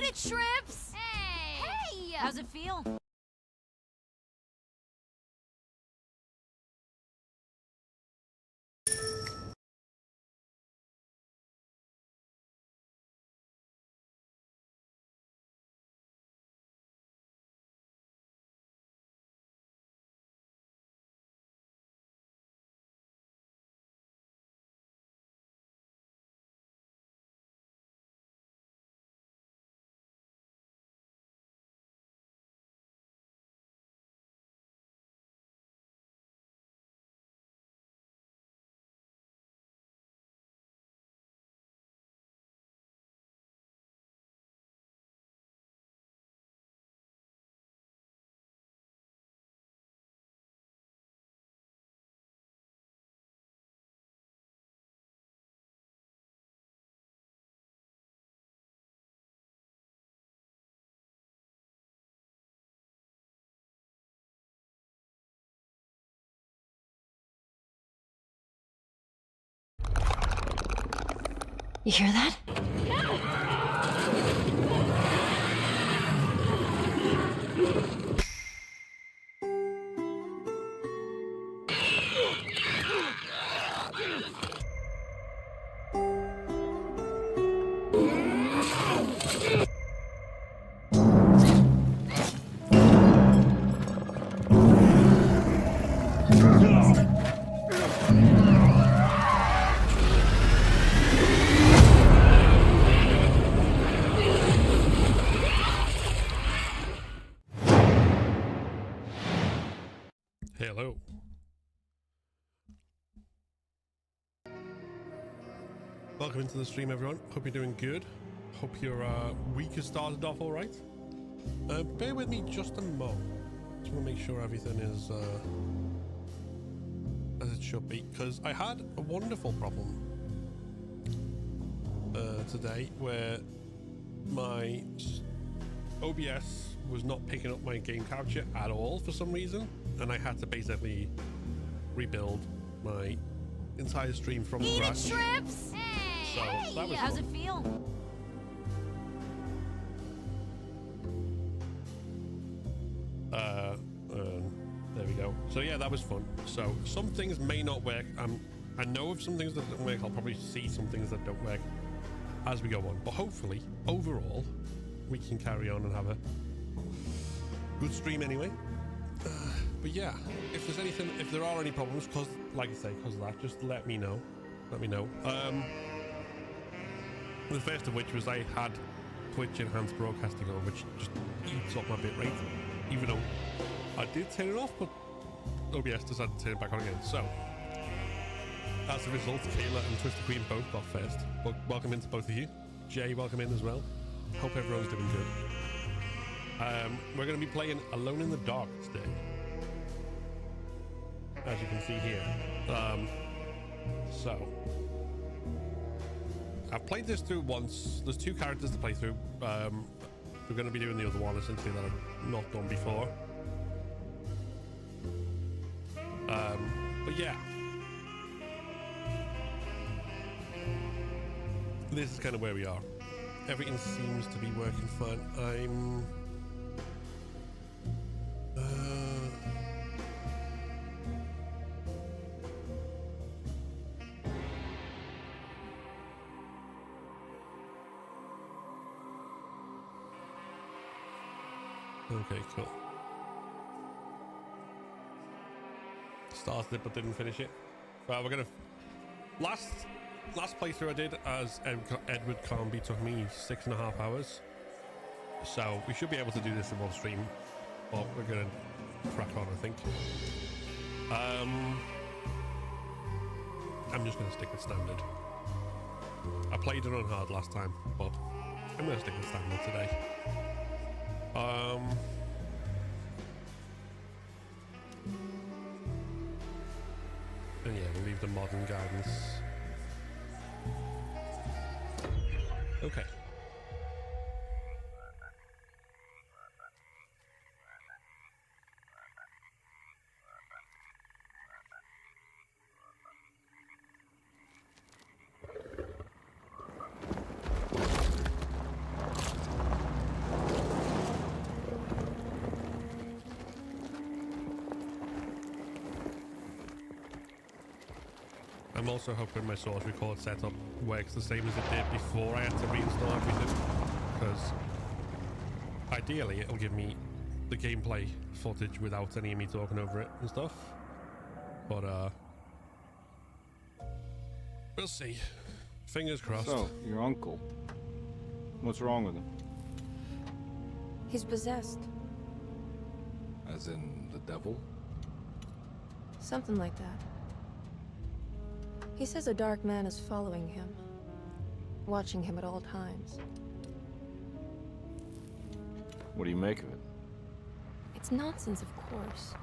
it, shrimps? Hey! Hey! How's it feel? You hear that? Hello. Welcome into the stream, everyone. Hope you're doing good. Hope your week has started off all right. Bear with me just a moment. Just want to make sure everything is as it should be, because I had a wonderful problem today where my OBS was not picking up my game capture at all for some reason, and I had to basically rebuild my entire stream from scratch. Shrimps? Hey! So that was How's fun. it feel? There we go. So yeah, that was fun. So some things may not work. I know of some things that don't work. I'll probably see some things that don't work as we go on, but hopefully overall we can carry on and have a good stream anyway. But yeah, if there's anything, if there are any problems, because like I say, because of that, just let me know. Let me know. The first of which was I had Twitch enhanced broadcasting on, which just eats up my bit rate, even though I did turn it off, but OBS decided to turn it back on again. So as a result, Kayla and Twister Queen both got first. Welcome into both of you. Jay, welcome in as well. Hope everyone's doing good. We're going to be playing Alone in the Dark today, as you can see here. So I've played this through once. There's two characters to play through. We're going to be doing the other one essentially that I've not done before. But yeah, this is kind of where we are. Everything seems to be working fine. Okay, cool. Started it but didn't finish it. Well, we're gonna last playthrough I did as Edward Carnby took me 6.5 hours, so we should be able to do this in one stream, but we're gonna crack on, I think. I'm just gonna stick with standard. I played it on hard last time, but I'm gonna stick with standard today. And yeah, we'll leave the modern guidance. Okay. I'm also hoping my source record setup works the same as it did before I had to reinstall everything, because ideally it'll give me the gameplay footage without any of me talking over it and stuff. But we'll see. Fingers crossed. So, your uncle, what's wrong with him? He's possessed. As in the devil? Something like that. He says a dark man is following him, watching him at all times. What do you make of it? It's nonsense, of course.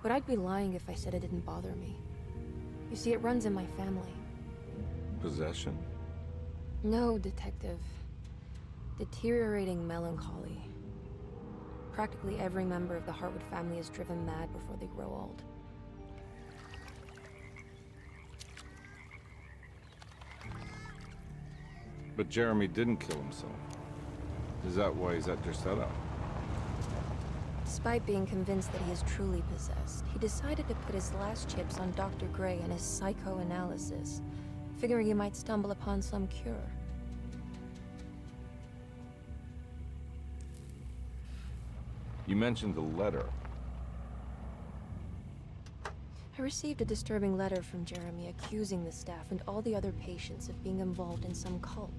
But I'd be lying if I said it didn't bother me. You see, it runs in my family. Possession? No, Detective. Deteriorating melancholy. Practically every member of the Hartwood family is driven mad before they grow old. But Jeremy didn't kill himself. Is that why he's at Derceto? Despite being convinced that he is truly possessed, he decided to put his last chips on Dr. Gray and his psychoanalysis, figuring he might stumble upon some cure. You mentioned the letter. I received a disturbing letter from Jeremy accusing the staff and all the other patients of being involved in some cult.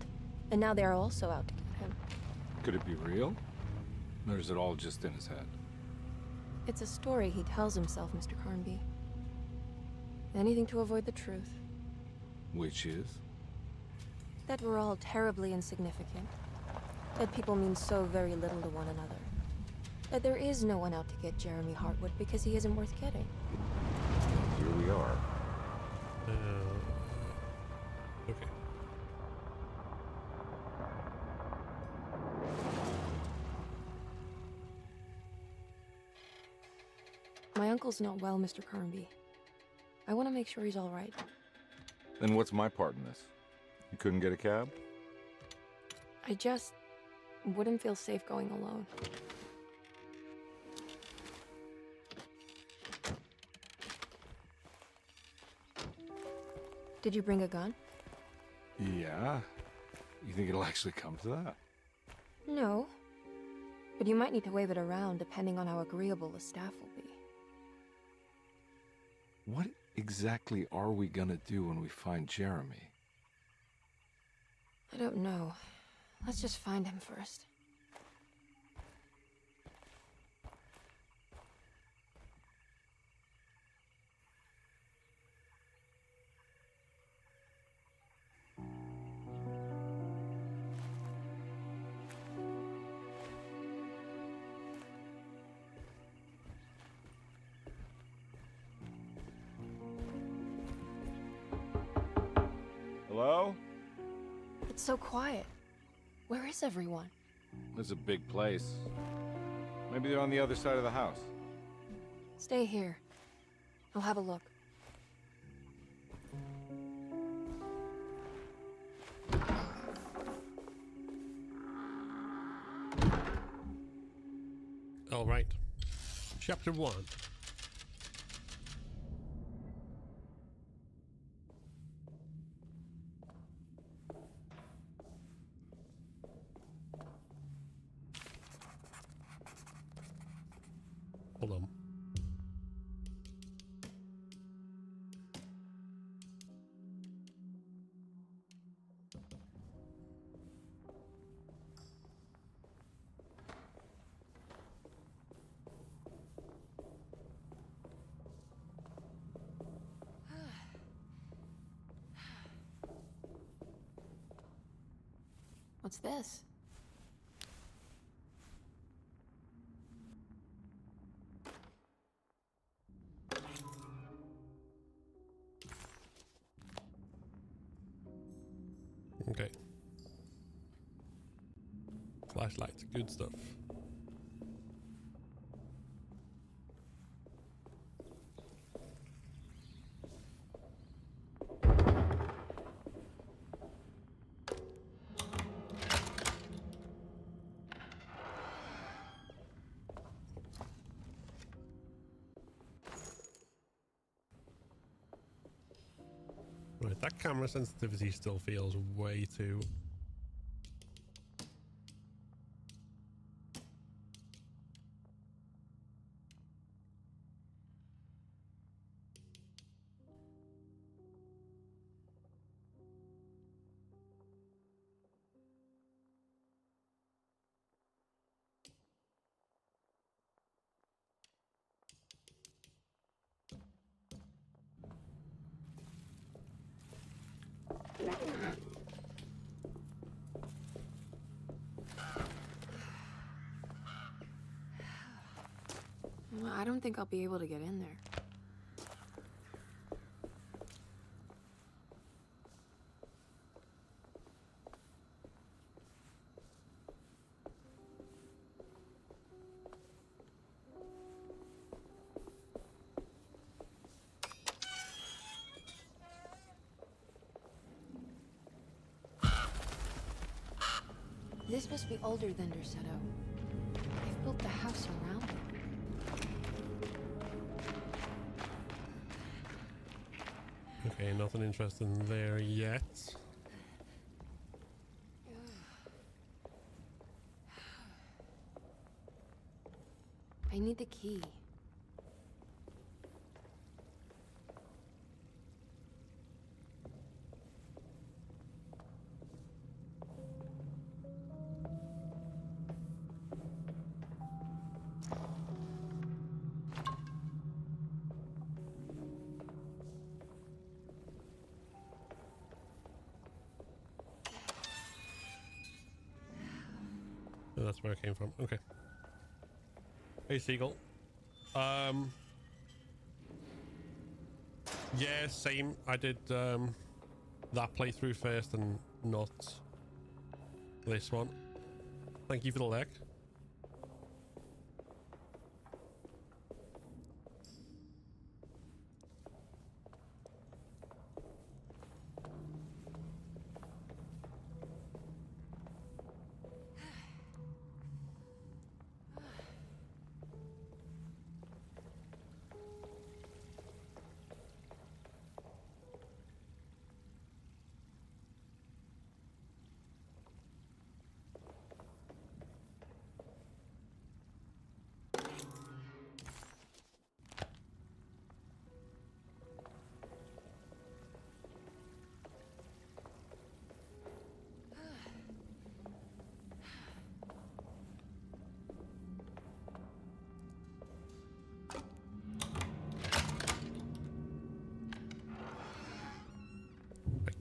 And now they are also out to get him. Could it be real? Or is it all just in his head? It's a story he tells himself, Mr. Carnby. Anything to avoid the truth. Which is? That we're all terribly insignificant. That people mean so very little to one another. That there is no one out to get Jeremy Hartwood because he isn't worth getting. Here we are. Okay. My uncle's not well, Mr. Carnby. I want to make sure he's all right. Then what's my part in this? You couldn't get a cab? I just wouldn't feel safe going alone. Did you bring a gun? Yeah. You think it'll actually come to that? No. But you might need to wave it around depending on how agreeable the staff will be. What exactly are we gonna do when we find Jeremy? I don't know. Let's just find him first. Hello? It's so quiet. Where is everyone? This is a big place. Maybe they're on the other side of the house. Stay here. I'll have a look. All right. Chapter 1. Hold on. What's this? Okay. Flashlight, good stuff. Right, that camera sensitivity still feels way too... Well, I don't think I'll be able to get in there. This must be older than Derceto. They've built the house around it. Okay, nothing interesting there yet. I need the key. Oh, that's where it came from. Okay. Hey, Seagull. Yeah, same. I did that playthrough first and not this one. Thank you for the like.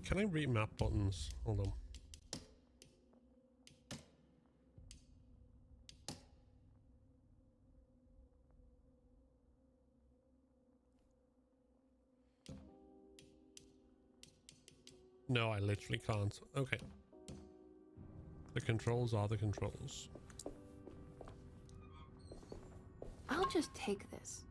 Can I remap buttons? Hold on. No, I literally can't. Okay. The controls are the controls. I'll just take this.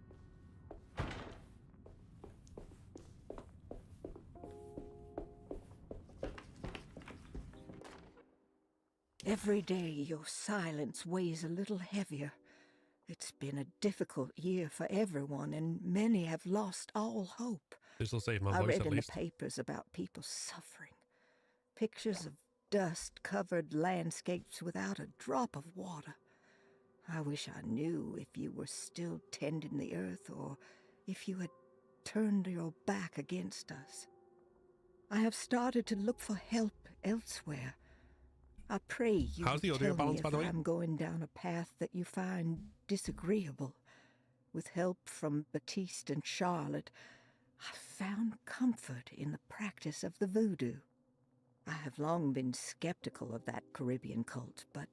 Every day your silence weighs a little heavier. It's been a difficult year for everyone, and many have lost all hope. This will save my I voice read at in least. the papers about people suffering. Pictures of dust-covered landscapes without a drop of water. I wish I knew if you were still tending the earth or if you had turned your back against us. I have started to look for help elsewhere. I pray you How's the would audio tell balance, me by if the way? I'm going down a path that you find disagreeable. With help from Baptiste and Charlotte, I found comfort in the practice of the voodoo. I have long been skeptical of that Caribbean cult, but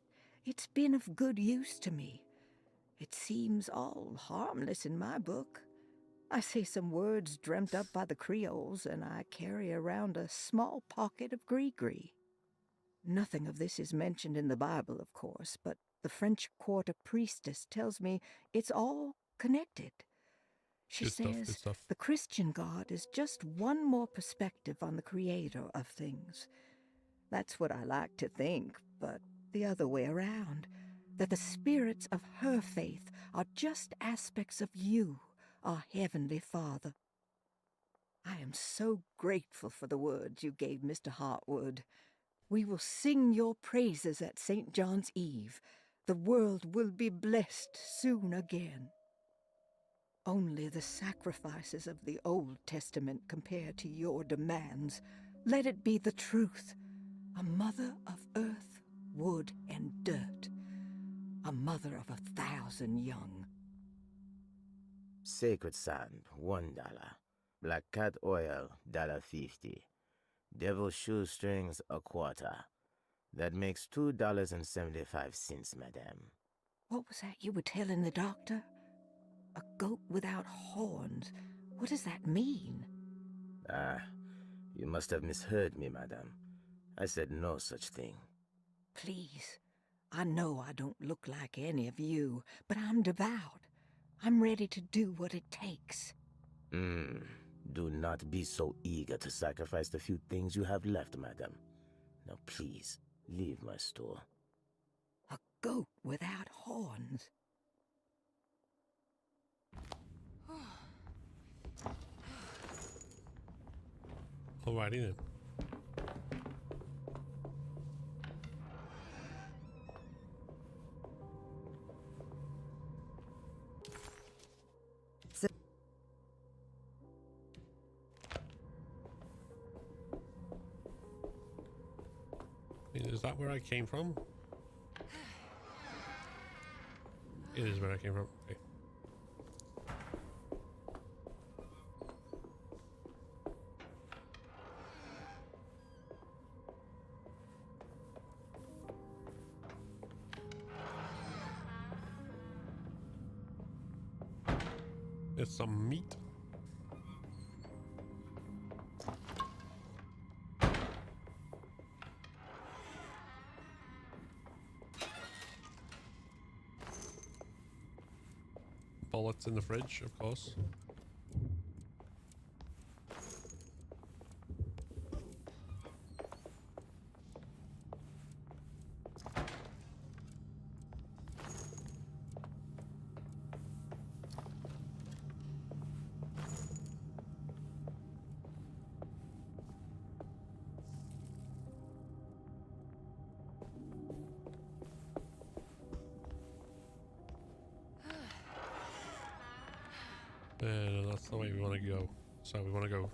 it's been of good use to me. It seems all harmless in my book. I say some words dreamt up by the Creoles, and I carry around a small pocket of gree-gree. Nothing of this is mentioned in the Bible, of course, but the French quarter priestess tells me it's all connected. She Good stuff, good says stuff. the Christian God is just one more perspective on the creator of things. That's what I like to think, but the other way around, that the spirits of her faith are just aspects of you, our Heavenly Father. I am so grateful for the words you gave Mr. Hartwood. We will sing your praises at St. John's Eve. The world will be blessed soon again. Only the sacrifices of the Old Testament compare to your demands. Let it be the truth. A mother of earth, wood, and dirt. A mother of 1,000 young. Sacred sand, $1. Black cat oil, $1.50. Devil shoestrings, a quarter. That makes $2.75, madame. What was that you were telling the doctor? A goat without horns. What does that mean? Ah, you must have misheard me, madame. I said no such thing. Please, I know I don't look like any of you, but I'm devout. I'm ready to do what it takes. Do not be so eager to sacrifice the few things you have left, madame. Now please, leave my store. A goat without horns. Alrighty then. Is that where I came from? It is where I came from. Okay. There's some meat. Bullets in the fridge, of course. That's the way we want to go. So we want to go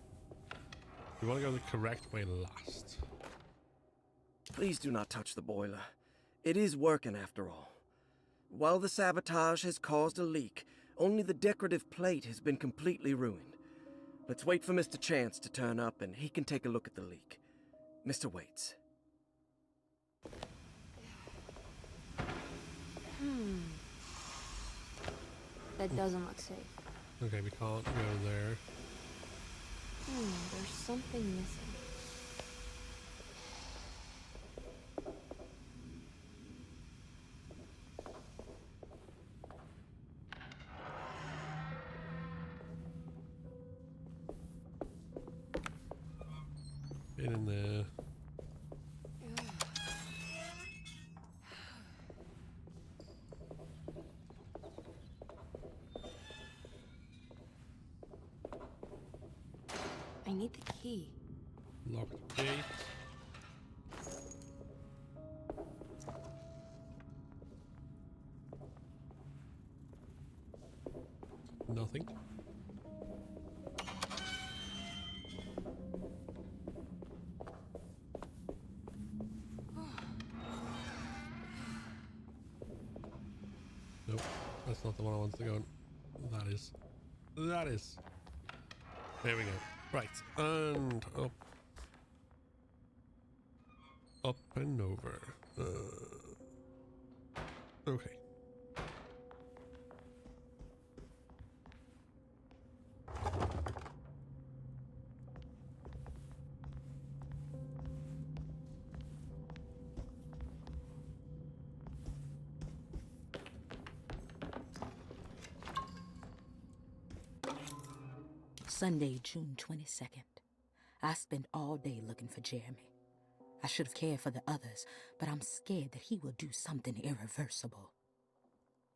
the correct way last. Please do not touch the boiler. It is working after all. While the sabotage has caused a leak, only the decorative plate has been completely ruined. Let's wait for Mr. Chance to turn up and he can take a look at the leak. Mr. Waits. That doesn't look safe. Okay, we can't go there. There's something missing. Get in there. I need the key. Locked gate. Nothing. Nope, that's not the one I wanted to go on. That is. That is. There we go. Right, and up. Up and over. Okay. Sunday, June 22nd. I spent all day looking for Jeremy. I should have cared for the others, but I'm scared that he will do something irreversible.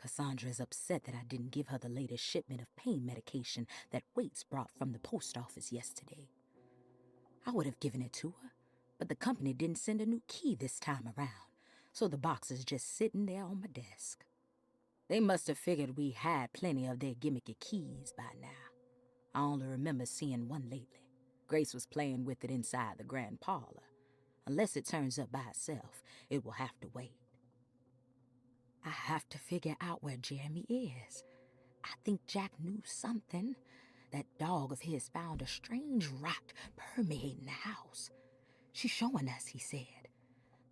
Cassandra's upset that I didn't give her the latest shipment of pain medication that Waits brought from the post office yesterday. I would have given it to her, but the company didn't send a new key this time around, so the box is just sitting there on my desk. They must have figured we had plenty of their gimmicky keys by now. I only remember seeing one lately. Grace was playing with it inside the grand parlor. Unless it turns up by itself, it will have to wait. I have to figure out where Jeremy is. I think Jack knew something. That dog of his found a strange rot permeating the house. She's showing us, he said.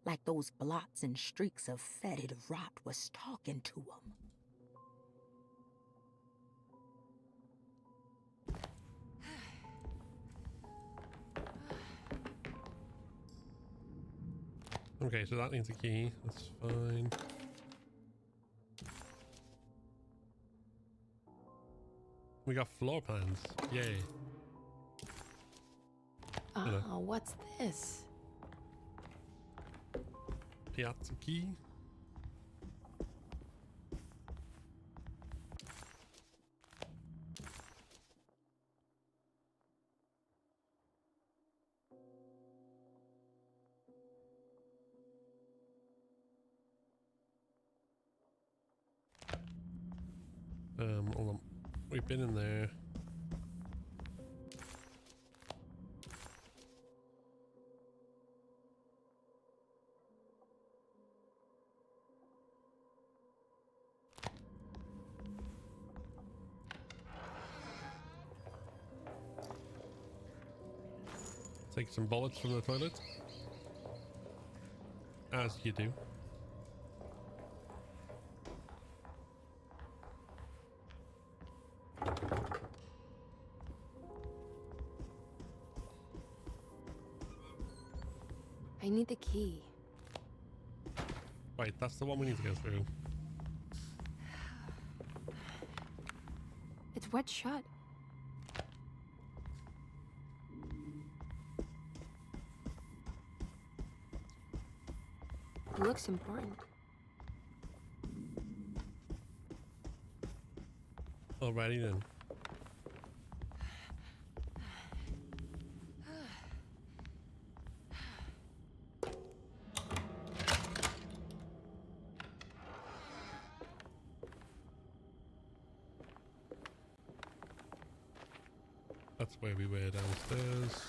Like those blots and streaks of fetid rot was talking to him. Okay, so that needs a key. That's fine. We got floor plans. Yay. Oh, what's this? Piazza key. Hold on. We've been in there. Take some bullets from the toilet. As you do. I need the key. Right, that's the one we need to go through. It's wet shut. It looks important. Alrighty then. That's where we were downstairs.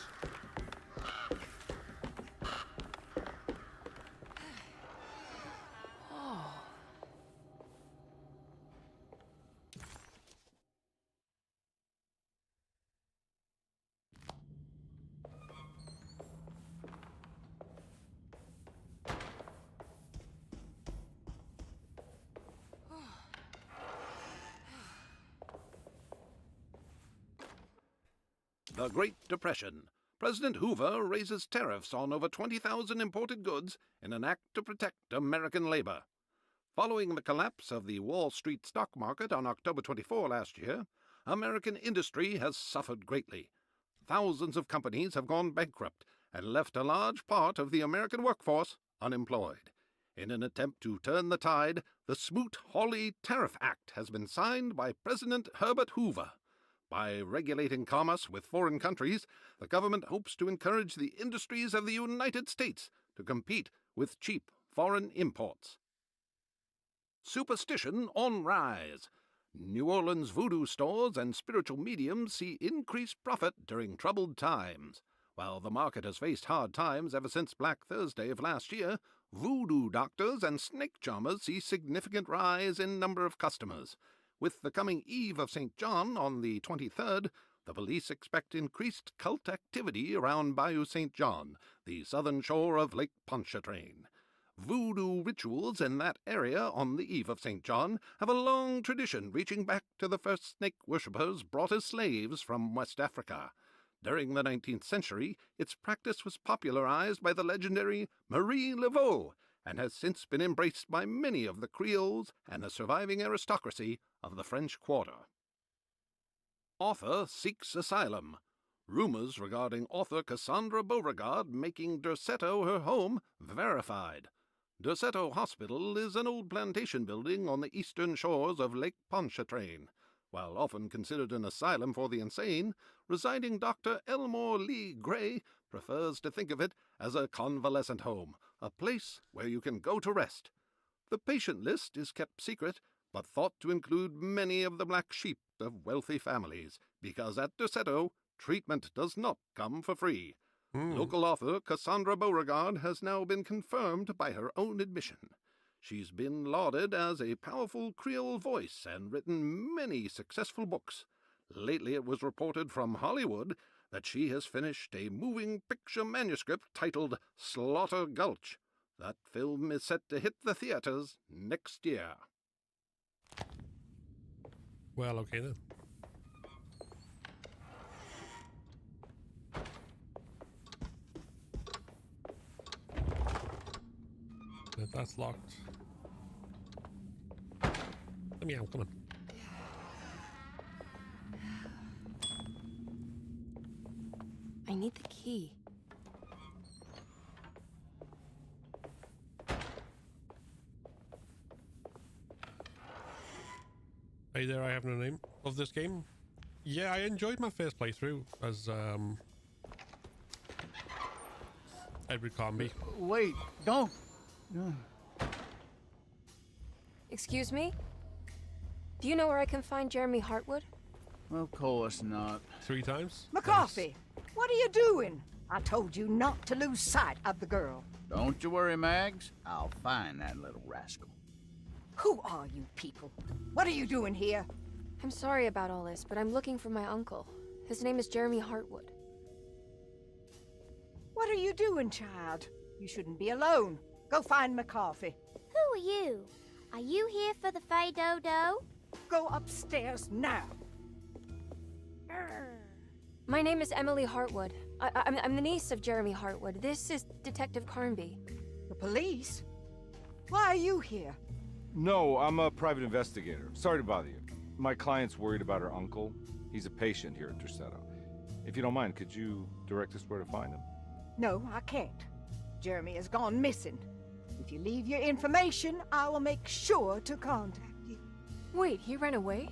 The Great Depression. President Hoover raises tariffs on over 20,000 imported goods in an act to protect American labor. Following the collapse of the Wall Street stock market on October 24 last year, American industry has suffered greatly. Thousands of companies have gone bankrupt and left a large part of the American workforce unemployed. In an attempt to turn the tide, the Smoot-Hawley Tariff Act has been signed by President Herbert Hoover. By regulating commerce with foreign countries, the government hopes to encourage the industries of the United States to compete with cheap foreign imports. Superstition on rise. New Orleans voodoo stores and spiritual mediums see increased profit during troubled times. While the market has faced hard times ever since Black Thursday of last year, voodoo doctors and snake charmers see significant rise in number of customers. With the coming Eve of St. John on the 23rd, the police expect increased cult activity around Bayou St. John, the southern shore of Lake Pontchartrain. Voodoo rituals in that area on the Eve of St. John have a long tradition reaching back to the first snake worshippers brought as slaves from West Africa. During the 19th century, its practice was popularized by the legendary Marie Laveau, and has since been embraced by many of the Creoles and the surviving aristocracy of the French Quarter. Author seeks asylum. Rumors regarding author Cassandra Beauregard making Derceto her home verified. Derceto Hospital is an old plantation building on the eastern shores of Lake Pontchartrain. While often considered an asylum for the insane, residing Dr. Elmore Lee Gray prefers to think of it as a convalescent home, a place where you can go to rest. The patient list is kept secret, but thought to include many of the black sheep of wealthy families, because at Derceto, treatment does not come for free. Local author Cassandra Beauregard has now been confirmed by her own admission. She's been lauded as a powerful Creole voice and written many successful books. Lately it was reported from Hollywood that she has finished a moving picture manuscript titled Slaughter Gulch. That film is set to hit the theaters next year. Well, okay then. If that's locked. Let me out, come on. I need the key. Hey there, I have no name of this game. Yeah, I enjoyed my first playthrough as Edward Carnby. Wait, don't. No. Excuse me? Do you know where I can find Jeremy Hartwood? Of course not. 3 times? McCarthy, what are you doing? I told you not to lose sight of the girl. Don't you worry, Mags. I'll find that little rascal. Who are you people? What are you doing here? I'm sorry about all this, but I'm looking for my uncle. His name is Jeremy Hartwood. What are you doing, child? You shouldn't be alone. Go find McCarthy. Who are you? Are you here for the Fay Dodo? Go upstairs now. My name is Emily Hartwood. I'm the niece of Jeremy Hartwood. This is Detective Carnby. The police? Why are you here? No, I'm a private investigator. Sorry to bother you. My client's worried about her uncle. He's a patient here at Derceto. If you don't mind, could you direct us where to find him? No, I can't. Jeremy has gone missing. If you leave your information, I will make sure to contact you. Wait, he ran away?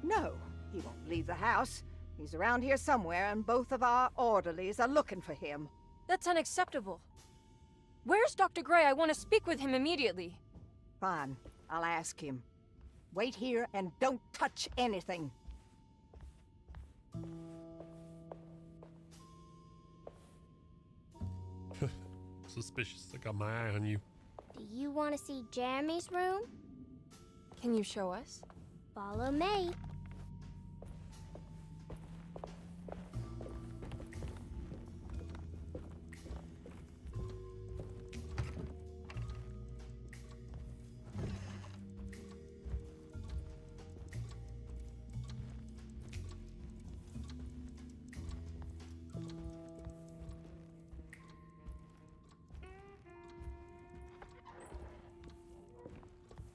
No, he won't leave the house. He's around here somewhere, and both of our orderlies are looking for him. That's unacceptable. Where's Dr. Gray? I want to speak with him immediately. Fine, I'll ask him. Wait here and don't touch anything. Suspicious. I got my eye on you. Do you want to see Jeremy's room? Can you show us? Follow me.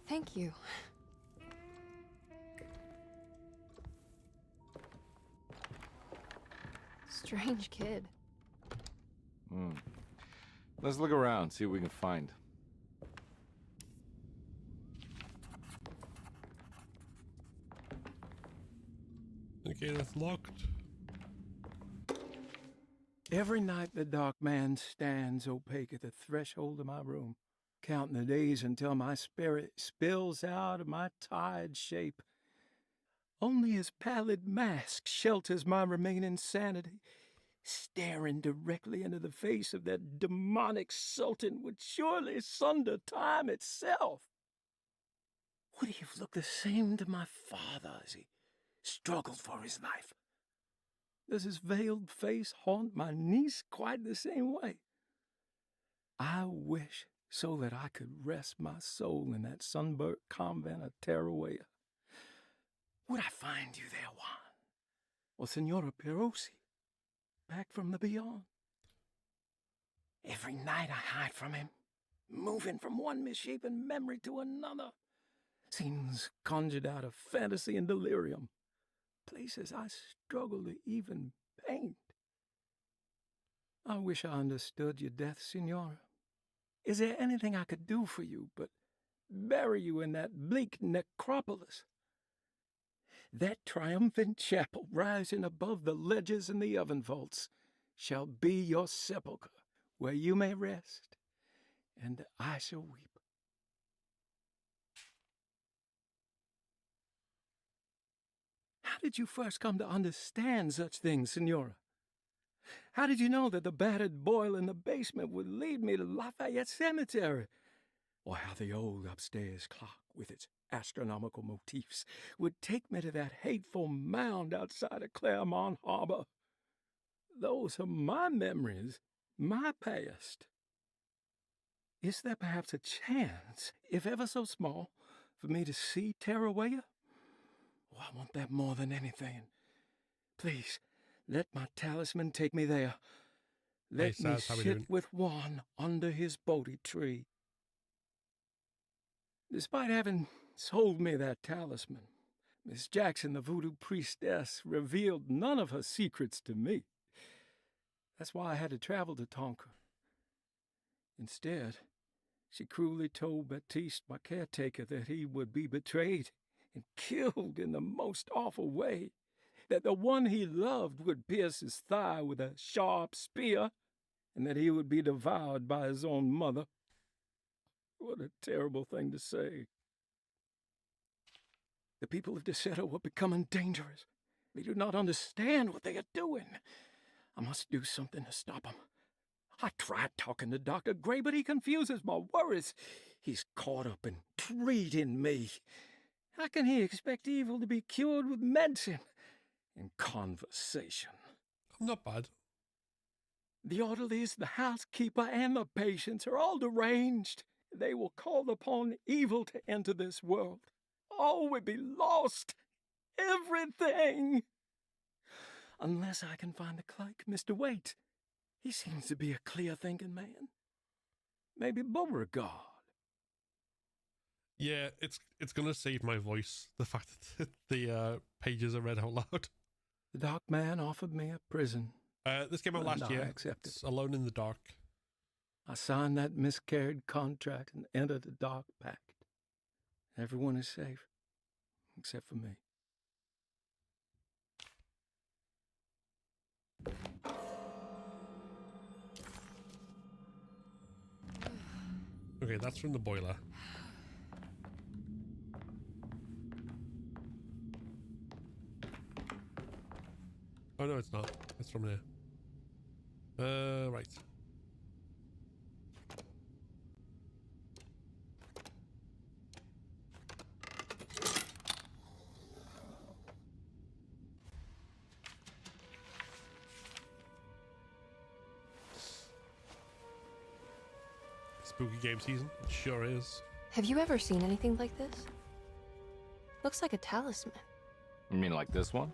Thank you. Strange kid. Let's look around, see what we can find. Okay, that's locked. Every night the dark man stands opaque at the threshold of my room, counting the days until my spirit spills out of my tired shape. Only his pallid mask shelters my remaining sanity. Staring directly into the face of that demonic sultan would surely sunder time itself. Would he have looked the same to my father as he struggled for his life? Does his veiled face haunt my niece quite the same way? I wish so that I could rest my soul in that sunburnt convent of Tarawea. Would I find you there, Juan? Or Senora Perosi, back from the beyond? Every night I hide from him, moving from one misshapen memory to another. Scenes conjured out of fantasy and delirium. Places I struggle to even paint. I wish I understood your death, Senora. Is there anything I could do for you but bury you in that bleak necropolis? That triumphant chapel rising above the ledges and the oven vaults shall be your sepulchre, where you may rest, and I shall weep. How did you first come to understand such things, Senora? How did you know that the battered boiler in the basement would lead me to Lafayette Cemetery? Or how the old upstairs clock, with its astronomical motifs, would take me to that hateful mound outside of Claremont Harbour? Those are my memories, my past. Is there perhaps a chance, if ever so small, for me to see Terrawaya? Oh, I want that more than anything. Please, let my talisman take me there. Let me sit with Juan under his Bodhi tree. Despite having sold me that talisman, Miss Jackson, the voodoo priestess, revealed none of her secrets to me. That's why I had to travel to Tonka. Instead, she cruelly told Baptiste, my caretaker, that he would be betrayed and killed in the most awful way, that the one he loved would pierce his thigh with a sharp spear, and that he would be devoured by his own mother. What a terrible thing to say. The people of Derceto are becoming dangerous. They do not understand what they are doing. I must do something to stop them. I tried talking to Dr. Gray, but he confuses my worries. He's caught up in treating me. How can he expect evil to be cured with medicine and conversation? Not bad. The orderlies, the housekeeper, and the patients are all deranged. They will call upon evil to enter this world. All will be lost. Everything. Unless I can find the clerk, Mr. Waite. He seems to be a clear-thinking man. Maybe Beauregard. Yeah, it's gonna save my voice, the fact that the pages are read out loud. The Dark Man offered me a prison. This came out last year. I accepted. It's Alone in the Dark. I signed that miscarried contract and entered the Dark Pact. Everyone is safe, except for me. Okay, that's from the boiler. Oh no, it's not. It's from there. Right. Spooky game season. It sure is. Have you ever seen anything like this? Looks like a talisman. You mean like this one?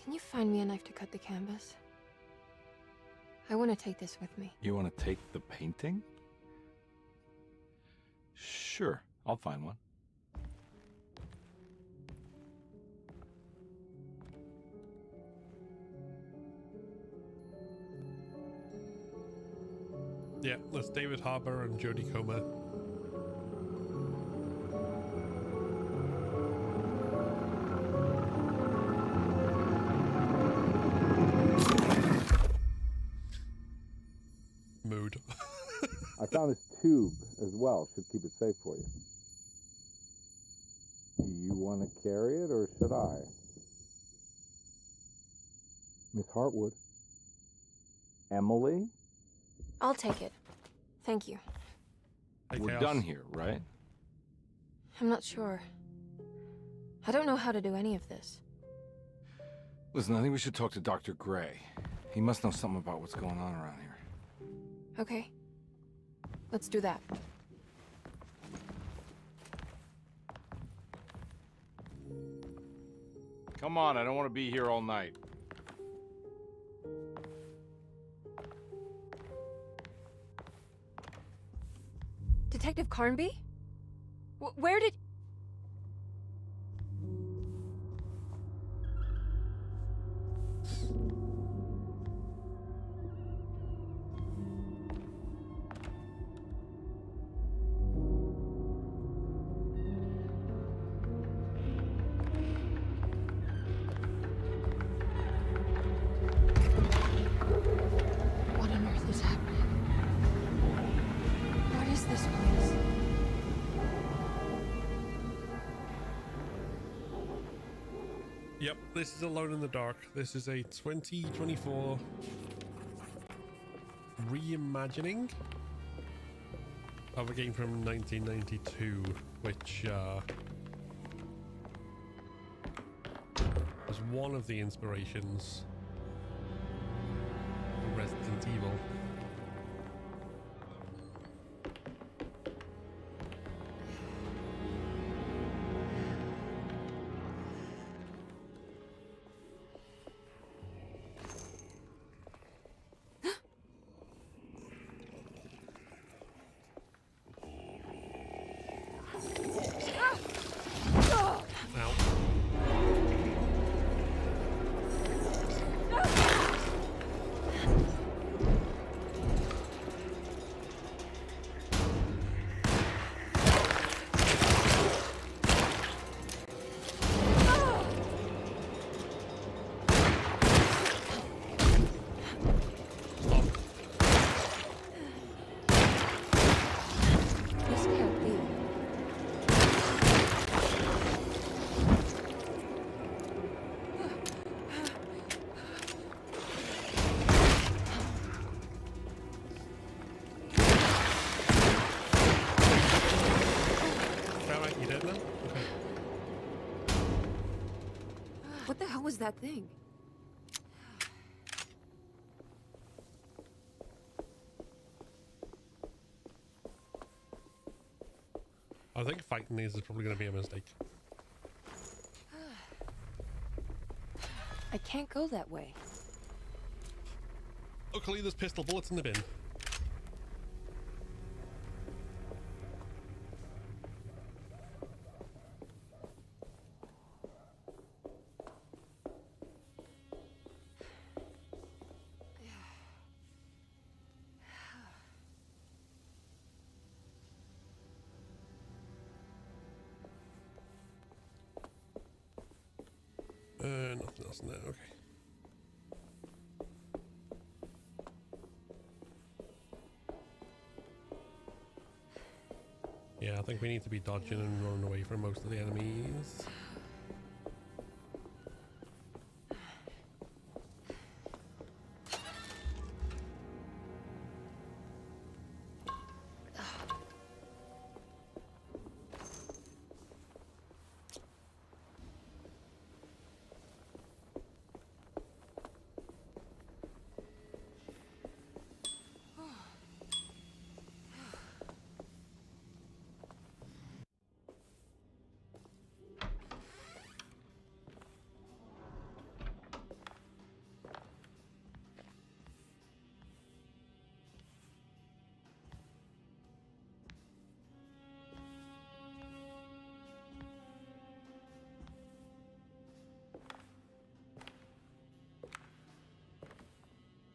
Can you find me a knife to cut the canvas? I want to take this with me. You want to take the painting? Sure, I'll find one. Yeah, that's David Harbour and Jodie Comer. Mood. I found this tube as well. Should keep it safe for you. Do you want to carry it or should I? Miss Hartwood? Emily? I'll take it. Thank you. Hey, We're Chaos. done here, right? I'm not sure. I don't know how to do any of this. Listen, I think we should talk to Dr. Gray. He must know something about what's going on around here. Okay. Let's do that. Come on, I don't want to be here all night. Detective Carnby? Where did... Yep, this is Alone in the Dark. This is a 2024 reimagining of a game from 1992, which was one of the inspirations for Resident Evil. What the hell was that thing? I think fighting these is probably going to be a mistake. I can't go that way. Luckily, there's pistol bullets in the bin. Nothing else in there, okay. Yeah, I think we need to be dodging and running away from most of the enemies.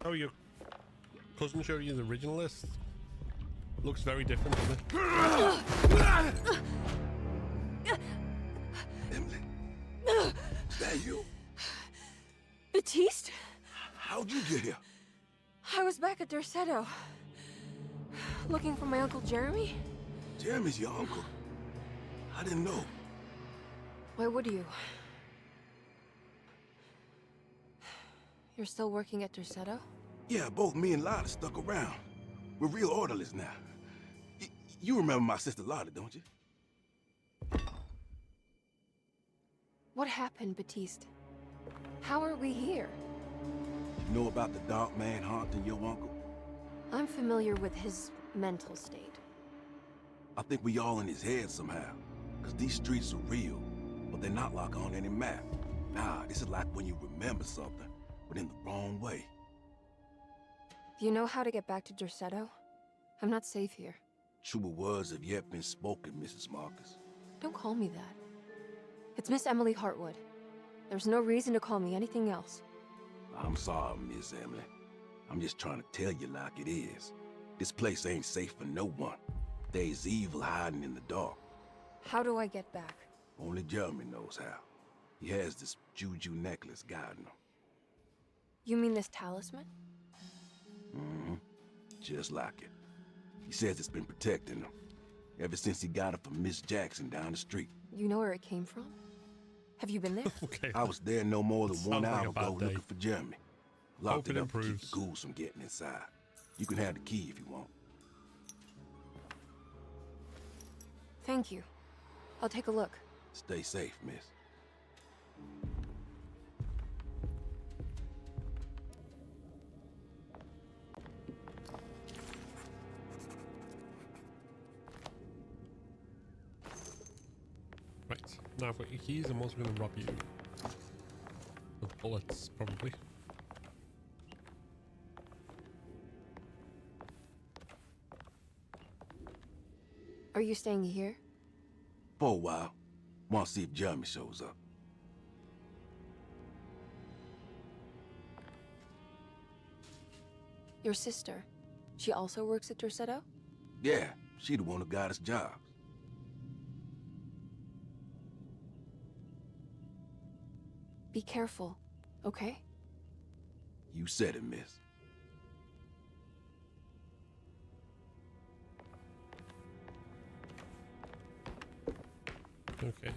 Oh, your cousin showed you the original list? Looks very different, doesn't it? Emily, is that you? Batiste? How'd you get here? I was back at Derceto. Looking for my Uncle Jeremy? Jeremy's your uncle. I didn't know. Why would you? You're still working at Derceto? Yeah, both me and Lotta stuck around. We're real orderlies now. You remember my sister Lotta, don't you? What happened, Batiste? How are we here? You know about the dark man haunting your uncle? I'm familiar with his mental state. I think we all in his head somehow. Because these streets are real, but they're not like on any map. Nah, this is like when you remember something, but in the wrong way. Do you know how to get back to Derceto? I'm not safe here. Truer words have yet been spoken, Mrs. Marcus. Don't call me that. It's Miss Emily Hartwood. There's no reason to call me anything else. I'm sorry, Miss Emily. I'm just trying to tell you like it is. This place ain't safe for no one. There's evil hiding in the dark. How do I get back? Only Jeremy knows how. He has this juju necklace guiding him. You mean this talisman? Mm-hmm. Just like it. He says it's been protecting him ever since he got it from Miss Jackson down the street. You know where it came from? Have you been there? Okay. I was there no more than 1 Sounds like hour a bad ago day. looking for Jeremy. Locked Hope it it up to keep improves. the ghouls from getting inside. You can have the key if you want. Thank you. I'll take a look. Stay safe, miss. Right. Now I've got your keys. I'm also going to rob you. With bullets, probably. Are you staying here? For a while. Want to see if Jeremy shows up. Your sister. She also works at Derceto? Yeah, she the one who got us jobs. Be careful, okay? You said it, miss. Okay.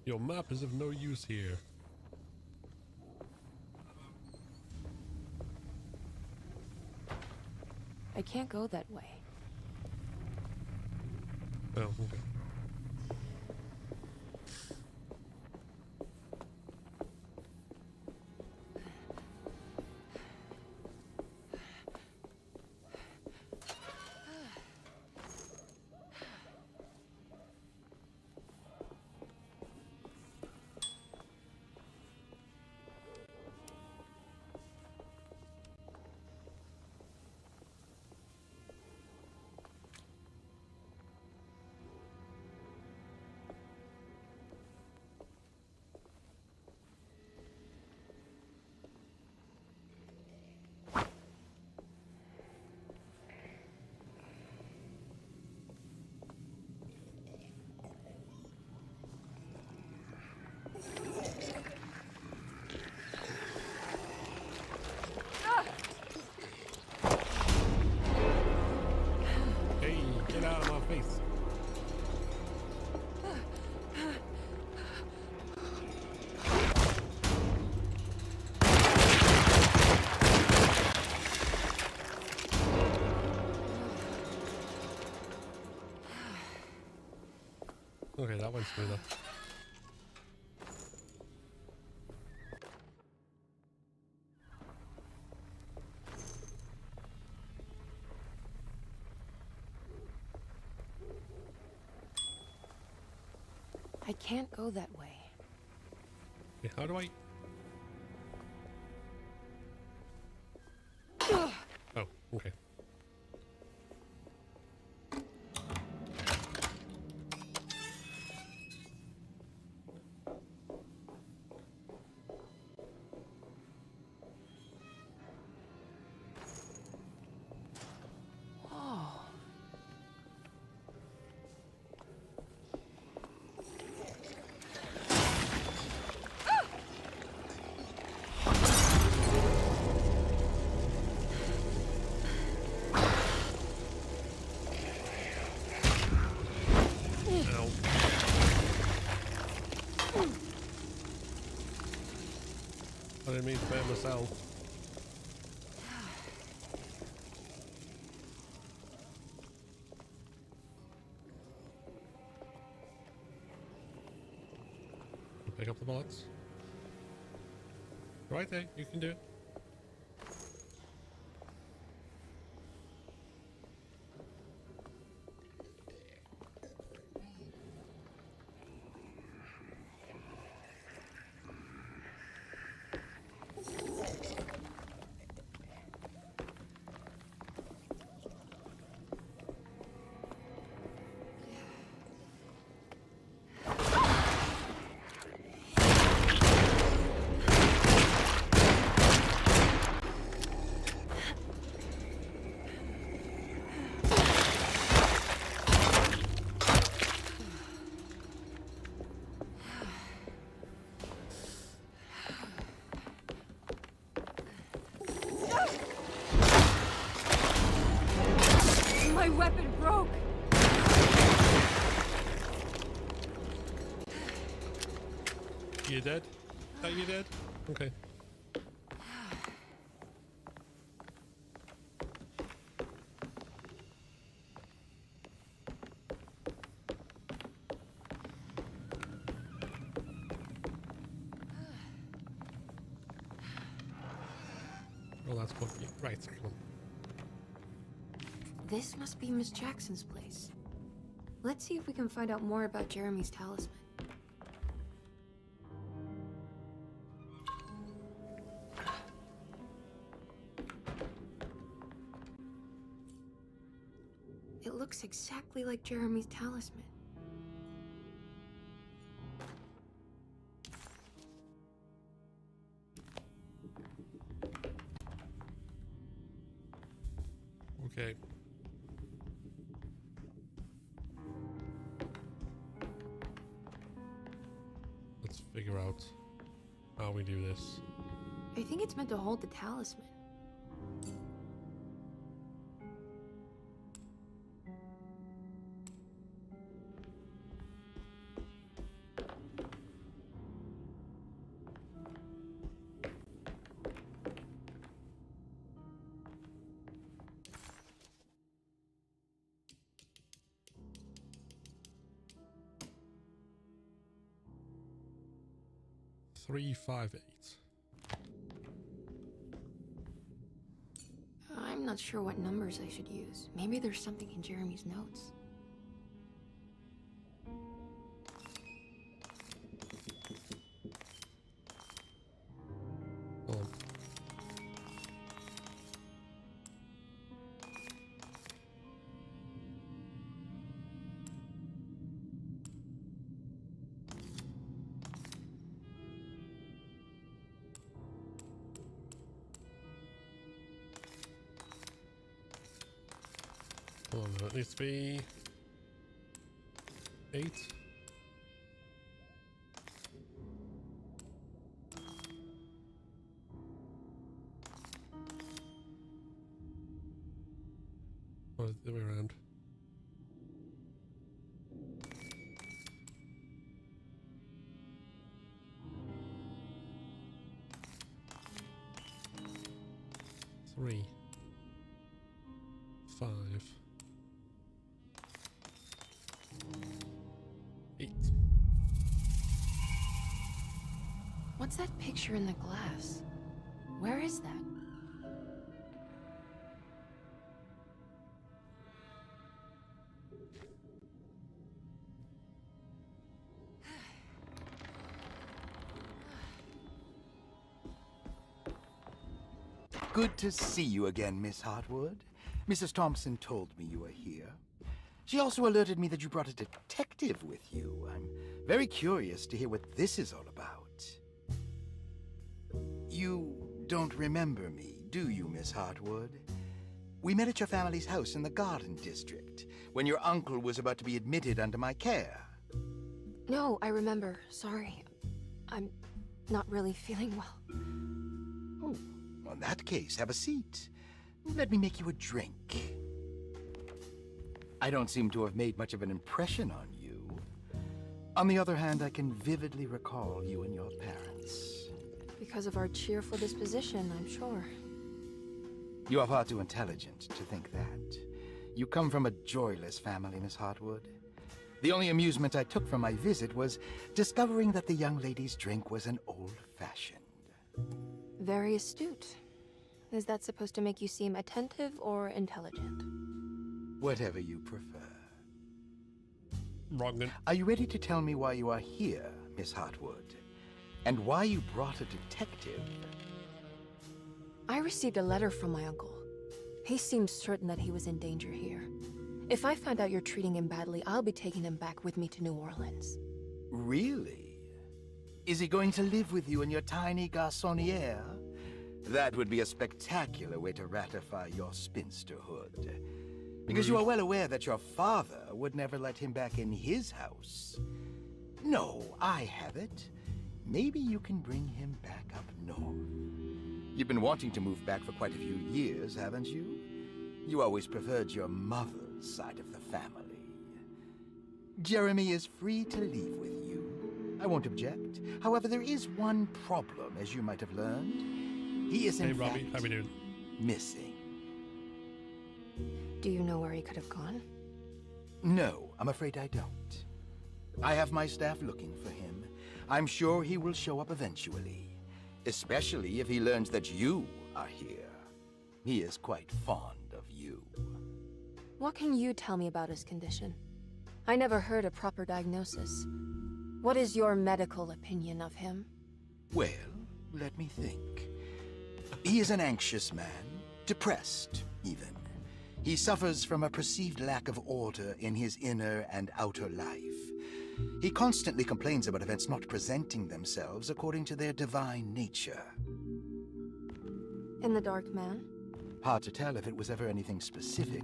Your map is of no use here. I can't go that way. Oh, okay. Hey, get out of my face. Okay, that went smoother. I can't go that way. Okay, how do I... Oh, okay. I didn't mean to hurt myself. Pick up the bullets. Right there, you can do it. You dead? Are you dead? Okay. Oh, that's what. Right, come on. This must be Miss Jackson's place. Let's see if we can find out more about Jeremy's talisman. It looks exactly like Jeremy's talisman. Okay. Let's figure out how we do this. I think it's meant to hold the talisman. Three, 5, 8. I'm not sure what numbers I should use. Maybe there's something in Jeremy's notes. Hold on. Hold on, it needs to be 8. Or is it the other way around? Three, 5, 8. What's that picture in the glass? Where is that? Good to see you again, Miss Hartwood. Mrs. Thompson told me you were here. She also alerted me that you brought a detective with you. I'm very curious to hear what this is all about. You don't remember me, do you, Miss Hartwood? We met at your family's house in the Garden District, when your uncle was about to be admitted under my care. No, I remember. Sorry. I'm not really feeling well. Oh, well, in that case, have a seat. Let me make you a drink. I don't seem to have made much of an impression on you. On the other hand, I can vividly recall you and your parents. Because of our cheerful disposition, I'm sure. You are far too intelligent to think that. You come from a joyless family, Miss Hartwood. The only amusement I took from my visit was discovering that the young lady's drink was an old-fashioned. Very astute. Is that supposed to make you seem attentive or intelligent? Whatever you prefer. Wrong then. Are you ready to tell me why you are here, Miss Hartwood? And why you brought a detective? I received a letter from my uncle. He seems certain that he was in danger here. If I find out you're treating him badly, I'll be taking him back with me to New Orleans. Really? Is he going to live with you in your tiny garçonniere? That would be a spectacular way to ratify your spinsterhood. Because you are well aware that your father would never let him back in his house. No, I have it. Maybe you can bring him back up north. You've been wanting to move back for quite a few years, haven't you? You always preferred your mother's side of the family. Jeremy is free to leave with you. I won't object. However, there is one problem, as you might have learned. He is, in Hey, Robbie, fact, how we doing? missing. Do you know where he could have gone? No, I'm afraid I don't. I have my staff looking for him. I'm sure he will show up eventually, especially if he learns that you are here. He is quite fond of you. What can you tell me about his condition? I never heard a proper diagnosis. What is your medical opinion of him? Well, let me think. He is an anxious man, depressed, even. He suffers from a perceived lack of order in his inner and outer life. He constantly complains about events not presenting themselves according to their divine nature. And the Dark Man? Hard to tell if it was ever anything specific.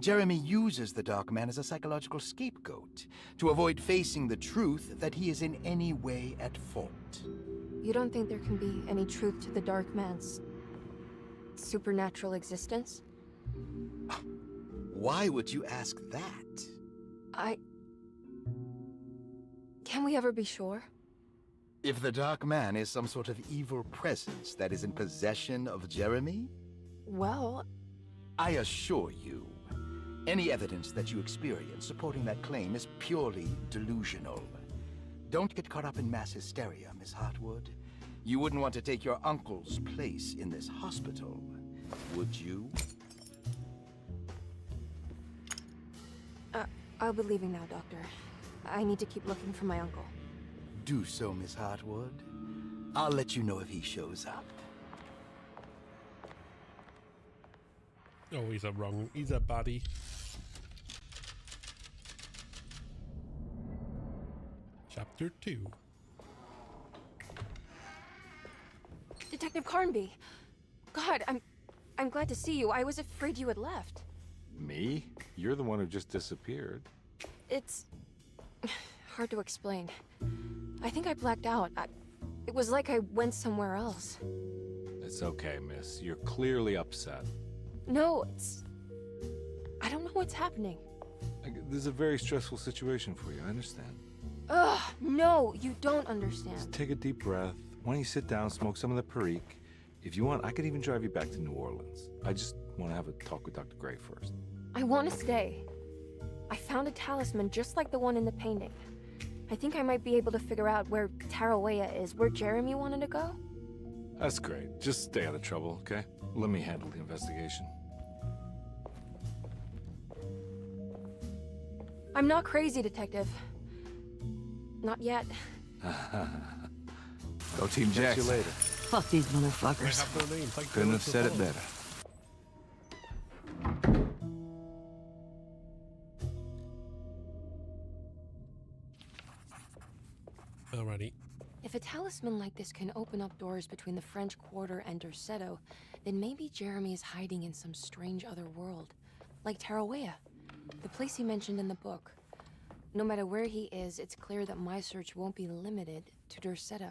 Jeremy uses the Dark Man as a psychological scapegoat to avoid facing the truth that he is in any way at fault. You don't think there can be any truth to the Dark Man's supernatural existence? Why would you ask that? Can we ever be sure? If the Dark Man is some sort of evil presence that is in possession of Jeremy? Well, I assure you, any evidence that you experience supporting that claim is purely delusional. Don't get caught up in mass hysteria, Miss Hartwood. You wouldn't want to take your uncle's place in this hospital, would you? I'll be leaving now, Doctor. I need to keep looking for my uncle. Do so, Miss Hartwood. I'll let you know if he shows up. Oh, he's a baddie. Chapter 2. Detective Carnby! God, I'm glad to see you. I was afraid you had left. Me? You're the one who just disappeared. It's hard to explain. I think I blacked out. It was like I went somewhere else. It's okay, miss. You're clearly upset. No, I don't know what's happening. This is a very stressful situation for you, I understand. Ugh, no, you don't understand. Just take a deep breath. Why don't you sit down, smoke some of the Perique? If you want, I could even drive you back to New Orleans. I just want to have a talk with Dr. Gray first. I want to stay. I found a talisman just like the one in the painting. I think I might be able to figure out where Tarawea is, where Jeremy wanted to go. That's great. Just stay out of trouble, okay? Let me handle the investigation. I'm not crazy, Detective. Not yet. Go Team Jax. See you later. Fuck these motherfuckers. Couldn't have said it better. Alrighty. If a talisman like this can open up doors between the French Quarter and Derceto, then maybe Jeremy is hiding in some strange other world. Like Tarawea, the place he mentioned in the book. No matter where he is, it's clear that my search won't be limited to Derceto.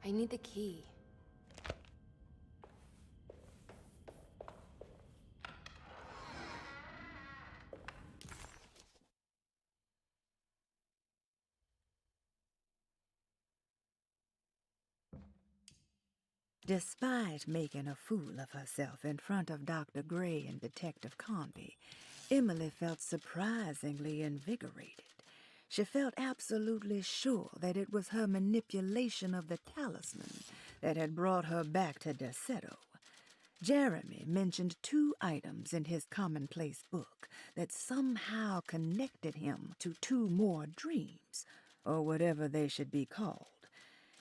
I need the key. Despite making a fool of herself in front of Dr. Gray and Detective Carnby, Emily felt surprisingly invigorated. She felt absolutely sure that it was her manipulation of the talisman that had brought her back to Derceto. Jeremy mentioned 2 items in his commonplace book that somehow connected him to 2 more dreams, or whatever they should be called.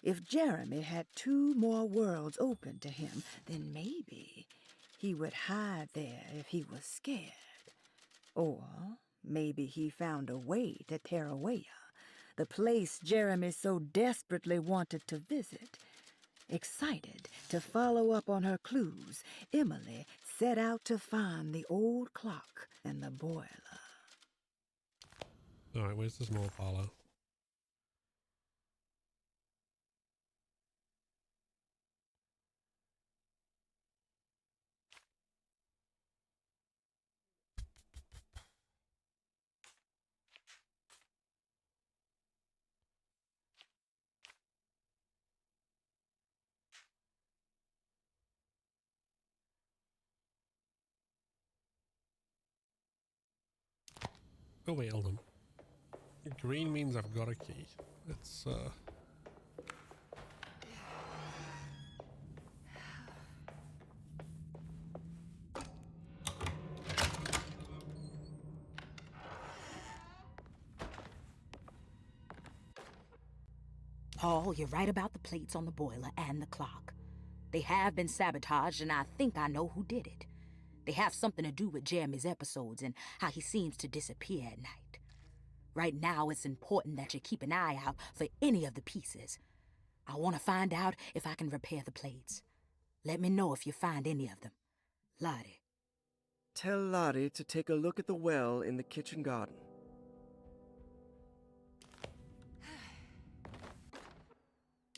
If Jeremy had 2 more worlds open to him, then maybe he would hide there if he was scared. Or maybe he found a way to Tarawea, the place Jeremy so desperately wanted to visit. Excited to follow up on her clues, Emily set out to find the old clock and the boiler. Alright, where's the small parlour? Oh wait, hold on. Green means I've got a key. Let's Paul, you're right about the plates on the boiler and the clock. They have been sabotaged, and I think I know who did it. They have something to do with Jeremy's episodes and how he seems to disappear at night. Right now, it's important that you keep an eye out for any of the pieces. I want to find out if I can repair the plates. Let me know if you find any of them. Lottie. Tell Lottie to take a look at the well in the kitchen garden.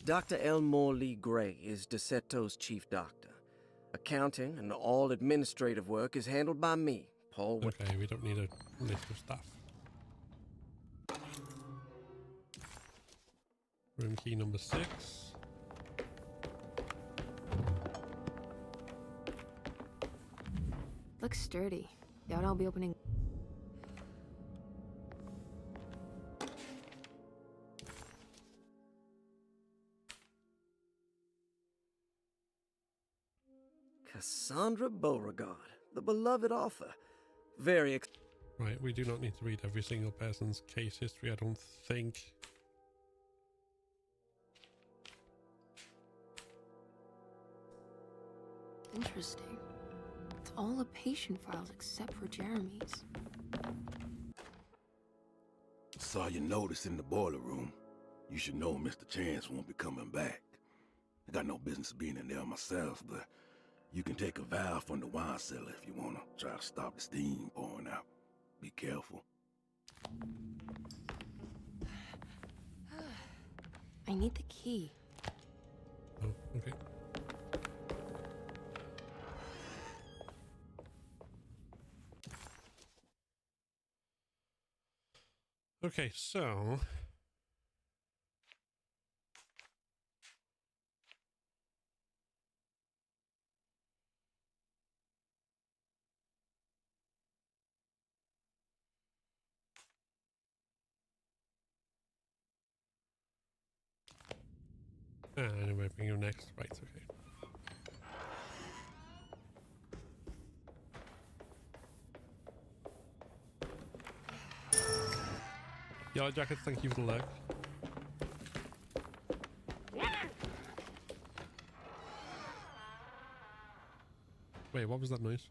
Dr. Elmore Lee Gray is Derceto's chief doctor. Accounting and all administrative work is handled by me, Paul. okay, we don't need a list of stuff. Room key number 6. Looks sturdy. Doubt I'll be opening. Cassandra Beauregard, the beloved author. Very Right, we do not need to read every single person's case history, I don't think. Interesting. It's all the patient files except for Jeremy's. Saw your notice in the boiler room. You should know Mr. Chance won't be coming back. I got no business being in there myself, but you can take a valve from the wine cellar if you want to try to stop the steam pouring out. Be careful. I need the key. Oh, okay. Okay, so anyway, bring you next. Right, okay. Yellow Jackets, thank you for the leg. Wait, what was that noise?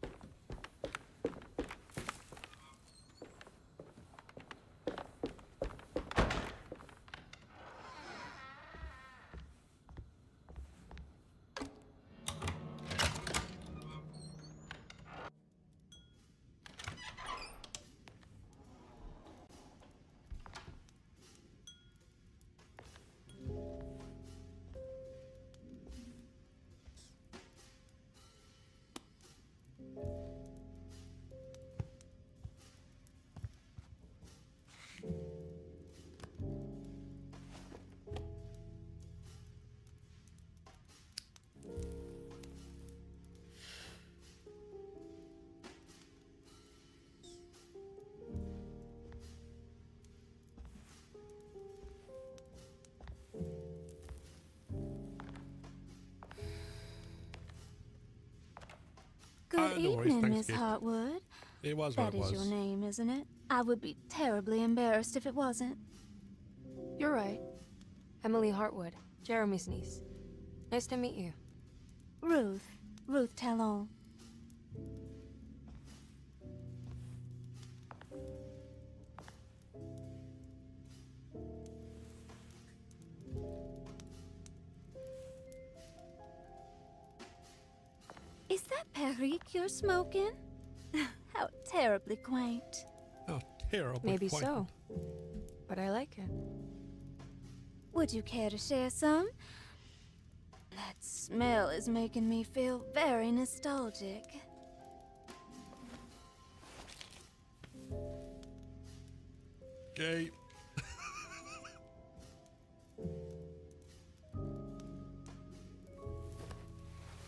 Good no worries, evening, thanks, Miss Kate. Hartwood. It was what That it was. is your name, isn't it? I would be terribly embarrassed if it wasn't. You're right. Emily Hartwood, Jeremy's niece. Nice to meet you. Ruth Talon. Is that Perique you're smoking? How terribly quaint. Oh, terrible. Maybe so. But I like it. Would you care to share some? That smell is making me feel very nostalgic. Okay.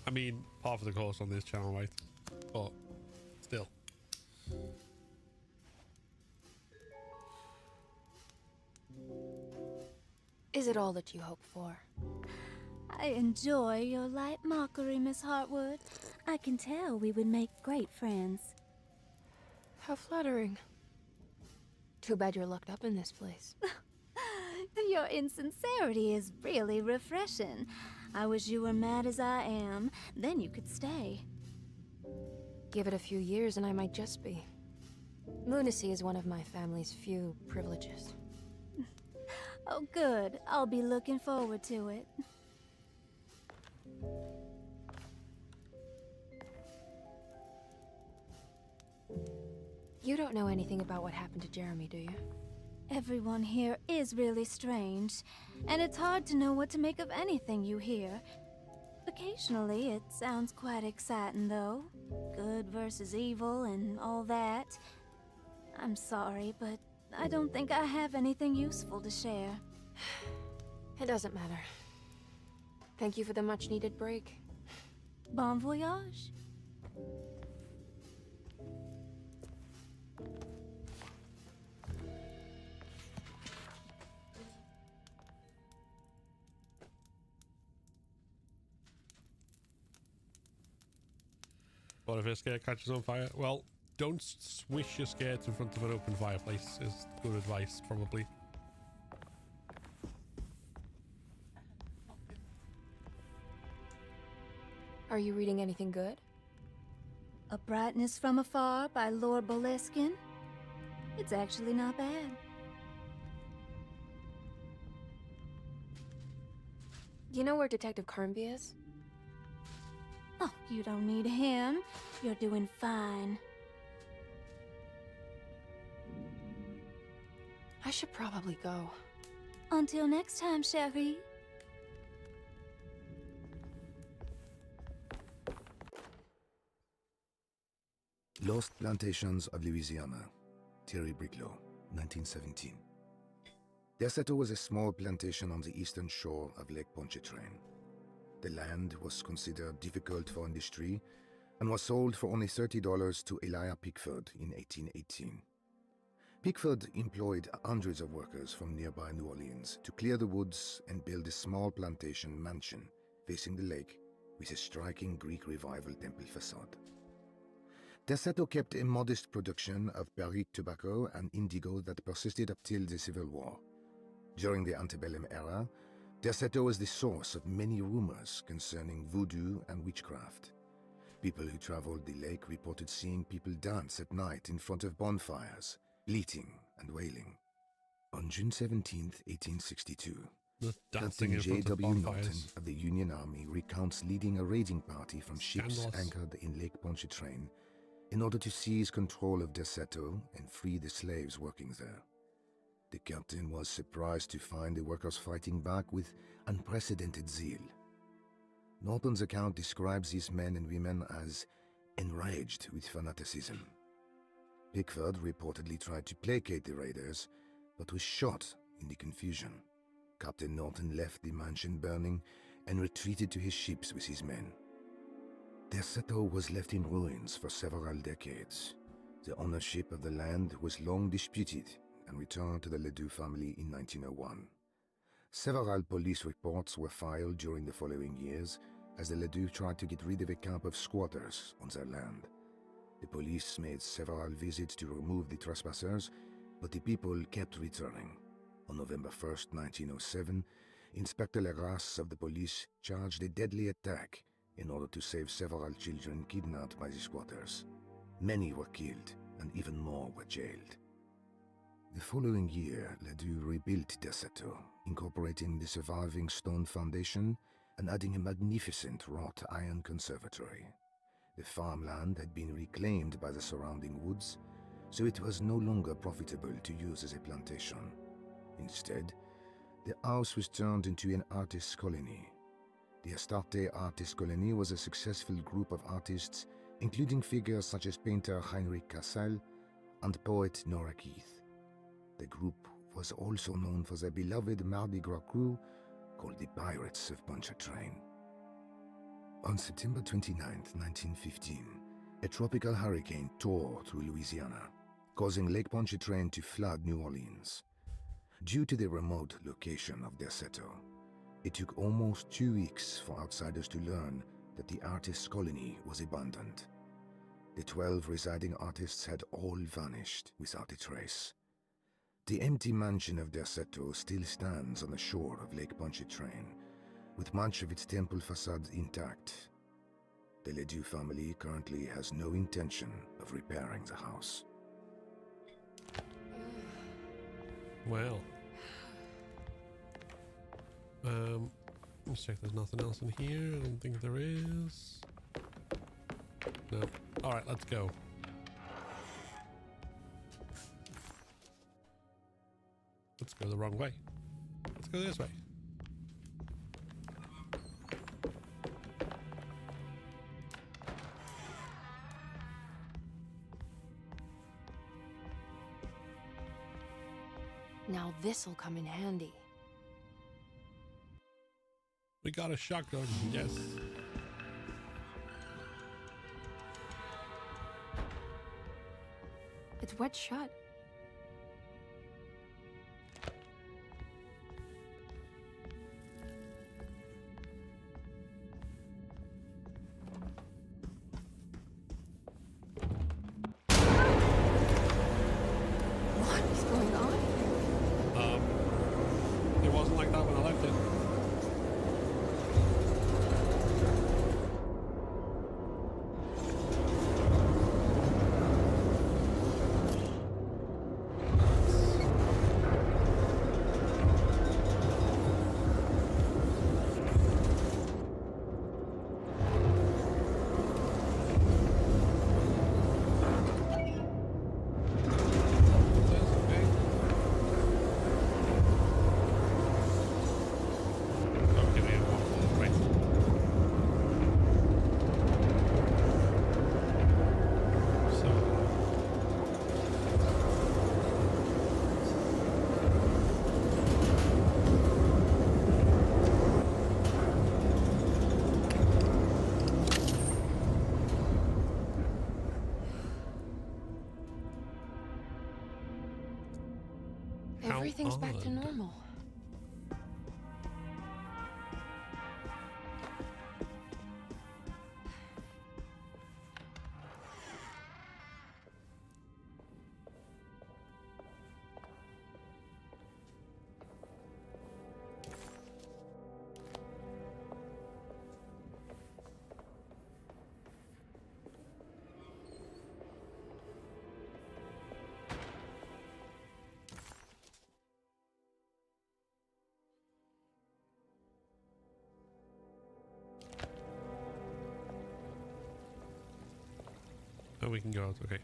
I mean, half of the course on this channel, right? But still. Is it all that you hope for? I enjoy your light mockery, Miss Hartwood. I can tell we would make great friends. How flattering. Too bad you're locked up in this place. Your insincerity is really refreshing. I wish you were mad as I am, then you could stay. Give it a few years and I might just be. Lunacy is one of my family's few privileges. Oh good, I'll be looking forward to it. You don't know anything about what happened to Jeremy, do you? Everyone here is really strange, and it's hard to know what to make of anything you hear. Occasionally, it sounds quite exciting, though. Good versus evil and all that. I'm sorry, but I don't think I have anything useful to share. It doesn't matter. Thank you for the much-needed break. Bon voyage. What if your scare catches on fire? Well, don't swish your skates in front of an open fireplace is good advice, probably. Are you reading anything good? A Brightness from Afar by Lord Boleskine. It's actually not bad. You know where Detective Carnby is? Oh, you don't need him. You're doing fine. I should probably go. Until next time, chérie. Lost Plantations of Louisiana, Thierry Briclot, 1917. Derceto was a small plantation on the eastern shore of Lake Pontchartrain. The land was considered difficult for industry and was sold for only $30 to Elijah Pickford in 1818. Pickford employed hundreds of workers from nearby New Orleans to clear the woods and build a small plantation mansion facing the lake with a striking Greek Revival temple facade. Derceto kept a modest production of Perique tobacco and indigo that persisted up till the Civil War. During the antebellum era, Derceto was the source of many rumors concerning voodoo and witchcraft. People who traveled the lake reported seeing people dance at night in front of bonfires, bleating and wailing. On June 17, 1862, Captain J.W. Norton of the Union Army recounts leading a raiding party from ships anchored in Lake Pontchartrain in order to seize control of Derceto and free the slaves working there. The captain was surprised to find the workers fighting back with unprecedented zeal. Norton's account describes these men and women as enraged with fanaticism. Pickford reportedly tried to placate the raiders, but was shot in the confusion. Captain Norton left the mansion burning and retreated to his ships with his men. Derceto was left in ruins for several decades. The ownership of the land was long disputed and returned to the Ledoux family in 1901. Several police reports were filed during the following years as the Ledoux tried to get rid of a camp of squatters on their land. The police made several visits to remove the trespassers, but the people kept returning. On November 1st, 1907, Inspector Legrasse of the police charged a deadly attack in order to save several children kidnapped by the squatters. Many were killed, and even more were jailed. The following year, Ledoux rebuilt Derceto, incorporating the surviving stone foundation and adding a magnificent wrought iron conservatory. The farmland had been reclaimed by the surrounding woods, so it was no longer profitable to use as a plantation. Instead, the house was turned into an artist's colony. The Astarte Artist Colony was a successful group of artists, including figures such as painter Heinrich Cassel and poet Nora Keith. The group was also known for their beloved Mardi Gras crew called the Pirates of Pontchartrain. On September 29, 1915, a tropical hurricane tore through Louisiana, causing Lake Pontchartrain to flood New Orleans. Due to the remote location of Derceto, it took almost 2 weeks for outsiders to learn that the artist's colony was abandoned. The 12 residing artists had all vanished without a trace. The empty mansion of Derceto still stands on the shore of Lake Pontchartrain, with much of its temple facade intact. The Ledoux family currently has no intention of repairing the house. Well. Let's check there's nothing else in here. I don't think there is. No. Alright, let's go. Let's go the wrong way. Let's go this way. Now this'll come in handy. We got a shotgun, yes. It's wet shut. What is going on? It wasn't like that when I left it. Everything's back to normal. Oh, we can go out, okay.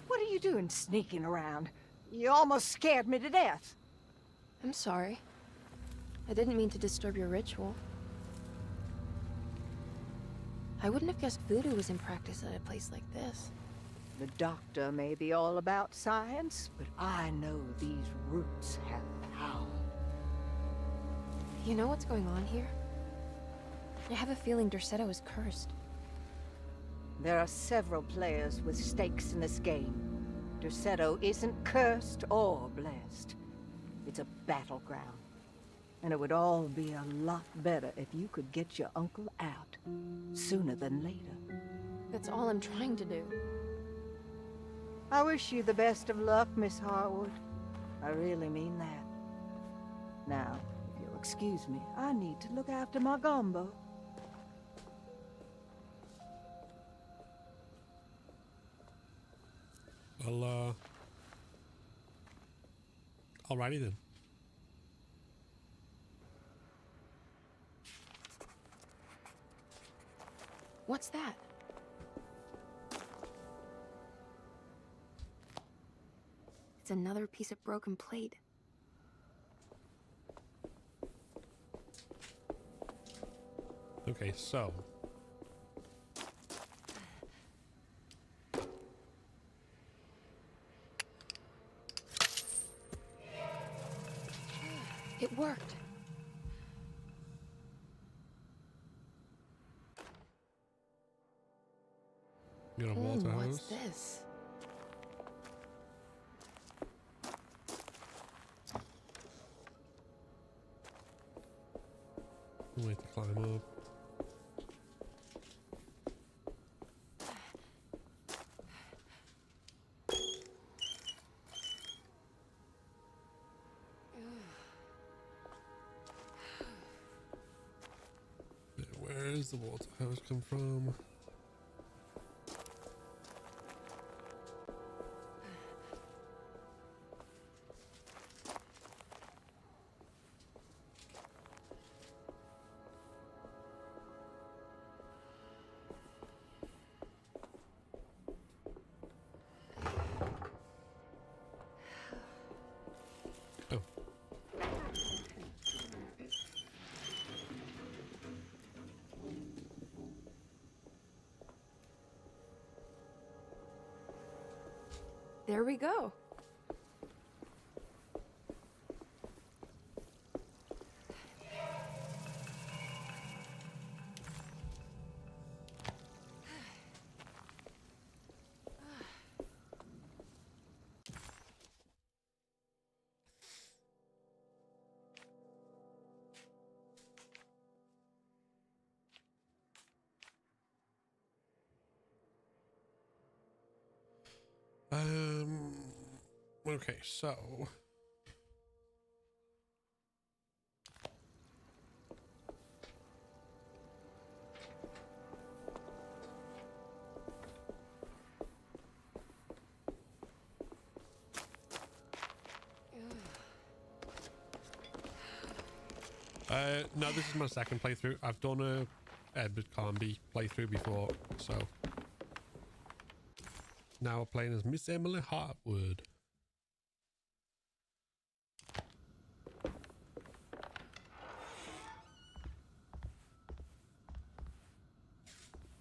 What are you doing sneaking around? You almost scared me to death. I'm sorry. I didn't mean to disturb your ritual. I wouldn't have guessed voodoo was in practice at a place like this. The doctor may be all about science, but I know these roots have power. You know what's going on here? I have a feeling Derceto is cursed. There are several players with stakes in this game. Derceto isn't cursed or blessed. It's a battleground. And it would all be a lot better if you could get your uncle out sooner than later. That's all I'm trying to do. I wish you the best of luck, Miss Hartwood. I really mean that. Now, if you'll excuse me, I need to look after my gumbo. Well, alrighty then. What's that? It's another piece of broken plate. Okay, so it worked. you got a water hose. What's this? Wait to climb up. Where does the water hose come from? There we go. Okay, so no, this is my second playthrough. I've done a Edward Carnby playthrough before, so now we're playing as Miss Emily Hartwood.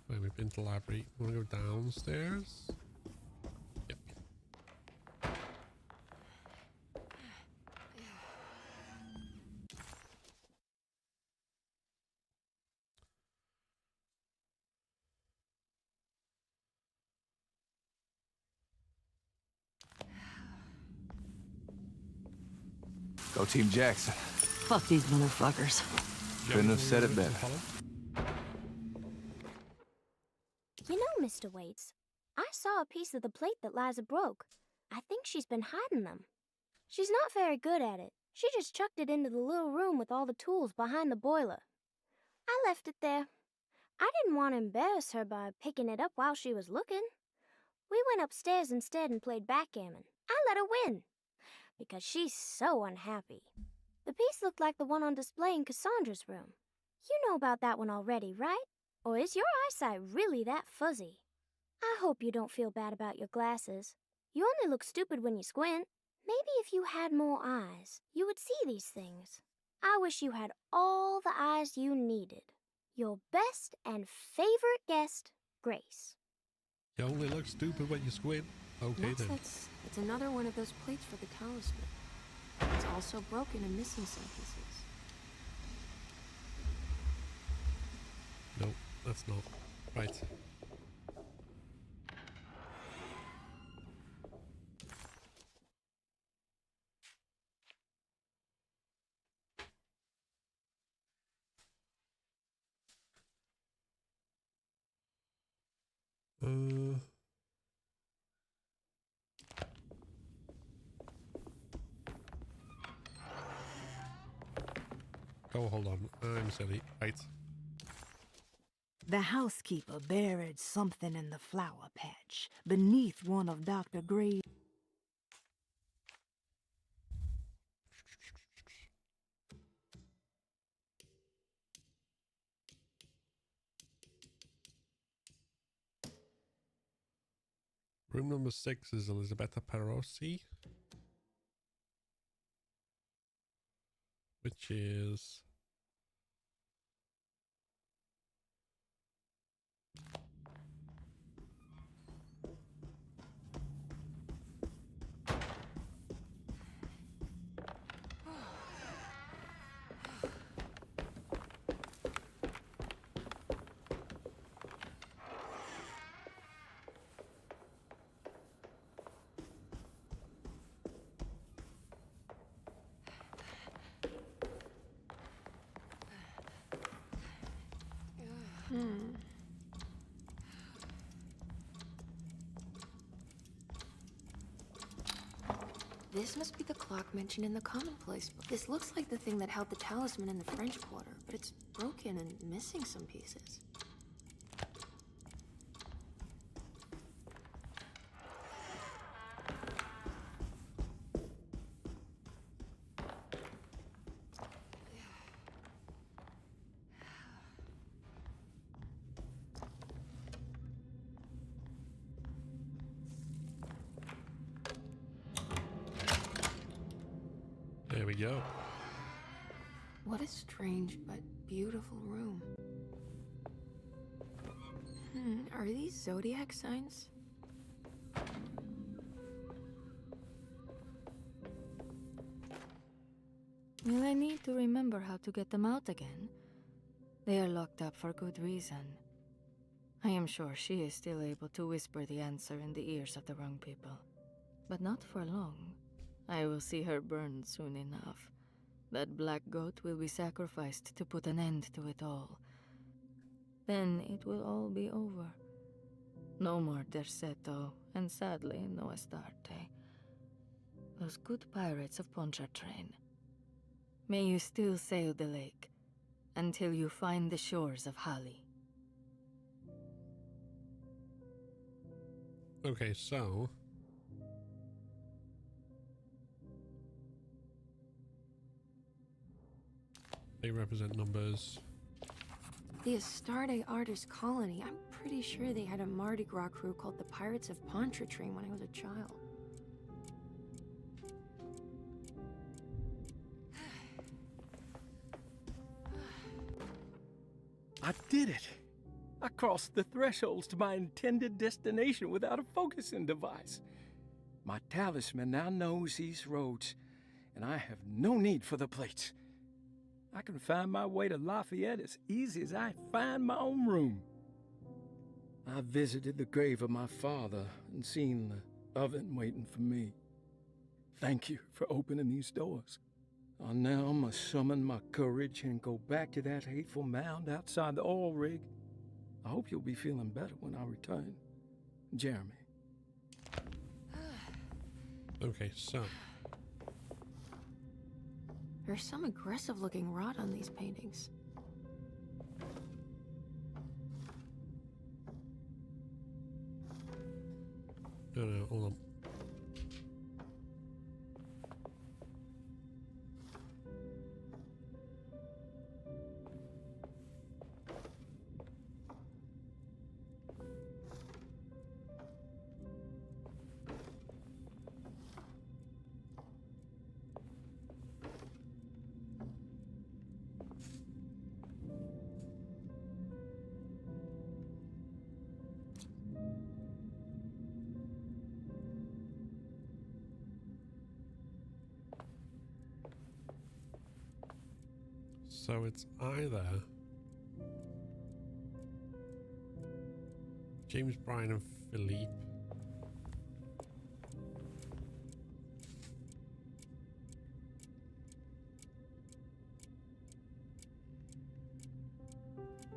Wait, we've been to the library. Want to go downstairs? Yep. Go Team Jackson. Fuck these motherfuckers. Couldn't have said it better. You know, Mr. Waits, I saw a piece of the plate that Liza broke. I think she's been hiding them. She's not very good at it. She just chucked it into the little room with all the tools behind the boiler. I left it there. I didn't want to embarrass her by picking it up while she was looking. We went upstairs instead and played backgammon. I let her win, because she's so unhappy. The piece looked like the one on display in Cassandra's room. You know about that one already, right? Or is your eyesight really that fuzzy? I hope you don't feel bad about your glasses. You only look stupid when you squint. Maybe if you had more eyes, you would see these things. I wish you had all the eyes you needed. Your best and favorite guest, Grace. You only look stupid when you squint. Okay then. It's another one of those plates for the talisman. It's also broken and missing some pieces. Nope, that's not. Right. Oh, hold on. I'm silly. Right. The housekeeper buried something in the flower patch beneath one of Dr. Gray's. Room number 6 is Elisabetta Perosi, which is This must be the clock mentioned in the commonplace book. This looks like the thing that held the talisman in the French Quarter, but it's broken and missing some pieces. There we go. What a strange but beautiful room. Are these zodiac signs? Will I need to remember how to get them out again? They are locked up for good reason. I am sure she is still able to whisper the answer in the ears of the wrong people. But not for long. I will see her burned soon enough. That black goat will be sacrificed to put an end to it all. Then it will all be over. No more Derceto, and sadly, no Astarte. Those good pirates of Pontchartrain. May you still sail the lake, until you find the shores of Hali. Okay, so they represent numbers. The Astarte Artist Colony. I'm pretty sure they had a Mardi Gras crew called the Pirates of Pontchartrain when I was a child. I did it! I crossed the thresholds to my intended destination without a focusing device. My talisman now knows these roads, and I have no need for the plates. I can find my way to Lafayette as easy as I find my own room. I visited the grave of my father and seen the oven waiting for me. Thank you for opening these doors. I now must summon my courage and go back to that hateful mound outside the oil rig. I hope you'll be feeling better when I return. Jeremy. Okay, so There's some aggressive-looking rot on these paintings. no, hold on. So it's either James, Brian, and Philippe.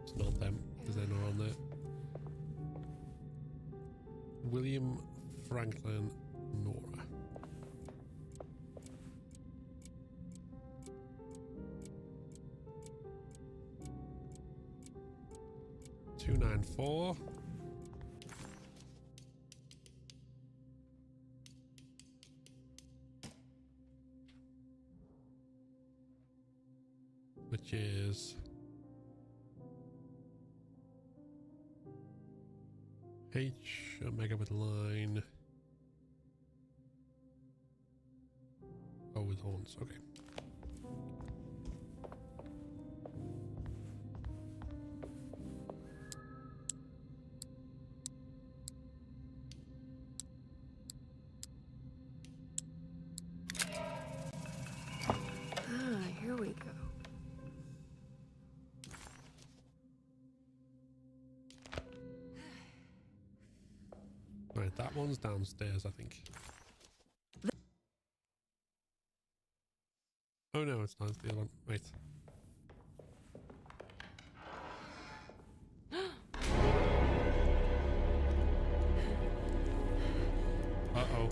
It's not them, because they're not on there. William, Franklin, Nora. 4. Which is H, Omega with line. Oh, with horns, okay. Ah, here we go. Right, that one's downstairs, I think. Oh no, it's not. It's the other one. Wait. Uh-oh.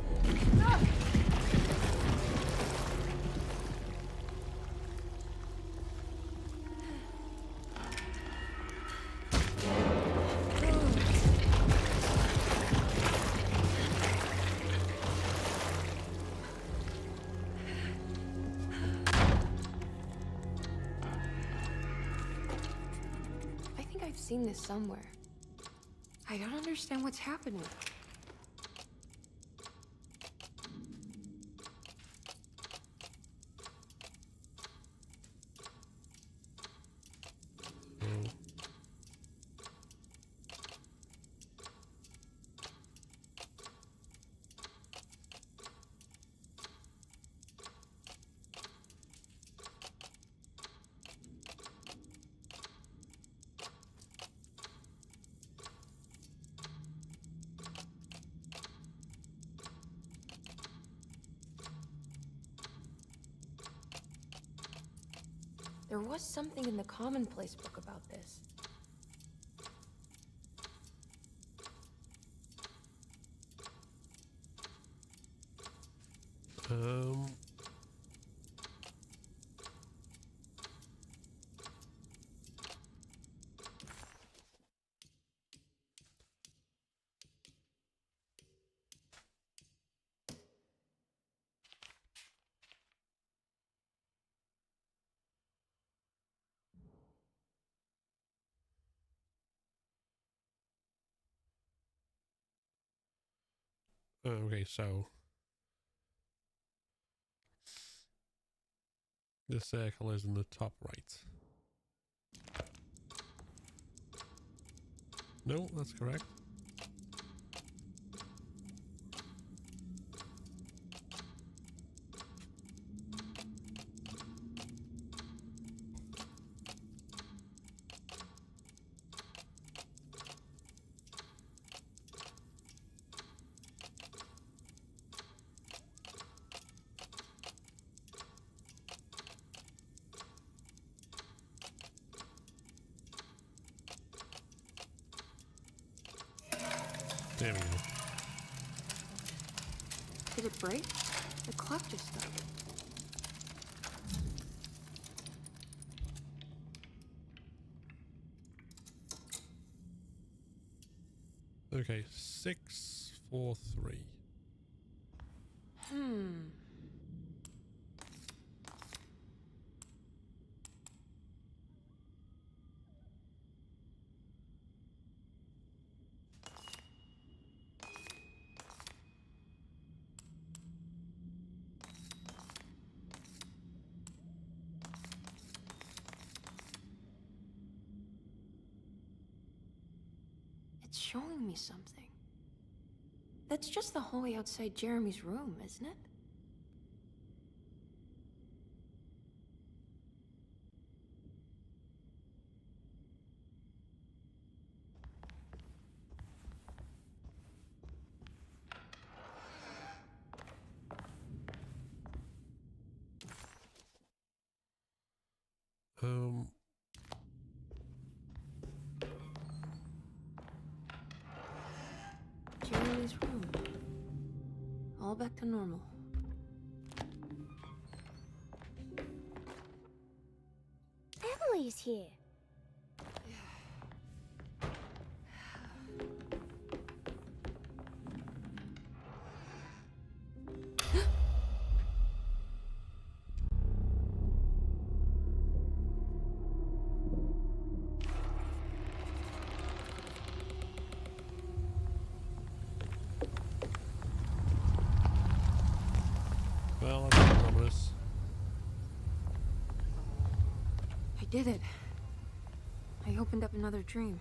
I've seen this somewhere. I don't understand what's happening. There was something in the commonplace book about this. Okay, so the circle is in the top right. No, that's correct. There we go. Did it break? The clock just stopped. Okay, 6, 4, 3. It's showing me something. That's just the hallway outside Jeremy's room, isn't it? Jeremy's room. All back to normal. Emily's here. did it. I opened up another dream.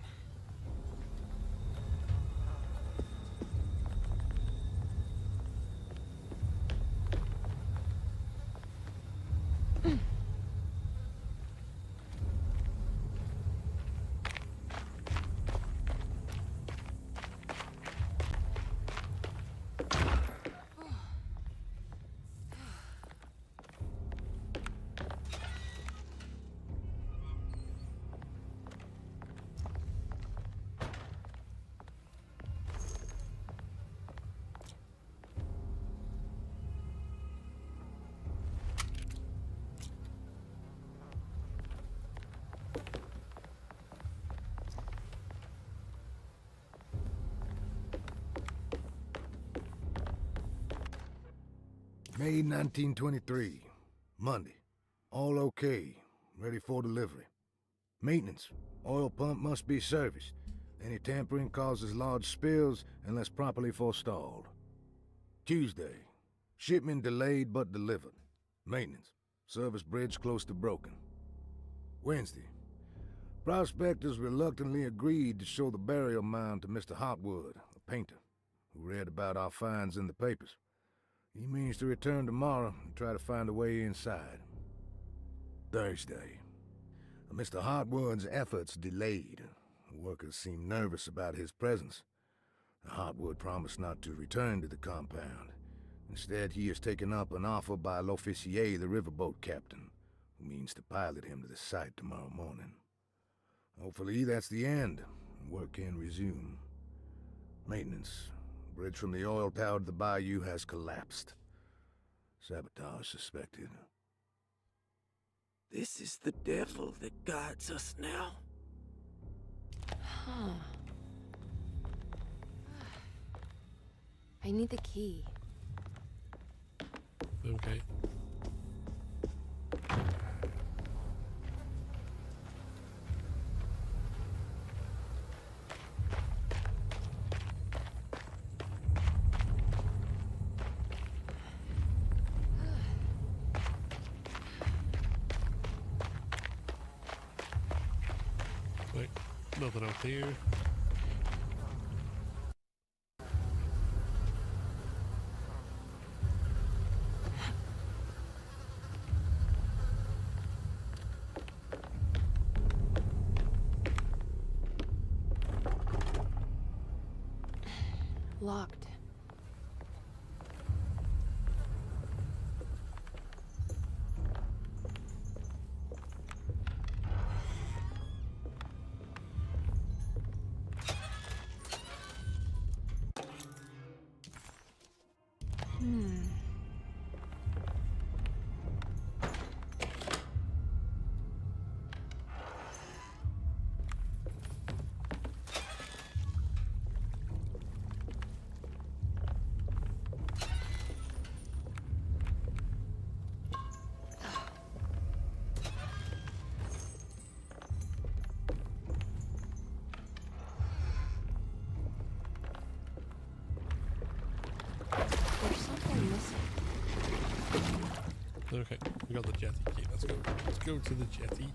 May 1923, Monday. All okay, ready for delivery. Maintenance, oil pump must be serviced. Any tampering causes large spills unless properly forestalled. Tuesday, shipment delayed but delivered. Maintenance, service bridge close to broken. Wednesday, prospectors reluctantly agreed to show the burial mound to Mr. Hartwood, a painter, who read about our finds in the papers. He means to return tomorrow and try to find a way inside. Thursday. Mr. Hartwood's efforts delayed. The workers seemed nervous about his presence. Hartwood promised not to return to the compound. Instead, he has taken up an offer by L'Officier, the riverboat captain, who means to pilot him to the site tomorrow morning. Hopefully that's the end, and work can resume. Maintenance. Bridge from the oil tower to the bayou has collapsed. Sabotage suspected. This is the devil that guides us now. Huh. I need the key. Okay. Wait, nothing out here. Locked. Okay, we got the jetty key. Let's go. Let's go to the jetty.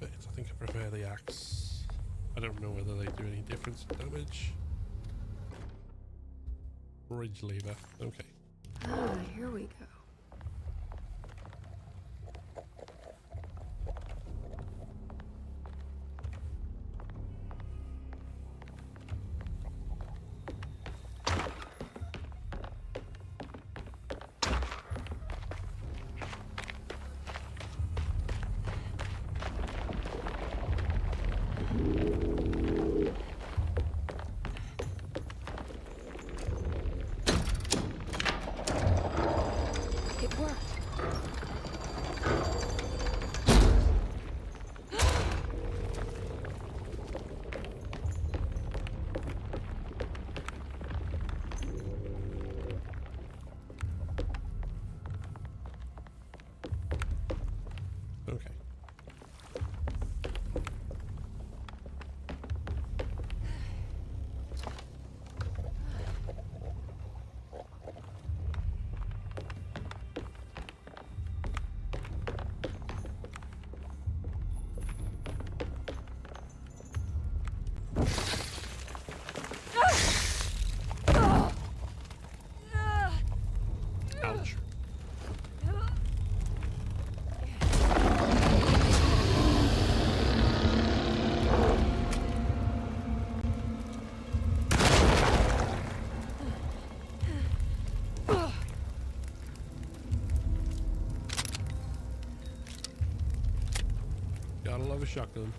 I think I prefer the axe. I don't know whether they do any difference in damage. Bridge lever. Okay. Ah, here we go. Okay. Ouch. Gotta love a shotgun.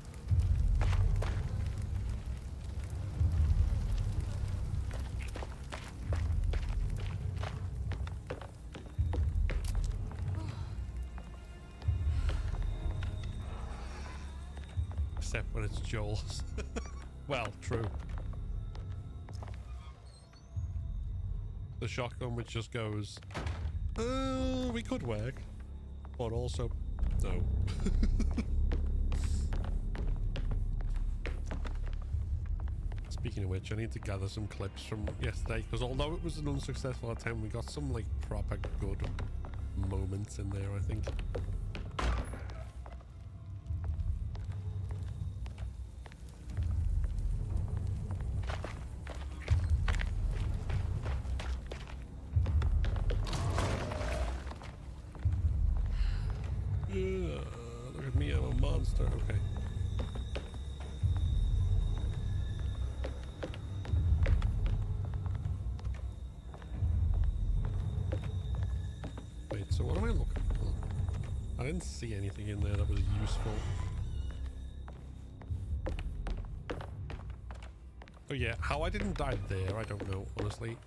Except when it's Joel's. Well, true. The shotgun which just goes, we could work, but also, no. Speaking of which, I need to gather some clips from yesterday, because although it was an unsuccessful attempt, we got some like proper good moments in there, I think. Look at me, I'm a monster. Okay. Wait, so what am I looking for? I didn't see anything in there that was useful. Oh yeah, how I didn't die there, I don't know, honestly.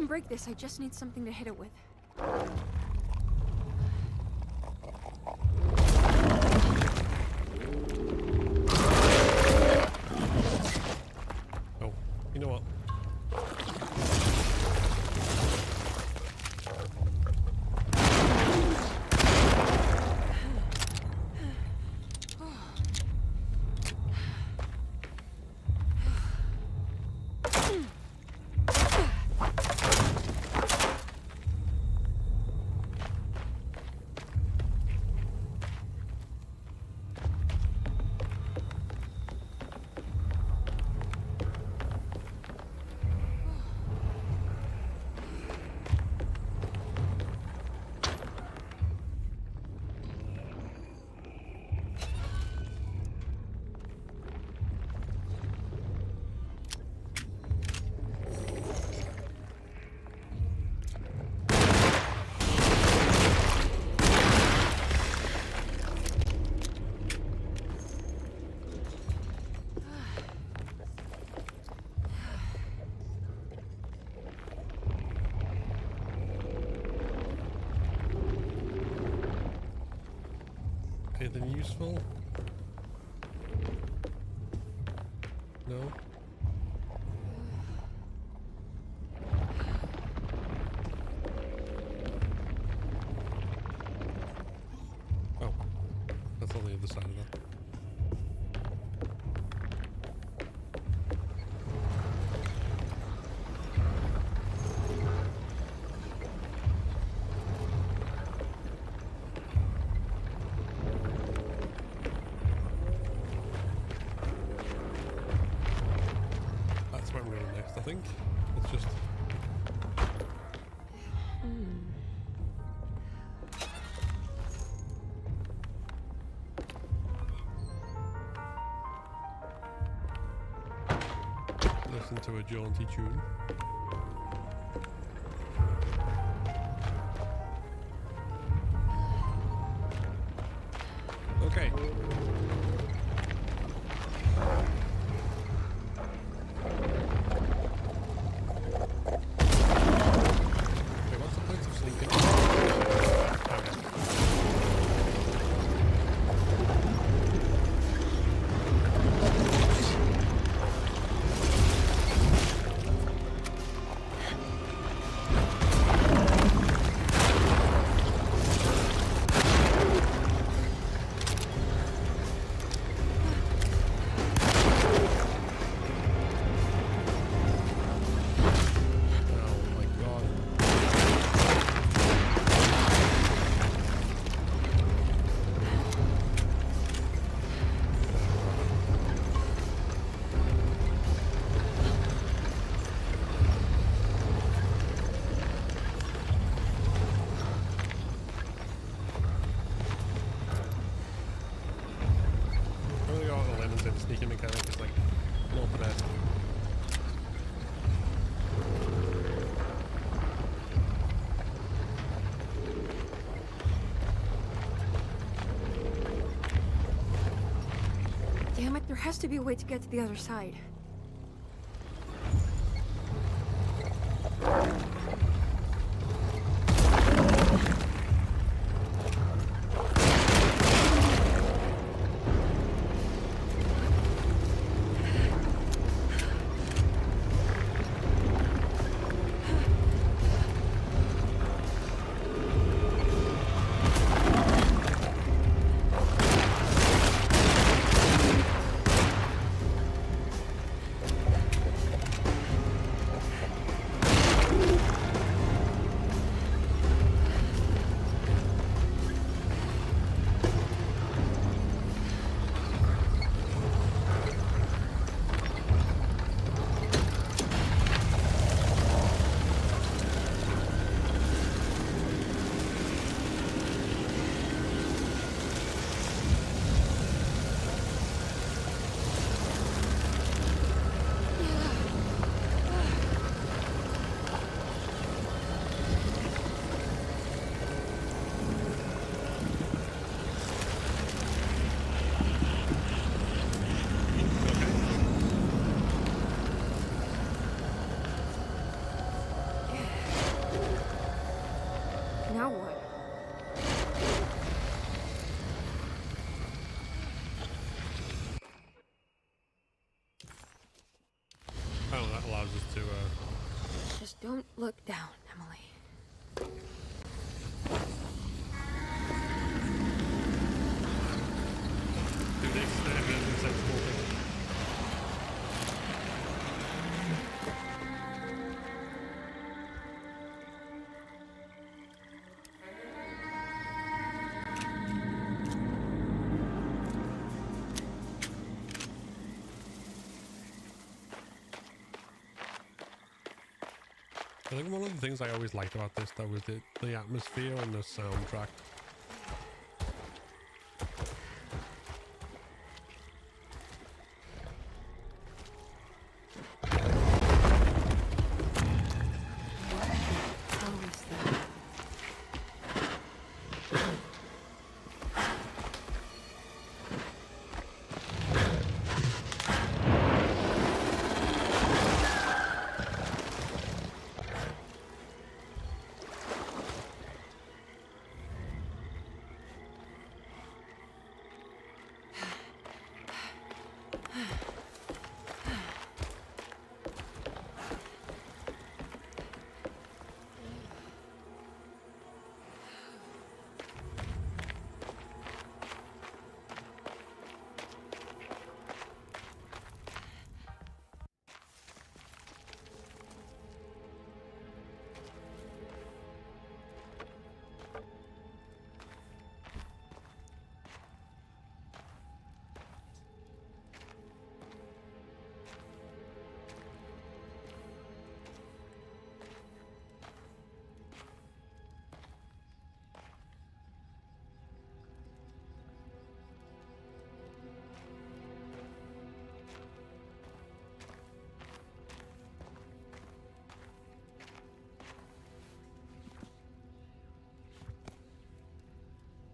Break this, I just need something to hit it with. Oh, you know what? Anything useful? No? Oh, that's on the other side of that. I think it's just listen to a jaunty tune. Okay. say the sneaking mechanic is like not the best. Damn it, there has to be a way to get to the other side. Now what? Oh, that allows us to, Just don't look down, Emily. do this sensible thing. I think one of the things I always liked about this, though, was the atmosphere and the soundtrack.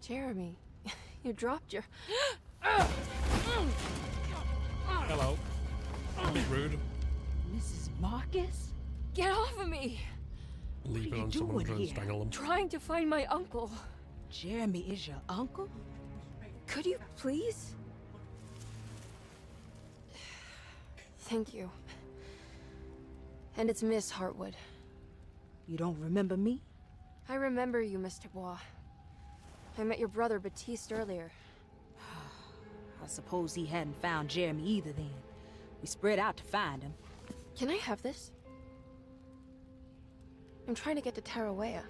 Jeremy, you dropped your... Hello. A bit rude. Mrs. Marcus? Get off of me! Leaving on someone trying to strangle them. Trying to find my uncle. Jeremy is your uncle? Could you please? Thank you. And it's Miss Hartwood. You don't remember me? I remember you, Mr. Bois. I met your brother Baptiste earlier. I suppose he hadn't found Jeremy either then. We spread out to find him. Can I have this? I'm trying to get to Tarawea.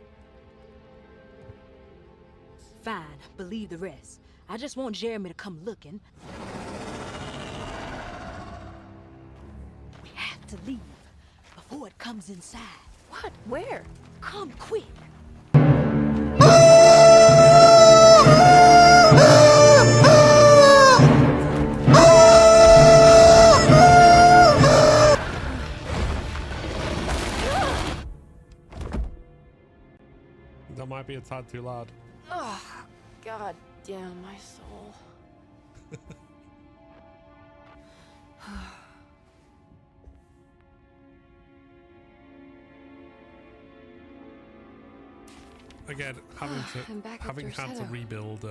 Fine, believe the rest. I just want Jeremy to come looking. We have to leave before it comes inside. What? Where? Come quick. might be a tad too loud. Oh, god damn my soul. Again, having I'm back at had to Derceto. rebuild.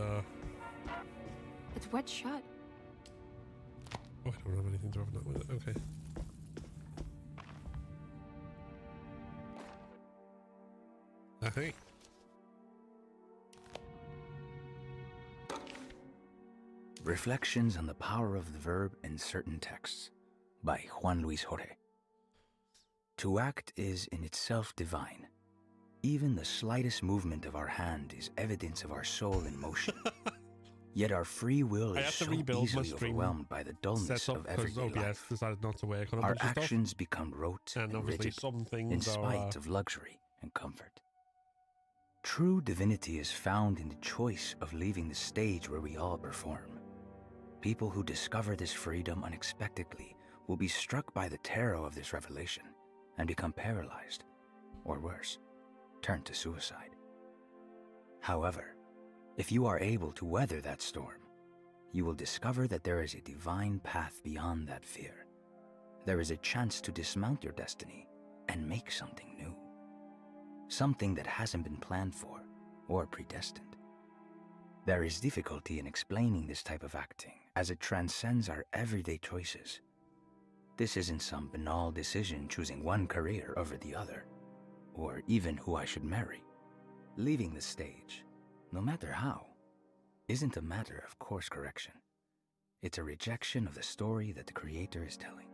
It's wet shut. Oh, I don't have anything to open up with it. Okay. Okay. Reflections on the Power of the Verb in Certain Texts by Juan Luis Jorge. To act is in itself divine. Even the slightest movement of our hand is evidence of our soul in motion. Yet our free will is so easily overwhelmed by the dullness of everyday OBS life. decided not to work on a Our bunch of stuff. actions become rote And and obviously rigid, some things in spite of luxury and comfort. True divinity is found in the choice of leaving the stage where we all perform. People who discover this freedom unexpectedly will be struck by the terror of this revelation and become paralyzed, or worse, turn to suicide. However, if you are able to weather that storm, you will discover that there is a divine path beyond that fear. There is a chance to dismount your destiny and make something new. Something that hasn't been planned for or predestined. There is difficulty in explaining this type of acting as it transcends our everyday choices. This isn't some banal decision choosing one career over the other, or even who I should marry. Leaving the stage, no matter how, isn't a matter of course correction. It's a rejection of the story that the creator is telling.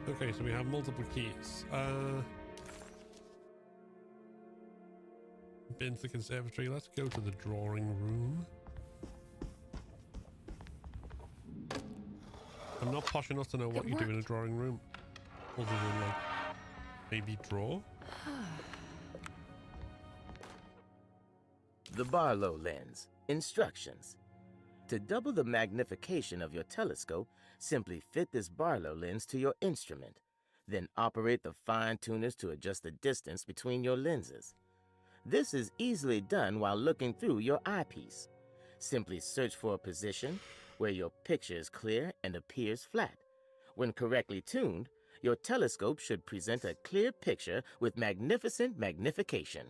Okay, so we have multiple keys. Been to the conservatory. Let's go to the drawing room. I'm not posh enough to know what you do in a drawing room, other than like maybe draw. The Barlow lens. Instructions. To double the magnification of your telescope, simply fit this Barlow lens to your instrument. Then operate the fine tuners to adjust the distance between your lenses. This is easily done while looking through your eyepiece. Simply search for a position where your picture is clear and appears flat. When correctly tuned, your telescope should present a clear picture with magnificent magnification.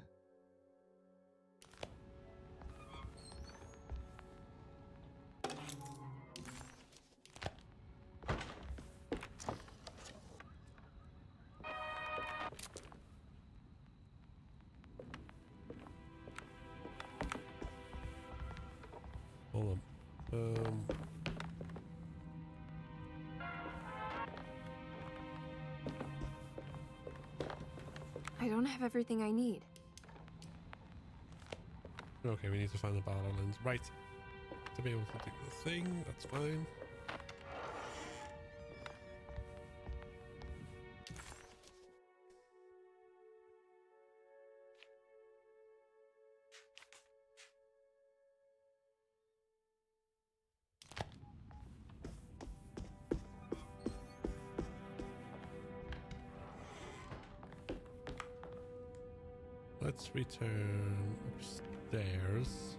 Hold on. I don't have everything I need. Okay, we need to find the Barlow lens. Right. To be able to do the thing, that's fine. Let's return upstairs.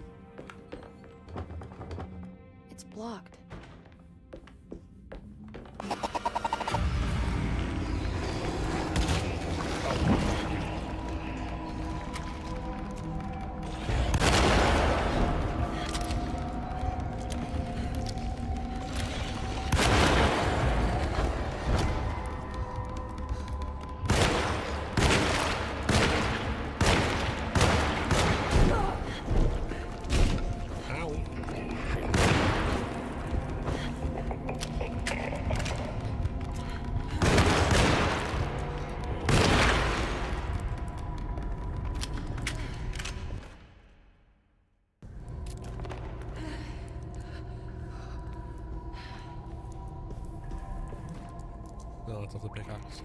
It's blocked. No, it's off the pickaxe.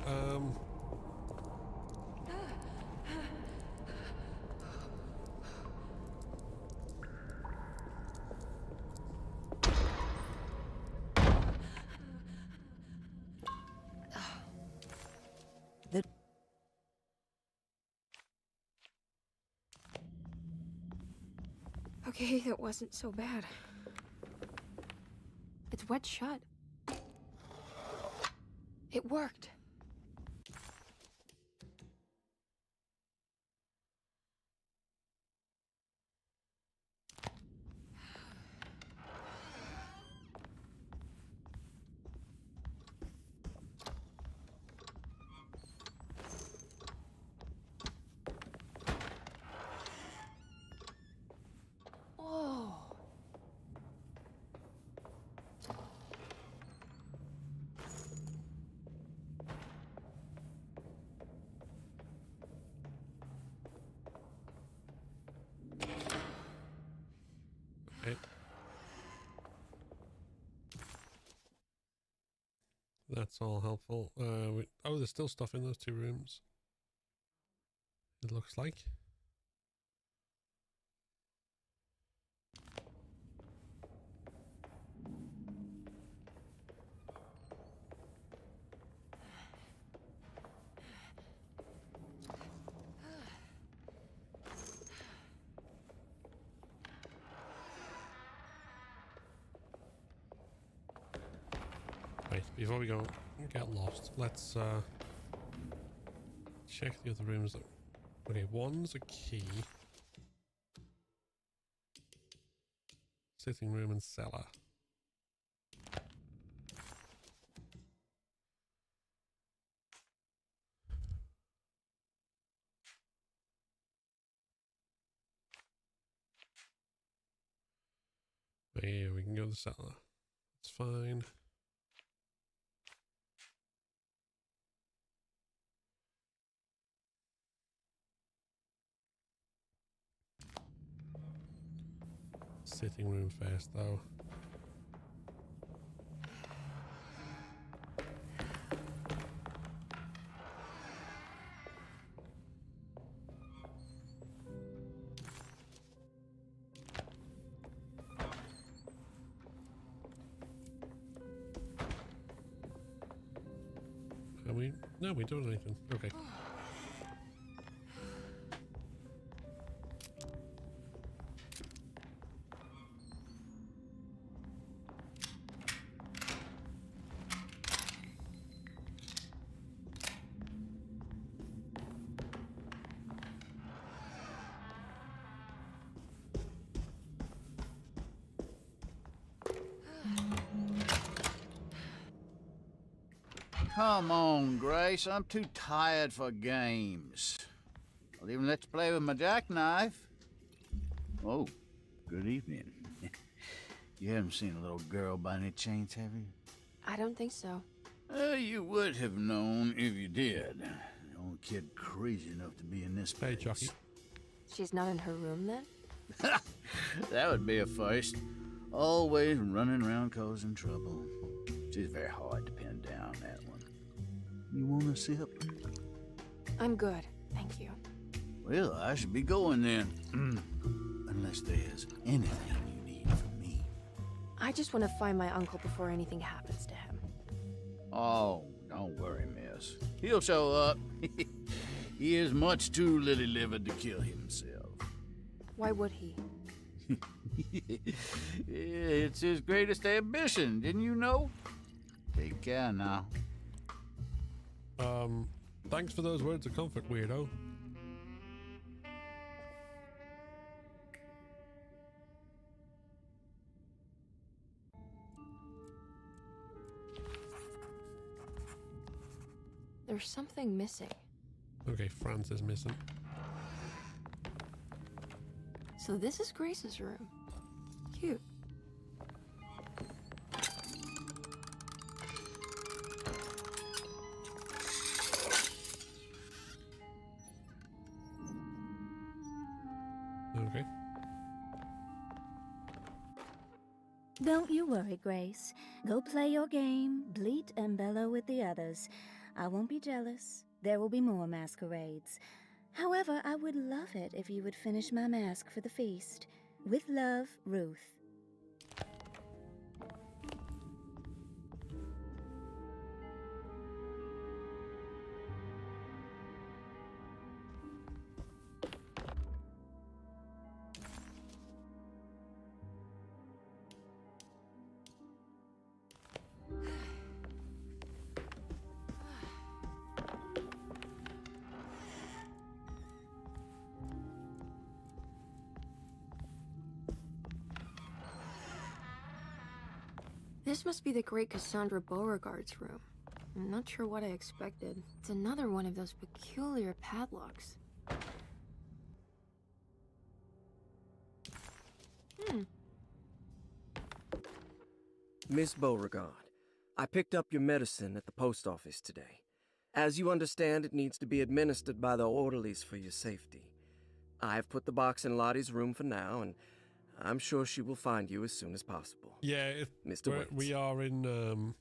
Okay, that wasn't so bad. It's wet shut. It worked. Oh. Okay. That's all helpful. Oh, there's still stuff in those two rooms. It looks like. Right, before we go get lost, let's check the other rooms. Okay, one's a key. Sitting room and cellar. Yeah, we can go to the cellar. It's fine. Sitting room first, though. Are we? No, we don't do anything. Okay. Come on, Grace. I'm too tired for games. I'll even let you play with my jackknife. Oh, good evening. You haven't seen a little girl by any chance, have you? I don't think so. You would have known if you did. The only kid crazy enough to be in this place. Hey, Chucky. She's not in her room then? That would be a first. Always running around causing trouble. She's very hard to pin down, that one. You want a sip? I'm good, thank you. Well, I should be going then. Unless there's anything you need from me. I just want to find my uncle before anything happens to him. Oh, don't worry, miss. He'll show up. He is much too lily-livered to kill himself. Why would he? It's his greatest ambition, didn't you know? Take care now. Thanks for those words of comfort, weirdo. There's something missing. Okay, France is missing. So this is Grace's room. Cute. Okay. Don't you worry, Grace. Go play your game, bleat and bellow with the others. I won't be jealous. There will be more masquerades. However, I would love it if you would finish my mask for the feast. With love, Ruth. This must be the great Cassandra Beauregard's room. I'm not sure what I expected. It's another one of those peculiar padlocks. Miss Beauregard, I picked up your medicine at the post office today. As you understand, it needs to be administered by the orderlies for your safety. I've put the box in Lottie's room for now, and I'm sure she will find you as soon as possible. Yeah, Mr. Waits. we are in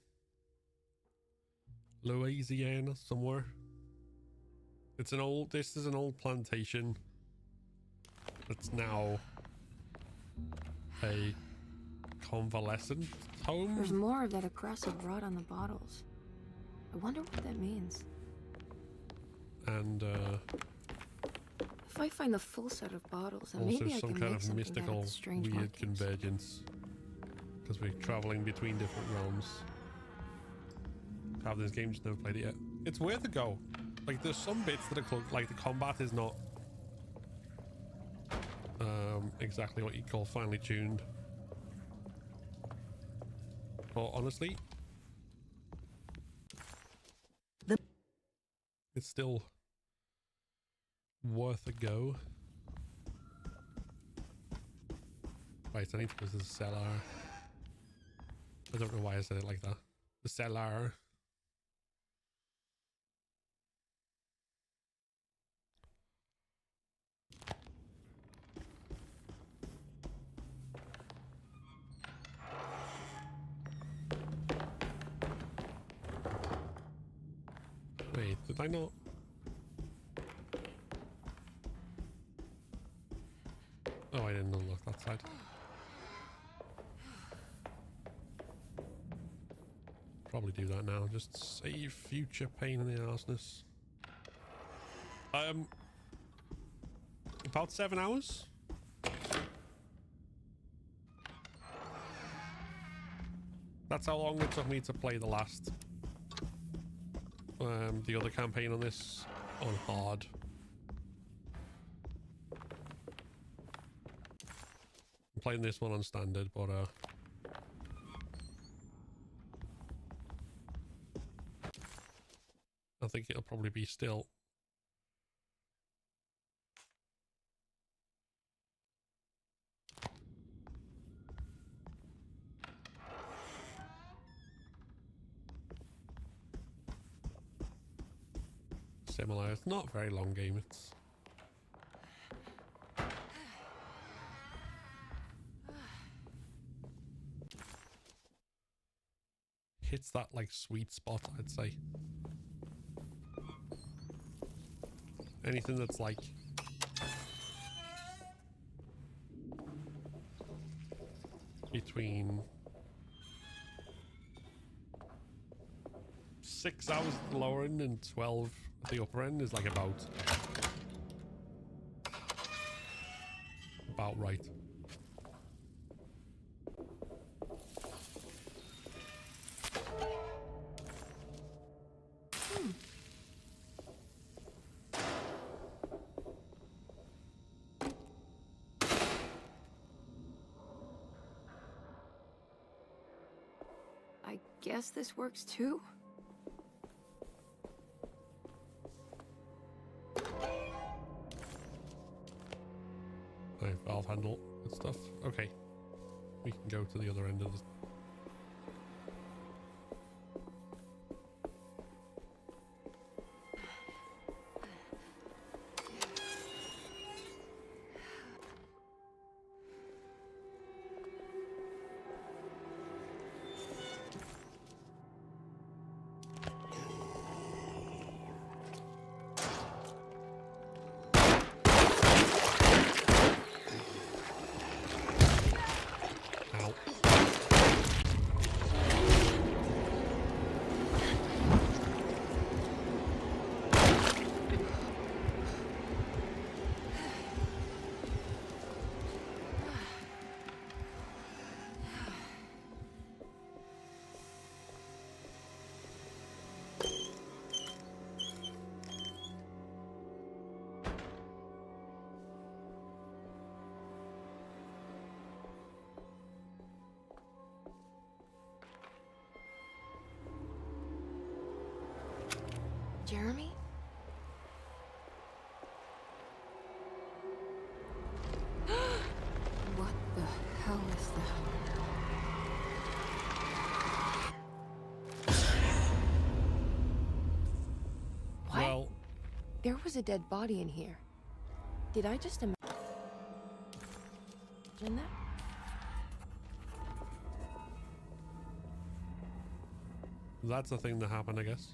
Louisiana somewhere. This is an old plantation that's now a convalescent home. There's more of that aggressive rot on the bottles. I wonder what that means. And if I find the full set of bottles, then also maybe I some can kind make of something mystical, out of the strange weird markings. convergence. Because we're traveling between different realms. Have this game, just never played it yet. It's worth a go. Like, there's some bits that are like the combat is not exactly what you'd call finely tuned. But honestly, it's still worth a go. Right, I need to go to the cellar. I don't know why I said it like that. The cellar. Wait, did I not? Oh, I didn't unlock that side. Probably do that now. Just save future pain in the arseness. About 7 hours. That's how long it took me to play the last. The other campaign on this on hard. I'm playing this one on standard, but I think it'll probably be still similar. It's not a very long game. It's hits that like sweet spot, I'd say. Anything that's like between 6 hours at the lower end and 12 at the upper end is like about right. I guess this works too. Valve handle and stuff. Okay, we can go to the other end of the. There was a dead body in here. Did I just imagine that? That's the thing that happened, I guess.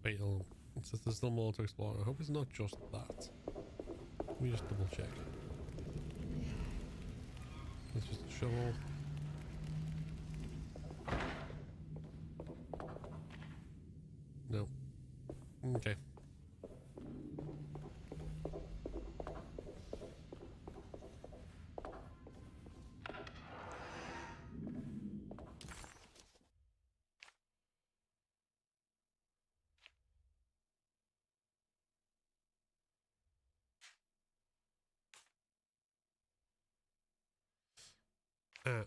Wait, hold on. It says there's still more to explore. I hope it's not just that. Let me just double check. It's just a shovel. No. Okay.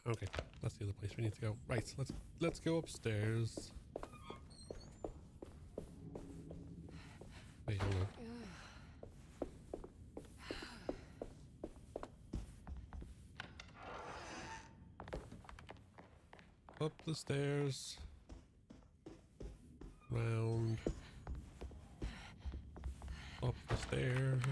Okay, that's the other place we need to go. Right, let's go upstairs. Wait, hold on. Up the stairs. Round. Up the stairs.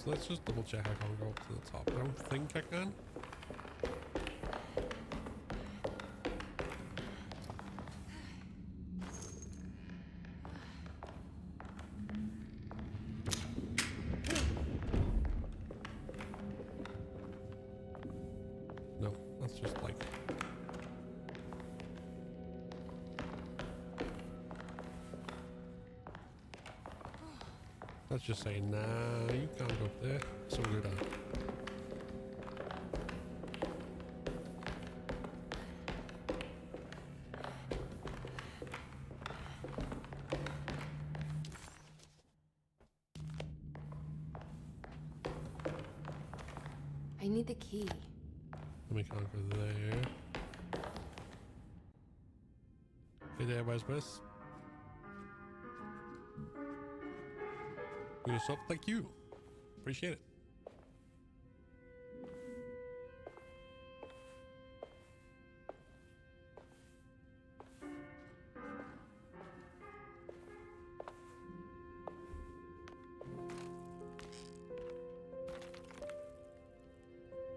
Let's just double check I can't go up to the top. I don't think I can. No, that's just like... That's just saying, nah, you can't go up there. So we'll go down. I need the key. Let me can't go there. Hey there, Wes. Yourself, thank you. Appreciate it.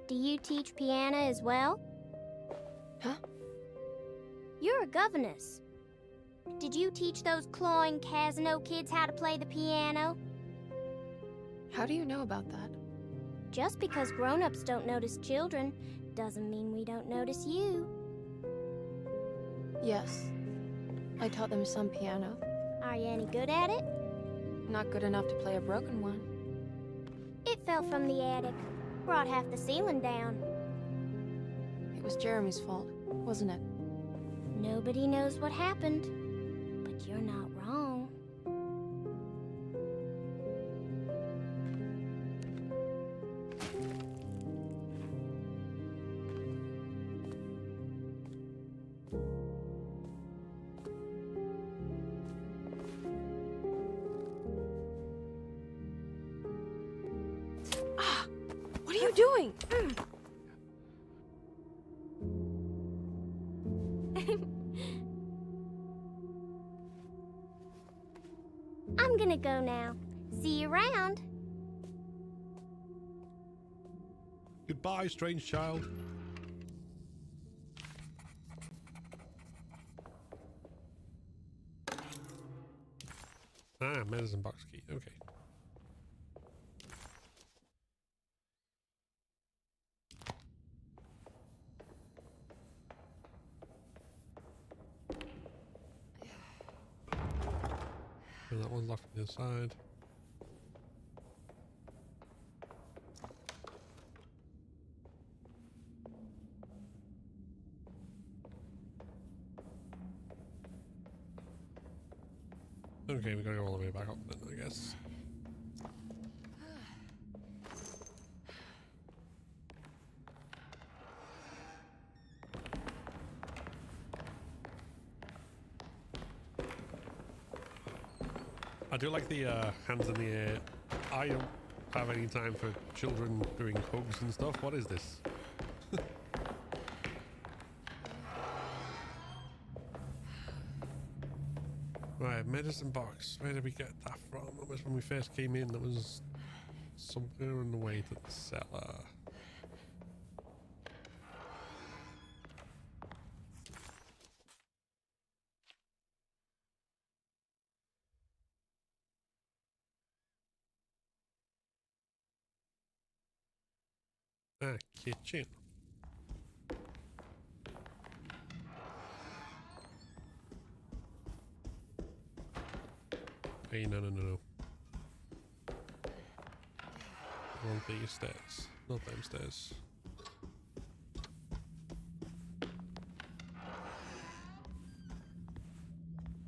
Do you teach piano as well? Huh? You're a governess. Did you teach those clawing Casino kids how to play the piano? How do you know about that? Just because grown-ups don't notice children doesn't mean we don't notice you. Yes. I taught them some piano. Are you any good at it? Not good enough to play a broken one. It fell from the attic. Brought half the ceiling down. It was Jeremy's fault, wasn't it? Nobody knows what happened, but you're not wrong. What are you doing? I'm gonna go now. See you around. Goodbye, strange child. Ah, medicine box key. Okay. And that one's locked on the other side. Okay, we gotta go all the way back up then, I guess. I do like the hands in the air. I don't have any time for children doing hugs and stuff. What is this? Right, medicine box. Where did we get that from? That was when we first came in. That was somewhere on the way to the cellar. Ah, kitchen. Hey, no. Wrong these stairs. Not them stairs.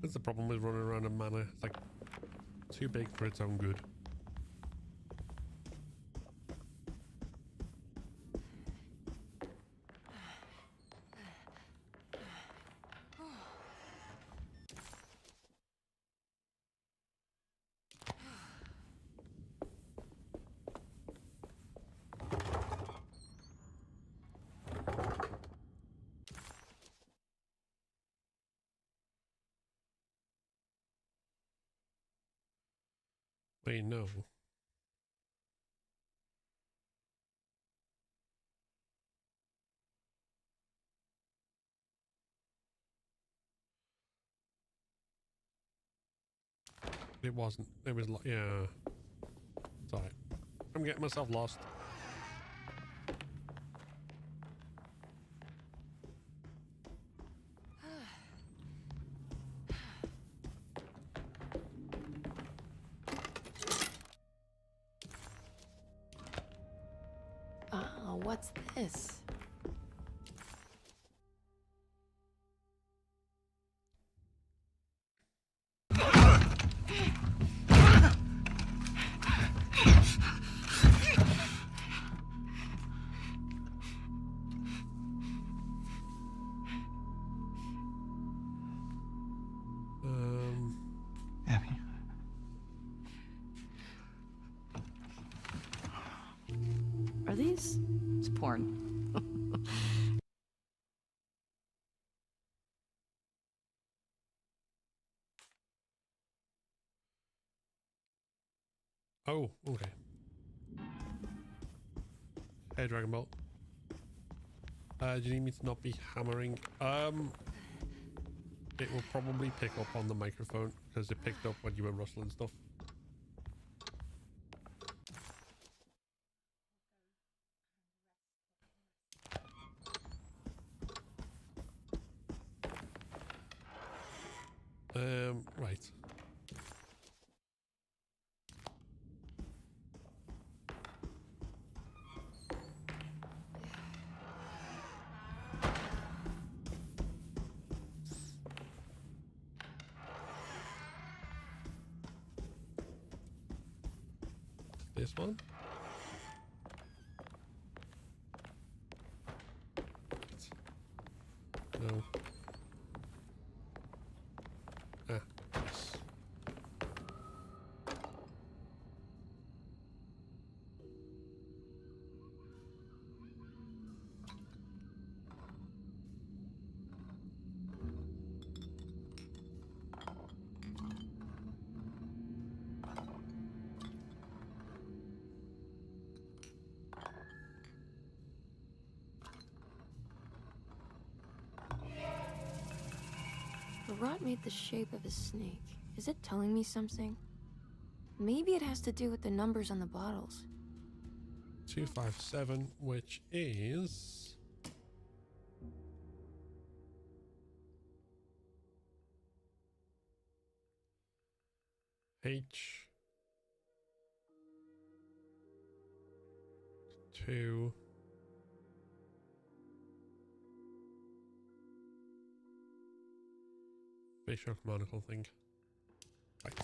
That's the problem with running around a manor. It's like too big for its own good. Wait, no. It wasn't. It was like, yeah. It's alright. I'm getting myself lost. What's this? Abby. Are these? It's porn. Oh, okay. Hey, Dragon Ball. Do you need me to not be hammering? It will probably pick up on the microphone because it picked up when you were rustling stuff. Right. This one. No. Ah, yes. The rot made the shape of a snake. Is it telling me something? Maybe it has to do with the numbers on the bottles. 257, which is... H 2 facial monocle thing. Right.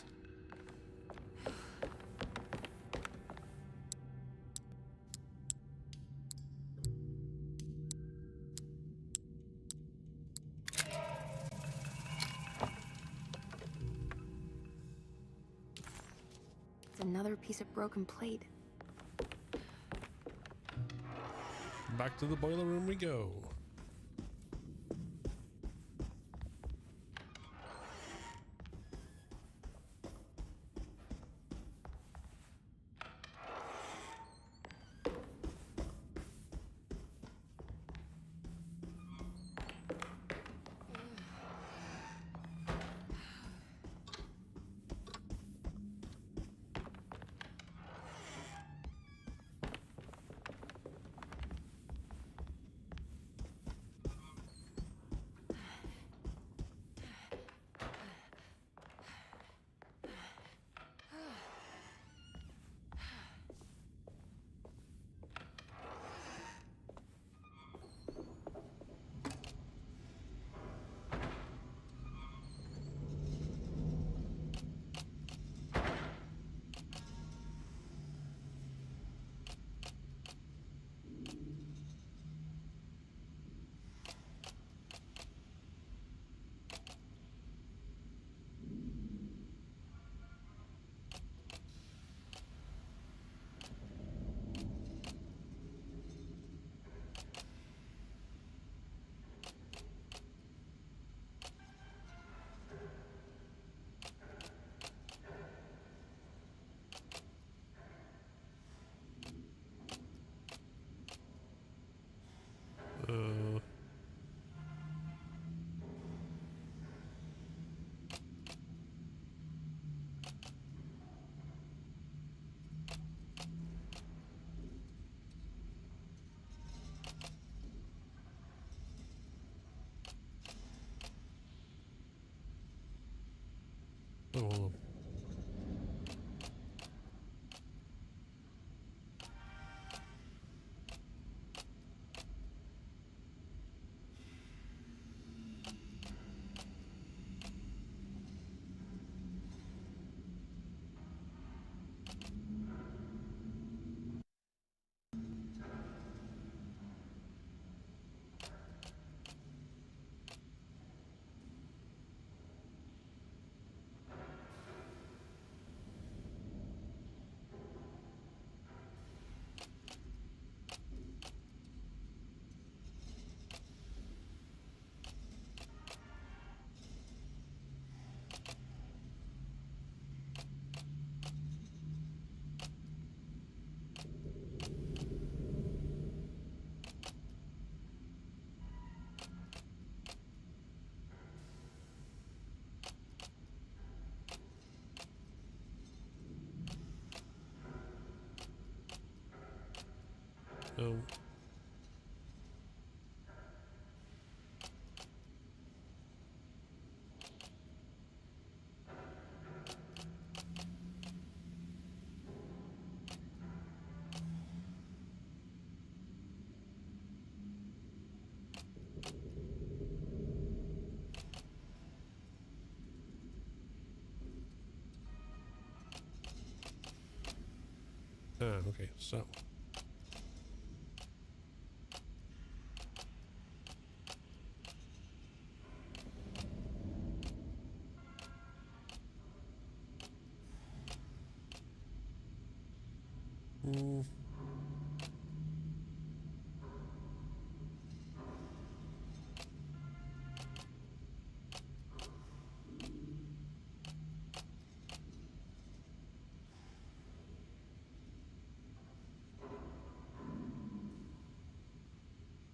It's another piece of broken plate. Back to the boiler room we go. Oh. Oh. Okay, so.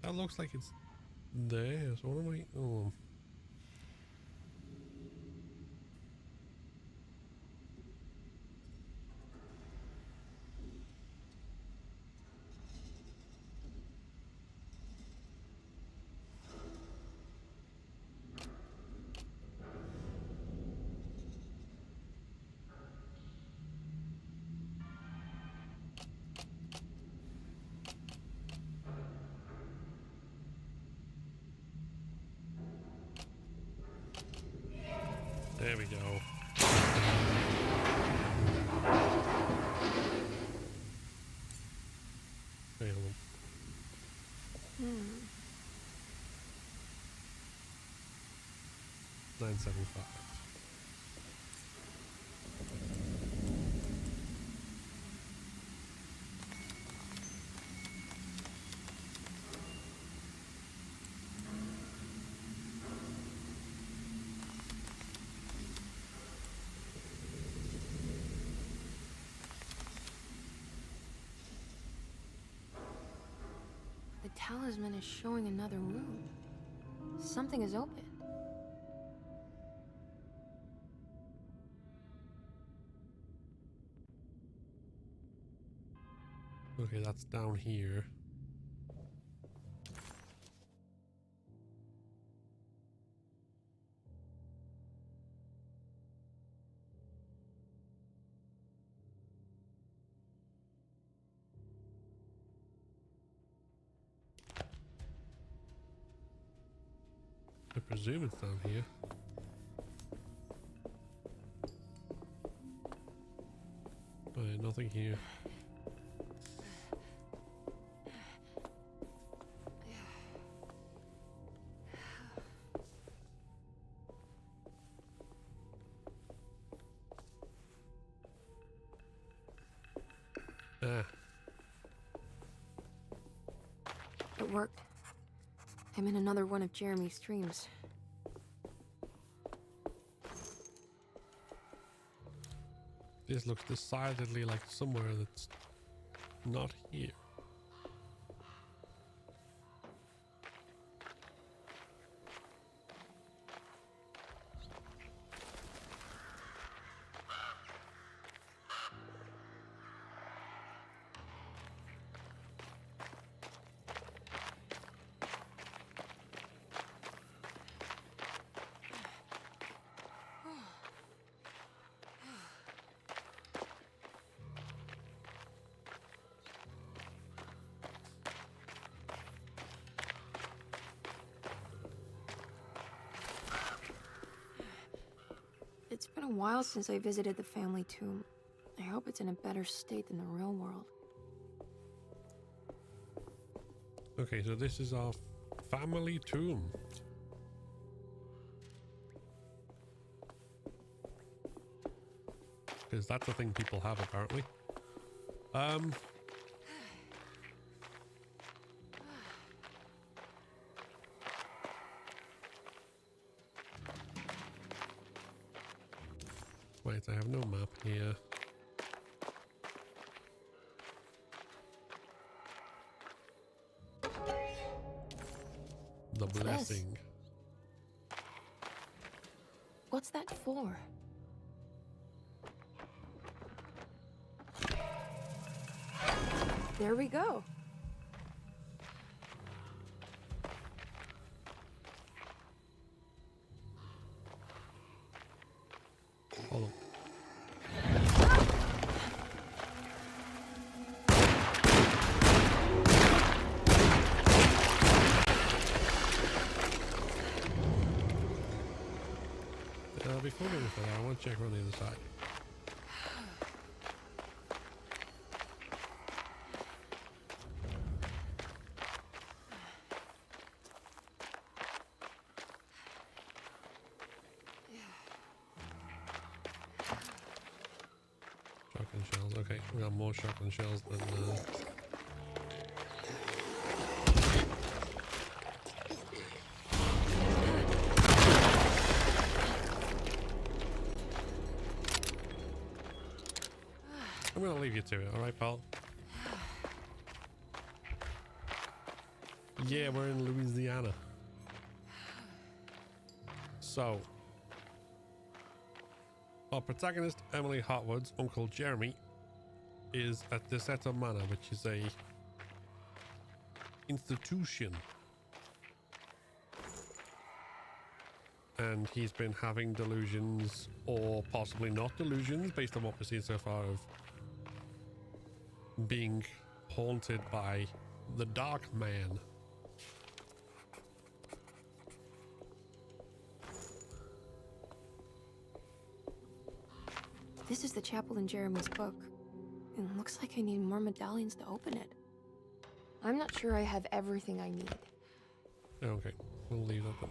That looks like it's there, so what am I? Oh. There we go. Hang on. 975. The talisman is showing another room. Something is open. Okay, that's down here. I presume it's down here. Oh, yeah, nothing here. Ah. It worked. I'm in another one of Jeremy's streams. This looks decidedly like somewhere that's not here. It's been a while since I visited the family tomb. I hope it's in a better state than the real world. Okay, so this is our family tomb. Because that's a thing people have apparently. Wait, I have no map here. The blessing. What's that for? There we go. Hold on. Before we go for that, I want to check on the other side. Shotgun shells. Okay, we got more shotgun shells than. I'm gonna leave you to it, alright, pal? Yeah, we're in Louisiana. So, our protagonist, Emily Hartwood's uncle Jeremy, is at Derceto Mansion, which is a institution. And he's been having delusions, or possibly not delusions, based on what we've seen so far of being haunted by the Dark Man. This is the chapel in Jeremy's book. It looks like I need more medallions to open it. I'm not sure I have everything I need. Okay, we'll leave that then.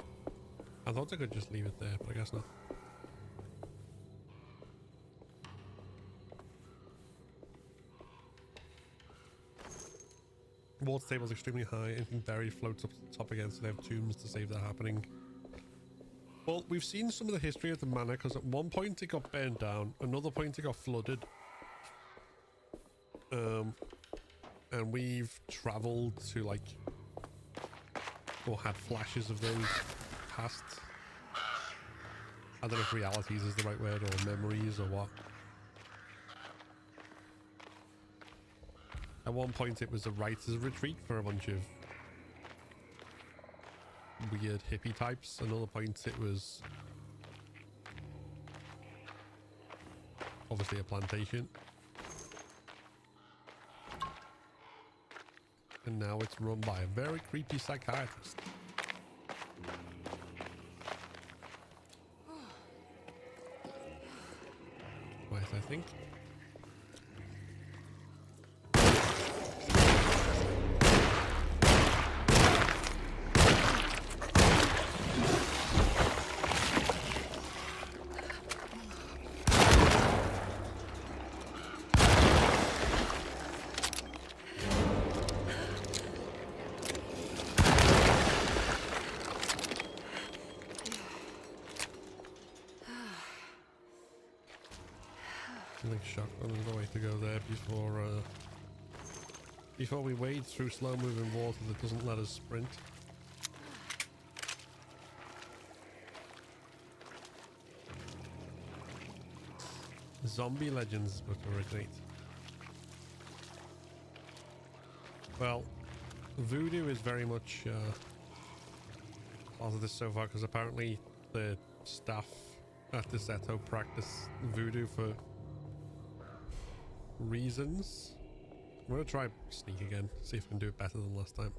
I thought I could just leave it there, but I guess not. Water table is extremely high. Anything buried floats up to the top again, so they have tombs to save that happening. Well, we've seen some of the history of the manor, because at one point it got burned down, another point it got flooded. And we've travelled to, like, or had flashes of those past. I don't know if realities is the right word, or memories, or what. At one point it was a writer's retreat for a bunch of weird hippie types. Another point it was obviously a plantation. And now it's run by a very creepy psychiatrist. Right, I think. I think shotgun is the way to go there before we wade through slow-moving water that doesn't let us sprint. Zombie legends but originate. Well, voodoo is very much part of this so far, because apparently the staff at Derceto practice voodoo for reasons. I'm gonna try sneak again, see if I can do it better than last time.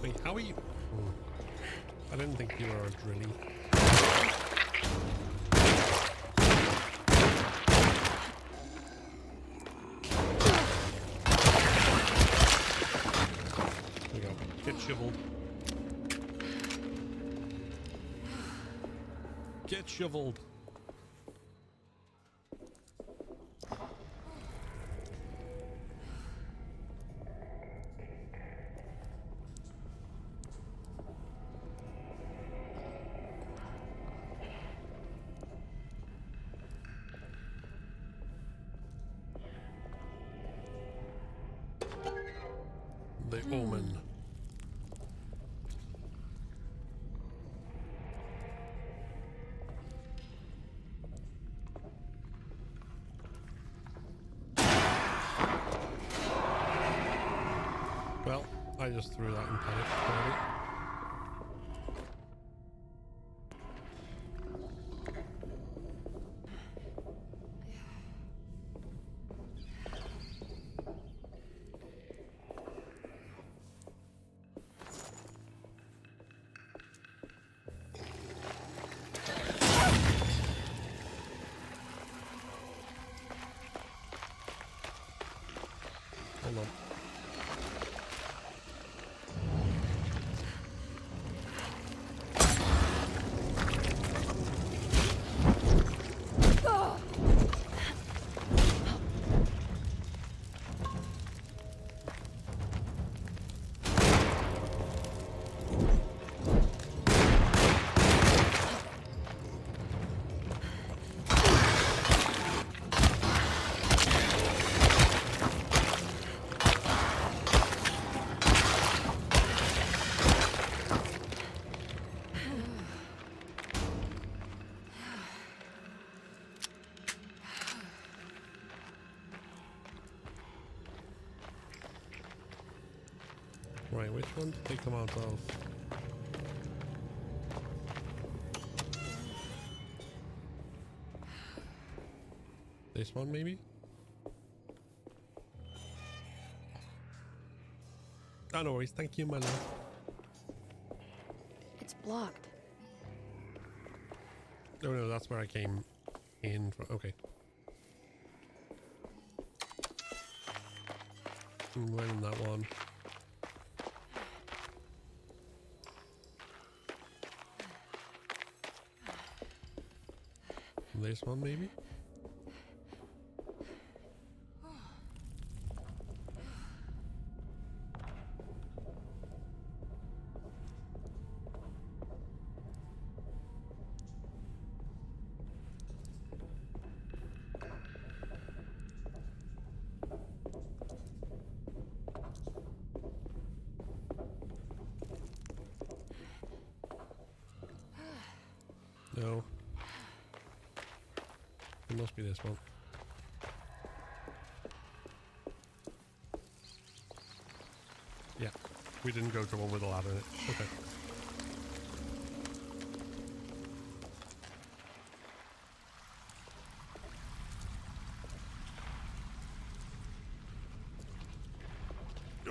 Wait, how are you? Oh, I didn't think you were a drilly. There we go. Get shoveled. Get shoveled. The Omen. Well, I just threw that in panic. Hold on. Right, which one did they come out of? This one, maybe? Oh, no worries. Thank you, my love. It's blocked. Oh, no, that's where I came in from. Okay. Right in that one. This one, maybe? No. It must be this one. Yeah, we didn't go to one with a ladder in it. Okay.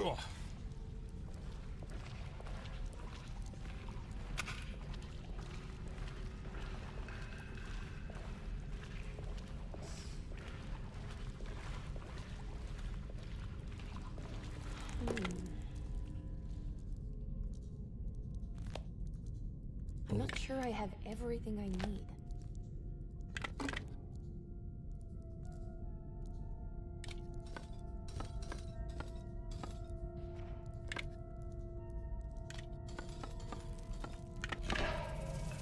Ugh. I'm not sure I have everything I need.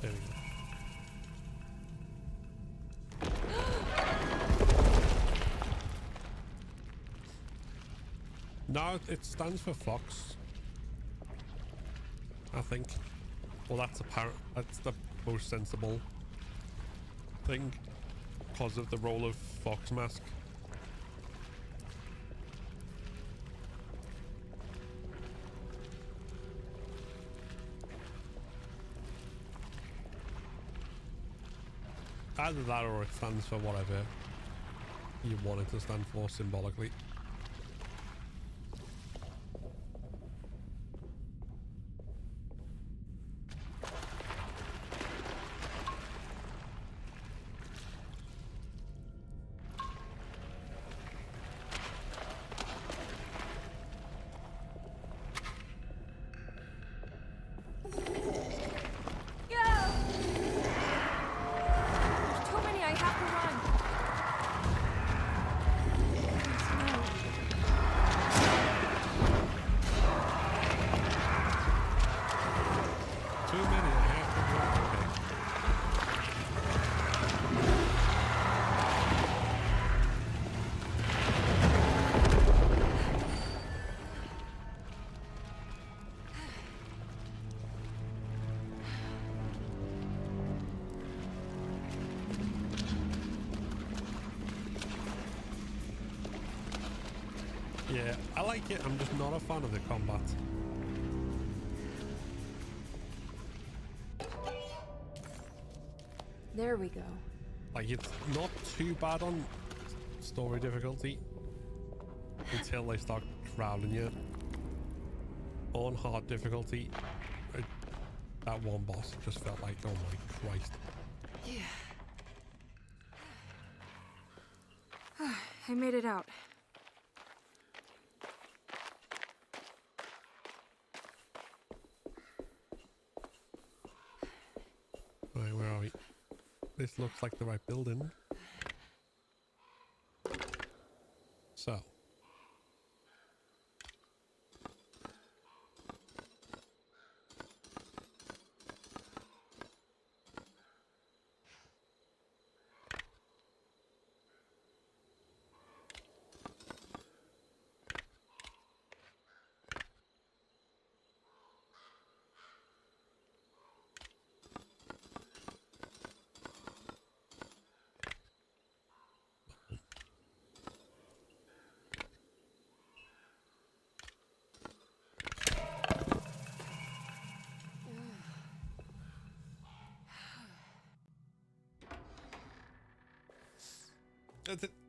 There we go. No, it stands for Fox, I think. Well, that's apparent. That's the most sensible thing because of the role of Fox Mask. Either that or it stands for whatever you want it to stand for symbolically. Yeah, I like it. I'm just not a fan of the combat. There we go. Like, it's not too bad on story difficulty until they start crowding you. On hard difficulty, that one boss just felt like, oh my Christ. Yeah. I made it out. this looks like the right building. So.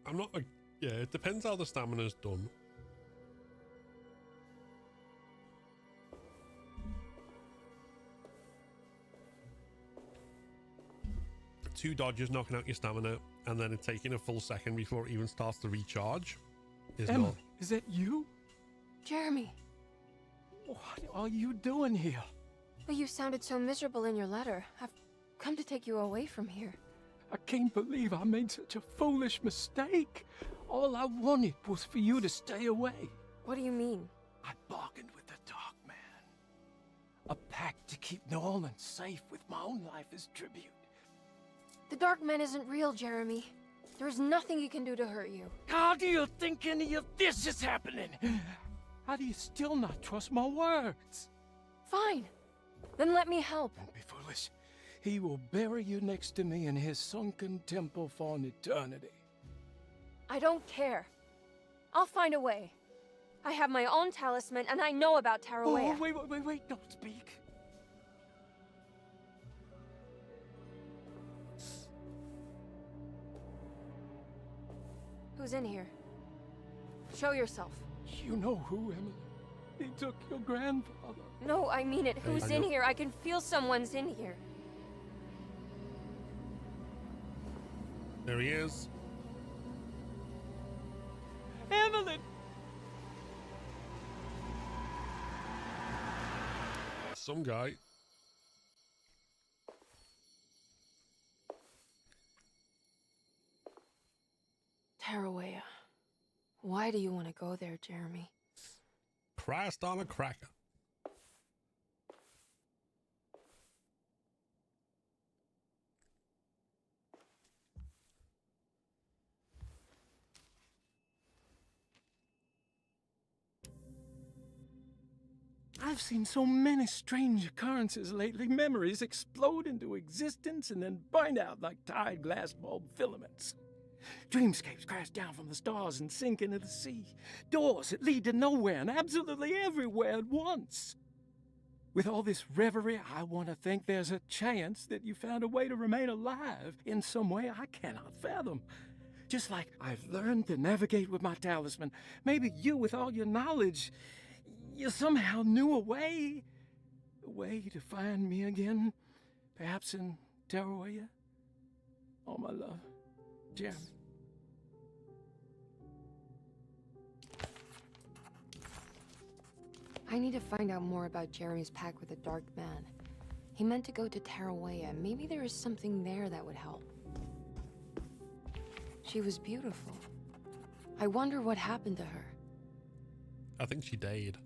I'm not like, yeah, it depends how the stamina's done. Two dodges knocking out your stamina, and then it taking a full second before it even starts to recharge. Emma, is that you? Jeremy. What are you doing here? But you sounded so miserable in your letter. I've come to take you away from here. I can't believe I made such a foolish mistake. All I wanted was for you to stay away. What do you mean? I bargained with the Dark Man. A pact to keep New Orleans safe with my own life as tribute. The Dark Man isn't real, Jeremy. There's nothing he can do to hurt you. How do you think any of this is happening? How do you still not trust my words? Fine. Then let me help. Don't be foolish. He will bury you next to me in his sunken temple for an eternity. I don't care. I'll find a way. I have my own talisman, and I know about Tarawea. Oh, wait, don't speak. Who's in here? Show yourself. You know who, Emily. He took your grandfather. No, I mean it. Who's in here? I can feel someone's in here. There he is. Emily! Some guy. Tarawea. Why do you want to go there, Jeremy? Christ on a cracker. I've seen so many strange occurrences lately. Memories explode into existence and then burn out like tired glass bulb filaments. Dreamscapes crash down from the stars and sink into the sea. Doors that lead to nowhere and absolutely everywhere at once. With all this reverie, I want to think there's a chance that you found a way to remain alive in some way I cannot fathom. Just like I've learned to navigate with my talisman. Maybe you, with all your knowledge, you somehow knew a way to find me again. Perhaps in Tarawea. Oh, my love. Jeremy. I need to find out more about Jeremy's pact with the Dark Man. He meant to go to Tarawea. Maybe there is something there that would help. She was beautiful. I wonder what happened to her. I think she died.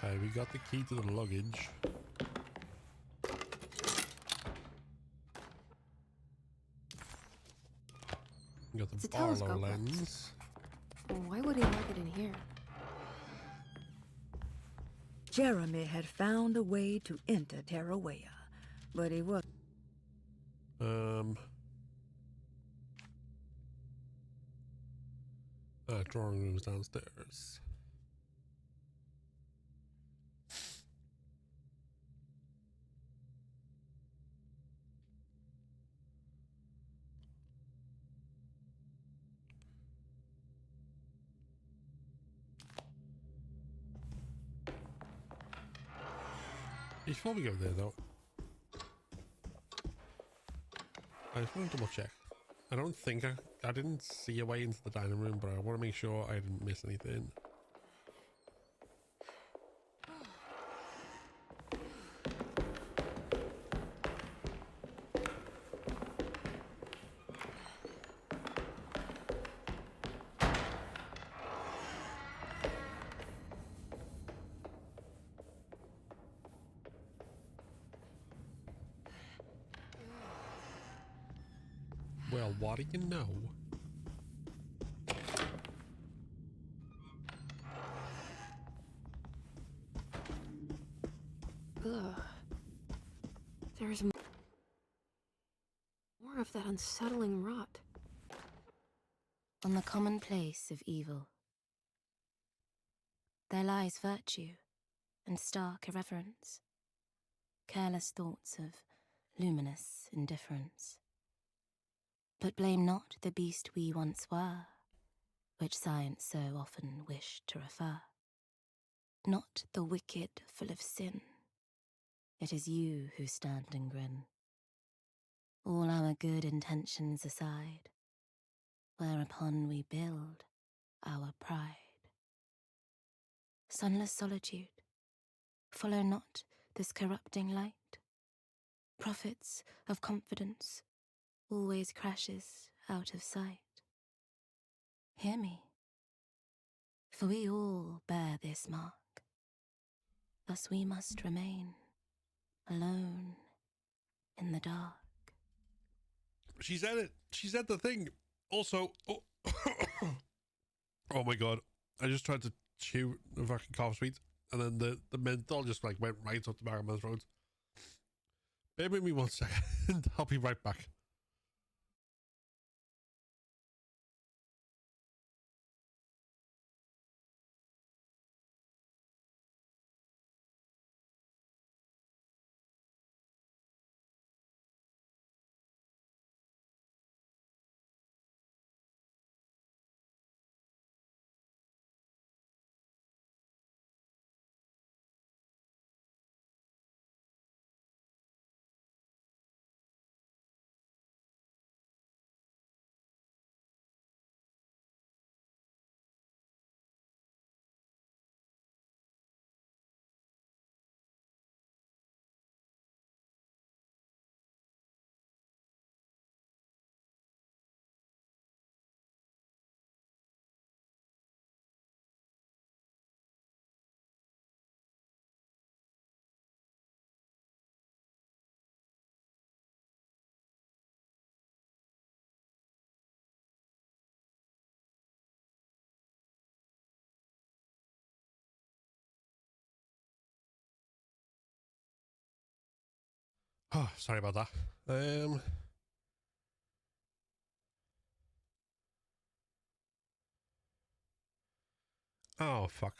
Okay, we got the key to the luggage. We got the Barlow lens. Why would he like it in here? Jeremy had found a way to enter Tarawea, but he was... Drawing room's downstairs. Before we go there, though, I just want to double check. I don't think I didn't see a way into the dining room, but I want to make sure I didn't miss anything. Well, what do you know? Ugh. There's more of that unsettling rot. On the commonplace of evil, there lies virtue and stark irreverence, careless thoughts of luminous indifference. But blame not the beast we once were, which science so often wished to refer. Not the wicked full of sin, it is you who stand and grin. All our good intentions aside, whereupon we build our pride. Sunless solitude, follow not this corrupting light. Prophets of confidence always crashes out of sight. Hear me, for we all bear this mark. Thus we must remain alone in the dark. She said it. She said the thing. Also, oh, oh my god, I just tried to chew the fucking cough sweet, and then the menthol just like went right up the back of my throat. Bear with me 1 second. I'll be right back. Oh, sorry about that. Oh, fuck.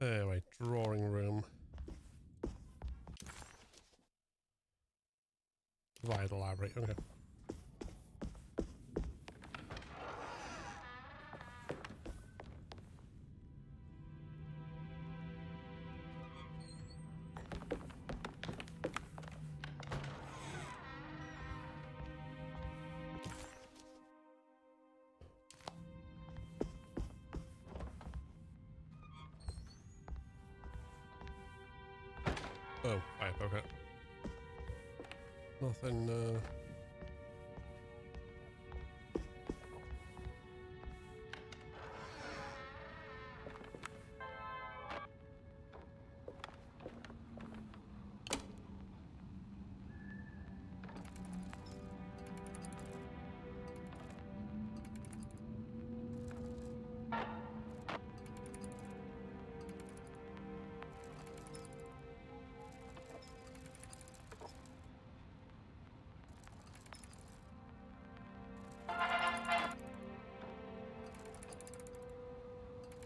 Right, drawing room. Via the library, okay. Oh, right, okay. Nothing,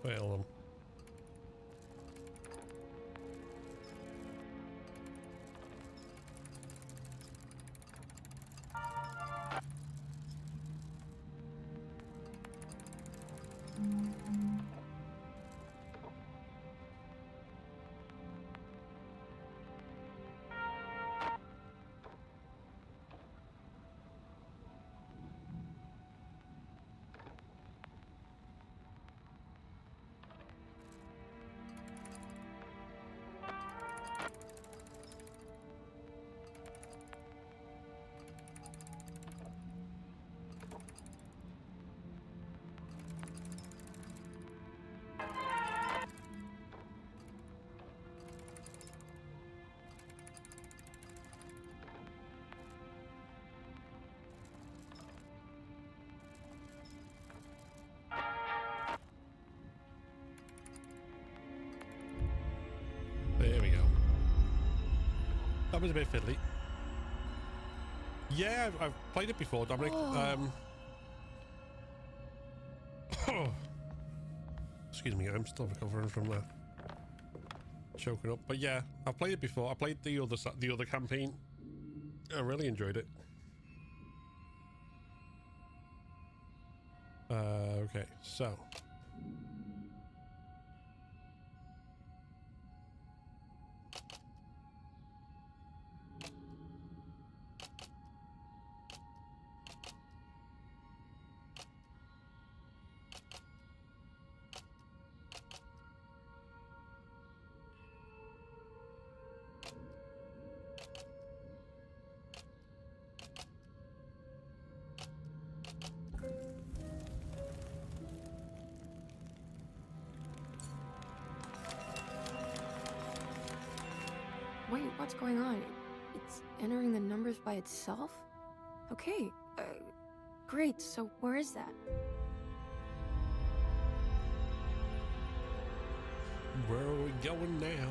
fail them. There we go. That was a bit fiddly. Yeah, I've played it before, Dominic. Excuse me, I'm still recovering from choking up. But yeah, I've played it before. I played the other campaign. I really enjoyed it. Okay, so. Wait, what's going on? It's entering the numbers by itself? Okay, great, so where is that? Where are we going now?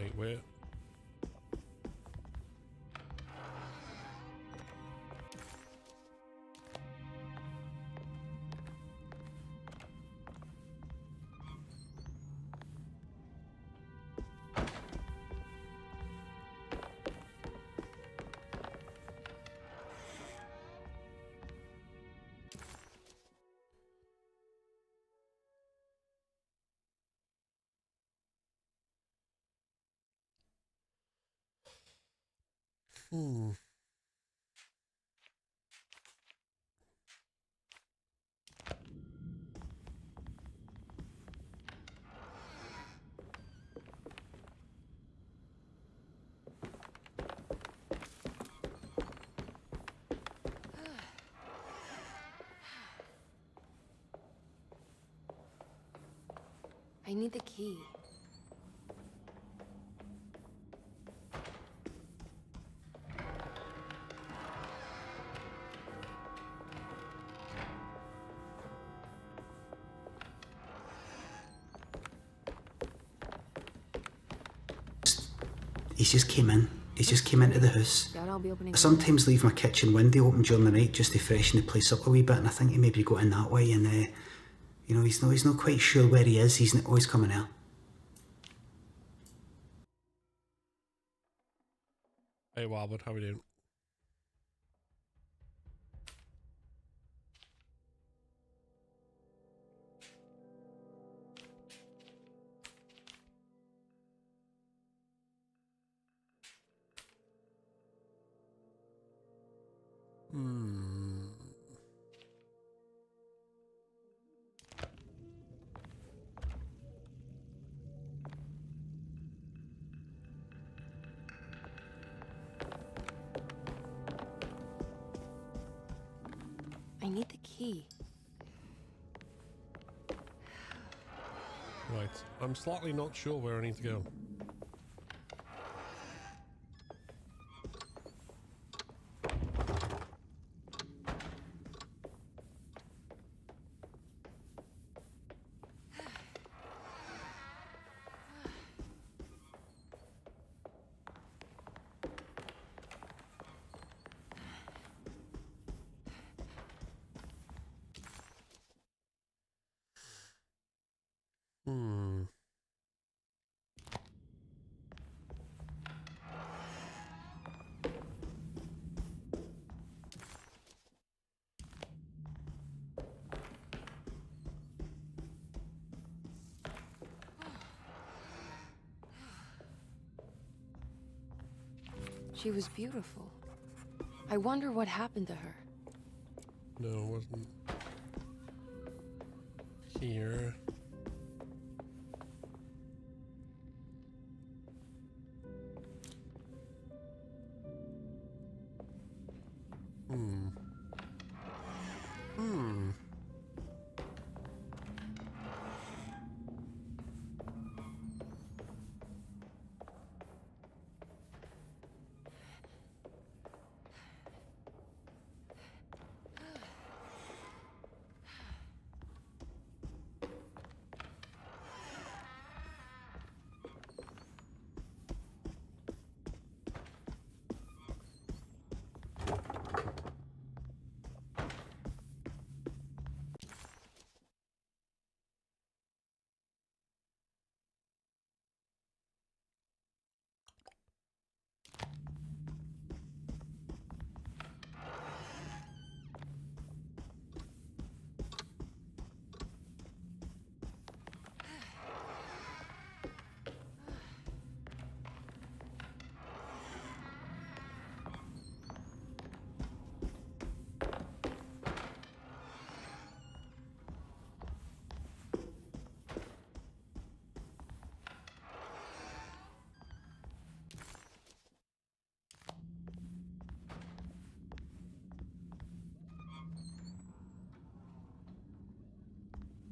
Wait, where? Hmm. I need the key. He's just came in. He's just came into the house. Doubt I'll be opening I sometimes leave my kitchen window open during the night just to freshen the place up a wee bit, and I think he maybe got in that way, and you know, he's not quite sure where he is. He's always coming out. Hey, Wildwood, how are we doing? I need the key. Right, I'm slightly not sure where I need to go. Hmm. She was beautiful. I wonder what happened to her. No, it wasn't here. Hmm. Hmm.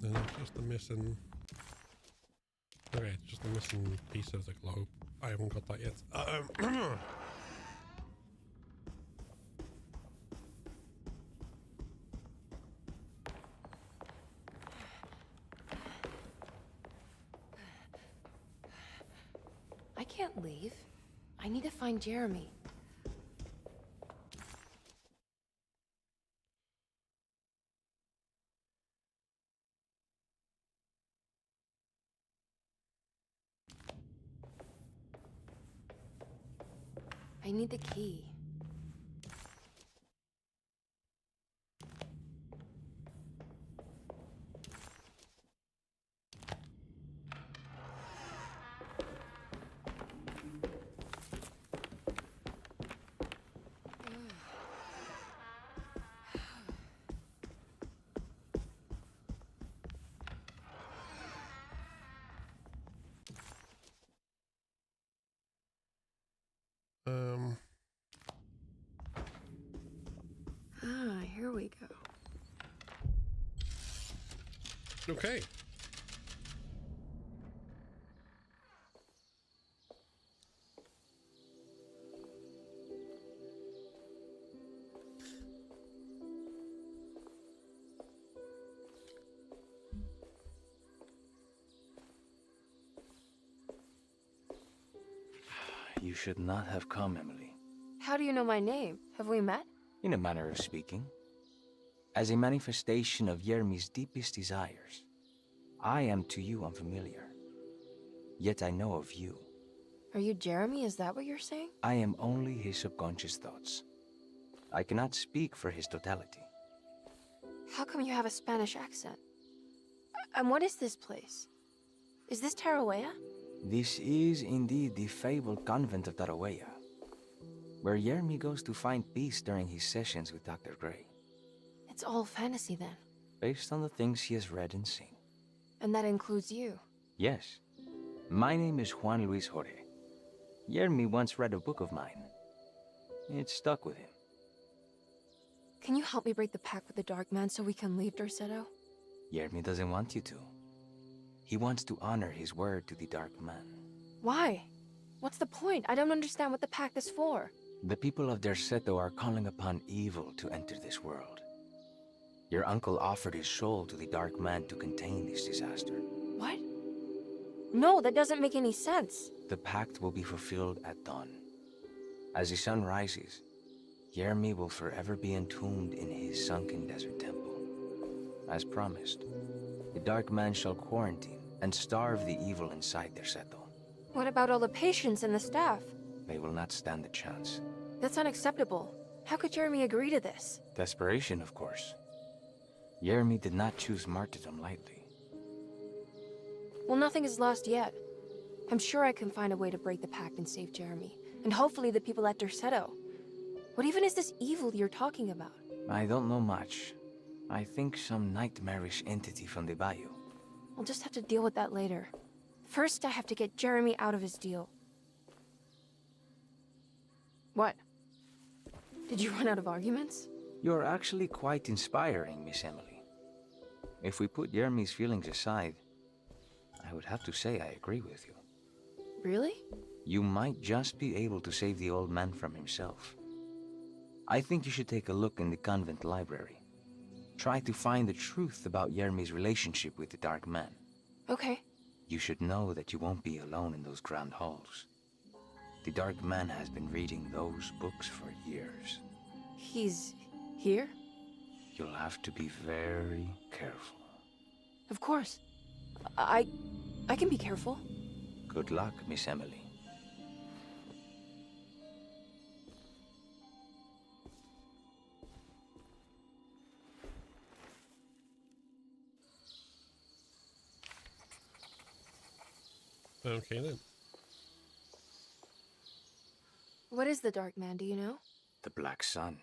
Then it's just the missing. Okay, it's just the missing piece of the globe. I haven't got that yet. I can't leave. I need to find Jeremy. I need the key. Here we go. Okay. You should not have come, Emily. How do you know my name? Have we met? In a manner of speaking. As a manifestation of Yermi's deepest desires, I am to you unfamiliar. Yet I know of you. Are you Jeremy? Is that what you're saying? I am only his subconscious thoughts. I cannot speak for his totality. How come you have a Spanish accent? And what is this place? Is this Tarawea? This is indeed the fabled convent of Tarawea, where Yermi goes to find peace during his sessions with Dr. Gray. It's all fantasy then. Based on the things he has read and seen. And that includes you. Yes. My name is Juan Luis Jorge. Yermi once read a book of mine. It stuck with him. Can you help me break the pact with the Dark Man so we can leave Derceto? Jeremy doesn't want you to. He wants to honor his word to the Dark Man. Why? What's the point? I don't understand what the pact is for. The people of Derceto are calling upon evil to enter this world. Your uncle offered his soul to the Dark Man to contain this disaster. What? No, that doesn't make any sense. The pact will be fulfilled at dawn. As the sun rises, Jeremy will forever be entombed in his sunken desert temple. As promised, the Dark Man shall quarantine and starve the evil inside Derceto. What about all the patients and the staff? They will not stand a chance. That's unacceptable. How could Jeremy agree to this? Desperation, of course. Jeremy did not choose martyrdom lightly. Well, nothing is lost yet. I'm sure I can find a way to break the pact and save Jeremy. And hopefully the people at Derceto. What even is this evil you're talking about? I don't know much. I think some nightmarish entity from the bayou. I'll just have to deal with that later. First, I have to get Jeremy out of his deal. What? Did you run out of arguments? You're actually quite inspiring, Miss Emily. If we put Jeremy's feelings aside, I would have to say I agree with you. Really? You might just be able to save the old man from himself. I think you should take a look in the convent library. Try to find the truth about Jeremy's relationship with the Dark Man. Okay. You should know that you won't be alone in those grand halls. The Dark Man has been reading those books for years. He's here? You'll have to be very careful. Of course. I can be careful. Good luck, Miss Emily. Okay then. What is the Dark Man, do you know? The Black Sun.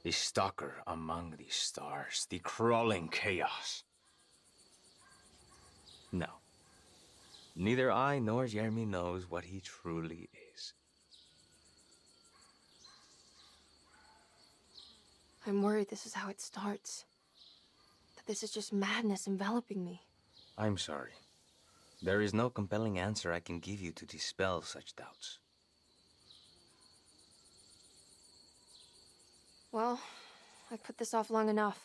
The stalker among the stars. The crawling chaos. No. Neither I nor Jeremy knows what he truly is. I'm worried this is how it starts. That this is just madness enveloping me. I'm sorry. There is no compelling answer I can give you to dispel such doubts. Well, I've put this off long enough.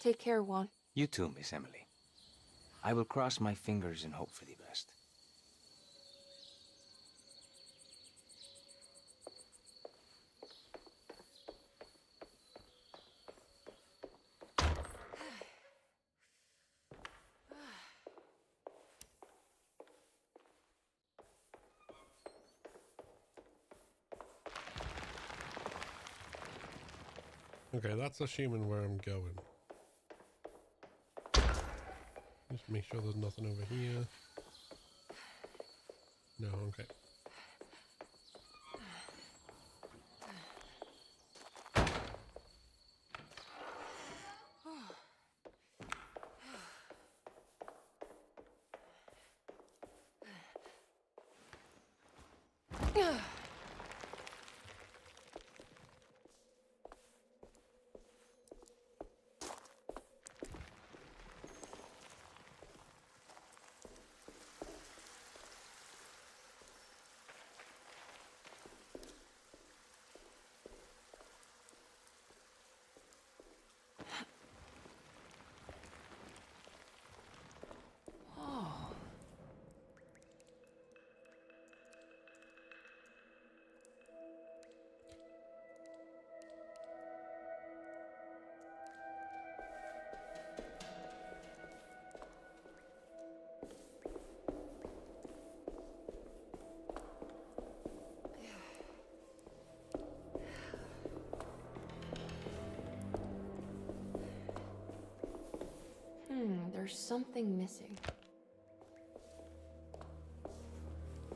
Take care, Juan. You too, Miss Emily. I will cross my fingers and hope for the best. Okay, that's assuming where I'm going. Just make sure there's nothing over here. No, okay. There's something missing.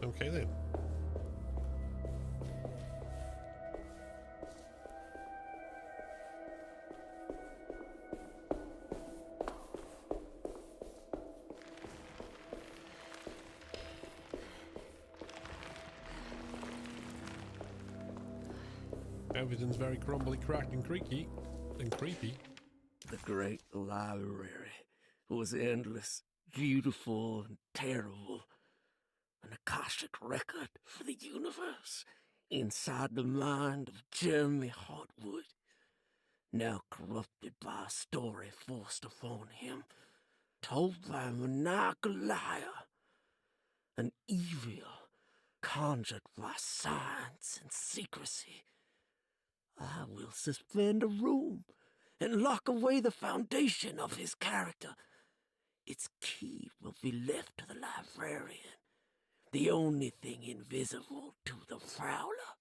Okay then. Everything's very crumbly, cracked, and creaky, and creepy. The great library was endless, beautiful, and terrible. An Akashic record for the universe inside the mind of Emily Hartwood, now corrupted by a story forced upon him, told by a maniacal liar, an evil conjured by science and secrecy. I will suspend a room and lock away the foundation of his character. Its key will be left to the librarian, the only thing invisible to the prowler.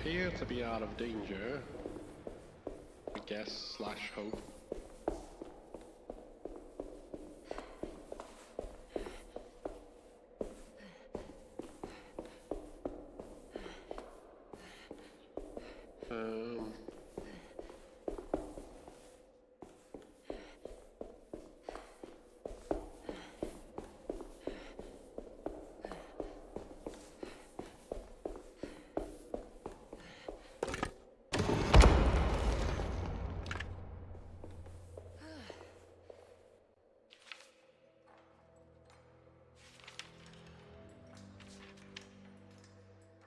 appear to be out of danger. I guess, slash hope.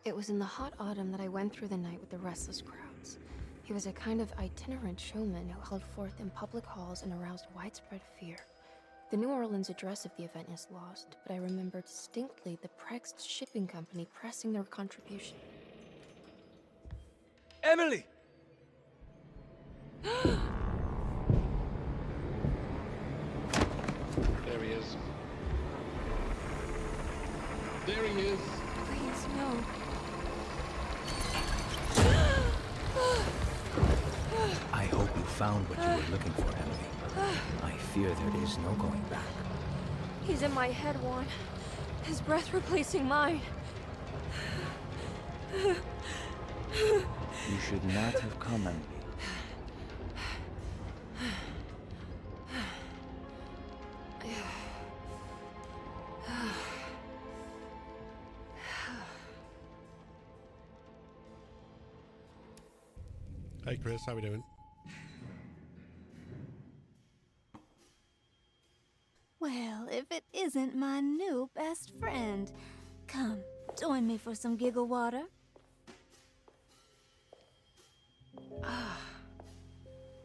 It was in the hot autumn that I went through the night with the restless crowds. He was a kind of itinerant showman who held forth in public halls and aroused widespread fear. The New Orleans address of the event is lost, but I remember distinctly the Prext shipping company pressing their contribution. Emily! There he is. There he is. Please, no. I hope you found what you were looking for, Emily. I fear there is no going back. He's in my head, Juan. His breath replacing mine. You should not have come, Emily. Hey Chris, how we doing? Well, if it isn't my new best friend. Come, join me for some giggle water.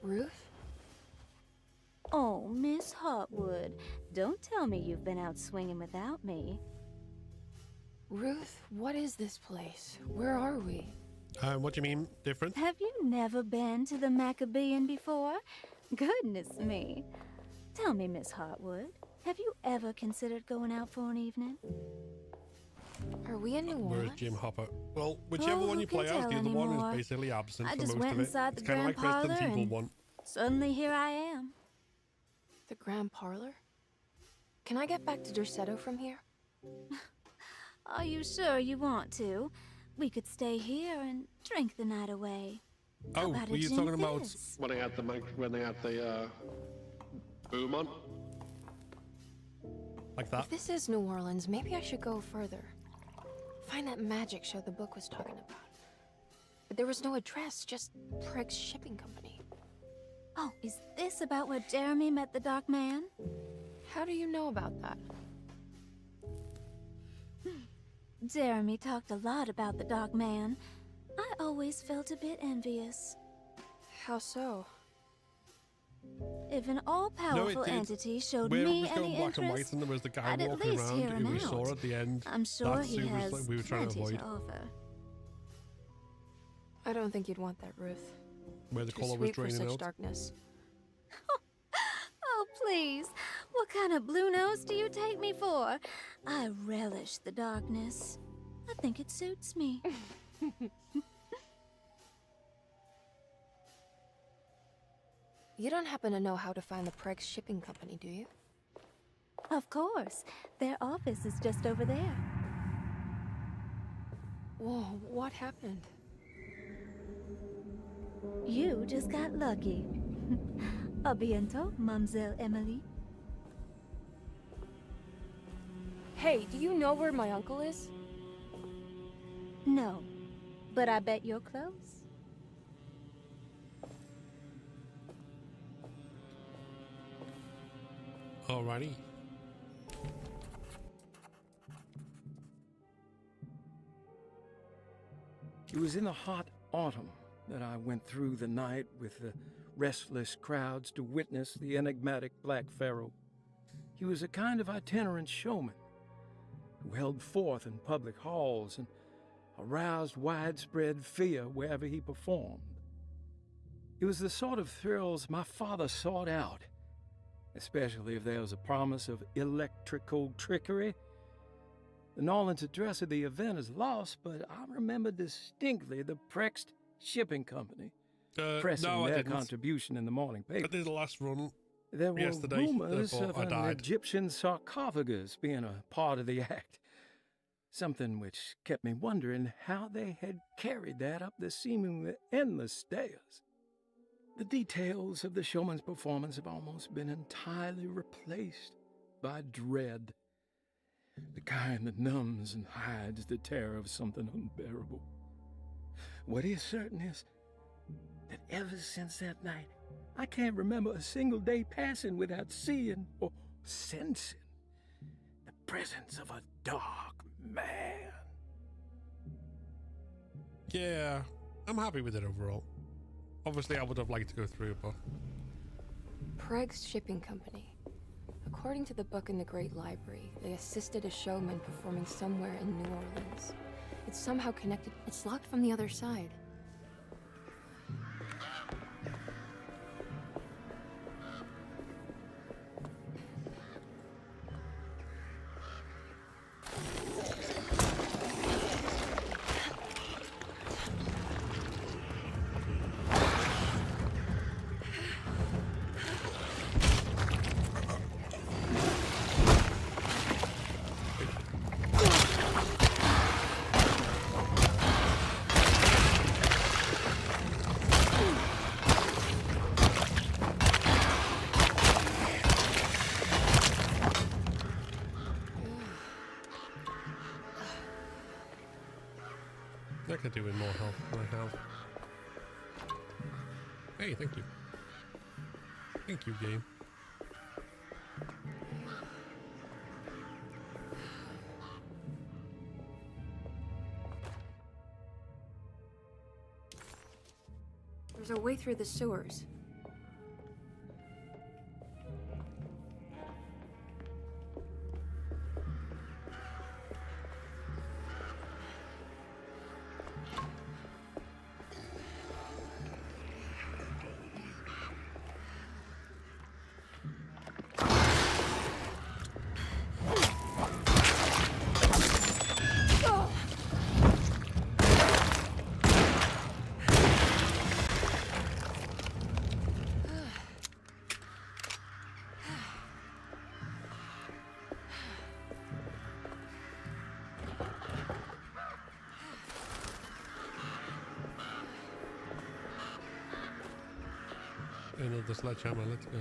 Ruth? Oh, Miss Hartwood, don't tell me you've been out swinging without me. Ruth, what is this place? Where are we? What do you mean, different? Have you never been to the Maccabean before? Goodness me. Tell me, Miss Hartwood, have you ever considered going out for an evening? Are we in New Where's Orleans? Jim Hopper? Well, whichever Oh, one who you play can as, tell the other one anymore? is basically absent I for just most went of it. inside It's the kind of grand like Resident parlor Evil and 1. suddenly here I am. The Grand Parlor? Can I get back to Derceto from here? Are you sure you want to? We could stay here and drink the night away. How Oh, about a were you gin talking about fizz? when they had the boom on? Like that? If this is New Orleans, maybe I should go further. Find that magic show the book was talking about. But there was no address, just Prext Shipping Company. Oh, is this about where Jeremy met the Dark Man? How do you know about that? Jeremy talked a lot about the Dark Man. I always felt a bit envious. How so? If an all-powerful did. entity showed Where it me was going any black and white interest, and there was the guy I'd at walking least around hear him who we out. saw at the end. I'm sure That's he who was has like we were trying to plenty avoid. to offer. I don't think you'd want that, Ruth. Where the Too colour was sweet for draining such out. darkness. Oh, please. What kind of blue nose do you take me for? I relish the darkness. I think it suits me. You don't happen to know how to find the Prext Shipping Company, do you? Of course. Their office is just over there. Whoa, what happened? You just got lucky. A bientôt, Mademoiselle Emily. Hey, do you know where my uncle is? No, but I bet you're close. Alrighty. It was in the hot autumn that I went through the night with the restless crowds to witness the enigmatic Black Pharaoh. He was a kind of itinerant showman who held forth in public halls and aroused widespread fear wherever he performed. It was the sort of thrills my father sought out, especially if there was a promise of electrical trickery. Nolan's address of the event is lost, but I remember distinctly the Prext Shipping Company pressing no, I their didn't. contribution in the morning paper. I did the last run There were yesterday. rumors Therefore, of I an died. Egyptian sarcophagus being a part of the act. Something which kept me wondering how they had carried that up the seemingly endless stairs. The details of the showman's performance have almost been entirely replaced by dread. The kind that numbs and hides the terror of something unbearable. What is certain is that ever since that night, I can't remember a single day passing without seeing or sensing the presence of a dark man. Yeah, I'm happy with it overall. Obviously, I would have liked to go through it, but... Prext Shipping Company. According to the book in the Great Library, they assisted a showman performing somewhere in New Orleans. It's somehow connected. It's locked from the other side. I could do with more health than I have. Hey, thank you. Thank you, game. There's a way through the sewers. Another sledgehammer, let's go.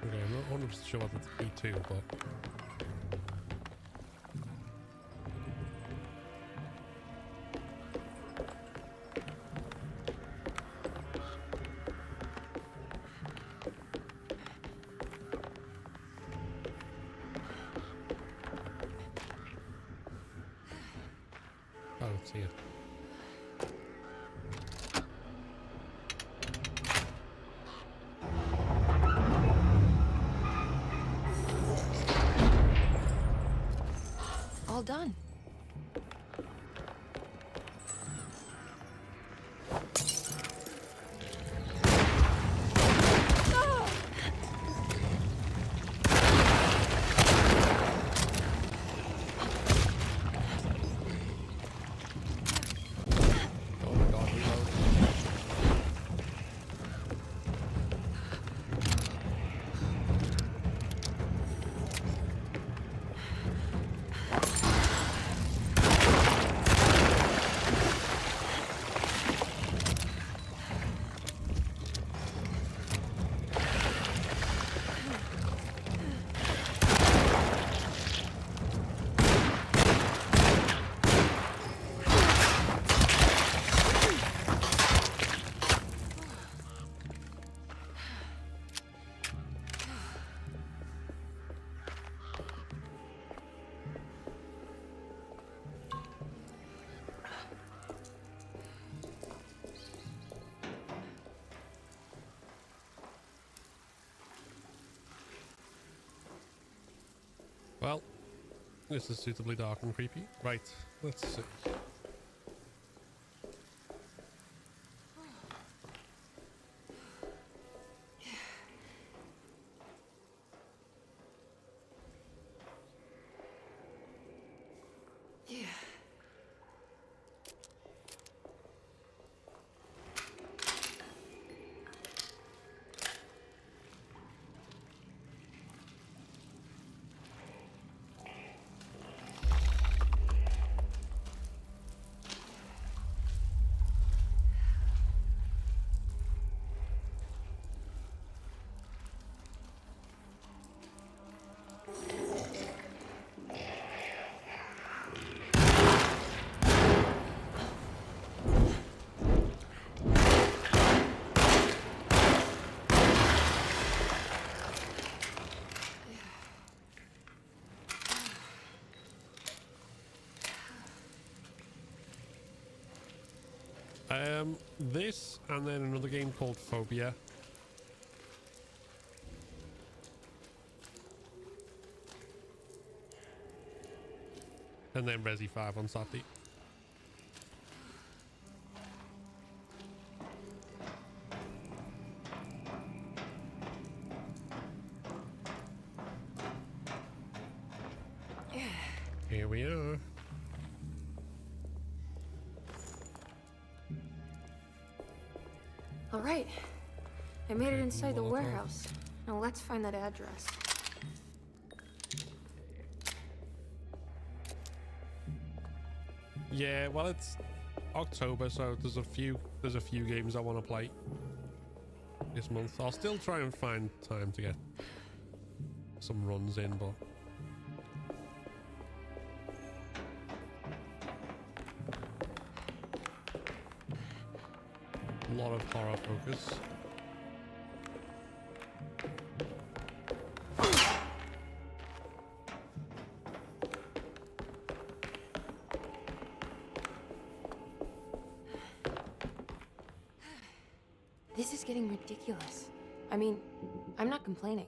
Okay, I'm not 100% sure what that's E2, but... I don't see it. All done. This is suitably dark and creepy. Right, let's see. This and then another game called Phobia. And then Resi 5 on Saturday. Here we are. All right. I made it inside the warehouse. Now let's find that address. Yeah, well, it's October, so there's a few games I want to play this month. I'll still try and find time to get some runs in, but a lot of horror focus. This is getting ridiculous. I mean, I'm not complaining.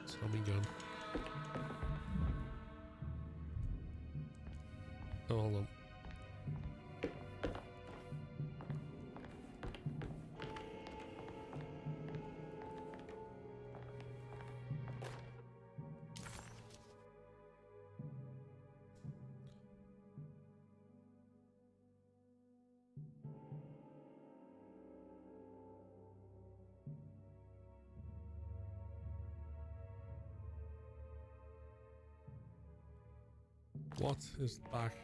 Tommy gun. Oh, hold on. What is back?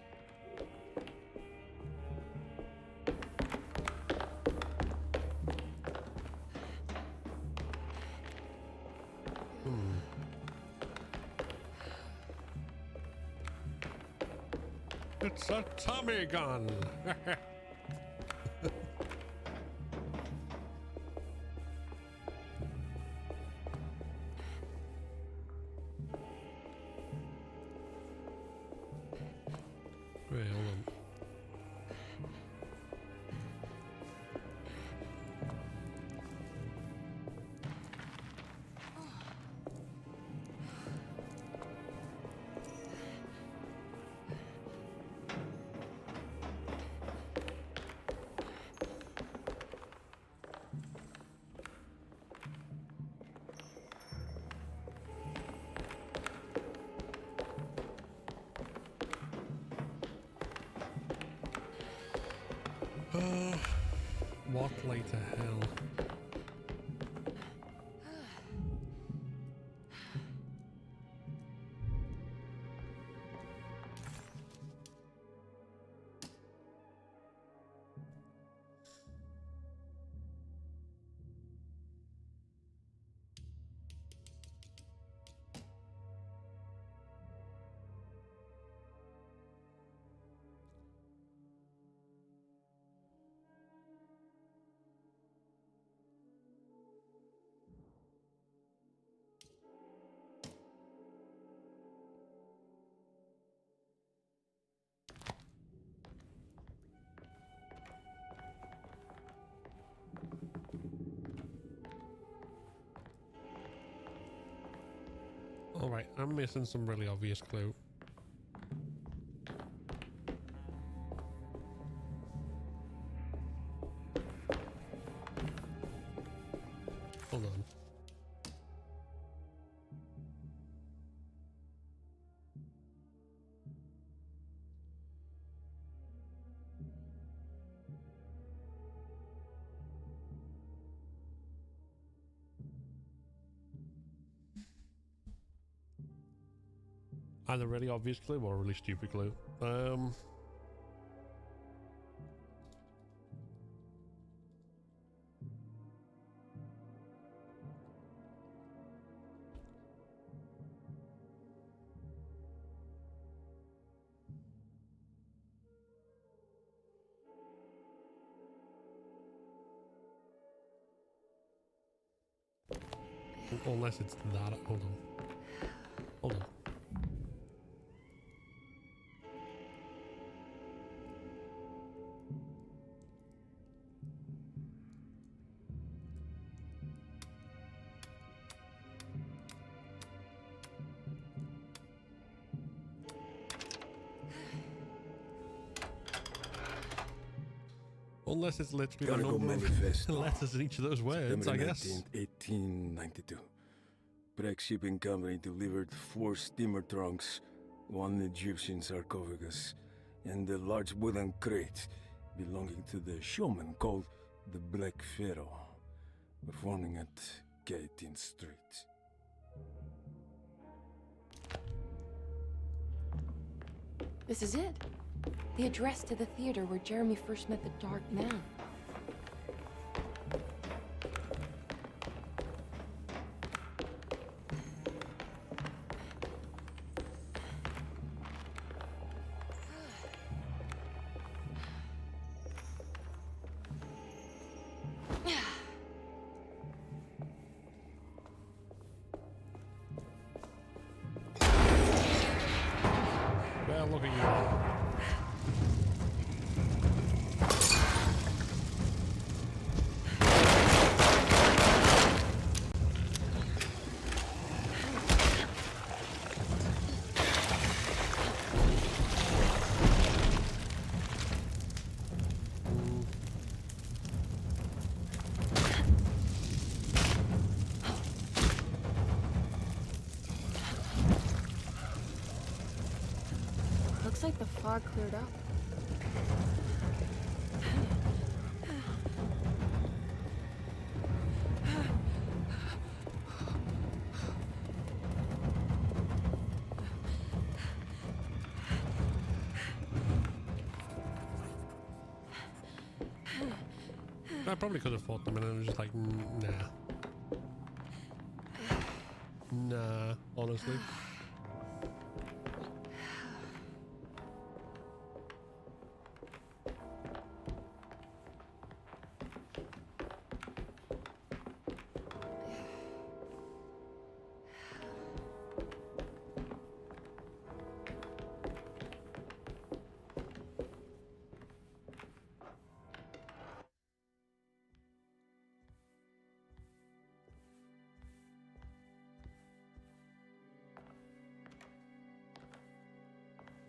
It's a Tommy gun. Wait, hold on. What later hell? I'm missing some really obvious clue. Hold on. Either really obvious clue or a really stupid clue. Unless it's that. Hold on. Hold on. Unless it's literally the Cargo number manifest. of letters in each of those words, September I guess. 19th, 1892. Breck Shipping Company delivered 4 steamer trunks, 1 Egyptian sarcophagus, and a large wooden crate belonging to the showman called the Black Pharaoh, performing at Gallatin Street. This is it. The address to the theater where Jeremy first met the Dark Man. Well, look at you. Looks like the fog cleared up. I probably could have fought them and I was just like, nah. Nah, honestly.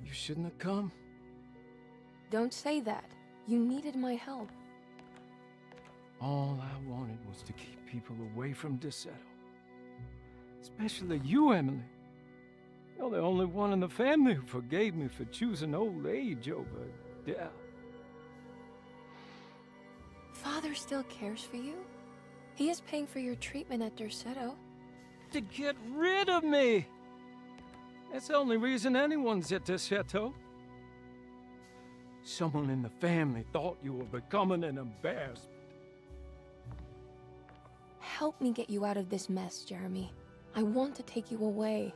You shouldn't have come. Don't say that. You needed my help. All I wanted was to keep people away from Derceto. Especially you, Emily. You're the only one in the family who forgave me for choosing old age over death. Father still cares for you? He is paying for your treatment at Derceto. To get rid of me! That's the only reason anyone's at Derceto. Someone in the family thought you were becoming an embarrassment. Help me get you out of this mess, Jeremy. I want to take you away.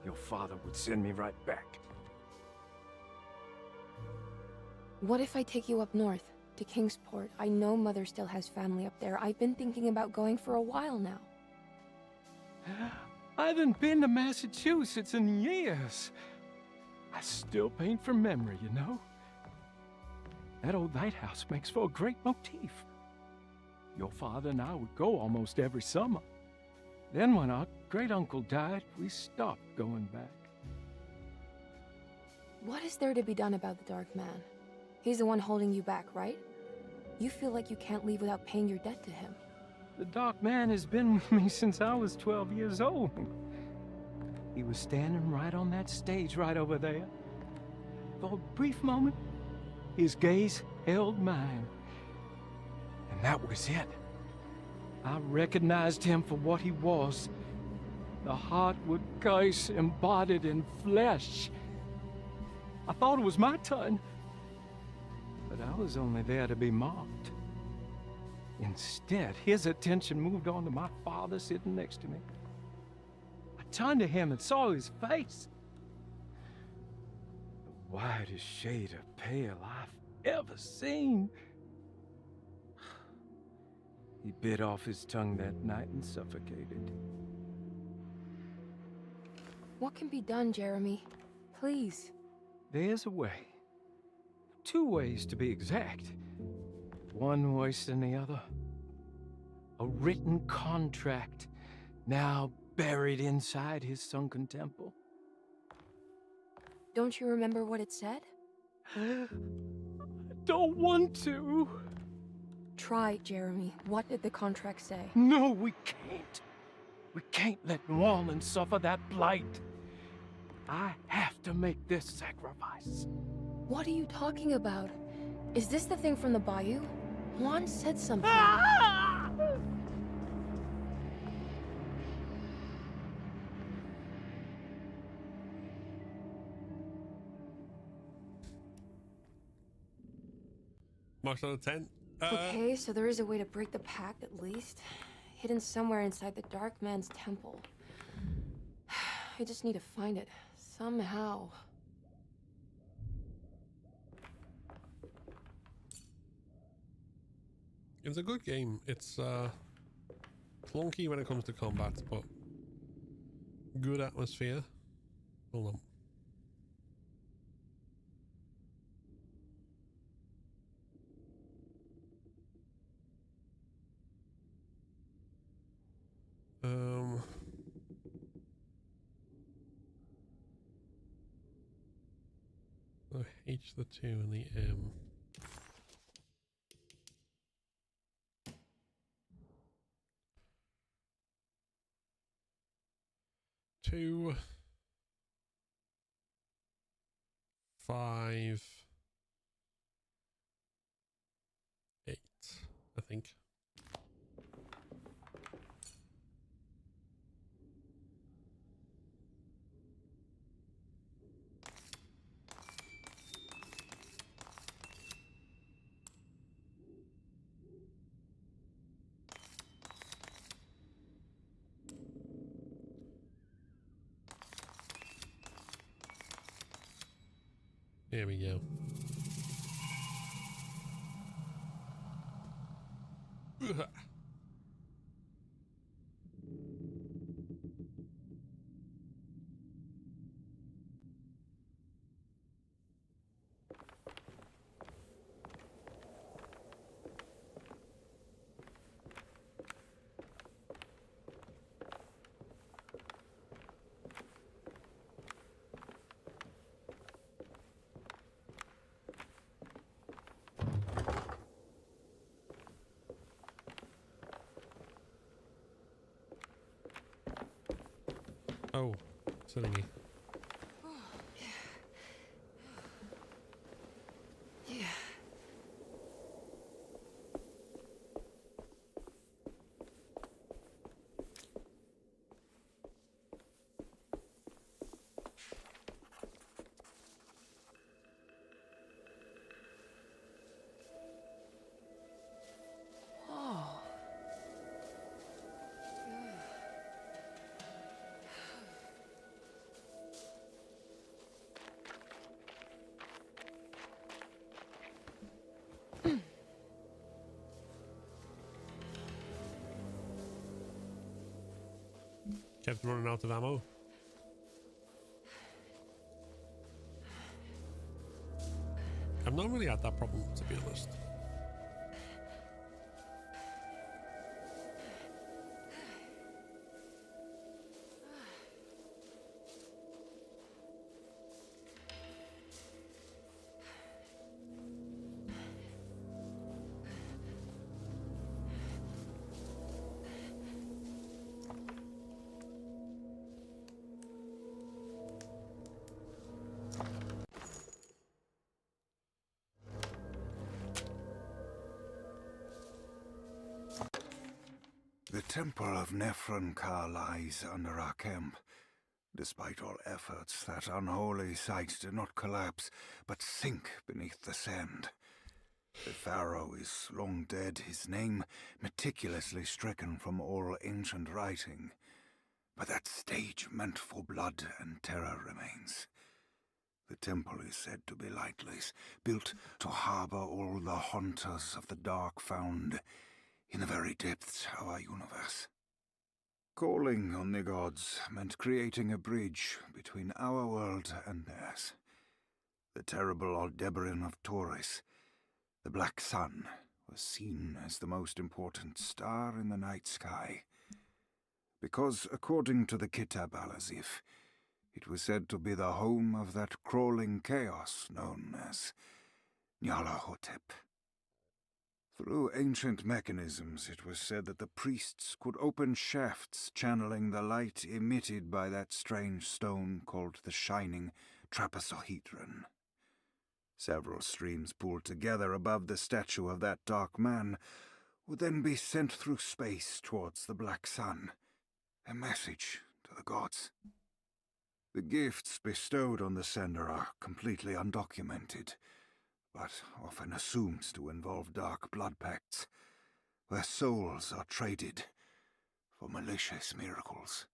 Your father would send me right back. What if I take you up north, to Kingsport? I know Mother still has family up there. I've been thinking about going for a while now. I haven't been to Massachusetts in years. I still paint from memory, you know? That old lighthouse makes for a great motif. Your father and I would go almost every summer. Then when our great-uncle died, we stopped going back. What is there to be done about the Dark Man? He's the one holding you back, right? You feel like you can't leave without paying your debt to him. The Dark Man has been with me since I was 12 years old. He was standing right on that stage right over there. For a brief moment, his gaze held mine. And that was it. I recognized him for what he was. The Hartwood curse embodied in flesh. I thought it was my turn, but I was only there to be mocked. Instead, his attention moved on to my father sitting next to me. I turned to him and saw his face. The whitest shade of pale I've ever seen. He bit off his tongue that night and suffocated. What can be done, Jeremy? Please. There's a way. 2 ways to be exact. One worse than the other. A written contract now buried inside his sunken temple. Don't you remember what it said? I don't want to. Try, Jeremy. What did the contract say? No, we can't. We can't let New Orleans suffer that blight. I have to make this sacrifice. What are you talking about? Is this the thing from the bayou? Juan said something. Marks out of 10. Okay, so there is a way to break the pact at least. Hidden somewhere inside the Dark Man's temple. I just need to find it. Somehow. It's a good game. It's clunky when it comes to combat, but good atmosphere. Hold on. The H, the 2, and the M. Two, 5, 8, I think. There we go. Ugh. Oh, silly. Yeah. Kept running out of ammo. I've not really had that problem, to be honest. The Temple of Nephron-Ka lies under our camp. Despite all efforts, that unholy site did not collapse, but sink beneath the sand. The pharaoh is long dead, his name meticulously stricken from all ancient writing. But that stage meant for blood and terror remains. The temple is said to be lightless, built to harbor all the haunters of the dark found in the very depths of our universe. Calling on the gods meant creating a bridge between our world and theirs. The terrible Aldebaran of Taurus, the Black Sun, was seen as the most important star in the night sky. Because, according to the Kitab al-Azif, it was said to be the home of that crawling chaos known as Nyarlathotep. Through ancient mechanisms, it was said that the priests could open shafts channeling the light emitted by that strange stone called the Shining Trapezohedron. Several streams pooled together above the statue of that dark man would then be sent through space towards the Black Sun, a message to the gods. The gifts bestowed on the sender are completely undocumented, but often assumed to involve dark blood pacts, where souls are traded for malicious miracles.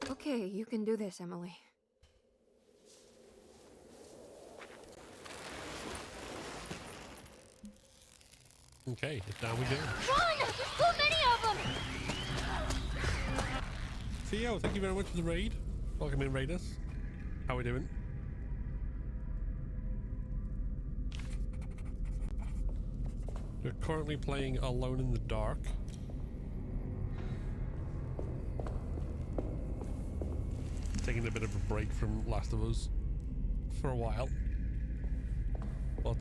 Okay, you can do this, Emily. Okay, down we go. Run! There's too many of them! Theo, thank you very much for the raid. Welcome in, raiders. How we doing? We're currently playing Alone in the Dark. Taking a bit of a break from Last of Us for a while. But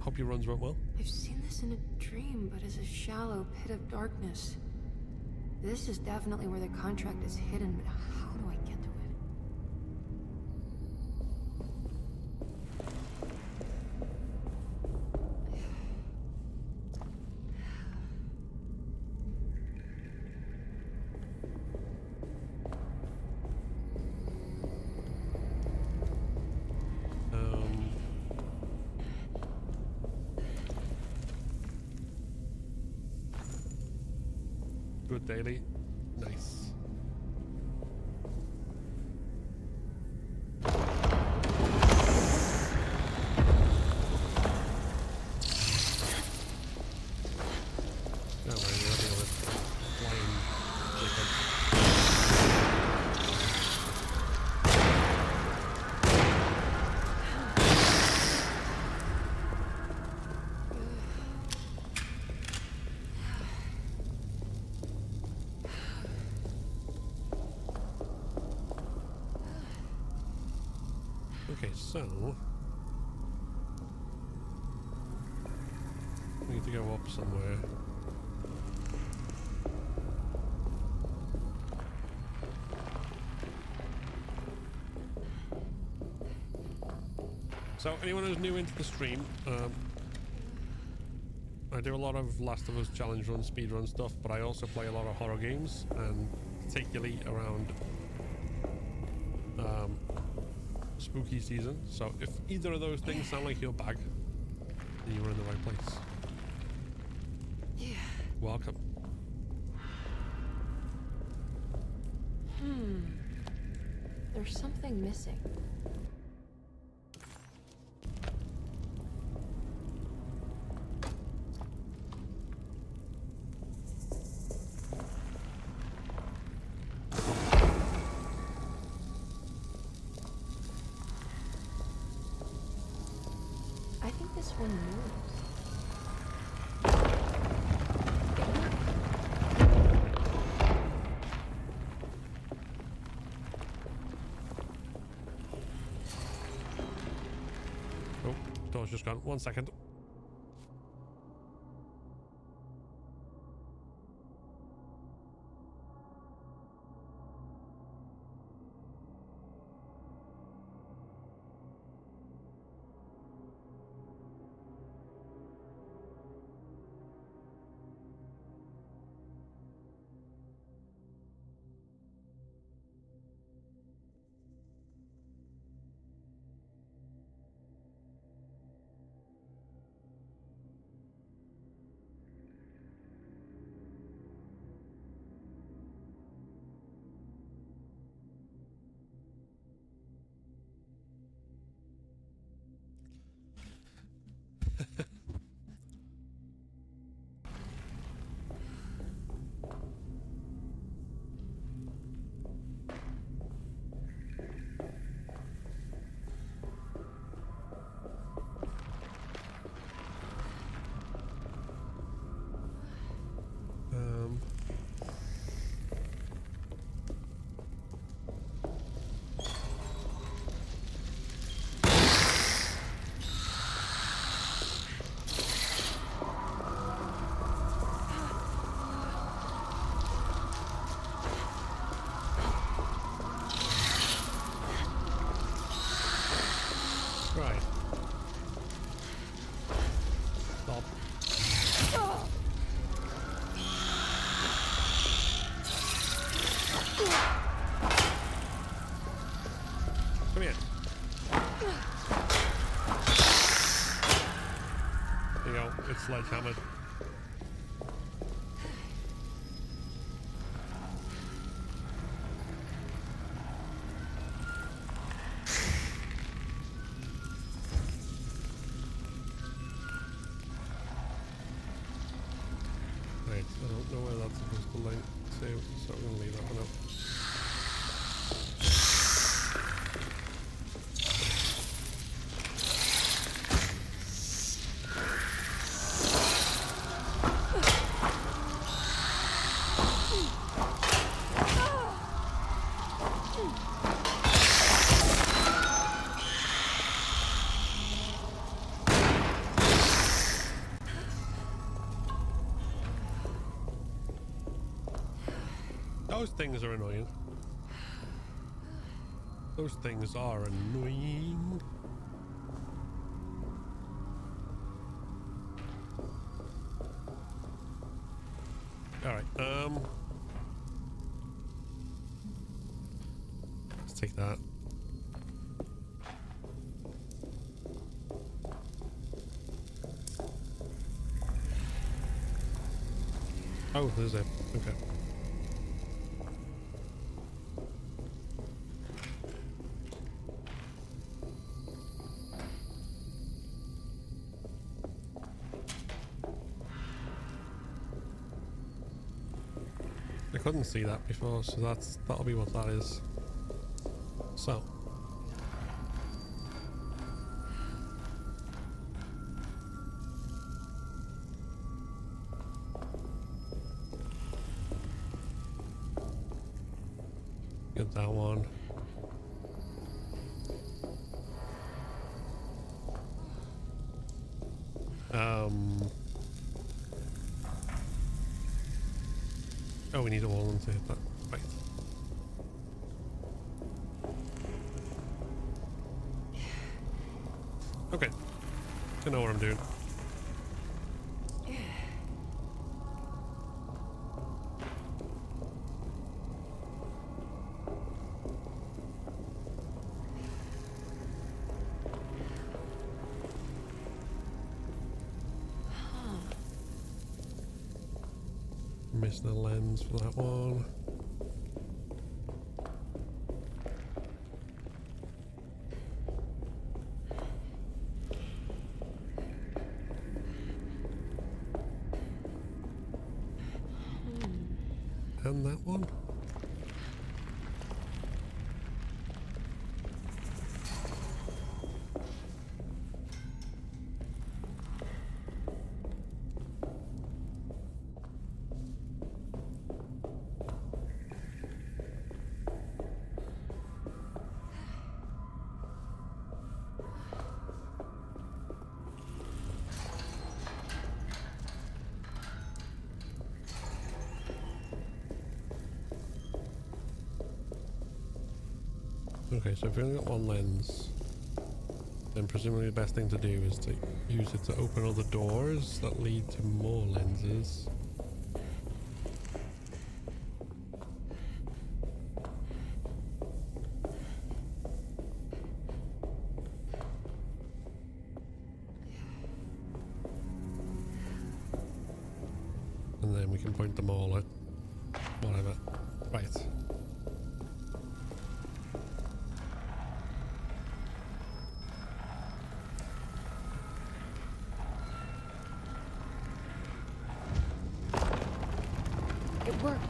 hope your runs went well. I've seen this in a dream, but as a shallow pit of darkness. This is definitely where the contract is hidden, but how do I get to it? Good daily. Nice. Okay, so we need to go up somewhere. So anyone who's new into the stream, I do a lot of Last of Us challenge run, speed run stuff, but I also play a lot of horror games, and particularly around spooky season. So if either of those things sound like your bag, then you were in the right place. Yeah. Welcome. There's something missing. I think this one moves. Oh, door's just gone. 1 second. Right. Stop. Come here. There you go. It's sledgehammered. Right, I don't know where that's supposed to link to, so I'm gonna leave that one up. Those things are annoying. Those things are annoying. Alright, let's take that. Oh, there's a... okay. I couldn't see that before, so that'll be what that is. So. Get that one. Oh, we need a wall to hit that. Right. Okay. I know what I'm doing. Missed the lens for that one. And that one. Okay, so if we only got one lens, then presumably the best thing to do is to use it to open all the doors that lead to more lenses. And then we can point them all at whatever. Right. It worked.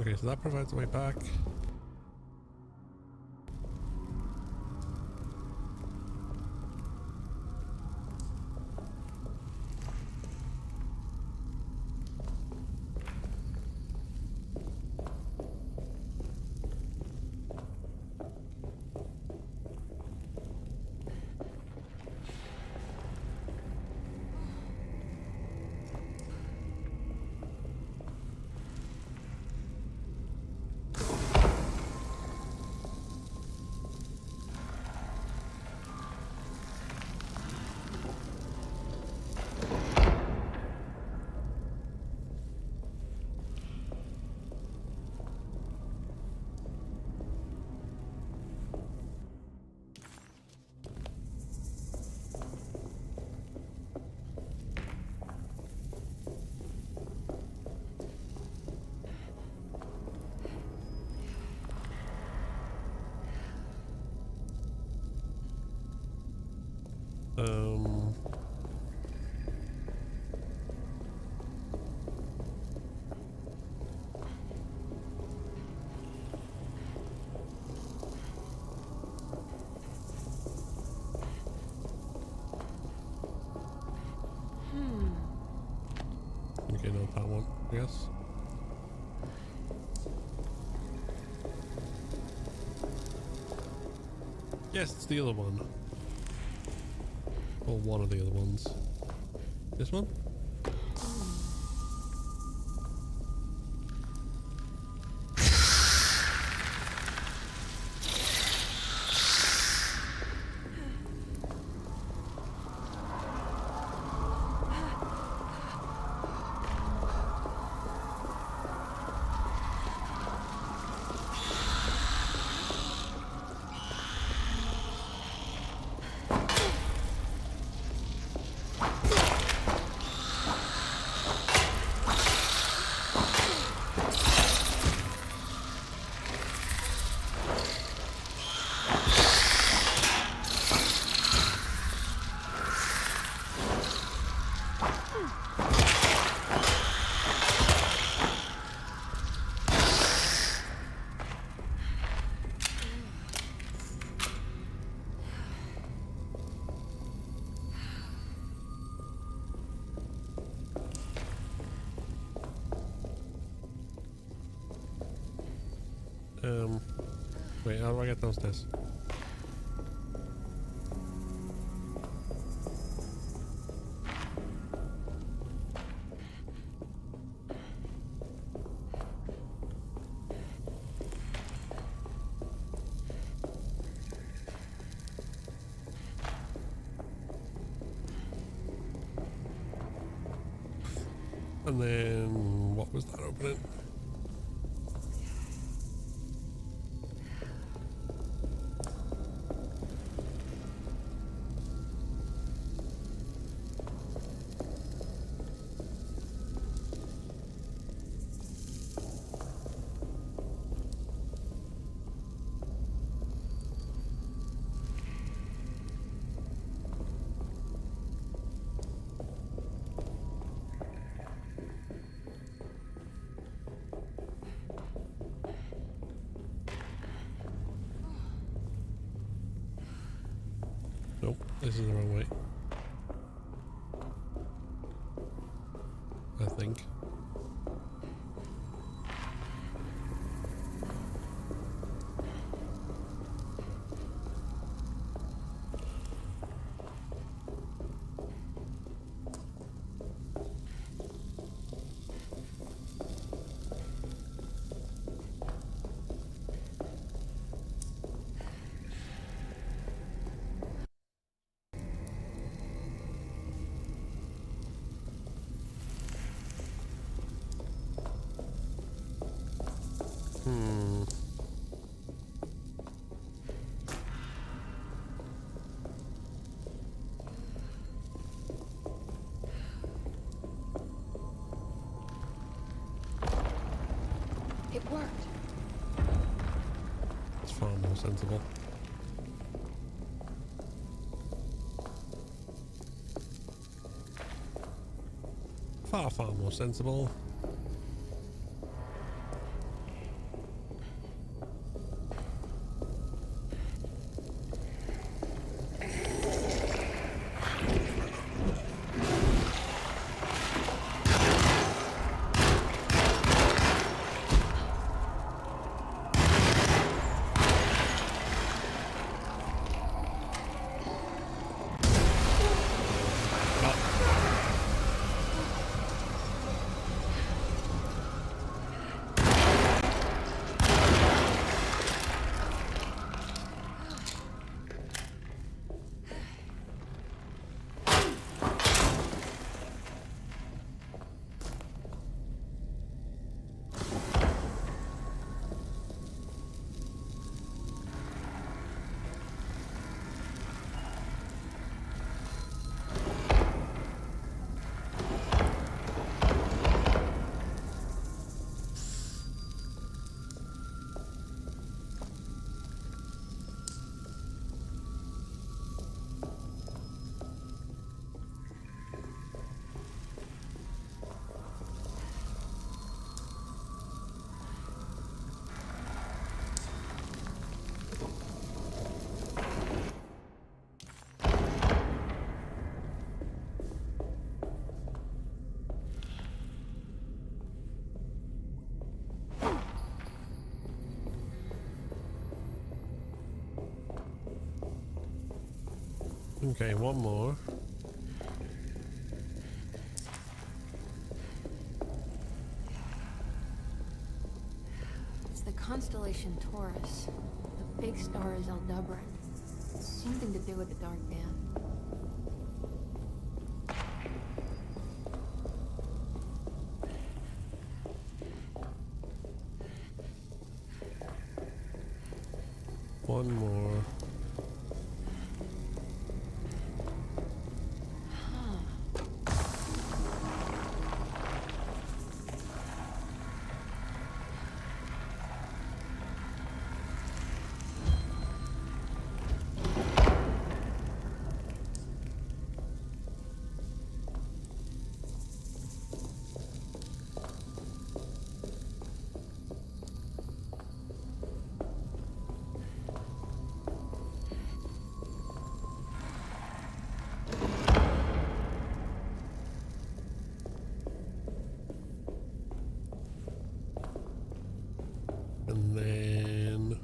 Okay, so that provides a way back. Okay, not that one, I guess. Yes, it's the other one. Or one of the other ones. This one? Wait, how do I get downstairs? And then, what was that opening? This is the wrong way. I think. It worked. It's far more sensible. Far, far more sensible. Okay, one more. It's the constellation Taurus. The big star is Aldebaran. Something to do with the Dark Band. One more. And then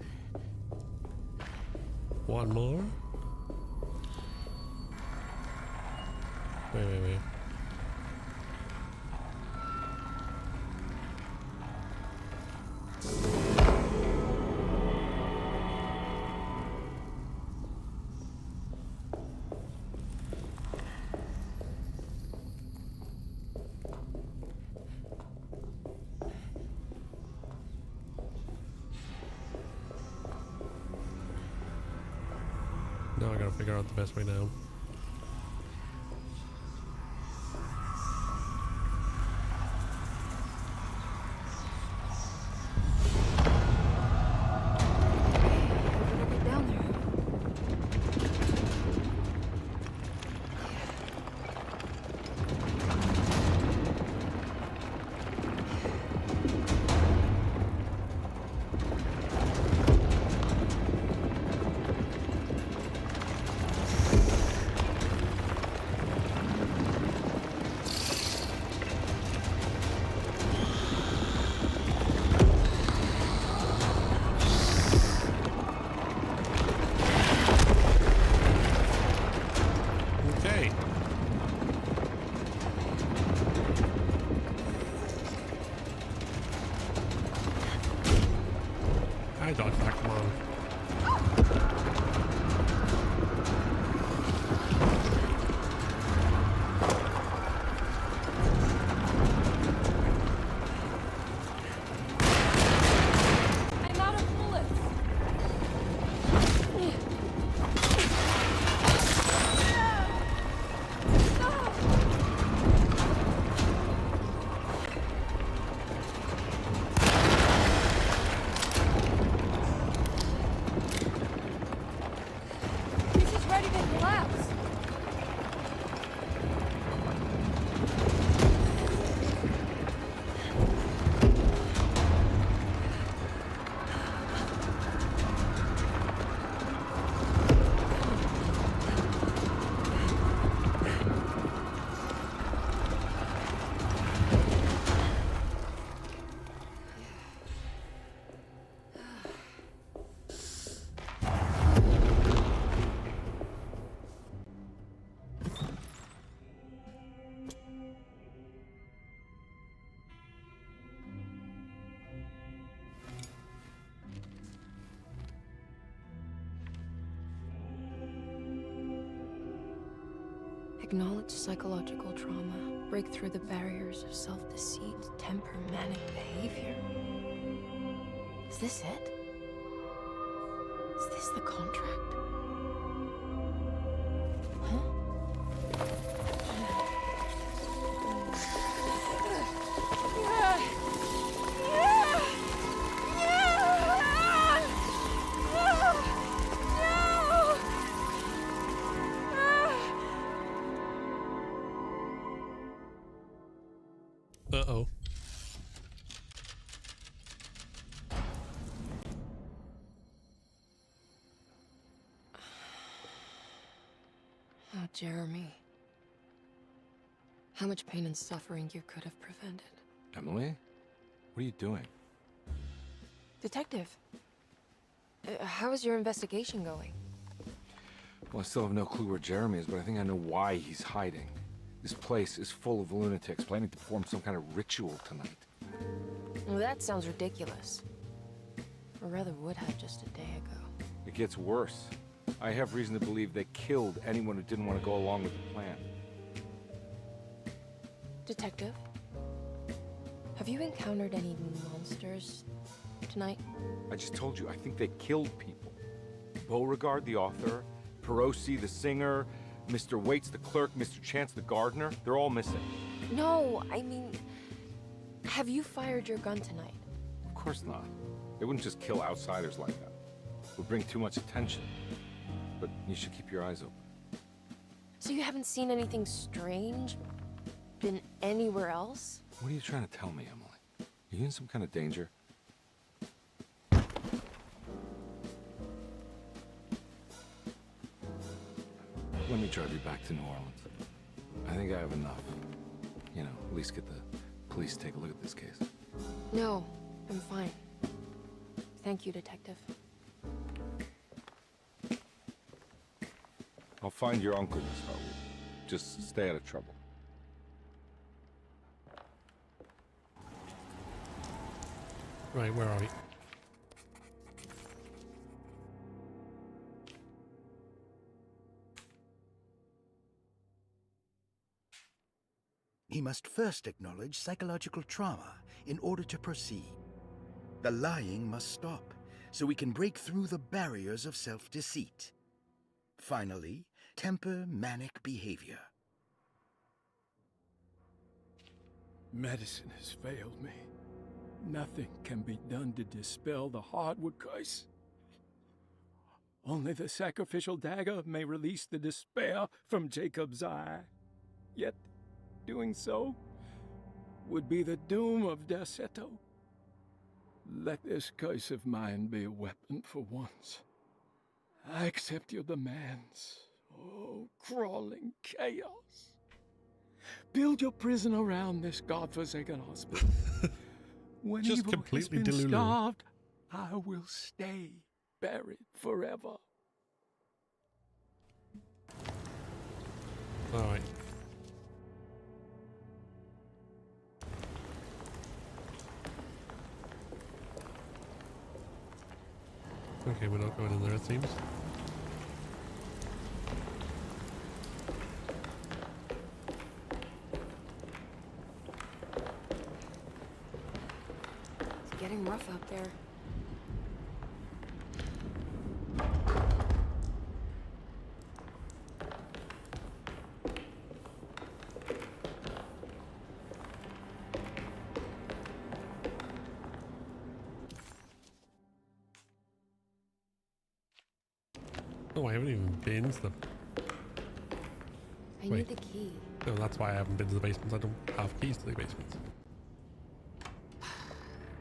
one more. Wait. Now I gotta figure out the best way down. Down there. Hey! I dodged that, come on. I'm out of bullets. This is ready to collapse. Acknowledge psychological trauma. Break through the barriers of self-deceit, temper, manic behavior. Is this it? Is this the contract? Uh-oh. Oh, Jeremy. How much pain and suffering you could have prevented. Emily? What are you doing? Detective, how is your investigation going? Well, I still have no clue where Jeremy is, but I think I know why he's hiding. This place is full of lunatics planning to perform some kind of ritual tonight. Well, that sounds ridiculous. Or rather would have just a day ago. It gets worse. I have reason to believe they killed anyone who didn't want to go along with the plan. Detective, have you encountered any monsters tonight? I just told you, I think they killed people. Beauregard, the author, Perosi, the singer, Mr. Waits, the clerk, Mr. Chance, the gardener, they're all missing. No, I mean, have you fired your gun tonight? Of course not. They wouldn't just kill outsiders like that. It would bring too much attention. But you should keep your eyes open. So you haven't seen anything strange? Been anywhere else? What are you trying to tell me, Emily? Are you in some kind of danger? Let me drive you back to New Orleans. I think I have enough. You know, at least get the police to take a look at this case. No, I'm fine. Thank you, Detective. I'll find your uncle, Miss Hartwood. Just stay out of trouble. Right, where are we? He must first acknowledge psychological trauma in order to proceed. The lying must stop, so we can break through the barriers of self-deceit. Finally, temper manic behavior. Medicine has failed me. Nothing can be done to dispel the Hartwood curse. Only the sacrificial dagger may release the despair from Jacob's eye. Yet, doing so would be the doom of Derceto. Let this curse of mine be a weapon for once. I accept your demands. Oh, crawling chaos. Build your prison around this godforsaken hospital. When Just evil completely has been delulu. starved, I will stay buried forever. Alright. Okay, we're not going in there, it seems. It's getting rough out there. Oh, I haven't even been to them. I need the key. No, that's why I haven't been to the basements. I don't have keys to the basements.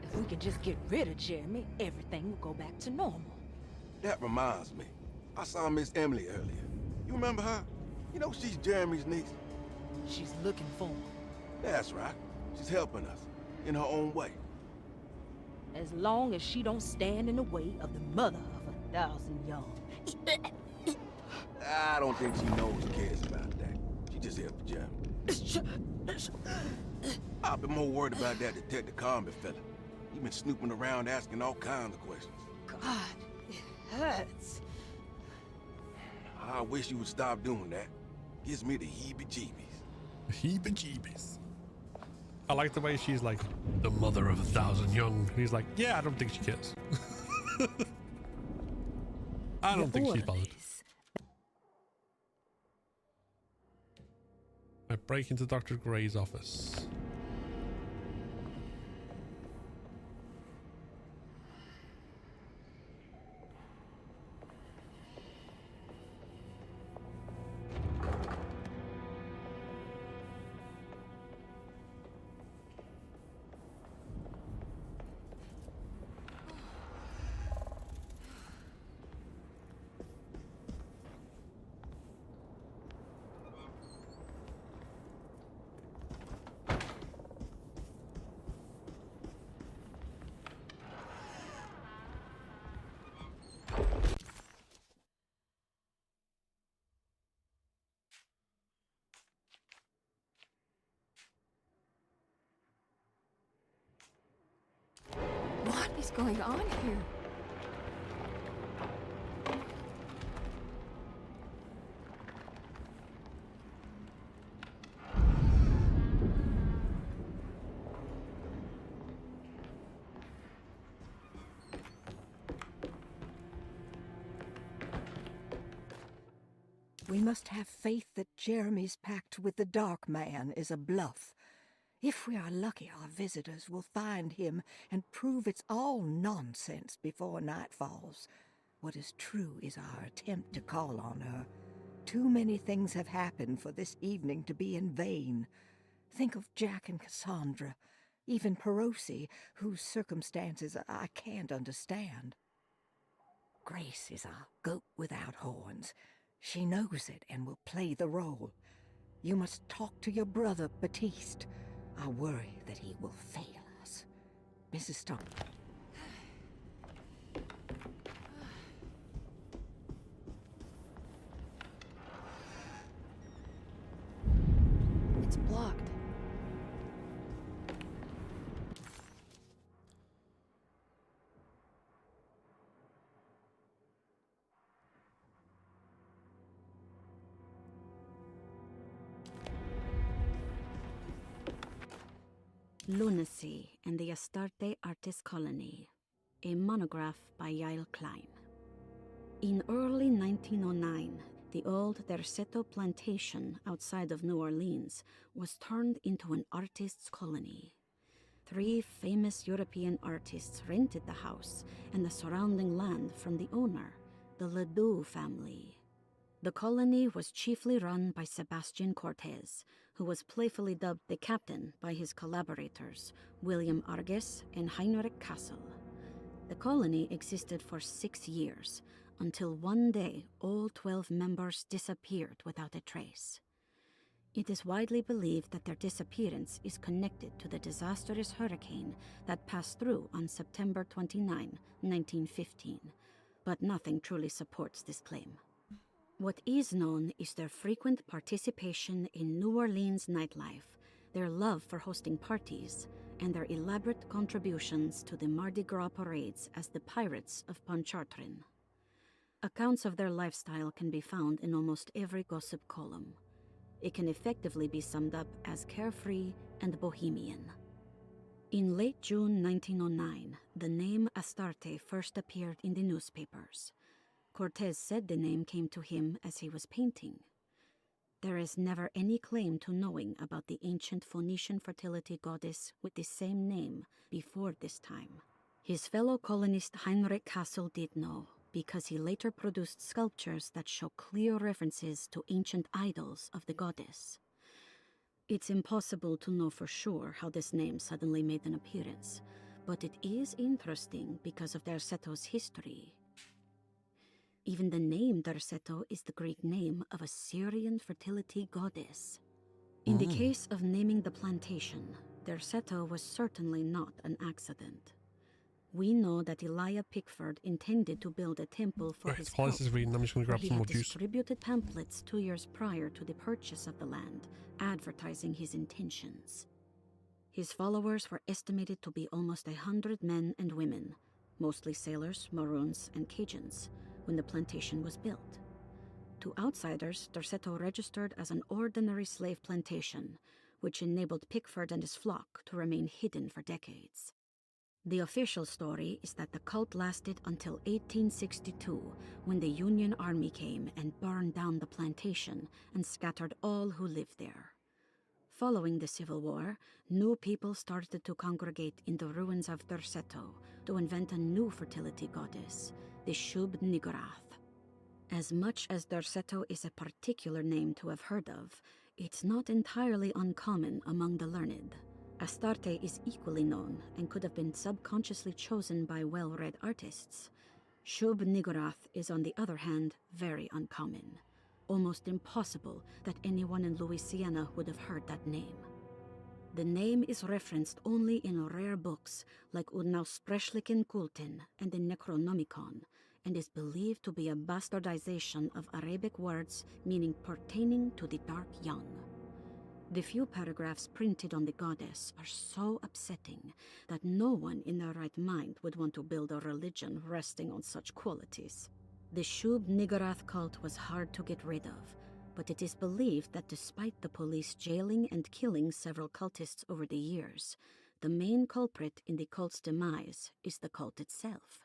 If we could just get rid of Jeremy, everything will go back to normal. That reminds me. I saw Miss Emily earlier. You remember her? You know she's Jeremy's niece. She's looking for him. That's right. She's helping us in her own way. As long as she don't stand in the way of the mother of 1,000 young. I don't think she knows or cares about that. She just here for Jeremy. I've been more worried about that Detective Carnby fella. He's been snooping around asking all kinds of questions. God, it hurts. I wish you would stop doing that. Gives me the heebie-jeebies. Heebie-jeebies. I like the way she's like, the mother of 1,000 young. And he's like, yeah, I don't think she cares. I don't think she's bothered. I break into Dr. Gray's office. What is going on here? We must have faith that Jeremy's pact with the Dark Man is a bluff. If we are lucky, our visitors will find him and prove it's all nonsense before night falls. What is true is our attempt to call on her. Too many things have happened for this evening to be in vain. Think of Jack and Cassandra, even Perosi, whose circumstances I can't understand. Grace is our goat without horns. She knows it and will play the role. You must talk to your brother, Baptiste. I worry that he will fail us. Mrs. Stark. It's blocked. Lunacy and the Astarte Artist Colony, a monograph by Yael Klein. In early 1909, the old Derceto plantation outside of New Orleans was turned into an artist's colony. 3 famous European artists rented the house and the surrounding land from the owner, the Ledoux family. The colony was chiefly run by Sebastian Cortez, who was playfully dubbed the captain by his collaborators, William Arges and Heinrich Kassel. The colony existed for 6 years, until one day all 12 members disappeared without a trace. It is widely believed that their disappearance is connected to the disastrous hurricane that passed through on September 29, 1915, but nothing truly supports this claim. What is known is their frequent participation in New Orleans nightlife, their love for hosting parties, and their elaborate contributions to the Mardi Gras parades as the Pirates of Pontchartrain. Accounts of their lifestyle can be found in almost every gossip column. It can effectively be summed up as carefree and bohemian. In late June 1909, the name Astarte first appeared in the newspapers. Cortez said the name came to him as he was painting. There is never any claim to knowing about the ancient Phoenician fertility goddess with the same name before this time. His fellow colonist Heinrich Kassel did know, because he later produced sculptures that show clear references to ancient idols of the goddess. It's impossible to know for sure how this name suddenly made an appearance, but it is interesting because of Derceto's history. Even the name Derceto is the Greek name of a Syrian fertility goddess. In the case of naming the plantation, Derceto was certainly not an accident. We know that Elijah Pickford intended to build a temple for his while this is reading, I'm just going to grab he some more had juice. distributed pamphlets 2 years prior to the purchase of the land, advertising his intentions. His followers were estimated to be almost 100 men and women, mostly sailors, Maroons, and Cajuns, when the plantation was built. To outsiders, Derceto registered as an ordinary slave plantation, which enabled Pickford and his flock to remain hidden for decades. The official story is that the cult lasted until 1862, when the Union Army came and burned down the plantation and scattered all who lived there. Following the Civil War, new people started to congregate in the ruins of Derceto to invent a new fertility goddess, the Shub Niggurath. As much as Derceto is a particular name to have heard of, it's not entirely uncommon among the learned. Astarte is equally known and could have been subconsciously chosen by well-read artists. Shub Niggurath is, on the other hand, very uncommon. Almost impossible that anyone in Louisiana would have heard that name. The name is referenced only in rare books like Unaussprechlichen Kulten and the Necronomicon, and is believed to be a bastardization of Arabic words meaning pertaining to the dark young. The few paragraphs printed on the goddess are so upsetting that no one in their right mind would want to build a religion resting on such qualities. The Shub Niggurath cult was hard to get rid of, but it is believed that despite the police jailing and killing several cultists over the years, the main culprit in the cult's demise is the cult itself,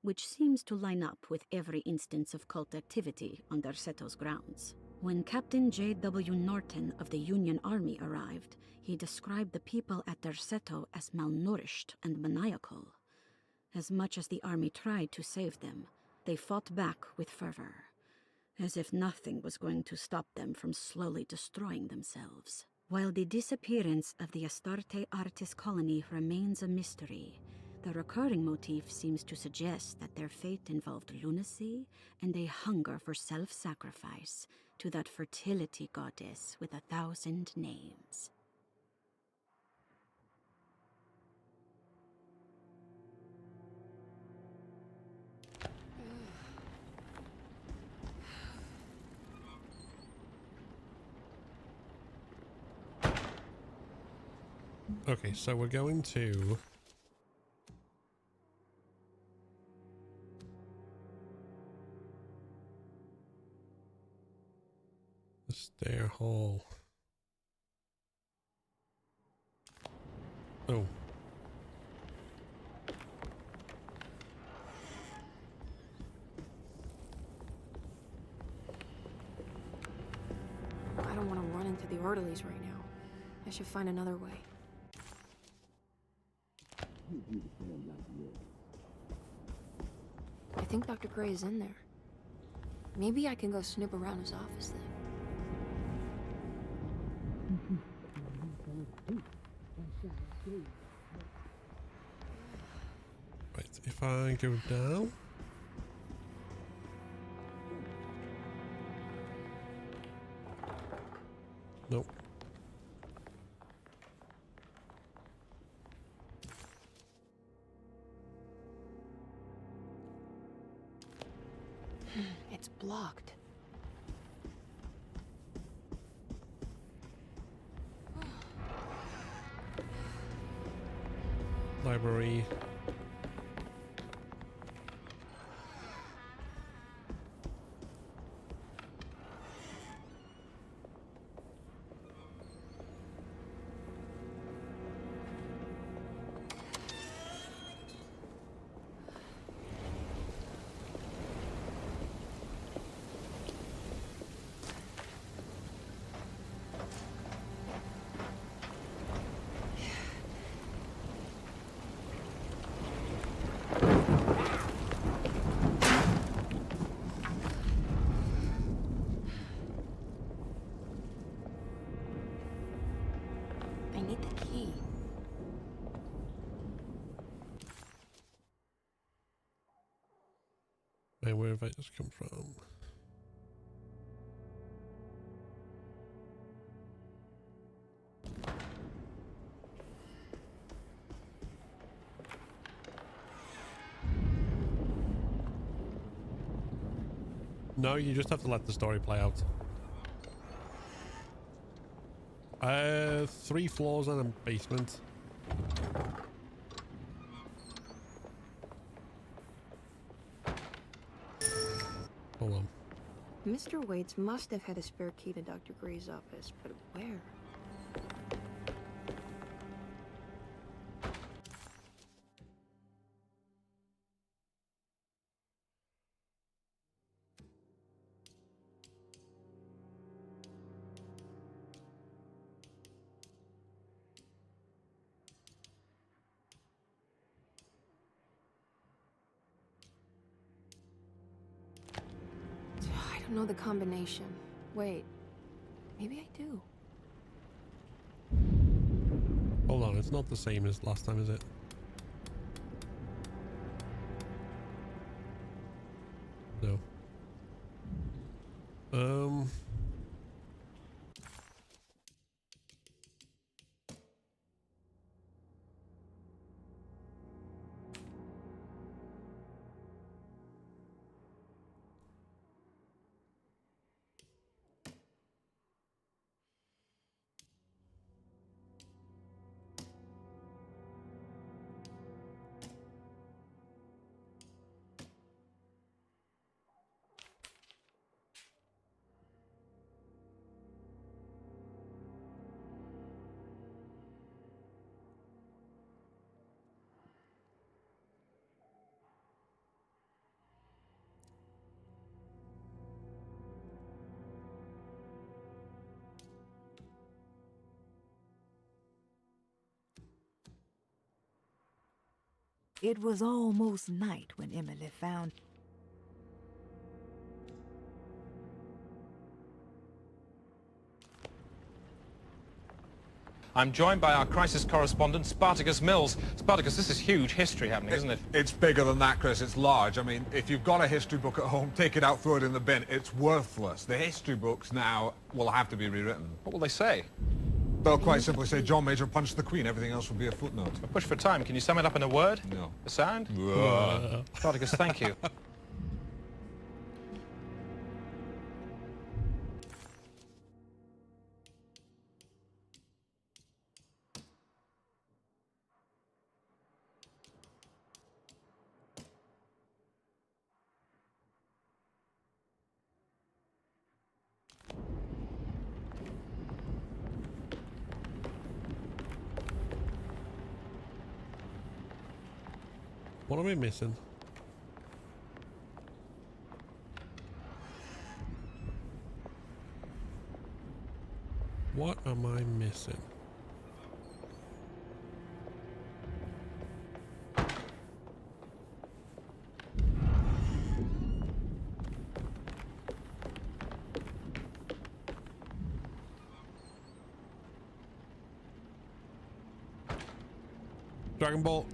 which seems to line up with every instance of cult activity on Derceto's grounds. When Captain J.W. Norton of the Union Army arrived, he described the people at Derceto as malnourished and maniacal. As much as the army tried to save them, they fought back with fervor, as if nothing was going to stop them from slowly destroying themselves. While the disappearance of the Astarte artist colony remains a mystery, the recurring motif seems to suggest that their fate involved lunacy and a hunger for self-sacrifice to that fertility goddess with 1,000 names. Okay, so we're going to the stair hall. Oh. I don't want to run into the orderlies right now. I should find another way. I think Dr. Gray is in there. Maybe I can go snoop around his office then. Right, if I go down. Nope. It's blocked. Library. I need the key. Wait, where have I just come from? No, you just have to let the story play out. 3 floors and a basement. Hold on. Mr. Waits must have had a spare key to Dr. Gray's office, but where? I don't know the combination. Wait, maybe I do. Hold on, it's not the same as last time, is it? No. It was almost night when Emily found... I'm joined by our crisis correspondent, Spartacus Mills. Spartacus, this is huge history happening, isn't it? It's bigger than that, Chris. It's large. I mean, if you've got a history book at home, take it out, throw it in the bin. It's worthless. The history books now will have to be rewritten. What will they say? They'll quite simply say John Major punched the Queen. Everything else will be a footnote. A push for time. Can you sum it up in a word? No. A sound? Spartacus, thank you. What am I missing? What am I missing? Dragon Ball.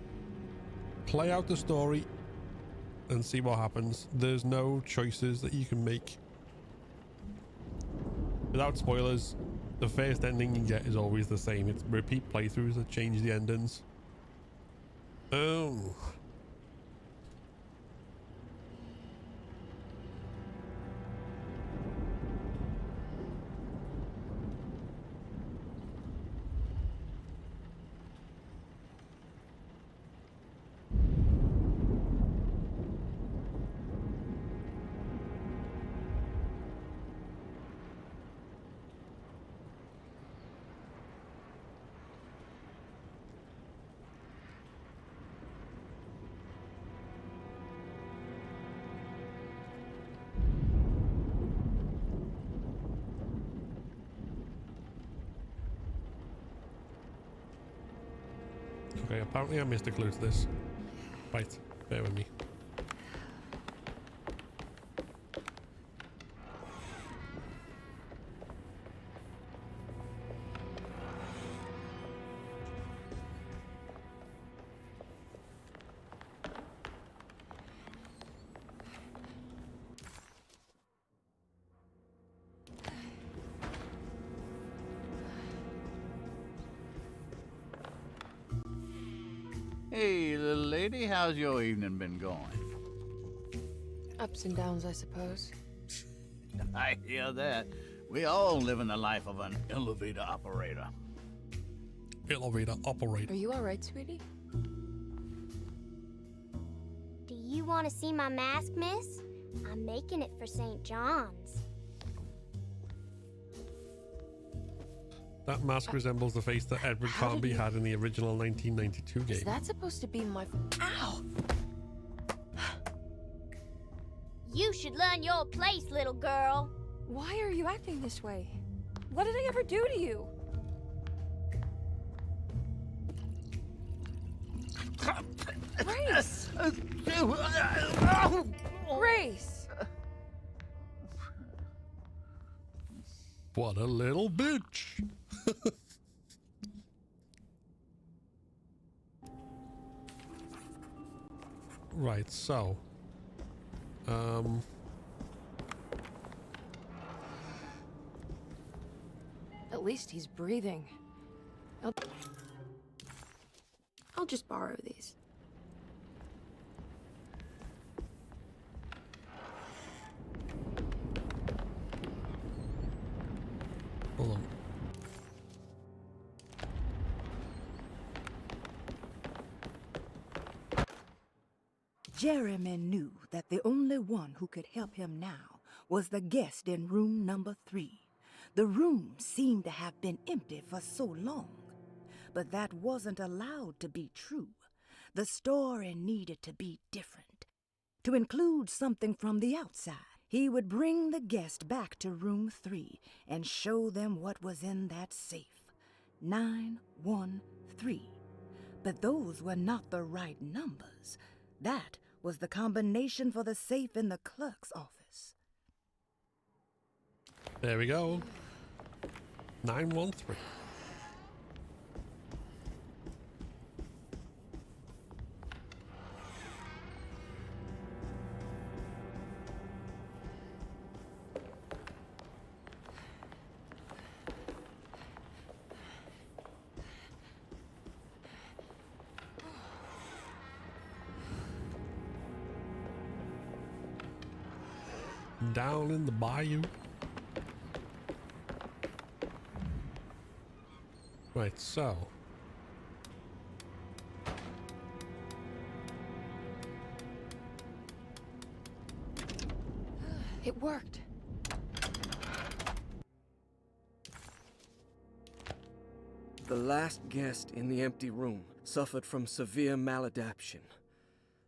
Play out the story and see what happens. There's no choices that you can make. Without spoilers, the first ending you get is always the same. It's repeat playthroughs that change the endings. Oh. Okay, apparently I missed a clue to this. Right, bear with me. Hey, little lady, how's your evening been going? Ups and downs, I suppose. I hear that. We all live in the life of an elevator operator. Elevator operator. Are you alright, sweetie? Do you want to see my mask, miss? I'm making it for St. John's. That mask resembles the face that Edward Carnby had in the original 1992 game. Is that supposed to be my... Ow! You should learn your place, little girl. Why are you acting this way? What did I ever do to you? Grace! Grace! What a little bitch! Right, so... At least he's breathing. I'll just borrow these. Hold on. Jeremy knew that the only one who could help him now was the guest in room number 3. The room seemed to have been empty for so long, but that wasn't allowed to be true. The story needed to be different, to include something from the outside. He would bring the guest back to room 3 and show them what was in that safe. 913. But those were not the right numbers. That was the combination for the safe in the clerk's office. There we go. 913. Down in the bayou. Right, so. It worked. The last guest in the empty room suffered from severe maladaptation.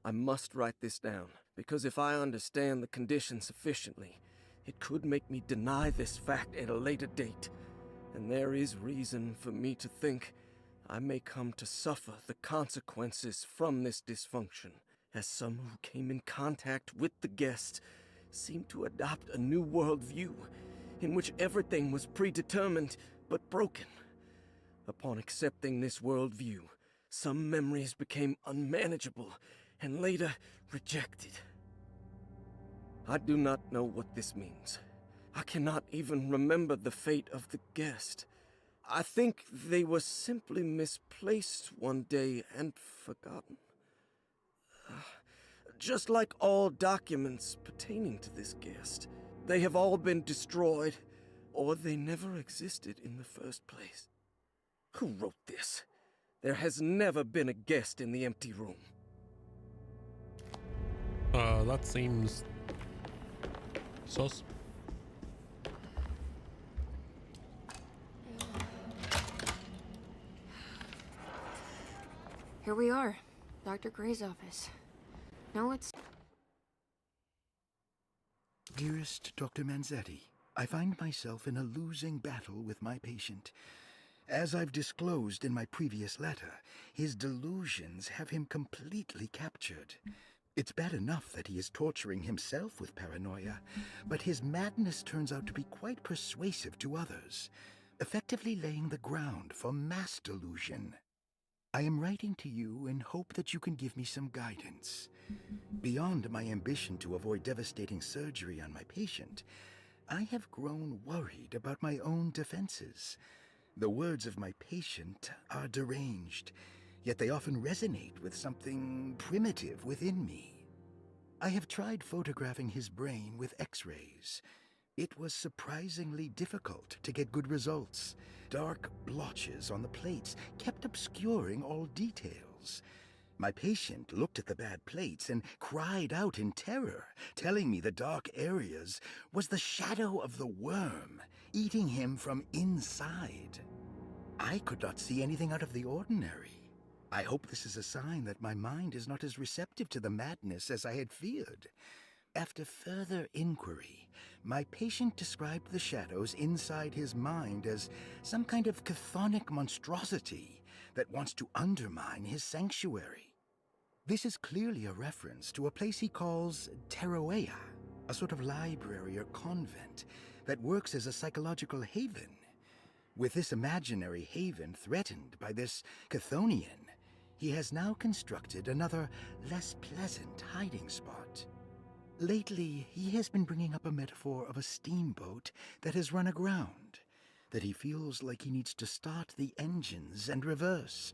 I must write this down, because if I understand the condition sufficiently, it could make me deny this fact at a later date. And there is reason for me to think I may come to suffer the consequences from this dysfunction, as some who came in contact with the guest seemed to adopt a new worldview in which everything was predetermined but broken. Upon accepting this worldview, some memories became unmanageable and later rejected. I do not know what this means. I cannot even remember the fate of the guest. I think they were simply misplaced one day and forgotten. Just like all documents pertaining to this guest, they have all been destroyed, or they never existed in the first place. Who wrote this? There has never been a guest in the empty room. That seems sus. Here we are, Dr. Gray's office. Now it's... Dearest Dr. Manzetti, I find myself in a losing battle with my patient. As I've disclosed in my previous letter, his delusions have him completely captured. It's bad enough that he is torturing himself with paranoia, but his madness turns out to be quite persuasive to others, effectively laying the ground for mass delusion. I am writing to you in hope that you can give me some guidance. Beyond my ambition to avoid devastating surgery on my patient, I have grown worried about my own defenses. The words of my patient are deranged, yet they often resonate with something primitive within me. I have tried photographing his brain with X-rays. It was surprisingly difficult to get good results. Dark blotches on the plates kept obscuring all details. My patient looked at the bad plates and cried out in terror, telling me the dark areas was the shadow of the worm, eating him from inside. I could not see anything out of the ordinary. I hope this is a sign that my mind is not as receptive to the madness as I had feared. After further inquiry, my patient described the shadows inside his mind as some kind of chthonic monstrosity that wants to undermine his sanctuary. This is clearly a reference to a place he calls Teroea, a sort of library or convent that works as a psychological haven. With this imaginary haven threatened by this Chthonian, he has now constructed another, less pleasant hiding spot. Lately, he has been bringing up a metaphor of a steamboat that has run aground, that he feels like he needs to start the engines and reverse,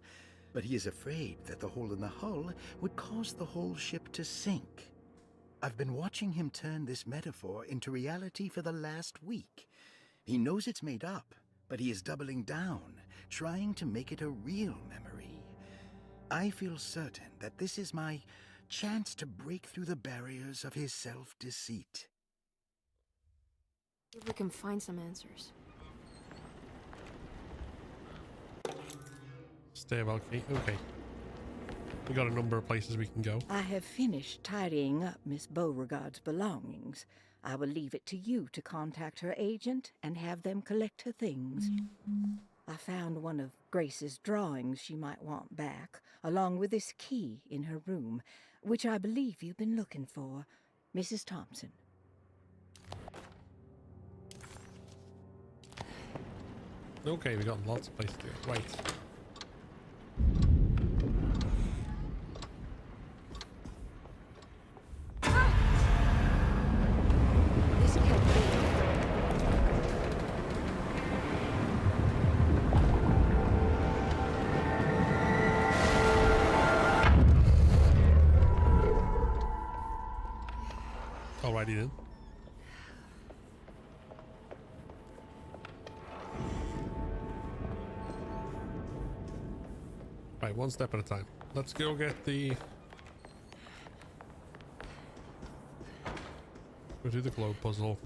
but he is afraid that the hole in the hull would cause the whole ship to sink. I've been watching him turn this metaphor into reality for the last week. He knows it's made up, but he is doubling down, trying to make it a real memory. I feel certain that this is my chance to break through the barriers of his self-deceit. If we can find some answers. Stairwell key. Okay. We got a number of places we can go. I have finished tidying up Miss Beauregard's belongings. I will leave it to you to contact her agent and have them collect her things. I found one of Grace's drawings she might want back, along with this key in her room, which I believe you've been looking for. Mrs. Thompson. Okay, we got lots of places to go. Right. Alrighty then. Right, one step at a time. Let's go get the... Go do the globe puzzle.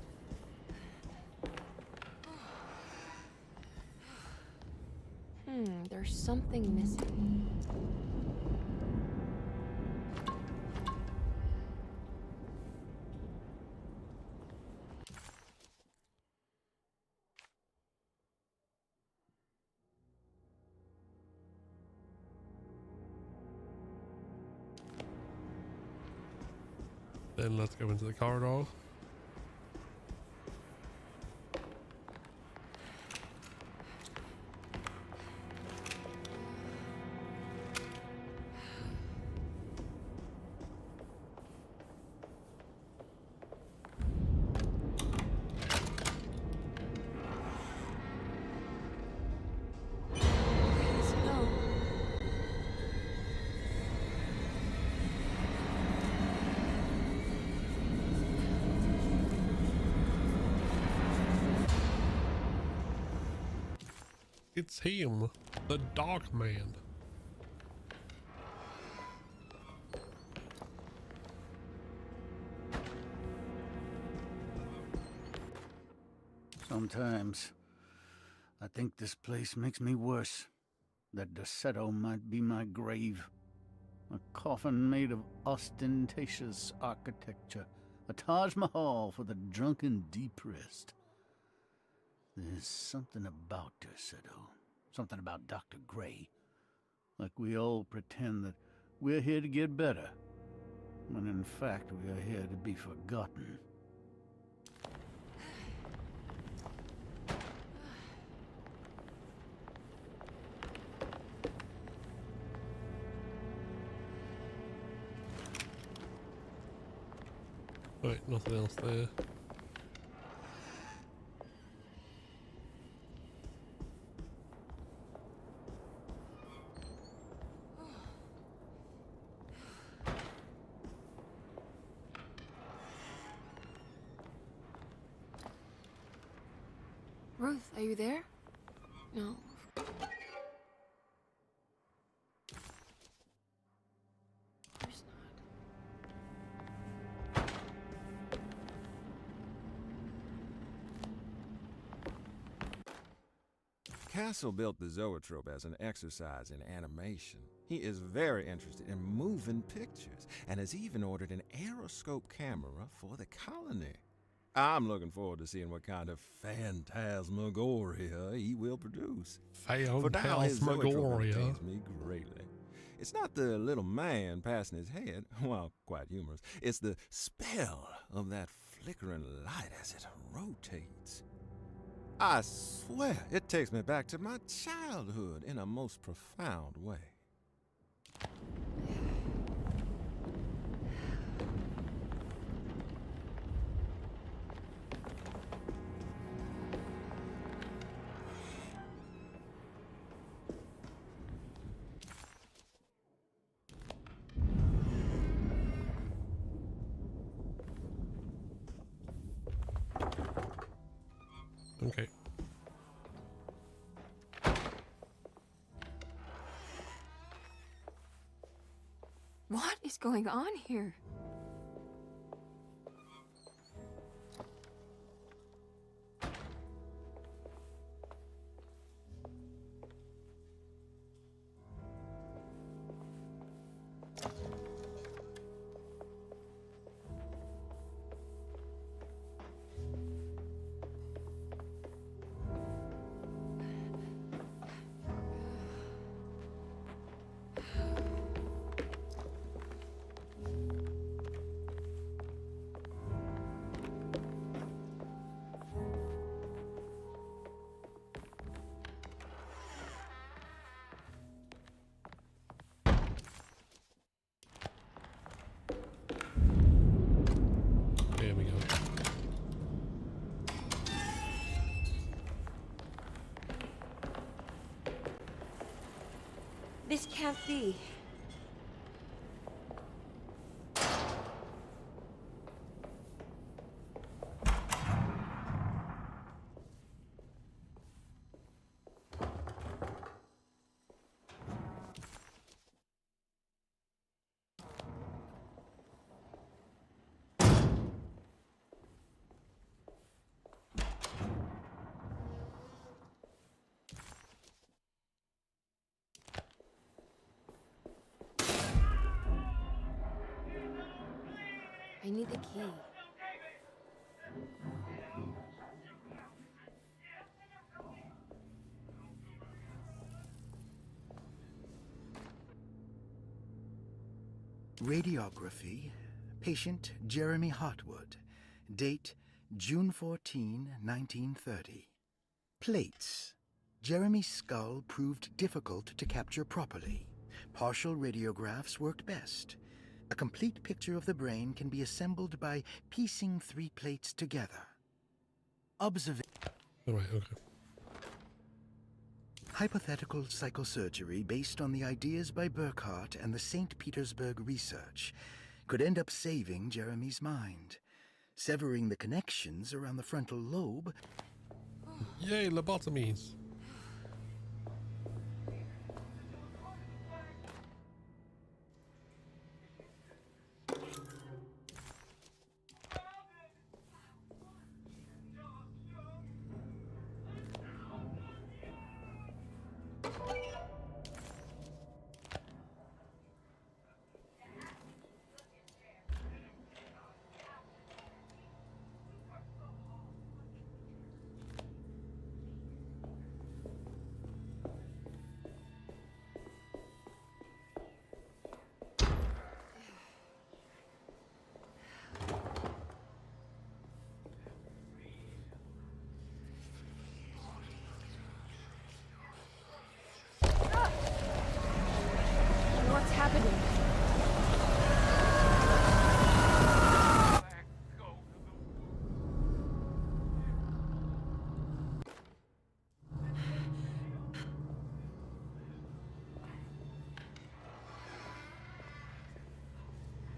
There's something missing. Then let's go into the corridor. It's him, the Dark Man. Sometimes I think this place makes me worse. That Derceto might be my grave. A coffin made of ostentatious architecture. A Taj Mahal for the drunken depressed. There's something about Derceto. Something about Dr. Gray. Like we all pretend that we're here to get better, when in fact we are here to be forgotten. Right, nothing else there. Ruth, are you there? No. There's Castle built the zoetrope as an exercise in animation. He is very interested in moving pictures and has even ordered an aeroscope camera for the colony. I'm looking forward to seeing what kind of phantasmagoria he will produce. For now, his zoetrope entertains me greatly. It's not the little man passing his head, well, quite humorous. It's the spell of that flickering light as it rotates. I swear, it takes me back to my childhood in a most profound way. Okay. What is going on here? There we go. This can't be. I need the key. Radiography. Patient Jeremy Hartwood. Date June 14, 1930. Plates. Jeremy's skull proved difficult to capture properly. Partial radiographs worked best. A complete picture of the brain can be assembled by piecing 3 plates together. Observation. All right, okay. Hypothetical psychosurgery based on the ideas by Burkhardt and the St. Petersburg research could end up saving Jeremy's mind, severing the connections around the frontal lobe. Yay, lobotomies.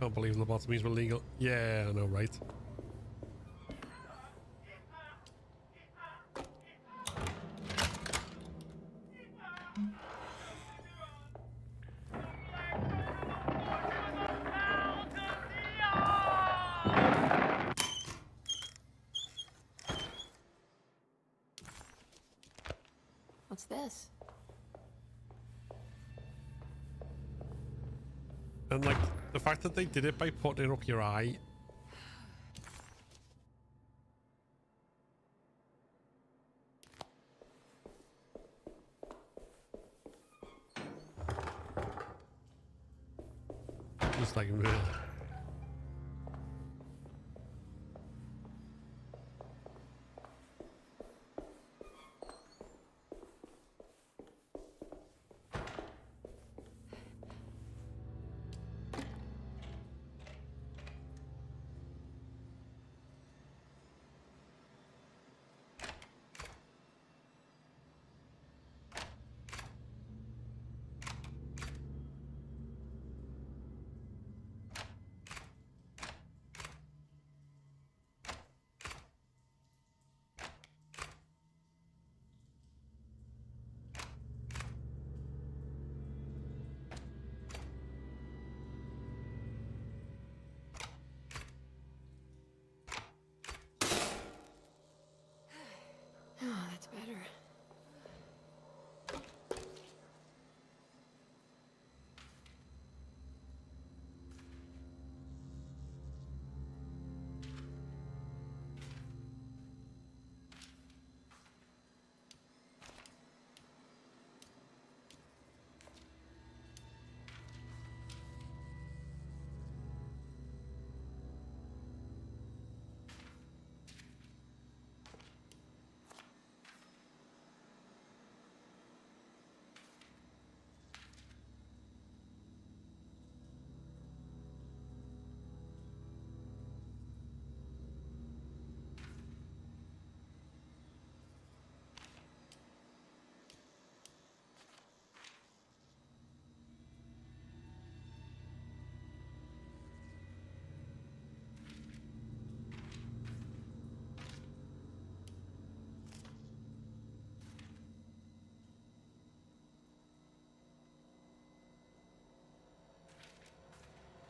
Can't believe lobotomies were legal. Yeah, I know, right? What's this? And like the fact that they did it by putting it up your eye. Just like bleh. Oh, that's better.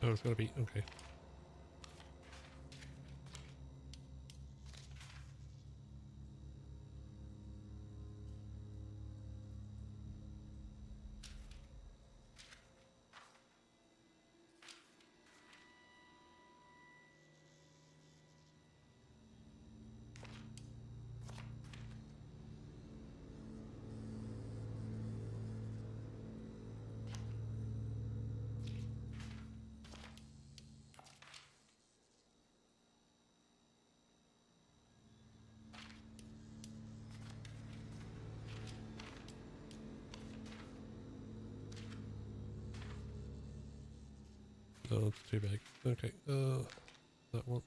Oh, it's gotta be okay. Oh, it's too big. Okay, that one.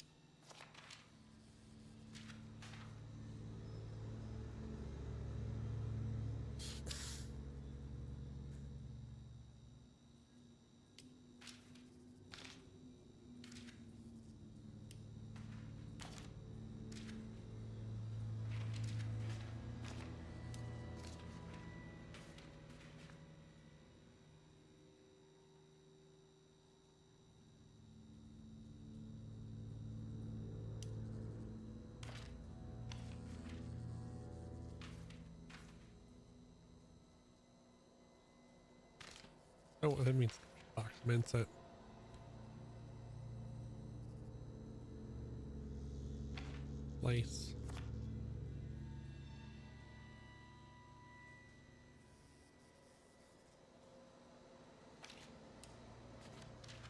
Oh, that means box mindset. Place.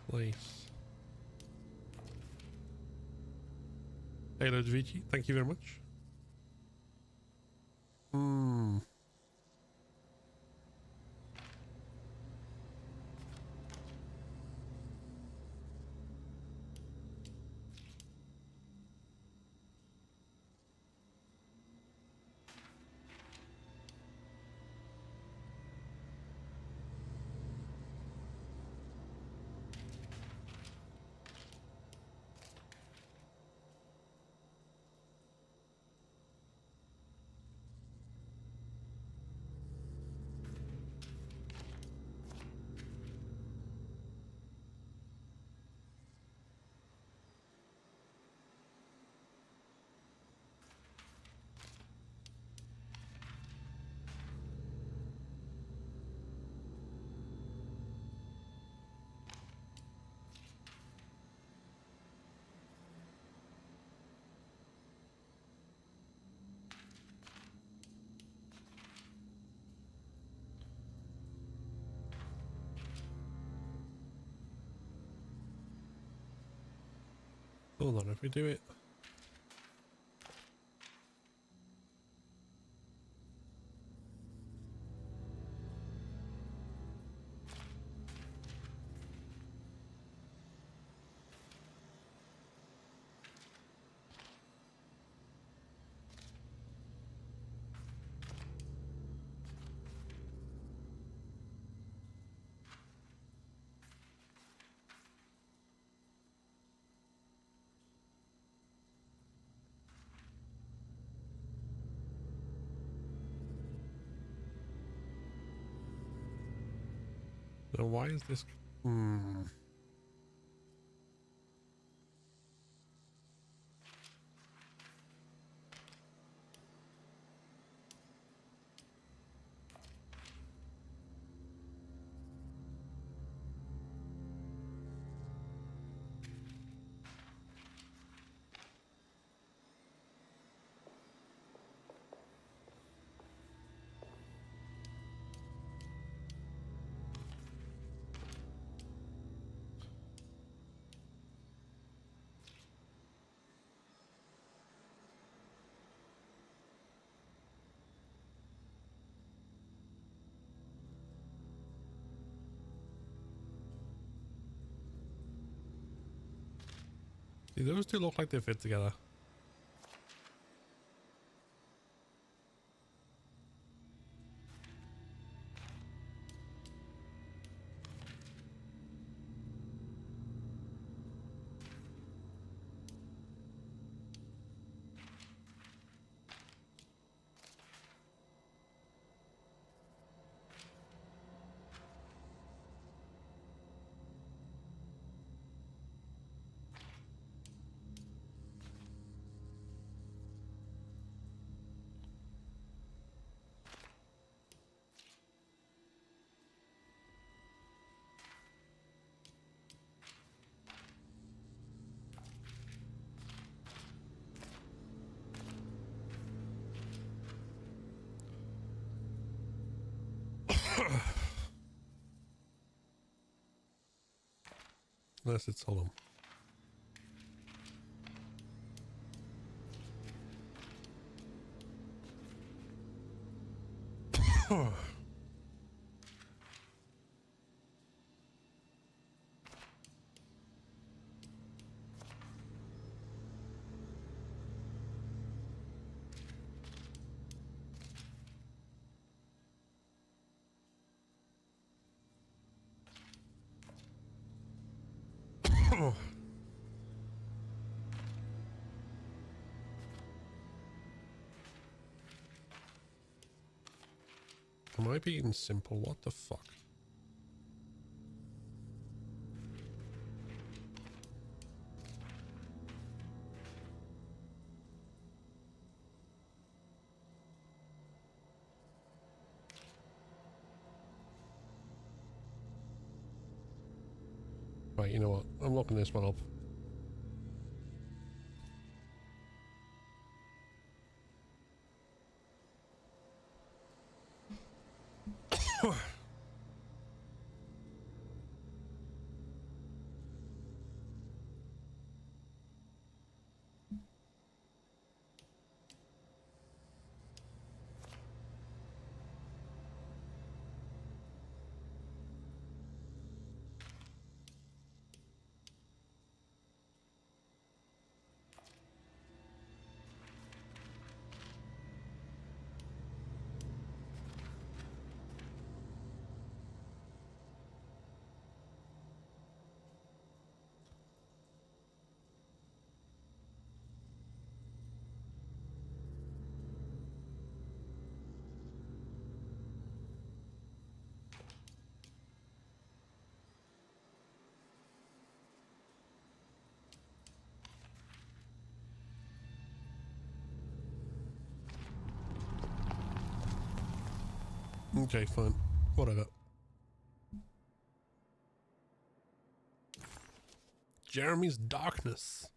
Place. Hey, Ludwigi, thank you very much. Hmm. Hold on, if we do it. Now, why is this? See, those two look like they fit together. Unless it's Solemn. Am I being simple? What the fuck? Right, you know what? I'm looking this one up. Okay, fine. Whatever. Jeremy's darkness.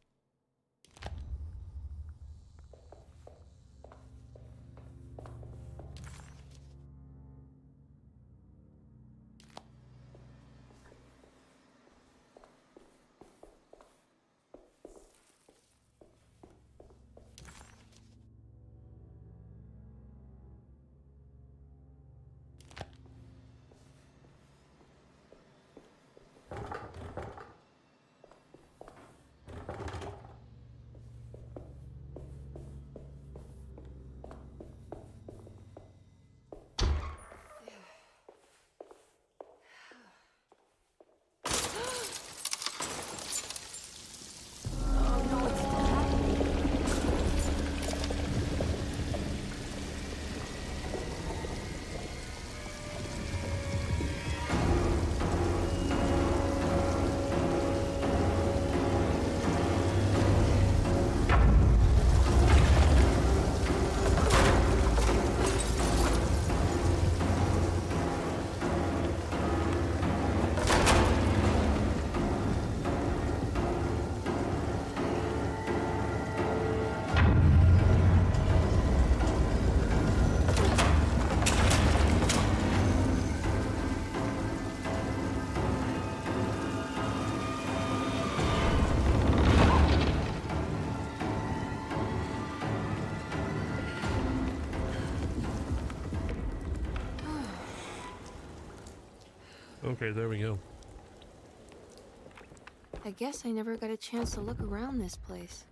Okay, there we go. I guess I never got a chance to look around this place.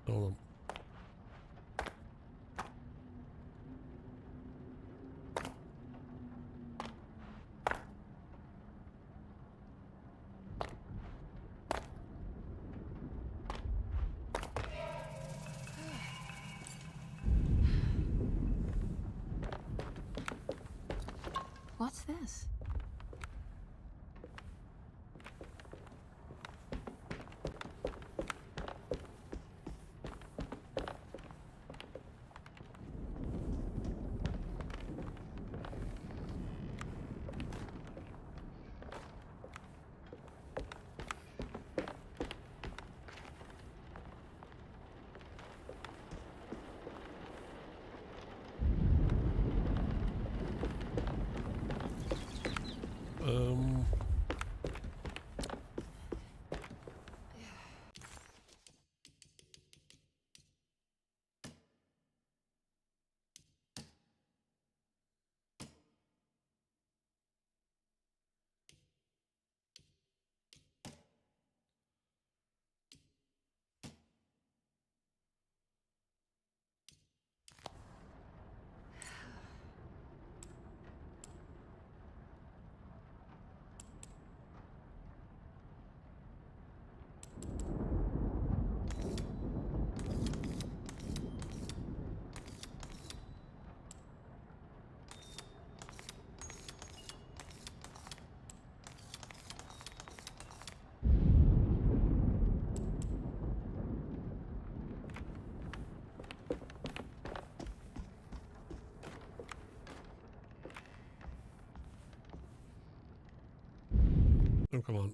Hold on. What's this? Oh, come on.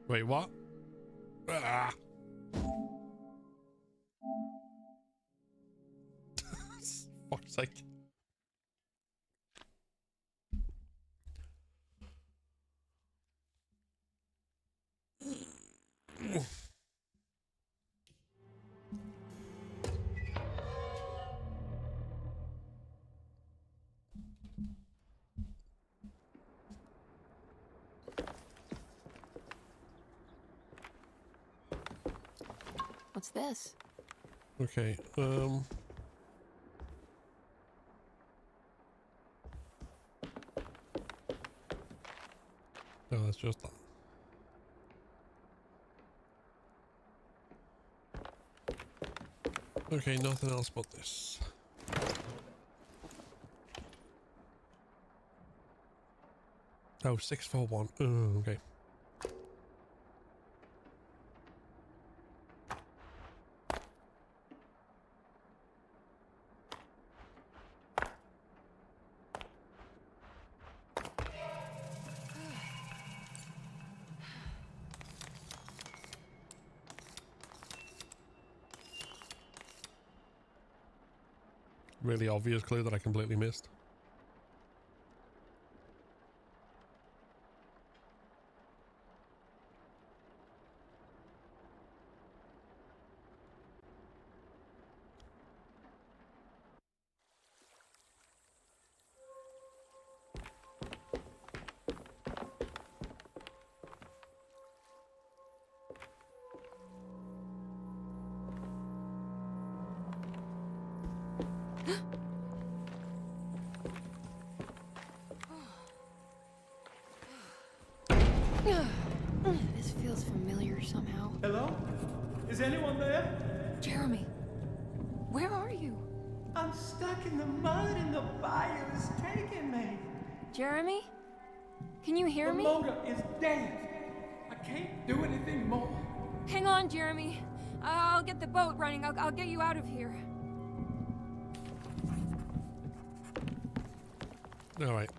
Wait, what? Ah. Fuck's sake. What's this? Okay, no, that's just that. Okay, nothing else but this. Oh, 641. Oh, okay. Really obvious clue that I completely missed. This feels familiar somehow. Hello? Is anyone there? Jeremy, where are you? I'm stuck in the mud and the fire is taking me. Jeremy? Can you hear me? The motor is dead. I can't do anything more. Hang on, Jeremy. I'll get the boat running. I'll get you out of here. All right.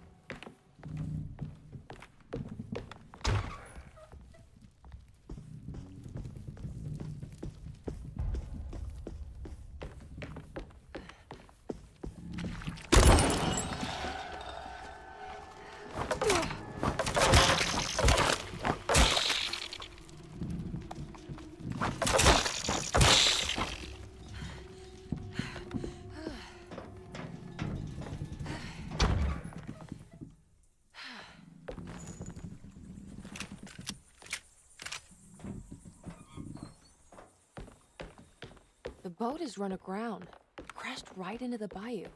boat is run aground, crashed right into the bayou.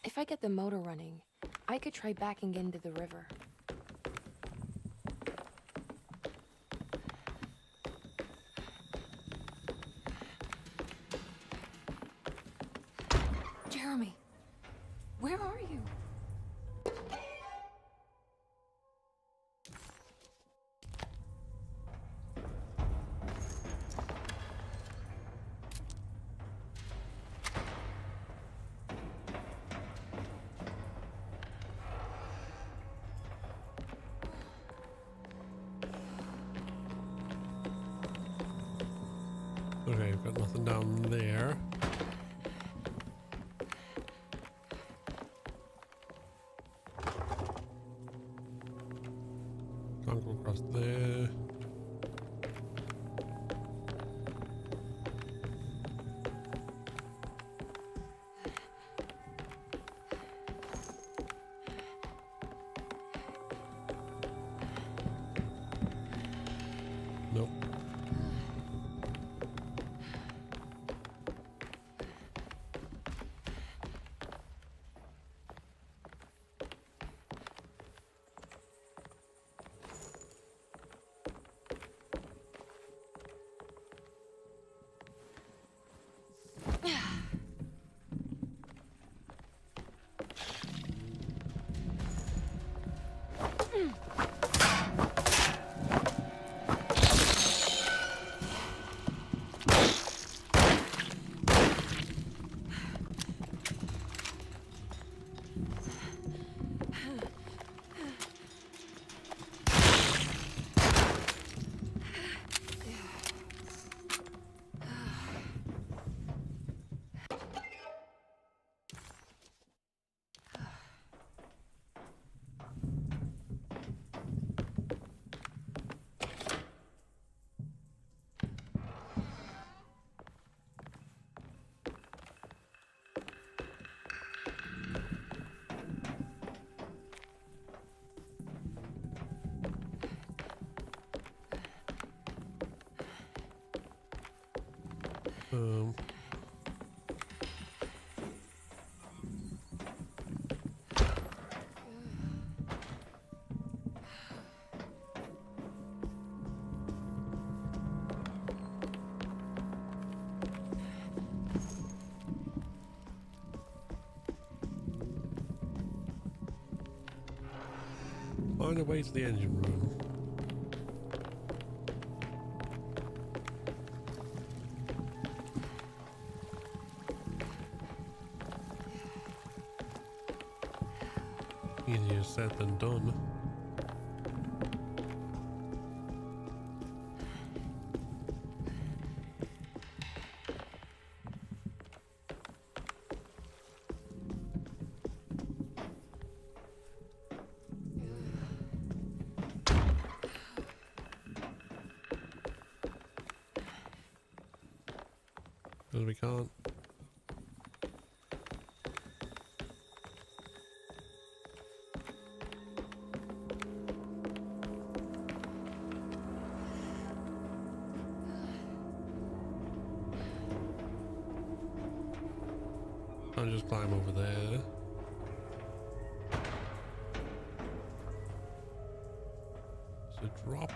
If I get the motor running, I could try backing into the river. Jeremy, where are you? Okay, we've got nothing down there. Can't go across there. Nope. Find a way to the engine room. Easier said than done. Because we can't. I'll just climb over there. It's a drop.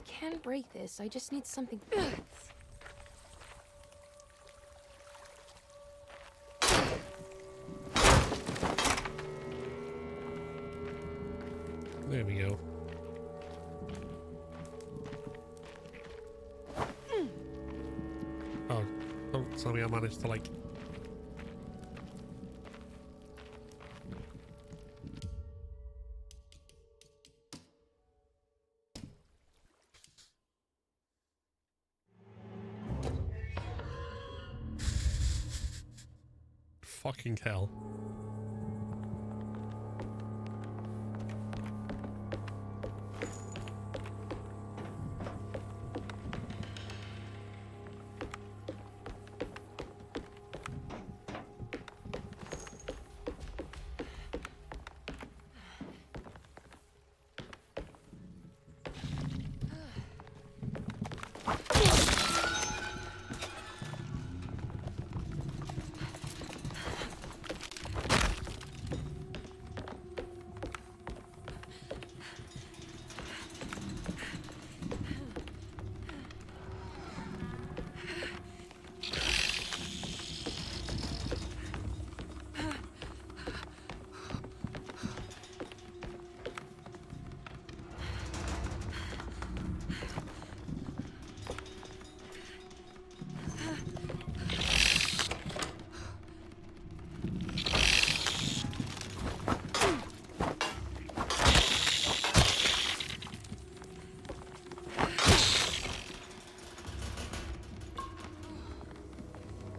can break this. I just need something. There we go. Oh, don't tell me I managed to, like... Fucking hell.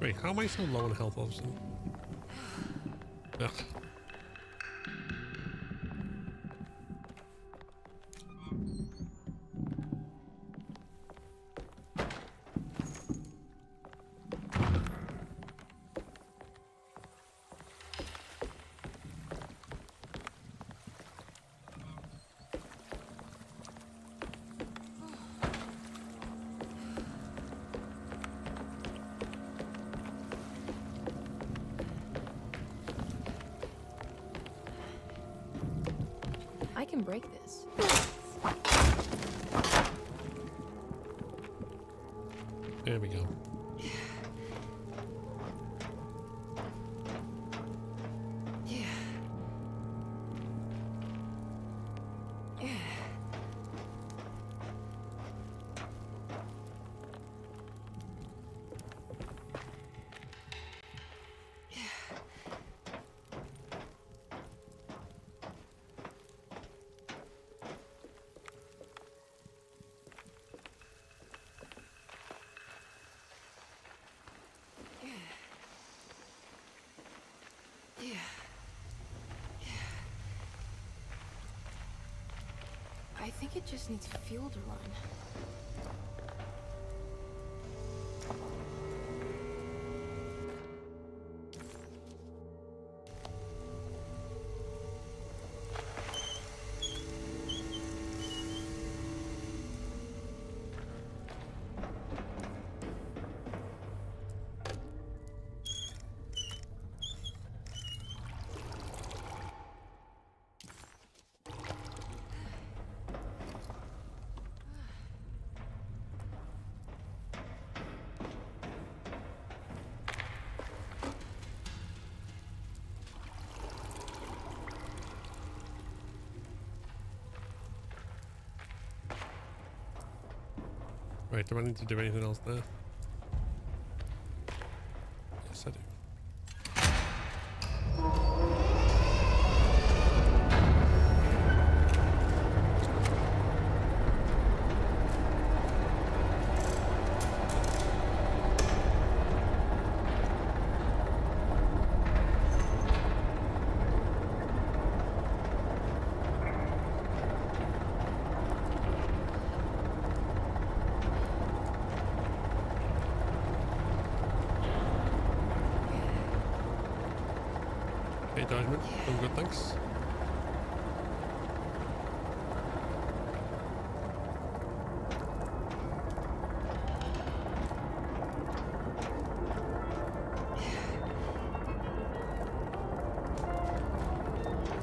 Wait, how am I so low on health all of a sudden? Ugh. I can break this. There we go. I think it just needs fuel to run. Right, do I need to do anything else there? Yes, I do. Diamond, I'm good, thanks.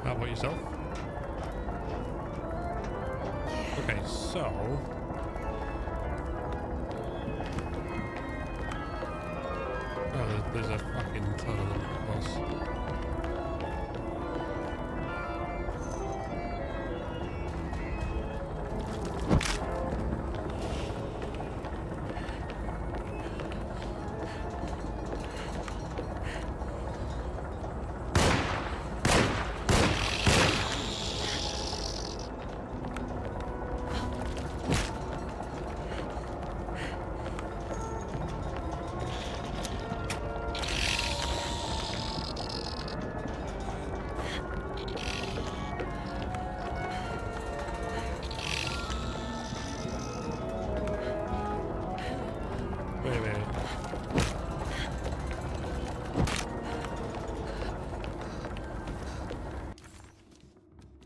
How about yourself? Okay, so There's a fucking ton of them, boss.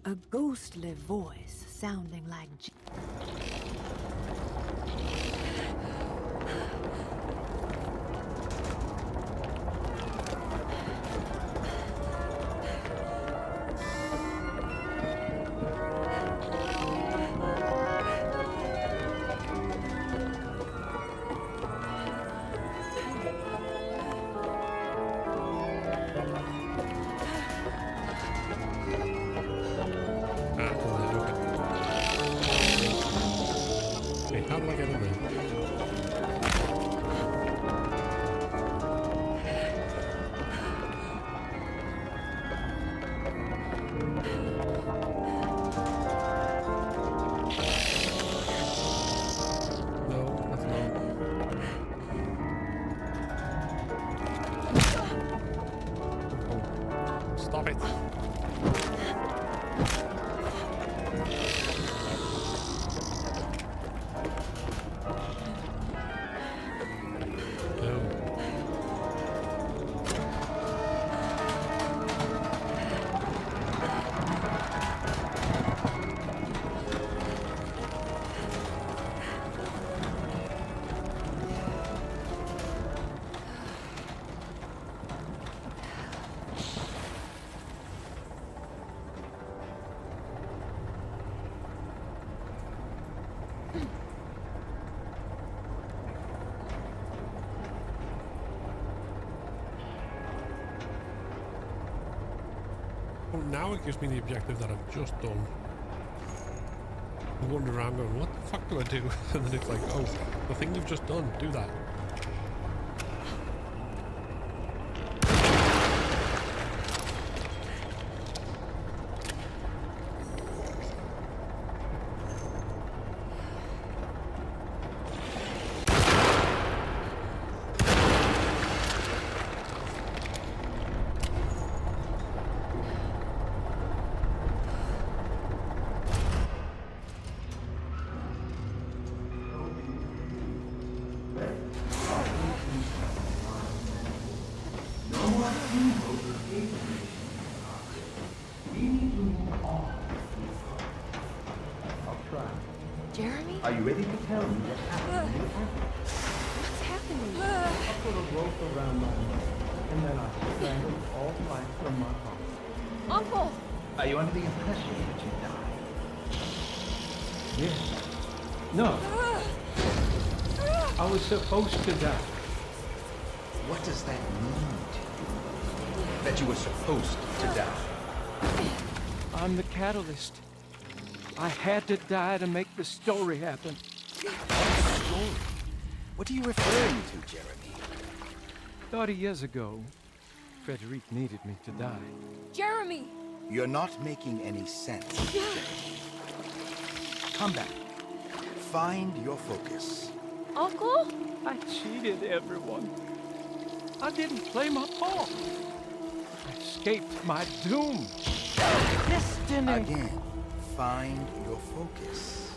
A ghostly voice sounding like... How do I get in there? No, that's not. Oh, stop it. Well, now it gives me the objective that I've just done. I'm wandering around going, what the fuck do I do? And then it's like, oh, the thing you've just done, do that. Jeremy? Are you ready to tell me what happened in the office? What's happening? I put a rope around my neck, and then I strangled all life from my heart. Uncle! Are you under the impression that you died? Yes. No. I was supposed to die. What does that mean to you? That you were supposed to die? I'm the catalyst. I had to die to make the story happen. Story? What are you referring to, Jeremy? 30 years ago, Frederic needed me to die. Jeremy! You're not making any sense, Jeremy. Come back. Find your focus. Uncle? I cheated everyone. I didn't play my part. I escaped my doom. Destiny! Again, find your focus.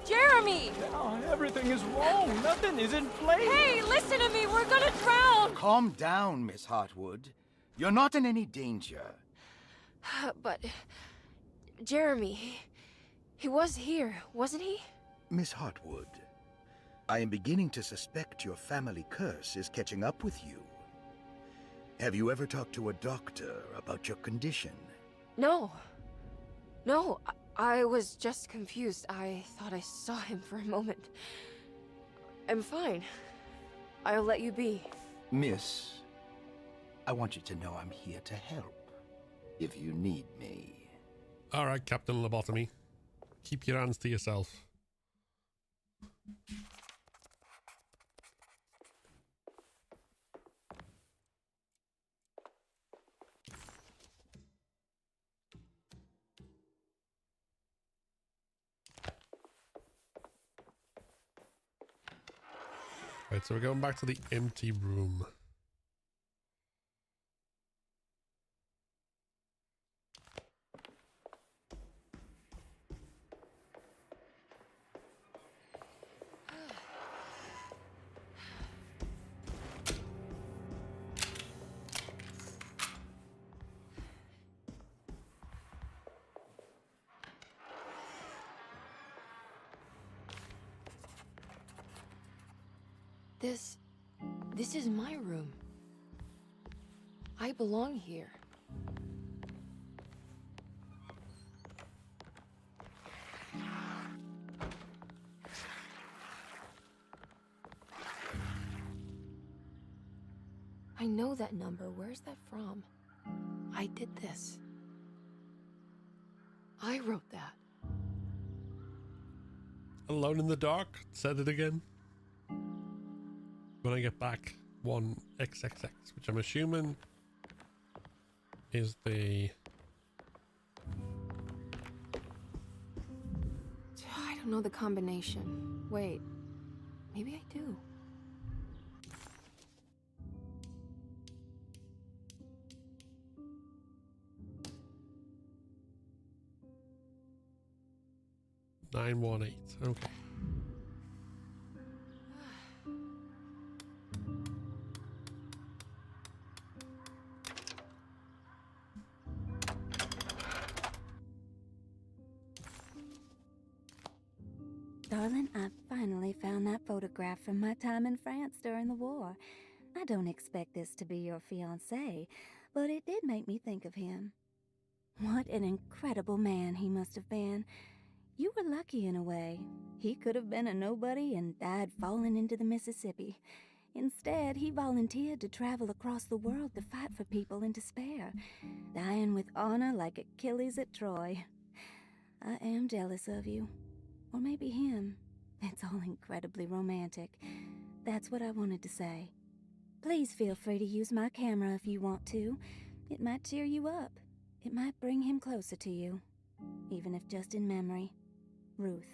Jeremy! Now everything is wrong. Nothing is in place. Hey, listen to me. We're gonna drown. Calm down, Miss Hartwood. You're not in any danger. But Jeremy, he was here, wasn't he? Miss Hartwood, I am beginning to suspect your family curse is catching up with you. Have you ever talked to a doctor about your condition? No. No, I was just confused. I thought I saw him for a moment. I'm fine. I'll let you be. Miss, I want you to know I'm here to help, if you need me. All right, Captain Lobotomy. Keep your hands to yourself. Right, so we're going back to the empty room. This is my room. I belong here. I know that number. Where's that from? I did this. I wrote that. Alone in the dark? Said it again. When I get back, 1XXX, which I'm assuming is the... I don't know the combination. Wait, maybe I do. $918. Okay. Darling, I finally found that photograph from my time in France during the war. I don't expect this to be your fiancé, but it did make me think of him. What an incredible man he must have been. You were lucky in a way. He could have been a nobody and died falling into the Mississippi. Instead, he volunteered to travel across the world to fight for people in despair, dying with honor like Achilles at Troy. I am jealous of you. Or maybe him. It's all incredibly romantic. That's what I wanted to say. Please feel free to use my camera if you want to. It might cheer you up. It might bring him closer to you. Even if just in memory. Ruth.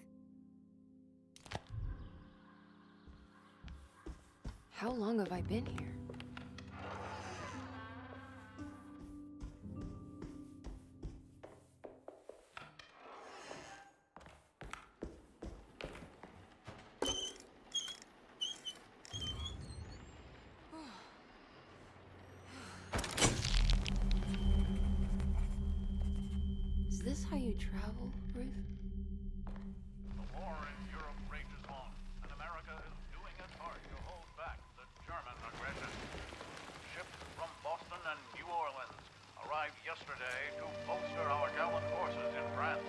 How long have I been here? Is this how you travel, Ruth? The war in Europe rages on, and America is doing its part to hold back the German aggression. Ships from Boston and New Orleans arrived yesterday to bolster our gallant forces in France.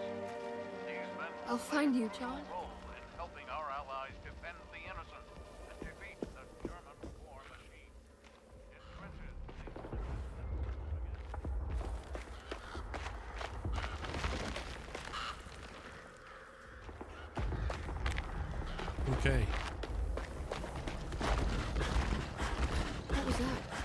These men I'll find you, John. role in helping our allies defend the innocent and defeat the German war machine. It trenches Okay. What was that?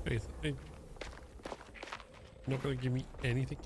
Wait, you're not gonna give me anything?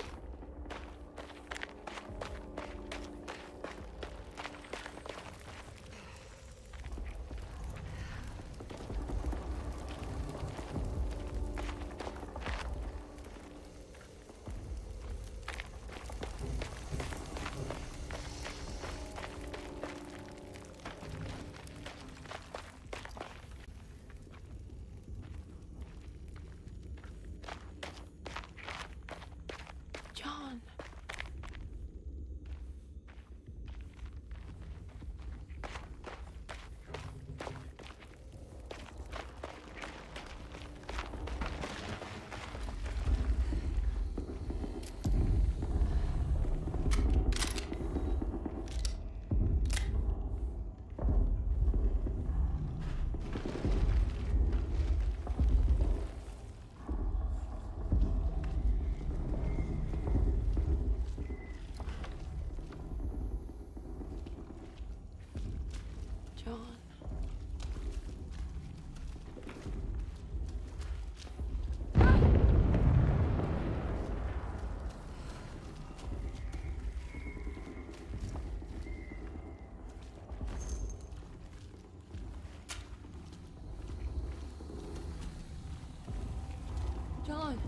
on.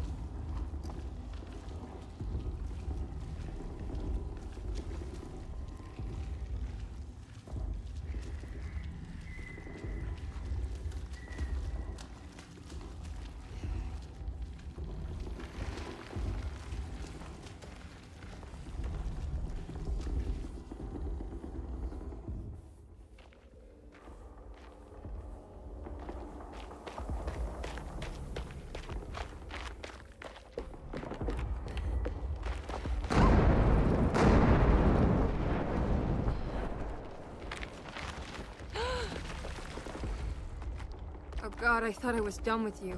Oh God, I thought I was done with you.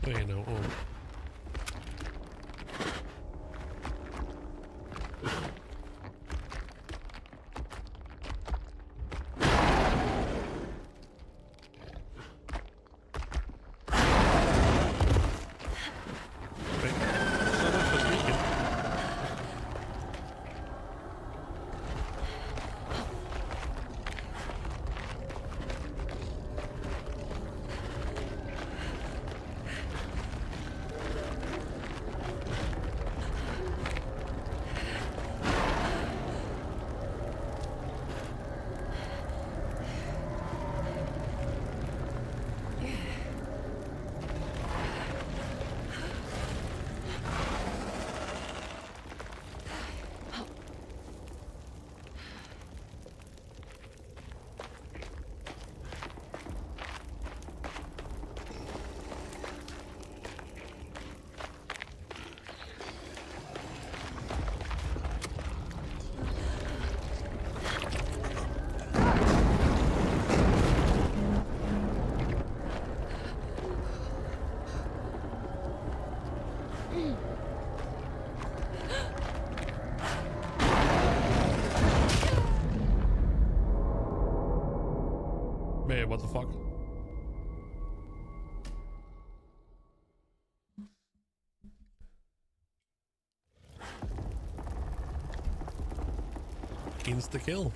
You know, man, what the fuck? Insta kill.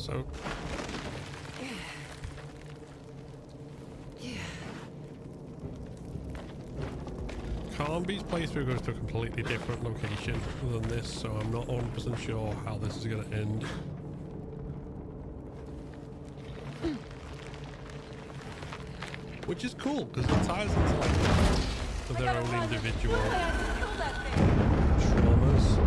So Carnby's playthrough goes to a completely different location than this, so I'm not 100% sure how this is going to end. Which is cool, because it ties into like their own individual traumas.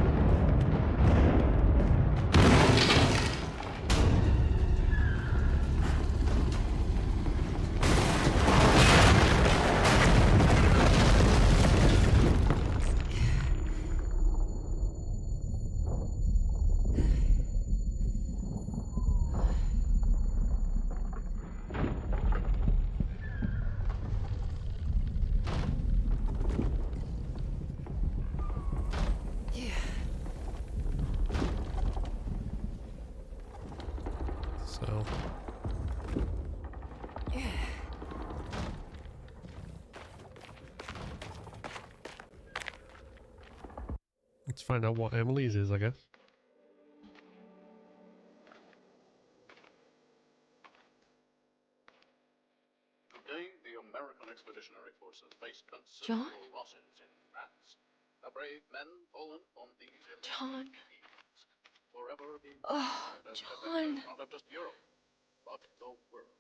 Let's find out what Emily's is, I guess. Today, the American Expeditionary Forces faced considerable losses in France. The brave men fallen on these John. forever be John. not of just Europe, but the world.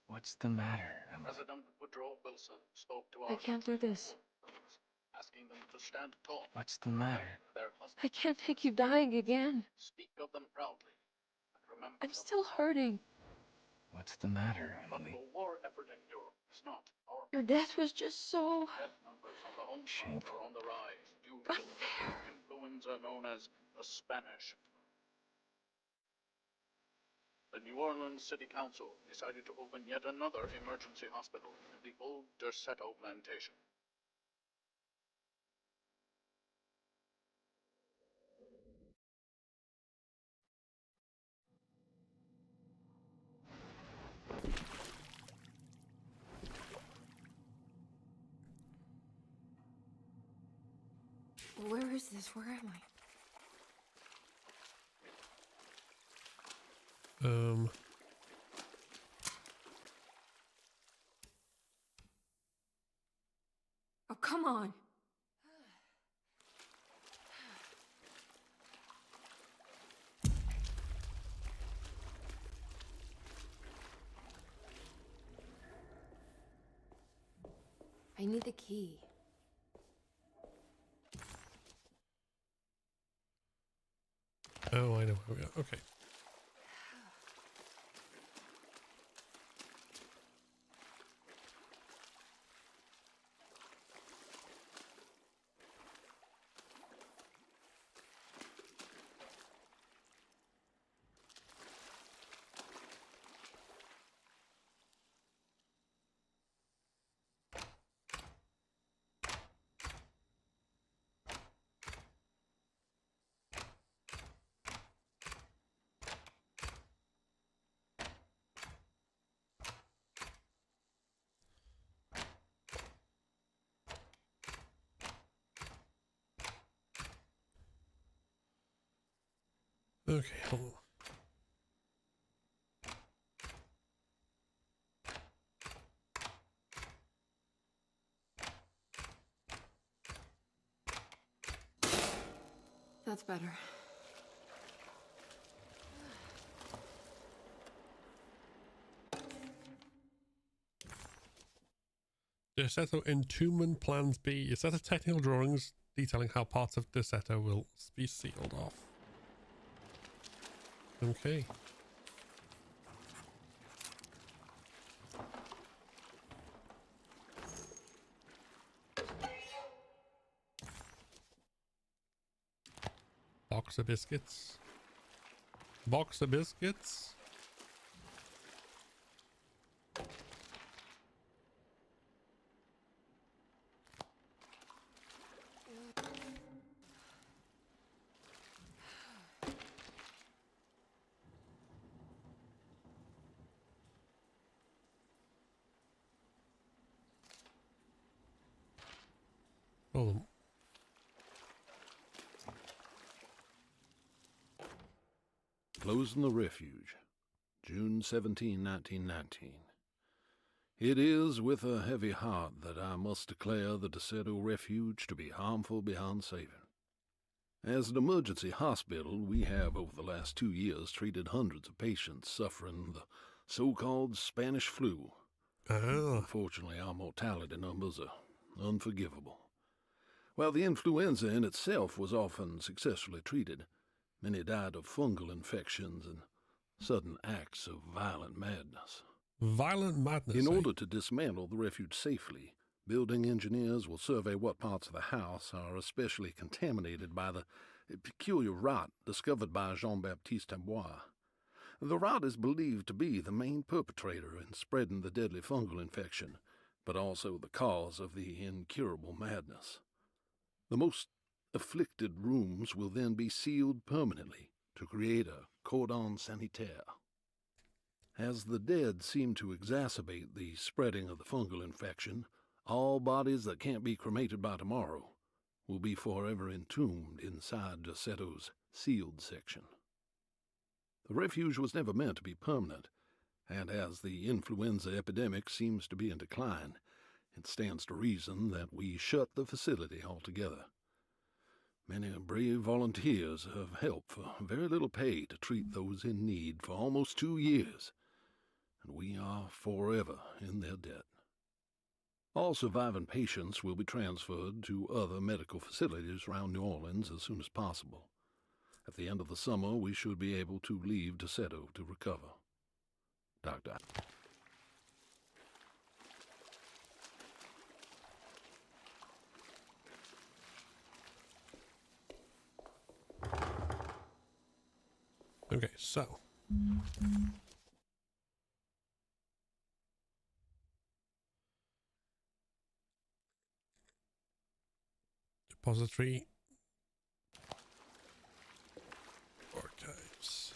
What's the matter, Emily? President Woodrow Wilson spoke to I our can't do this. asking them to stand tall. What's the matter? Their husbands. I can't take you dying again. Speak of them proudly. And remember I'm still hurting. What's the matter, but Emily? the war effort in Europe is not our Your death was just so death numbers on the home front are on the rise due to the influenza known as the Spanish. The New Orleans City Council decided to open yet another emergency hospital in the old Derceto Plantation. Where is this? Where am I? Oh, come on. I need the key. Oh, I know where we are. Okay. Okay, hold on. That's better. Derceto Entombment Plans B. A set of technical drawings detailing how parts of Derceto will be sealed off. Okay. Box of biscuits. Box of biscuits. Hold on. Closing the refuge, June 17, 1919. It is with a heavy heart that I must declare the Derceto Refuge to be harmful beyond saving. As an emergency hospital, we have over the last 2 years treated hundreds of patients suffering the so-called Spanish flu. Unfortunately, our mortality numbers are unforgivable. While the influenza in itself was often successfully treated, many died of fungal infections and sudden acts of violent madness. Violent madness. In order to dismantle the refuge safely, building engineers will survey what parts of the house are especially contaminated by the peculiar rot discovered by Jean-Baptiste Tabois. The rot is believed to be the main perpetrator in spreading the deadly fungal infection, but also the cause of the incurable madness. The most afflicted rooms will then be sealed permanently to create a cordon sanitaire. As the dead seem to exacerbate the spreading of the fungal infection, all bodies that can't be cremated by tomorrow will be forever entombed inside Derceto's sealed section. The refuge was never meant to be permanent, and as the influenza epidemic seems to be in decline, it stands to reason that we shut the facility altogether. Many brave volunteers have helped for very little pay to treat those in need for almost 2 years, and we are forever in their debt. All surviving patients will be transferred to other medical facilities around New Orleans as soon as possible. At the end of the summer, we should be able to leave Derceto to recover. Doctor. Okay, so. Repository. Archives.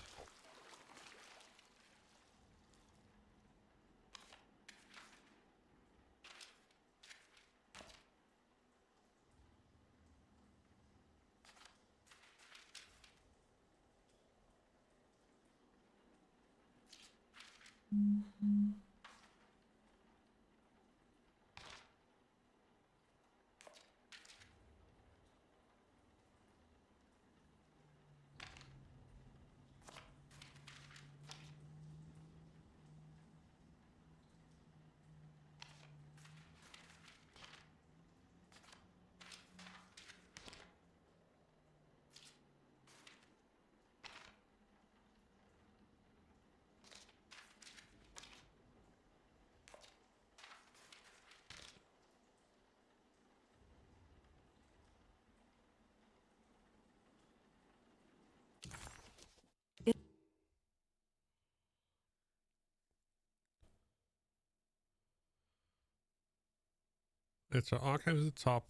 It's our archives at the top,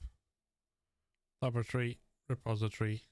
laboratory, repository.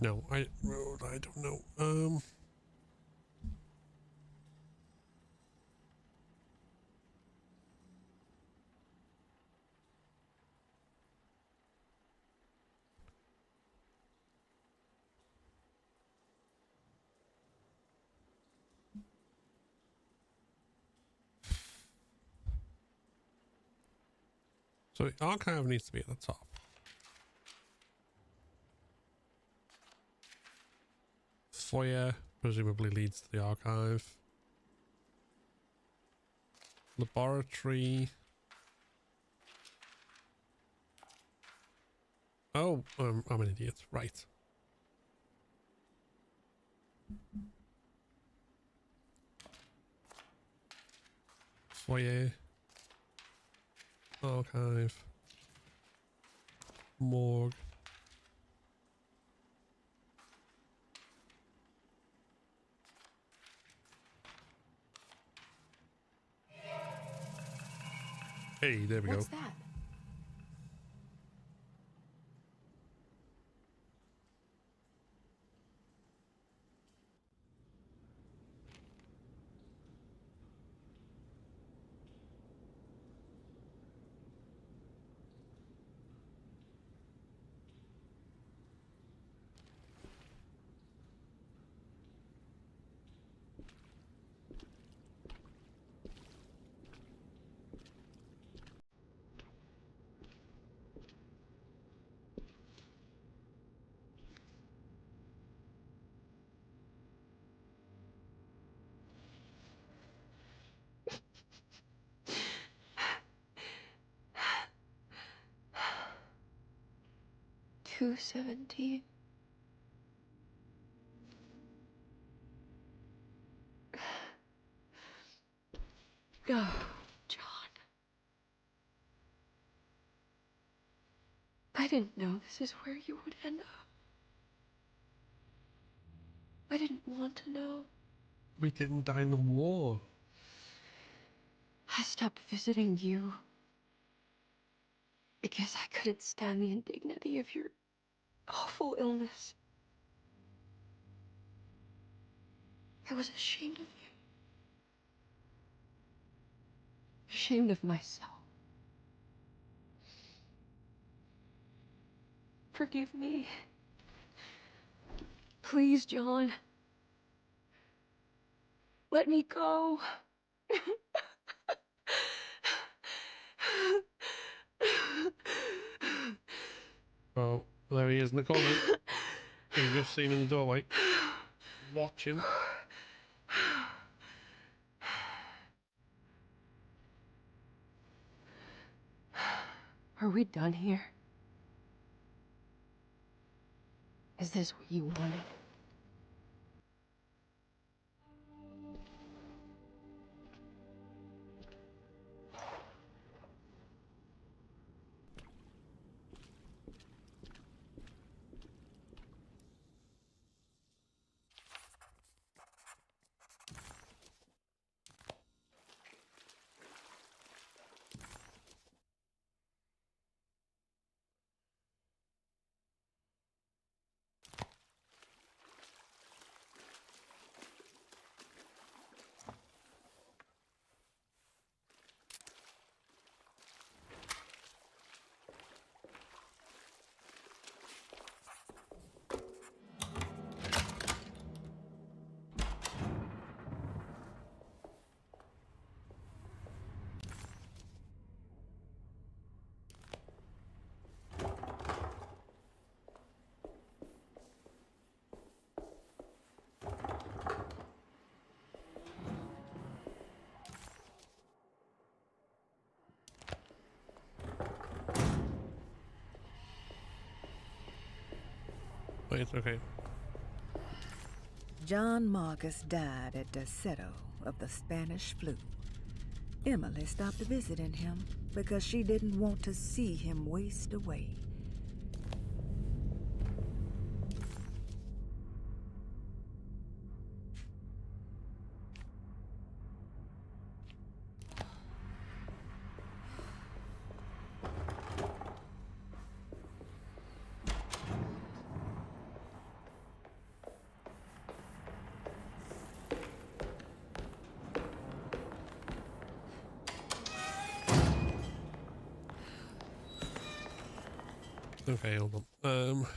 No, I don't know. So the archive needs to be at the top. Foyer presumably leads to the archive. Laboratory. Oh, I'm an idiot. Right. Foyer. Archive. Morgue. Hey, there we go. What's that? $2.17. Oh, John. I didn't know this is where you would end up. I didn't want to know. We didn't die in the war. I stopped visiting you because I couldn't stand the indignity of your awful illness. I was ashamed of you. Ashamed of myself. Forgive me. Please, John. Let me go. Oh, there he is in the corner. You've just seen in the doorway. Watching. Are we done here? Is this what you wanted? But it's okay. John Marcus died at Derceto of the Spanish flu. Emily stopped visiting him because she didn't want to see him waste away. Okay, hold on.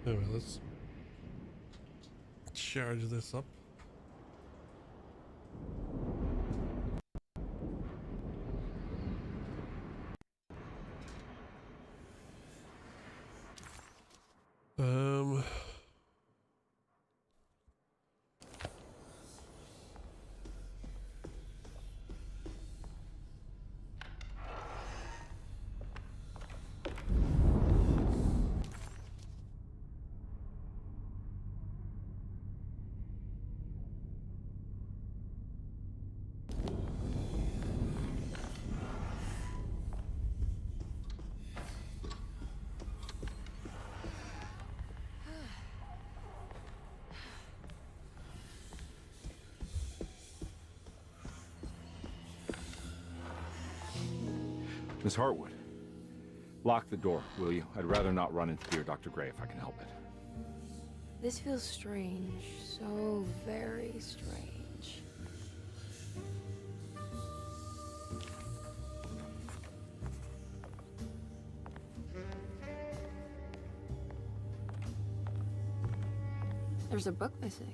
Anyway, let's charge this up. Um, Miss Hartwood, lock the door, will you? I'd rather not run into dear Dr. Gray if I can help it. This feels strange. So very strange. There's a book missing.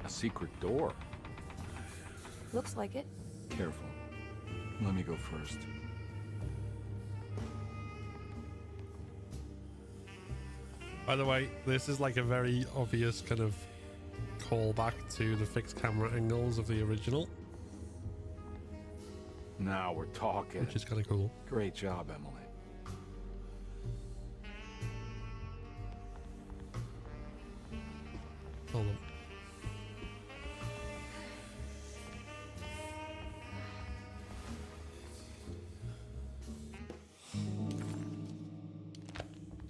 Secret door. Looks like it. Careful. Let me go first. By the way, this is like a very obvious kind of callback to the fixed camera angles of the original. Now we're talking. Which is kind of cool. Great job, Emily. Hold on.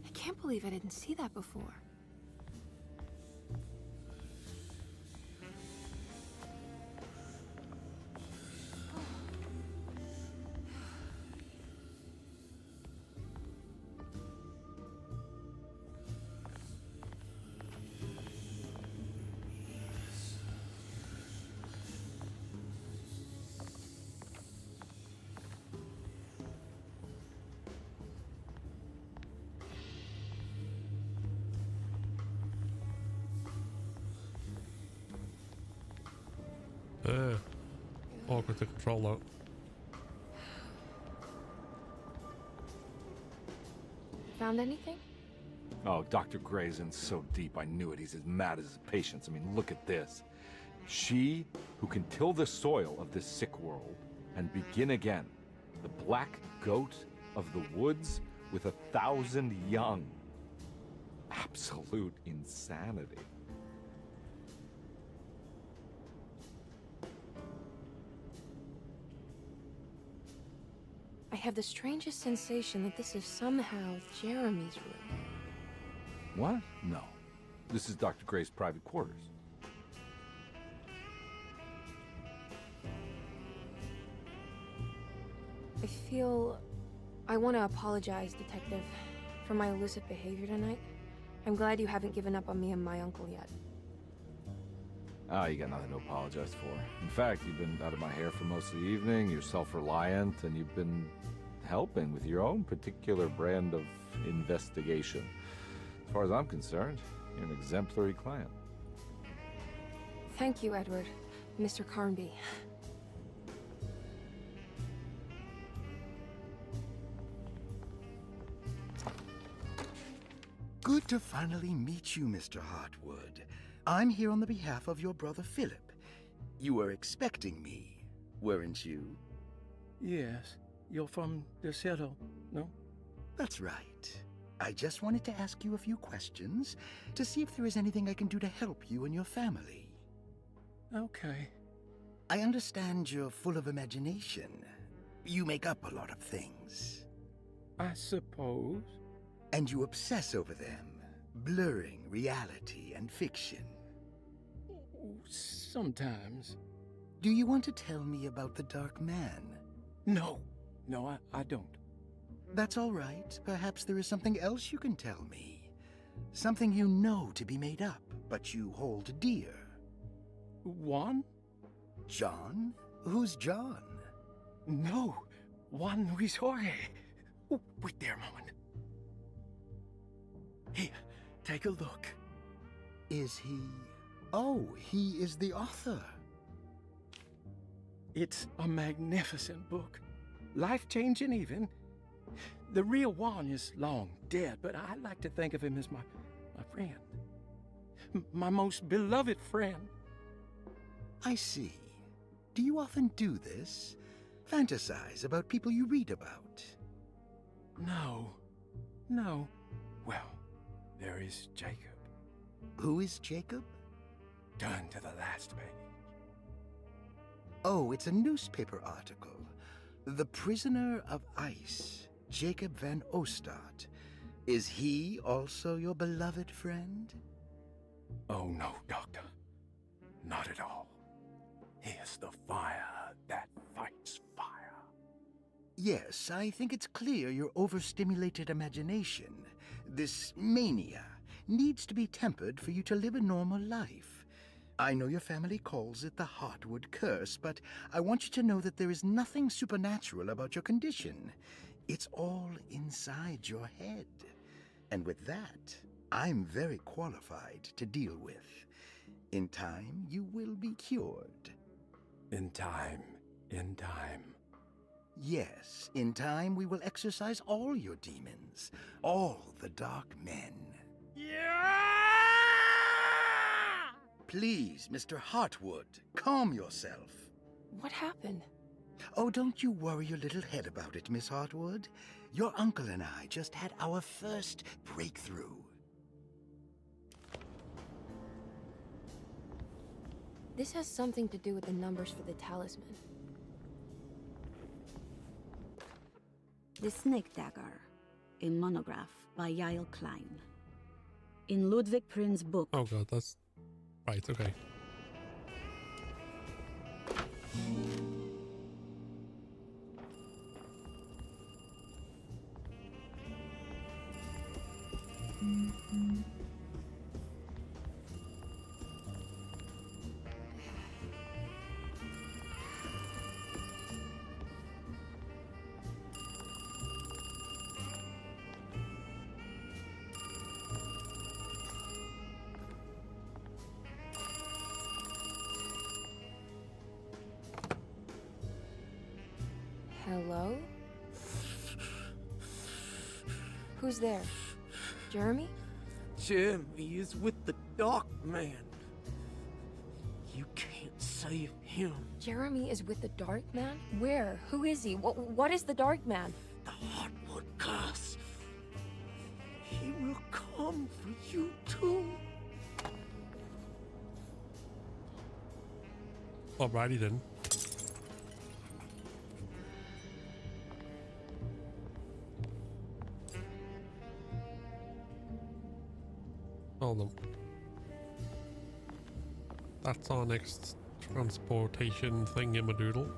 I can't believe I didn't see that before. Awkward to control that. Found anything? Oh, Dr. Gray's in so deep, I knew it. He's as mad as his patients. I mean, look at this. She who can till the soil of this sick world and begin again. The black goat of the woods with 1,000 young. Absolute insanity. I have the strangest sensation that this is somehow Jeremy's room. What? No. This is Dr. Gray's private quarters. I want to apologize, Detective, for my elusive behavior tonight. I'm glad you haven't given up on me and my uncle yet. Ah, you got nothing to apologize for. In fact, you've been out of my hair for most of the evening, you're self-reliant, and you've been helping with your own particular brand of investigation. As far as I'm concerned, you're an exemplary client. Thank you, Edward. Mr. Carnby. Good to finally meet you, Mr. Hartwood. I'm here on the behalf of your brother Philip. You were expecting me, weren't you? Yes. You're from Derceto, no? That's right. I just wanted to ask you a few questions to see if there is anything I can do to help you and your family. Okay. I understand you're full of imagination. You make up a lot of things. I suppose. And you obsess over them, blurring reality and fiction. Sometimes. Do you want to tell me about the Dark Man? No, I don't. That's all right. Perhaps there is something else you can tell me. Something you know to be made up, but you hold dear. Juan? John? Who's John? No, Juan Luis Jorge. Oh, wait there a moment. Here, take a look. Is he... Oh, he is the author. It's a magnificent book. Life-changing even. The real Juan is long dead, but I like to think of him as my friend. My most beloved friend. I see. Do you often do this? Fantasize about people you read about? No. Well, there is Jacob. Who is Jacob? Turn to the last page. Oh, it's a newspaper article. The Prisoner of Ice, Jacob van Ostad. Is he also your beloved friend? Oh, no, Doctor. Not at all. He is the fire that fights fire. Yes, I think it's clear your overstimulated imagination, this mania, needs to be tempered for you to live a normal life. I know your family calls it the Hartwood curse, but I want you to know that there is nothing supernatural about your condition. It's all inside your head. And with that, I'm very qualified to deal with. In time, you will be cured. In time. Yes, in time we will exorcise all your demons, all the dark men. Please, Mr. Hartwood, calm yourself. What happened? Oh, don't you worry your little head about it, Miss Hartwood. Your uncle and I just had our first breakthrough. This has something to do with the numbers for the talisman. The Snake Dagger, a monograph by Yael Klein. In Ludwig Prin's book... Oh god, that's... Right, okay. Hello? Who's there? Jeremy? Jeremy is with the Dark Man. You can't save him. Jeremy is with the Dark Man? Where? Who is he? What is the Dark Man? The Hartwood curse. He will come for you too. Alrighty then. Hold on. That's our next transportation thingamadoodle.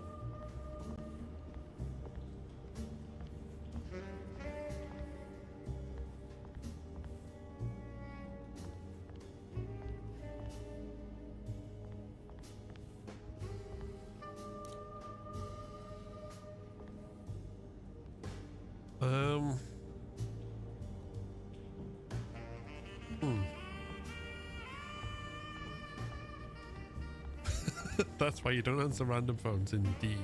That's why you don't answer random phones, indeed.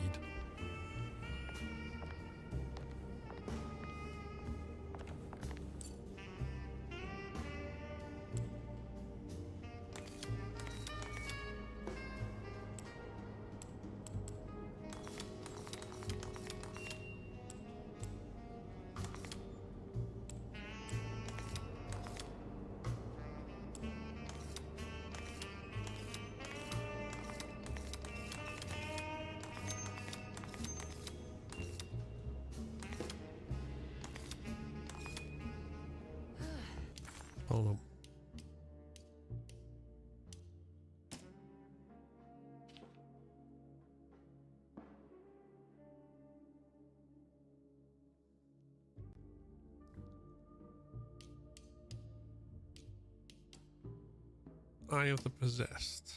Eye of the Possessed.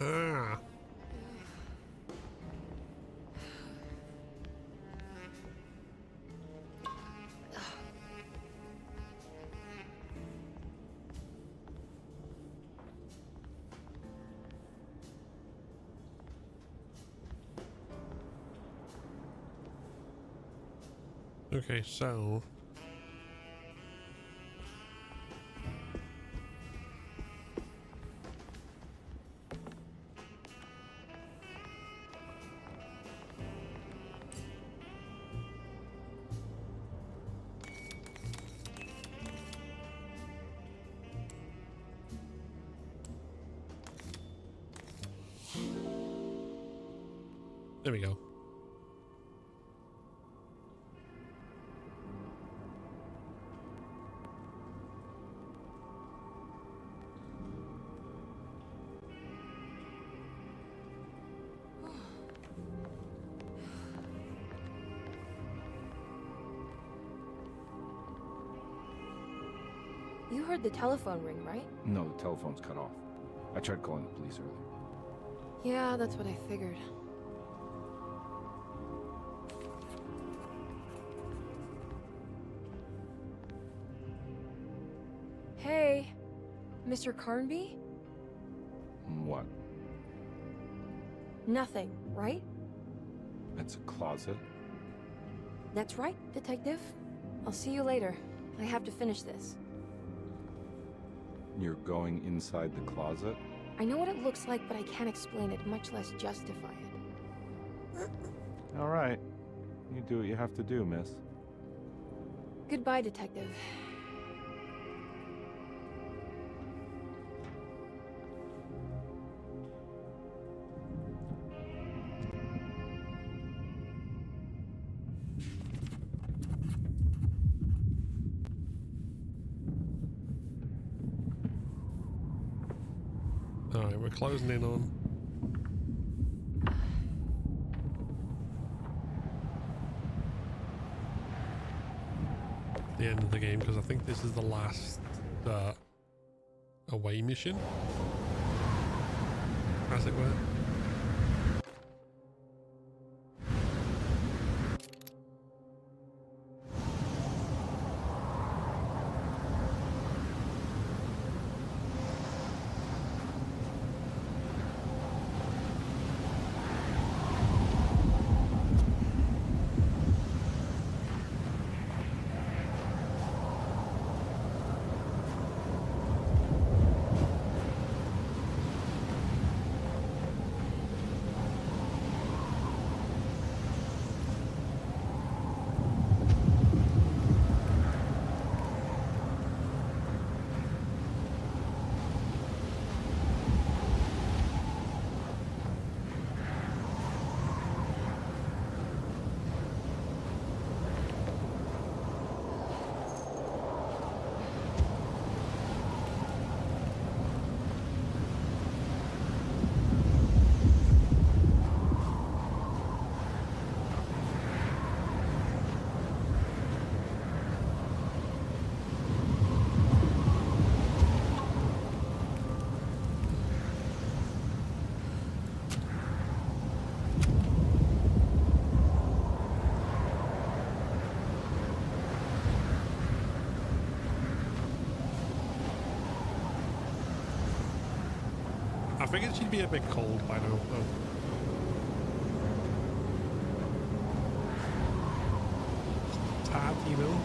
Ah. Okay, so there we go. You heard the telephone ring, right? No, the telephone's cut off. I tried calling the police earlier. Yeah, that's what I figured. Hey, Mr. Carnby? What? Nothing, right? It's a closet? That's right, detective. I'll see you later. I have to finish this. You're going inside the closet? I know what it looks like, but I can't explain it, much less justify it. All right. You do what you have to do, miss. Goodbye, detective. Alright, we're closing in on the end of the game, because I think this is the last away mission, as it were. I figured she'd be a bit cold by now, though. Tad, you know?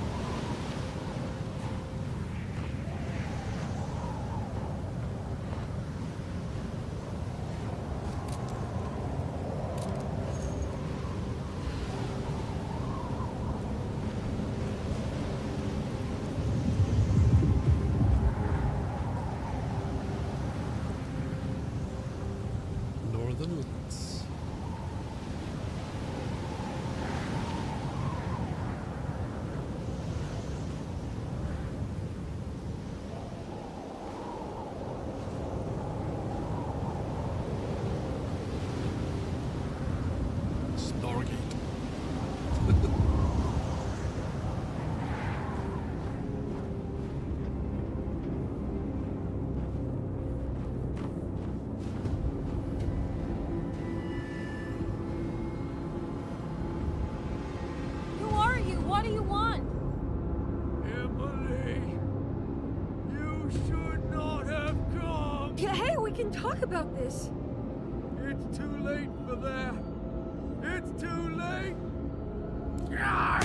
Norgate. Who are you? What do you want? Emily, you should not have come. Yeah, hey, we can talk about this. It's too late for that. It's too late. Now?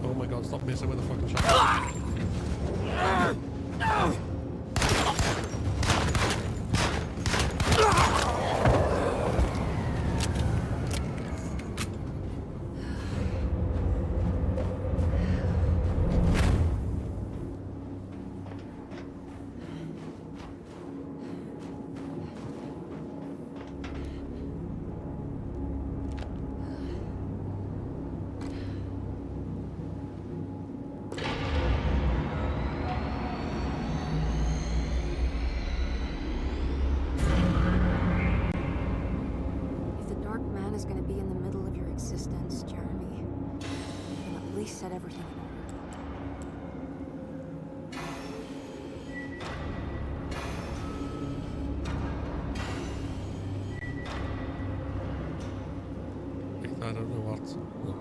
Oh my god, stop messing with the fucking shot. If the Dark Man is going to be in the middle of your existence, Jeremy, then at least set everything in order. I don't know what. No.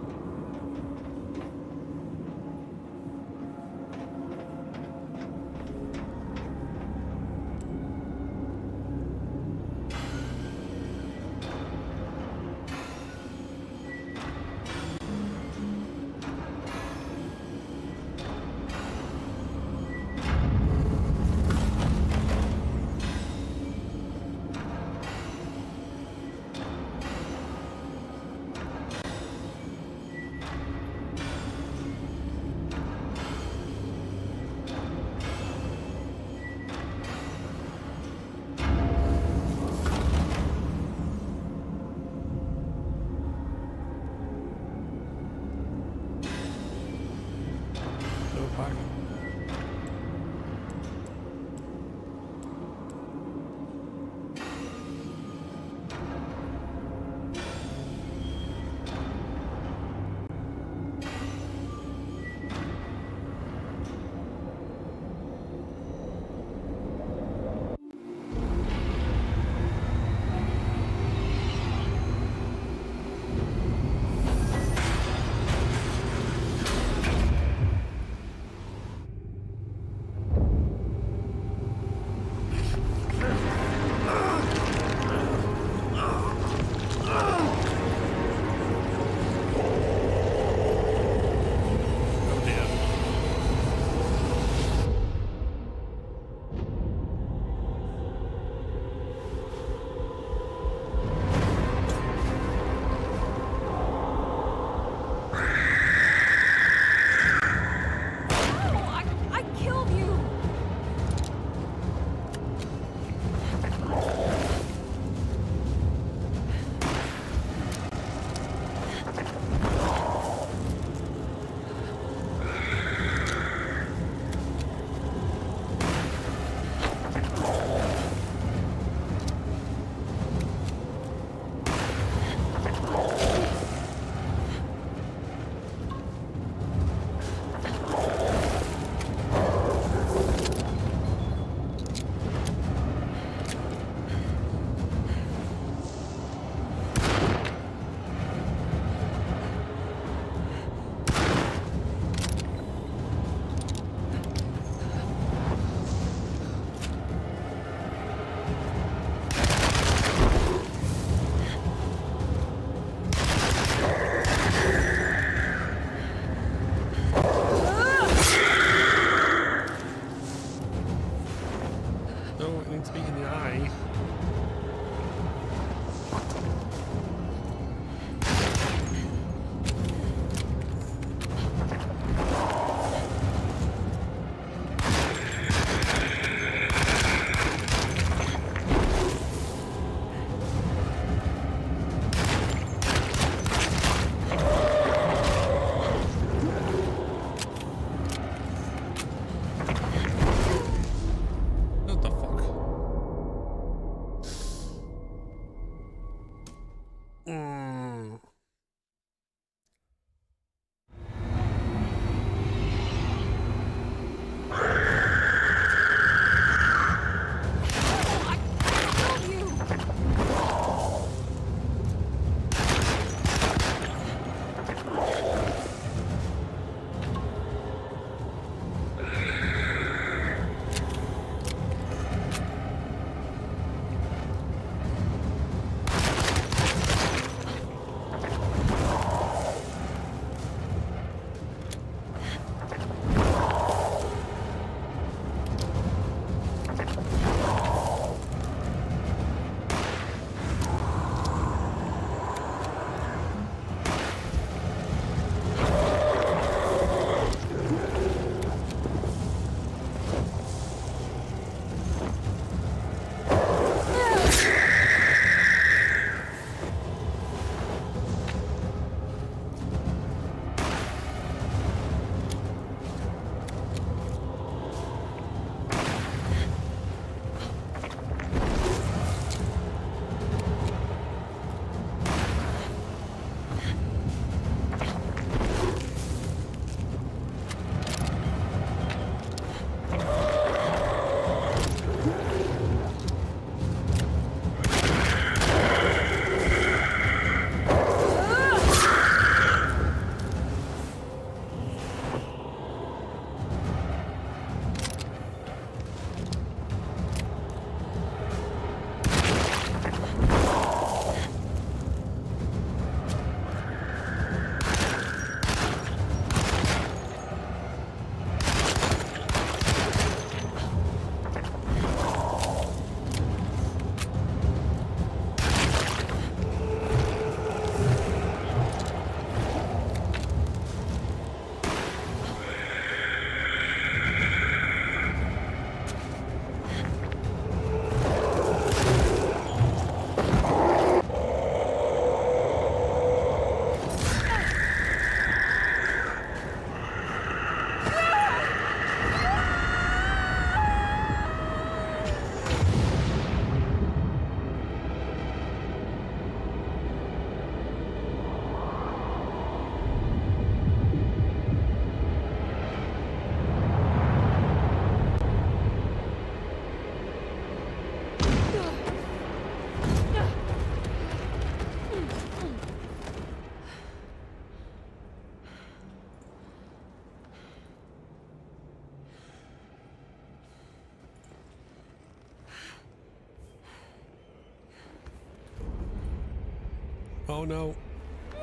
Oh no.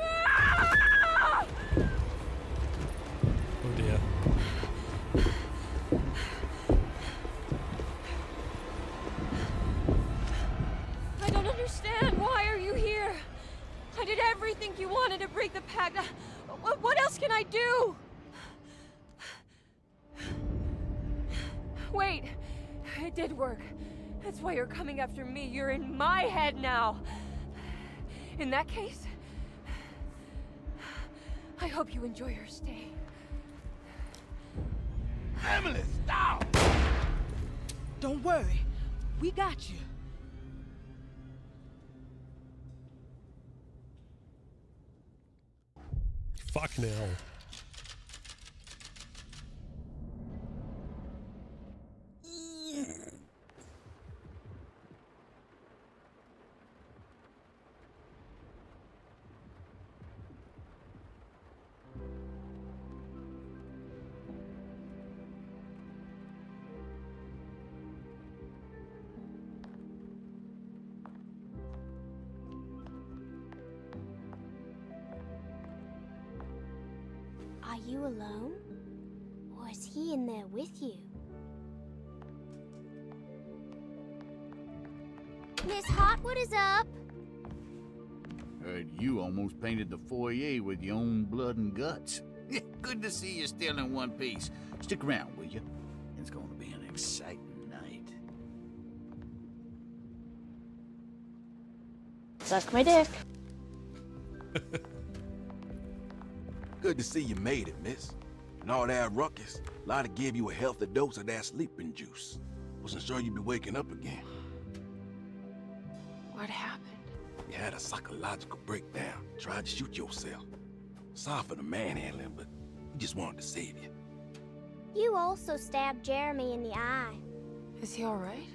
Oh dear. I don't understand. Why are you here? I did everything you wanted to break the pact. What else can I do? Wait, it did work. That's why you're coming after me. You're in my head now. In that case, I hope you enjoy your stay. Emily, stop! Don't worry. We got you. Fucking hell. Are you alone? Or is he in there with you? Miss Hartwood is up! Heard you almost painted the foyer with your own blood and guts. Good to see you still in one piece. Stick around, will you? It's going to be an exciting night. Suck my dick. Good to see you made it, miss. And all that ruckus, light to give you a healthy dose of that sleeping juice. Wasn't sure you'd be waking up again. What happened? You had a psychological breakdown. Tried to shoot yourself. Sorry for the manhandling, but we just wanted to save you. You also stabbed Jeremy in the eye. Is he alright?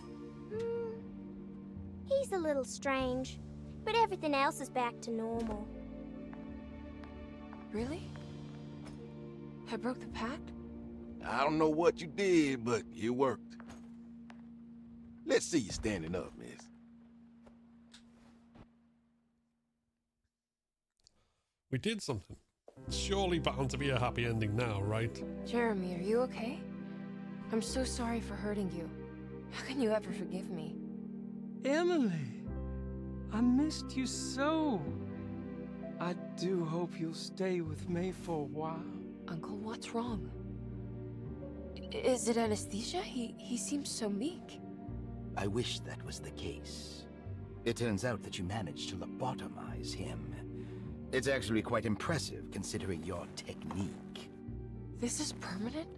He's a little strange, but everything else is back to normal. Really? I broke the pact? I don't know what you did, but it worked. Let's see you standing up, miss. We did something. Surely bound to be a happy ending now, right? Jeremy, are you okay? I'm so sorry for hurting you. How can you ever forgive me? Emily, I missed you so. I do hope you'll stay with me for a while. Uncle, what's wrong? Is it anesthesia? He seems so meek. I wish that was the case. It turns out that you managed to lobotomize him. It's actually quite impressive considering your technique. This is permanent?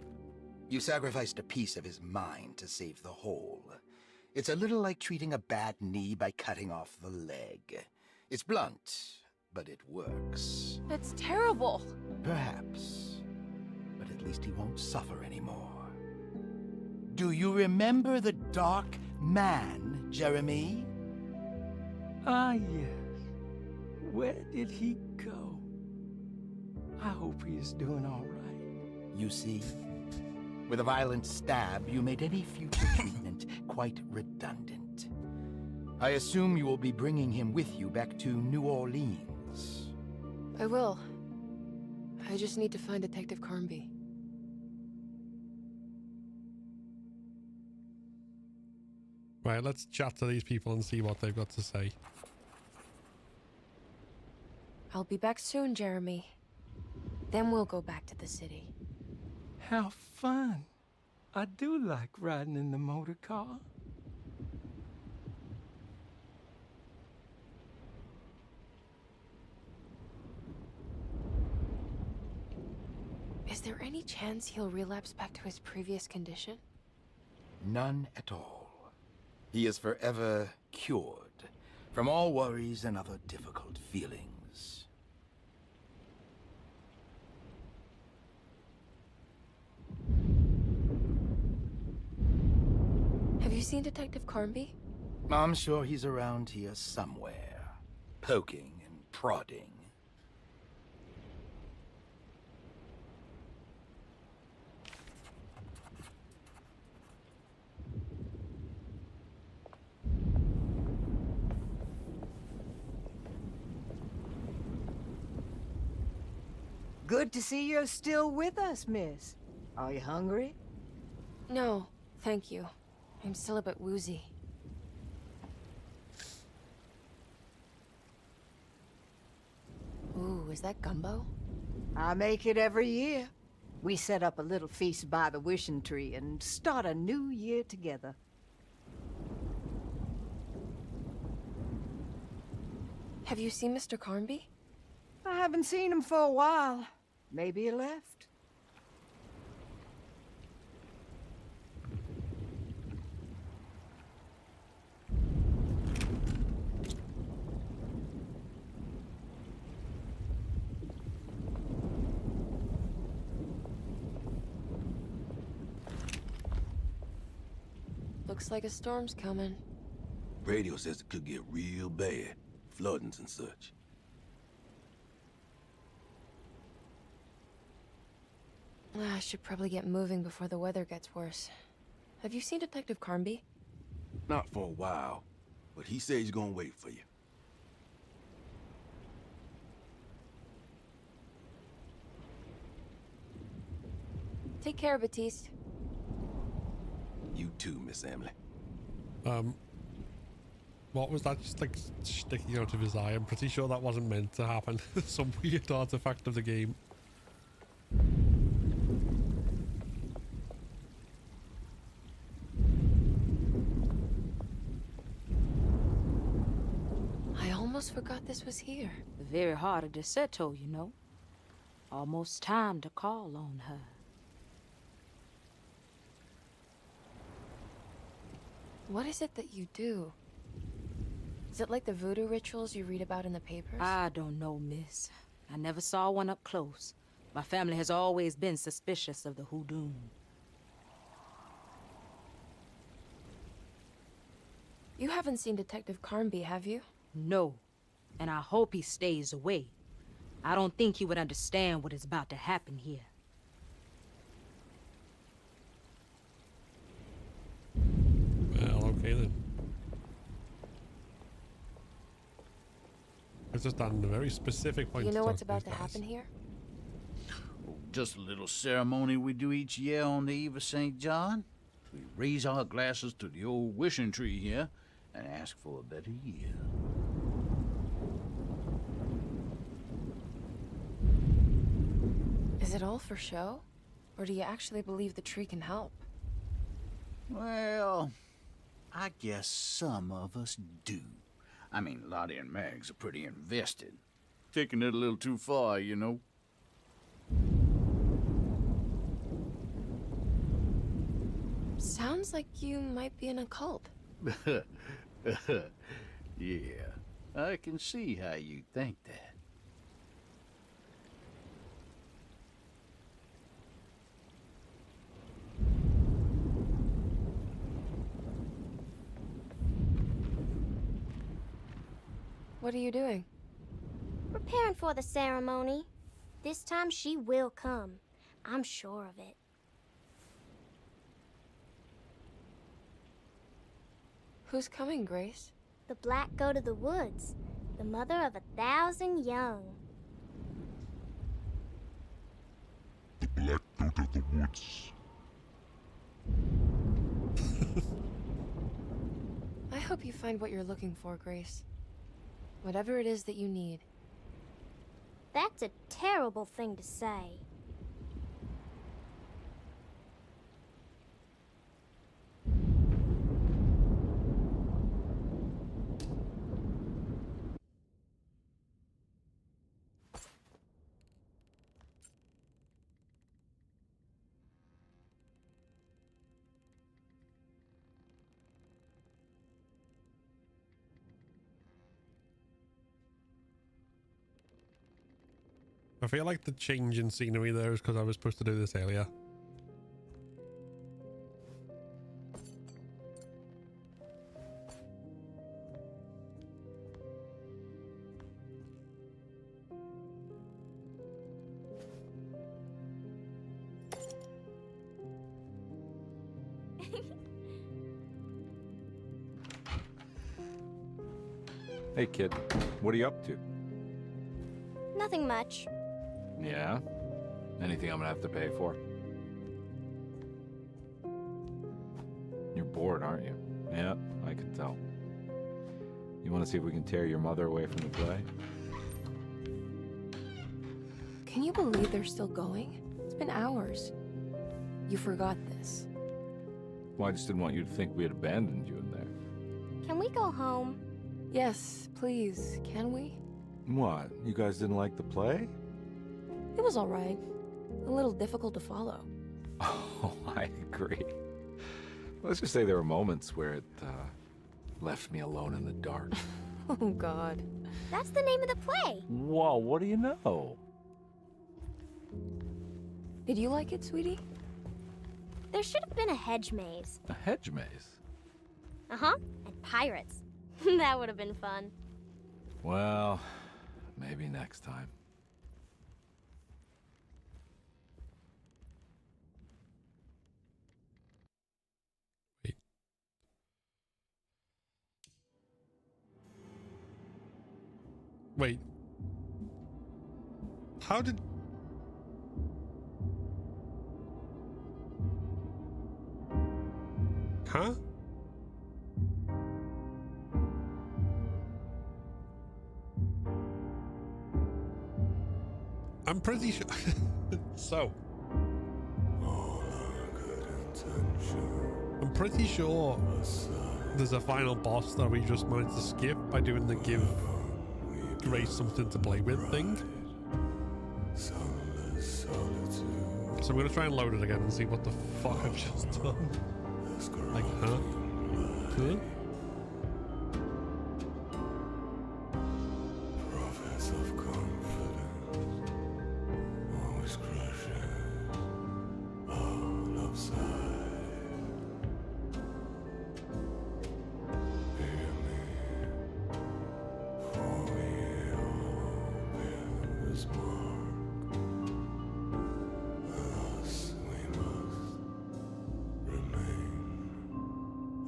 You sacrificed a piece of his mind to save the whole. It's a little like treating a bad knee by cutting off the leg. It's blunt, but it works. That's terrible. Perhaps. But at least he won't suffer anymore. Do you remember the Dark Man, Jeremy? Ah, yes. Where did he go? I hope he is doing all right. You see, with a violent stab, you made any future treatment quite redundant. I assume you will be bringing him with you back to New Orleans. I will. I just need to find Detective Carnby. Right, let's chat to these people and see what they've got to say. I'll be back soon, Jeremy. Then we'll go back to the city. How fun. I do like riding in the motor car. Is there any chance he'll relapse back to his previous condition? None at all. He is forever cured from all worries and other difficult feelings. Have you seen Detective Carnby? I'm sure he's around here somewhere, poking and prodding. Good to see you're still with us, miss. Are you hungry? No, thank you. I'm still a bit woozy. Ooh, is that gumbo? I make it every year. We set up a little feast by the wishing tree and start a new year together. Have you seen Mr. Carnby? I haven't seen him for a while. Maybe he left. Looks like a storm's coming. Radio says it could get real bad. Floodings and such. I should probably get moving before the weather gets worse. Have you seen Detective Carnby? Not for a while, but he says he's gonna wait for you. Take care, Batiste. You too, Miss Emily. What was that just like sticking out of his eye? I'm pretty sure that wasn't meant to happen. Some weird artifact of the game. I almost forgot this was here. The very heart of Derceto, you know. Almost time to call on her. What is it that you do? Is it like the voodoo rituals you read about in the papers? I don't know, miss. I never saw one up close. My family has always been suspicious of the hoodoo. You haven't seen Detective Carnby, have you? No, and I hope he stays away. I don't think he would understand what is about to happen here. Well, okay then. It's just on a very specific point. You know to what's talk to about these to guys. happen here? Just a little ceremony we do each year on the eve of St. John. We raise our glasses to the old wishing tree here and ask for a better year. Is it all for show? Or do you actually believe the tree can help? Well, I guess some of us do. I mean, Lottie and Mags are pretty invested. Taking it a little too far, you know. Sounds like you might be in a cult. Yeah, I can see how you think that. What are you doing? Preparing for the ceremony. This time she will come. I'm sure of it. Who's coming, Grace? The Black Goat of the Woods, the mother of 1,000 young. The Black Goat of the Woods. I hope you find what you're looking for, Grace. Whatever it is that you need. That's a terrible thing to say. I feel like the change in scenery there is because I was supposed to do this earlier. Hey, kid. What are you up to? Nothing much. Yeah? Anything I'm gonna have to pay for? You're bored, aren't you? Yeah, I can tell. You want to see if we can tear your mother away from the play? Can you believe they're still going? It's been hours. You forgot this. Well, I just didn't want you to think we had abandoned you in there. Can we go home? Yes, please. Can we? What? You guys didn't like the play? It was all right. A little difficult to follow. Oh, I agree. Let's just say there were moments where it left me alone in the dark. Oh, God. That's the name of the play. Whoa, what do you know? Did you like it, sweetie? There should have been a hedge maze. A hedge maze? Uh-huh. And pirates. That would have been fun. Well, maybe next time. Wait. How did... Huh? I'm pretty sure... So... I'm pretty sure there's a final boss that we just managed to skip by doing the give Grace something to play with thing. So I'm gonna try and load it again and see what the fuck I've just done. Like, huh? Huh? Prophets of confidence, always crashing all upside. Hear me, for we all bear this mark. Thus we must remain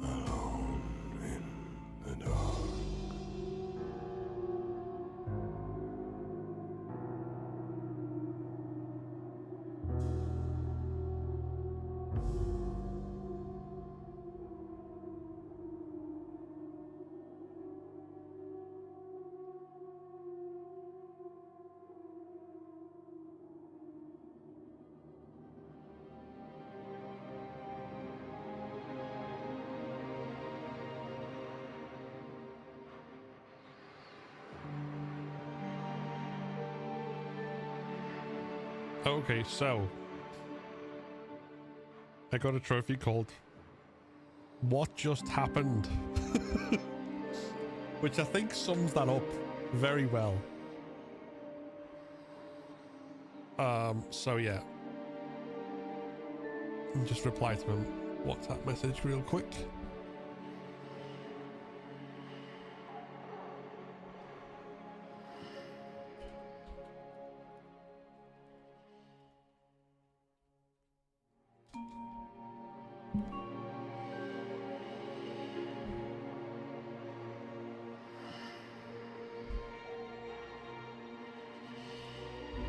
alone in the dark. Okay, so I got a trophy called What Just Happened, which I think sums that up very well. So yeah, and just reply to him WhatsApp message real quick.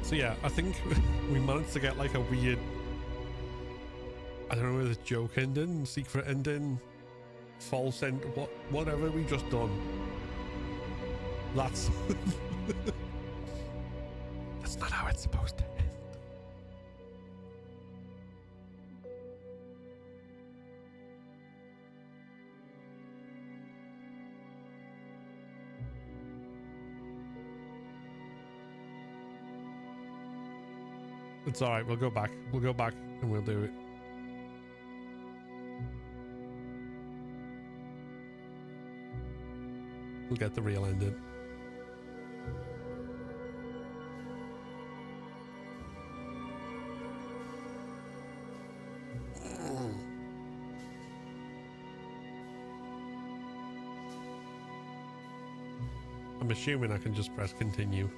So yeah, I think we managed to get like a weird, I don't know, whether it's joke ending, secret ending, false end, whatever we just done. That's that's not how it's supposed to end. It's alright, we'll go back. We'll go back and we'll do it. We'll get the real ending. I'm assuming I can just press continue.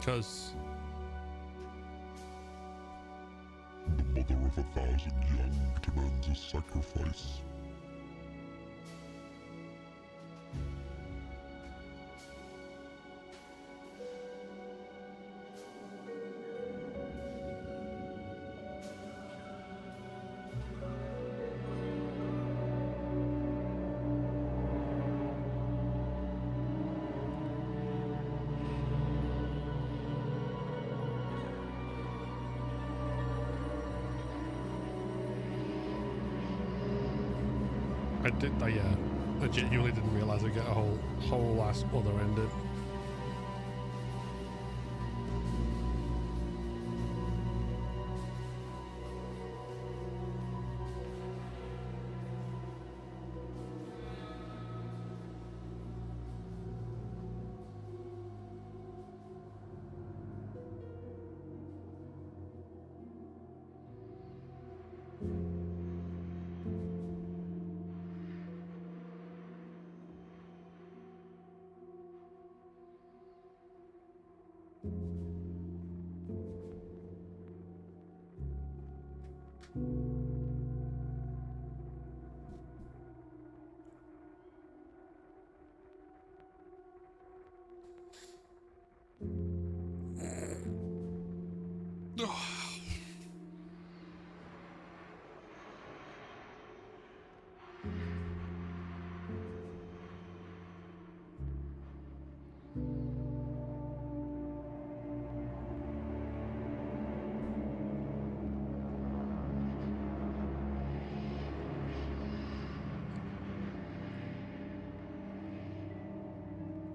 Because The mother of 1,000 young demands a sacrifice. I genuinely didn't realise I'd get a whole ass other ending.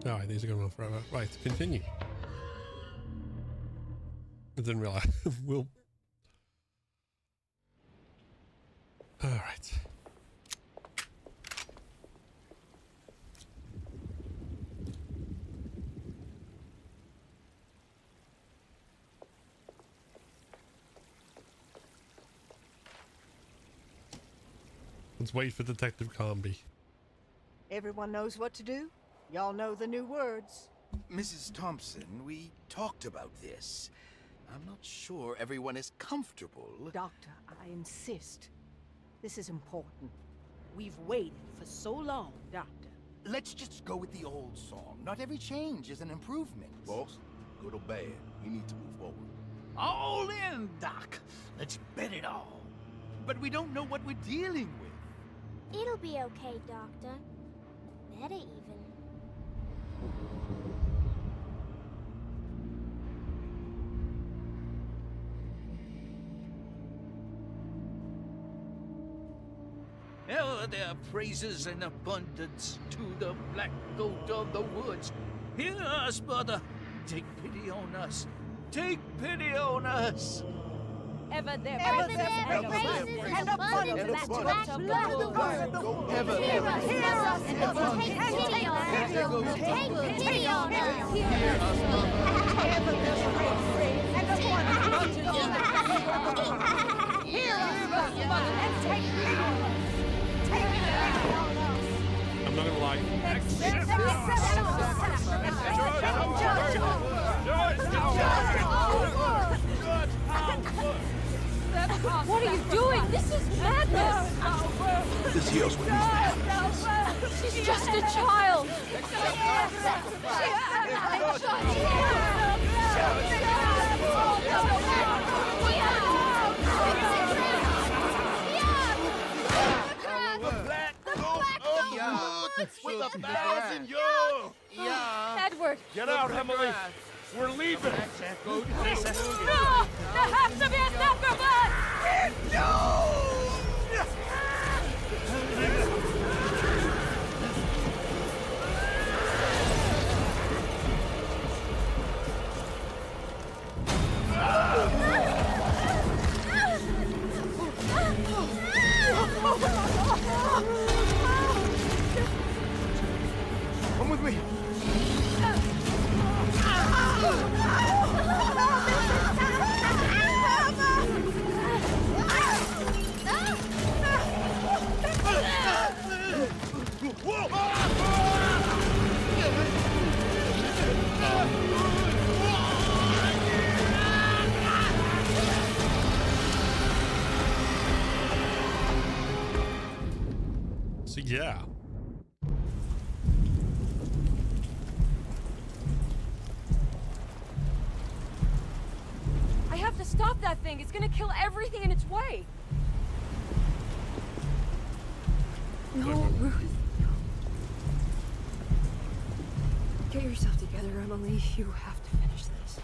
Alright, these are going on forever. Right, continue. I didn't realise. We'll... Alright. Let's wait for Detective Carnby. Everyone knows what to do? Y'all know the new words. Mrs. Thompson, we talked about this. I'm not sure everyone is comfortable. Doctor, I insist. This is important. We've waited for so long, Doctor. Let's just go with the old song. Not every change is an improvement. Boss, good or bad, we need to move forward. All in, Doc. Let's bet it all. But we don't know what we're dealing with. It'll be okay, Doctor. Better even. Oh, there are praises in abundance to the black goat of the woods. Hear us, brother. Take pity on us. Take pity on us. Ever there praises and abundance to black goat of the woods. Ever Hear us, and take pity on us. Take pity on us. Hear us, Ever there's praise and abundance to black. Hear us, mother, and take pity on us. I'm not gonna lie. What are you doing? This is madness! This here's what needs to happen. She's just a child! With 1,000 young! Edward! Get out, Emily! We're leaving! No! There has to be a sacrifice! No! Come with me. Mr. So yeah. I have to stop that thing. It's gonna kill everything in its way. No, Ruth. No. Get yourself together, Emily. You have to finish this.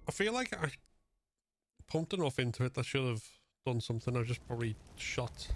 I feel like I pumped enough into it. I should have done something. I just probably shot.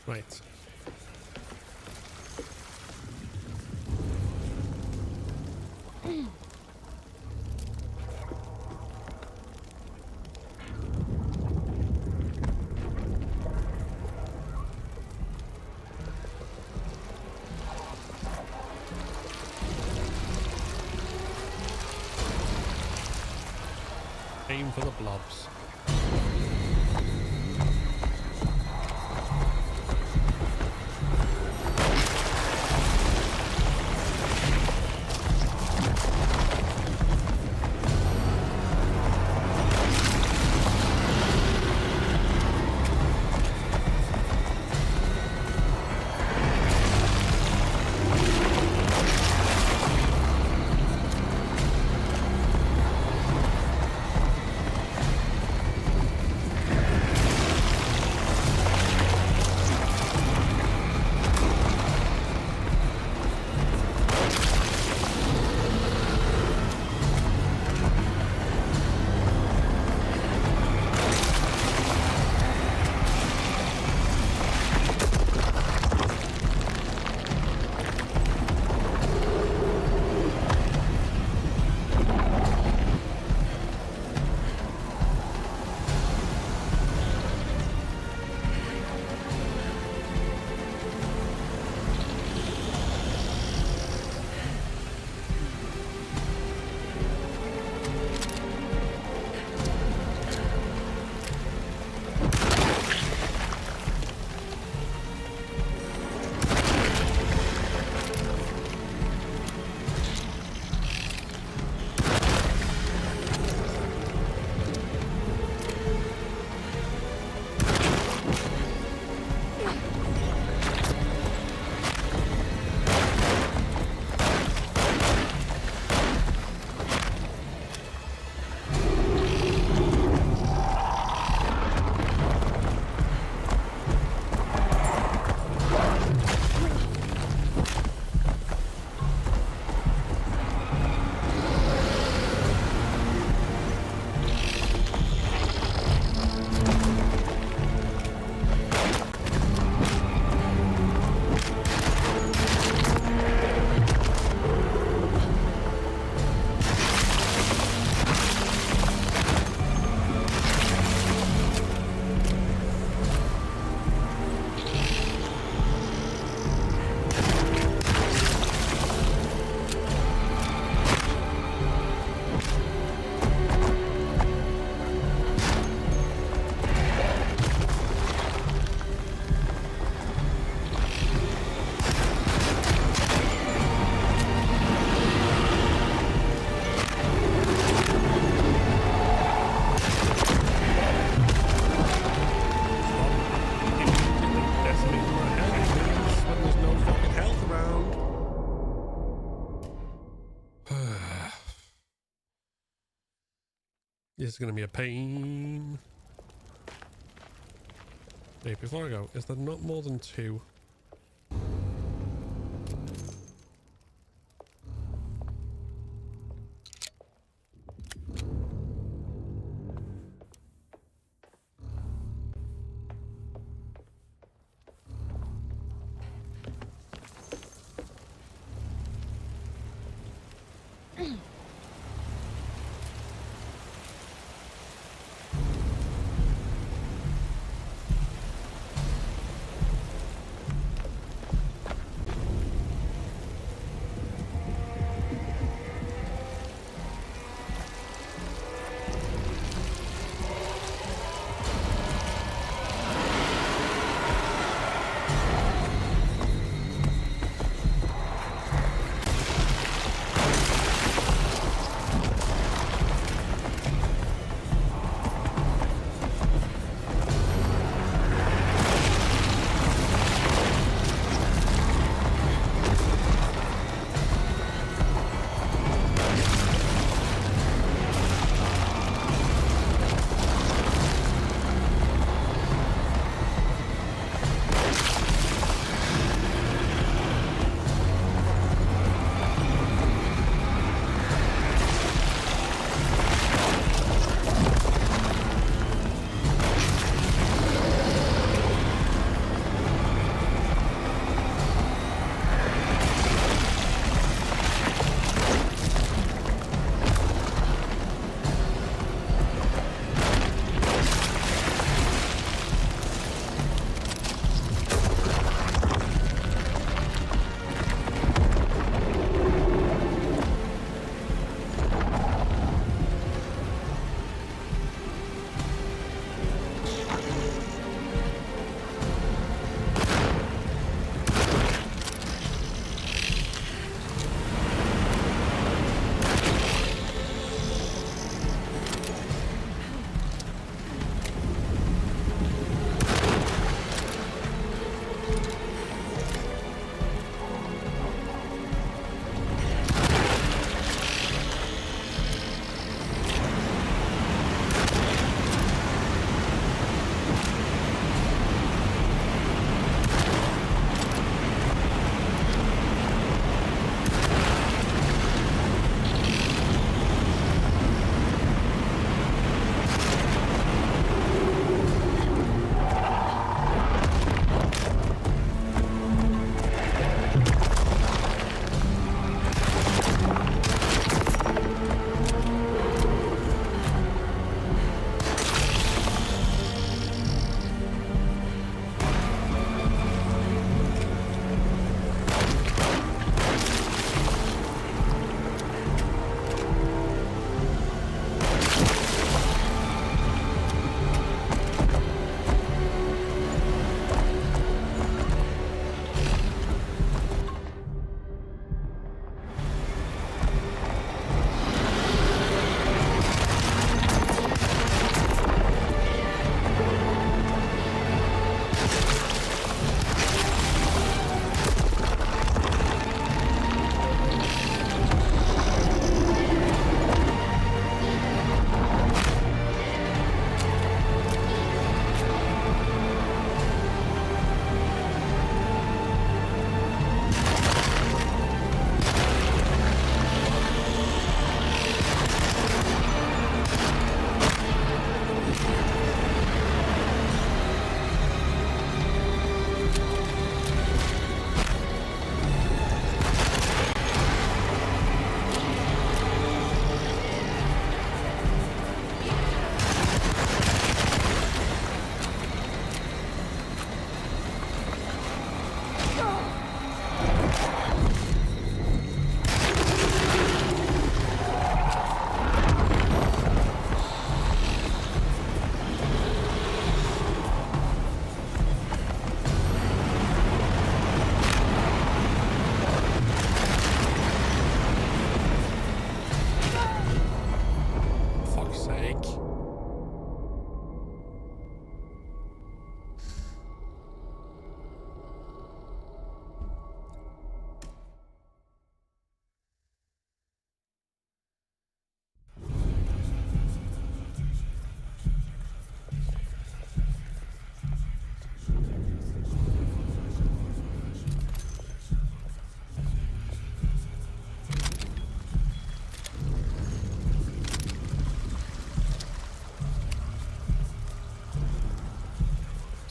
Right. Aim for the blobs. This is going to be a pain. Wait, before I go, is there not more than 2?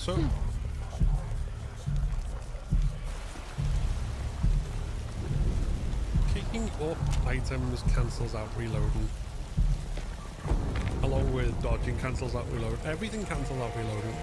So kicking up items cancels out reloading. Along with dodging cancels out reload. Everything cancels out reloading.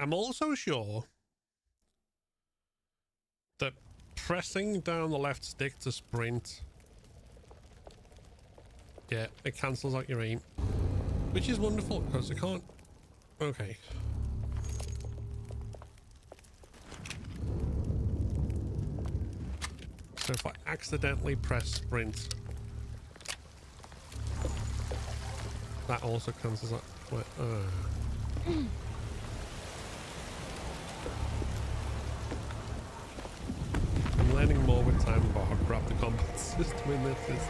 I'm also sure that pressing down the left stick to sprint, yeah, it cancels out your aim, which is wonderful because it can't. Okay. So if I accidentally press sprint, that also cancels out. I'm learning more with time about how crap the combat system in this is.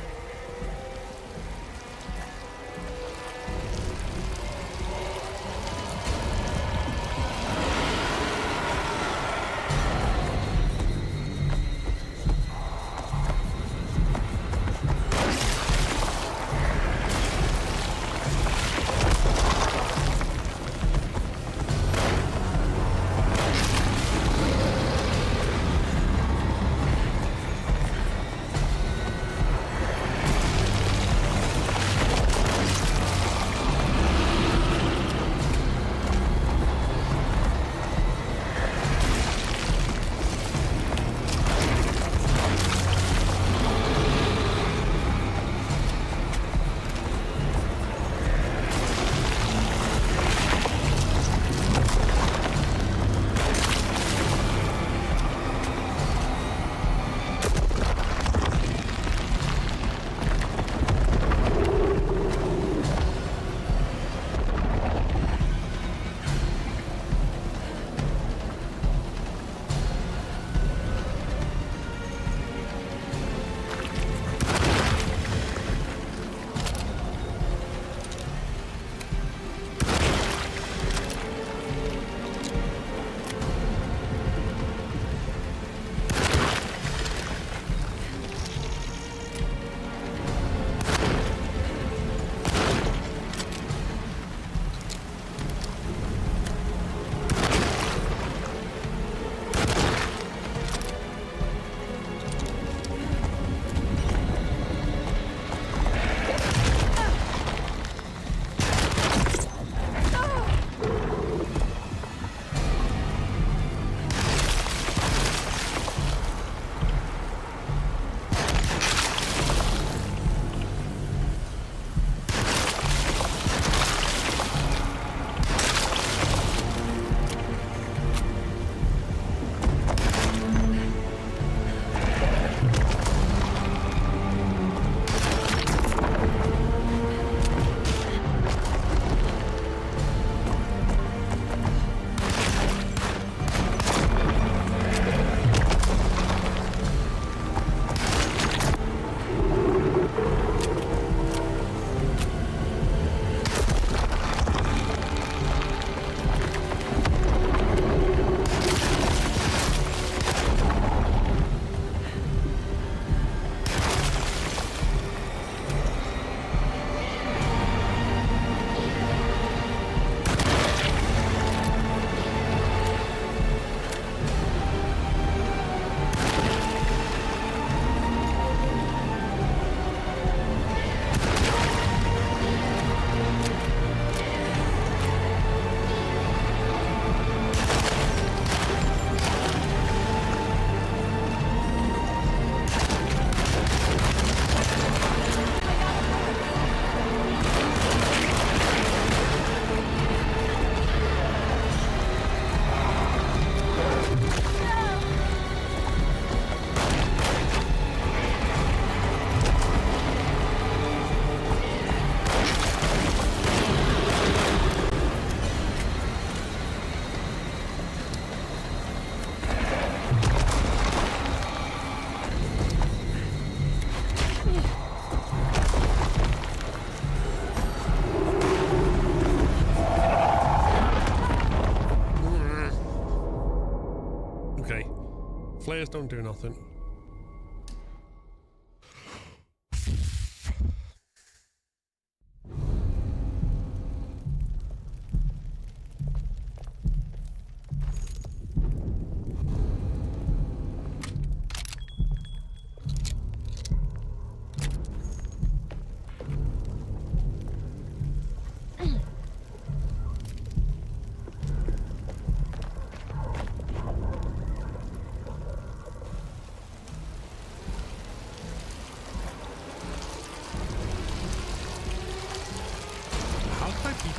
stairs don't do nothing.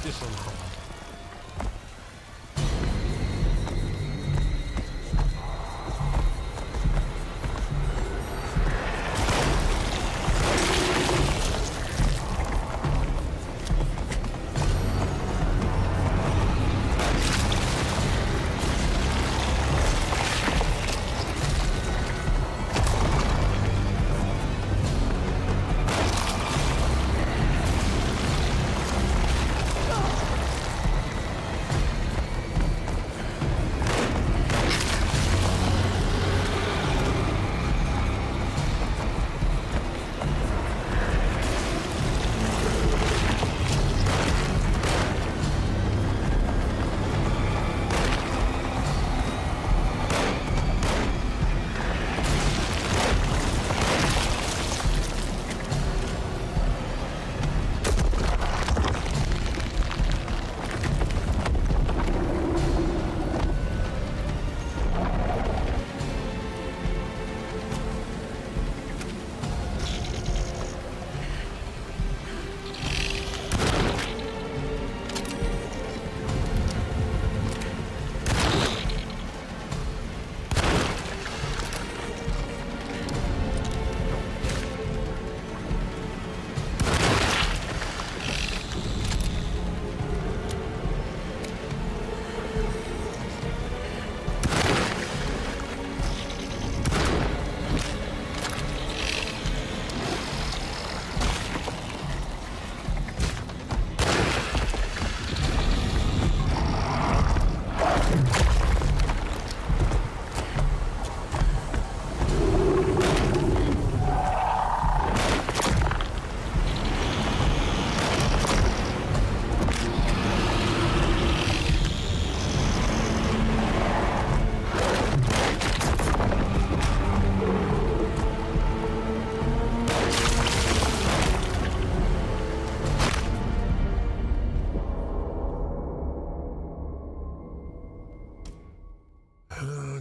This on fire.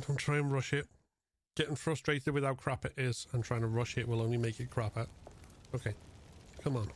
Don't try and rush it. Getting frustrated with how crap it is and trying to rush it will only make it crapper. Okay, come on.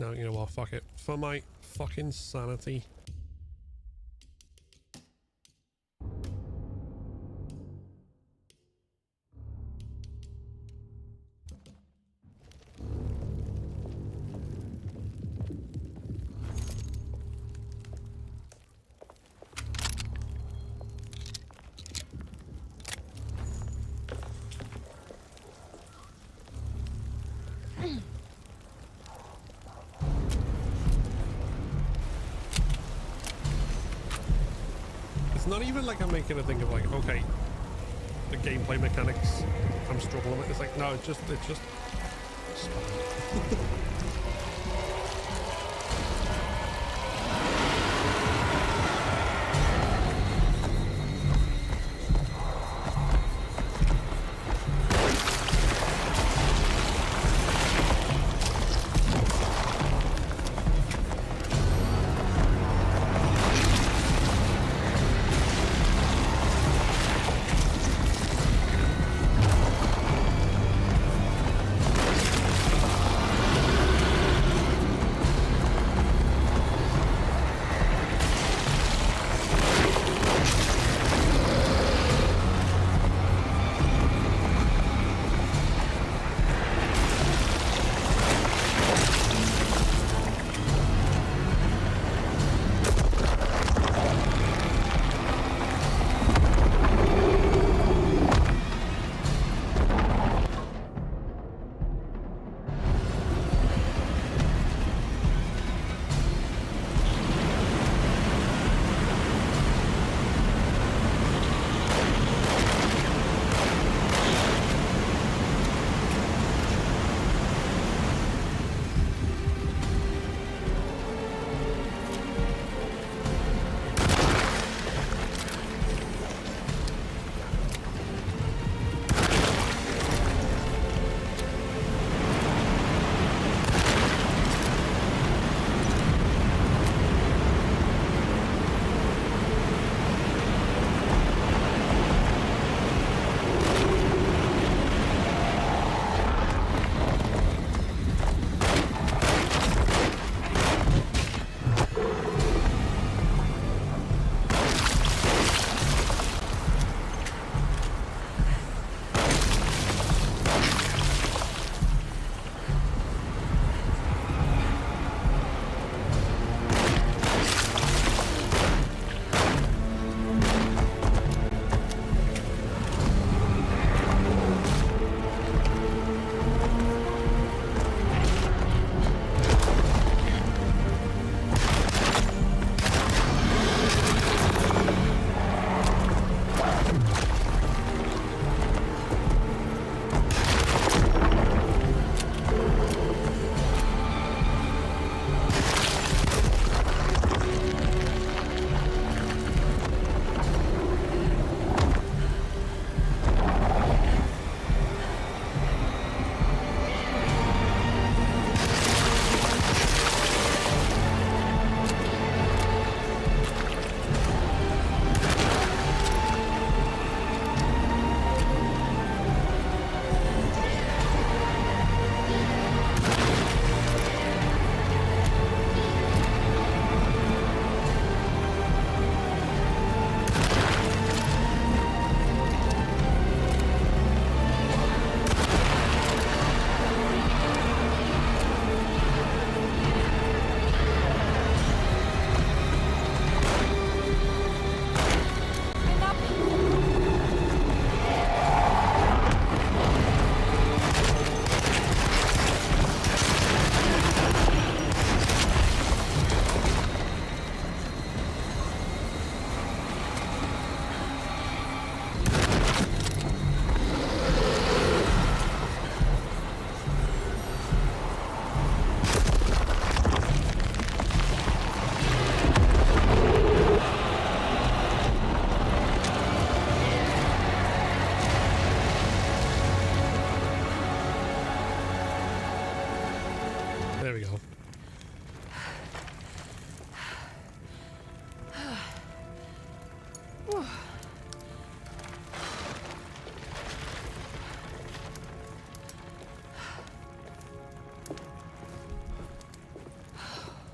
No, you know what? Fuck it. For my fucking sanity. It's not even like I'm making a thing of like, okay, the gameplay mechanics I'm struggling with. It's like, no, it's just bad.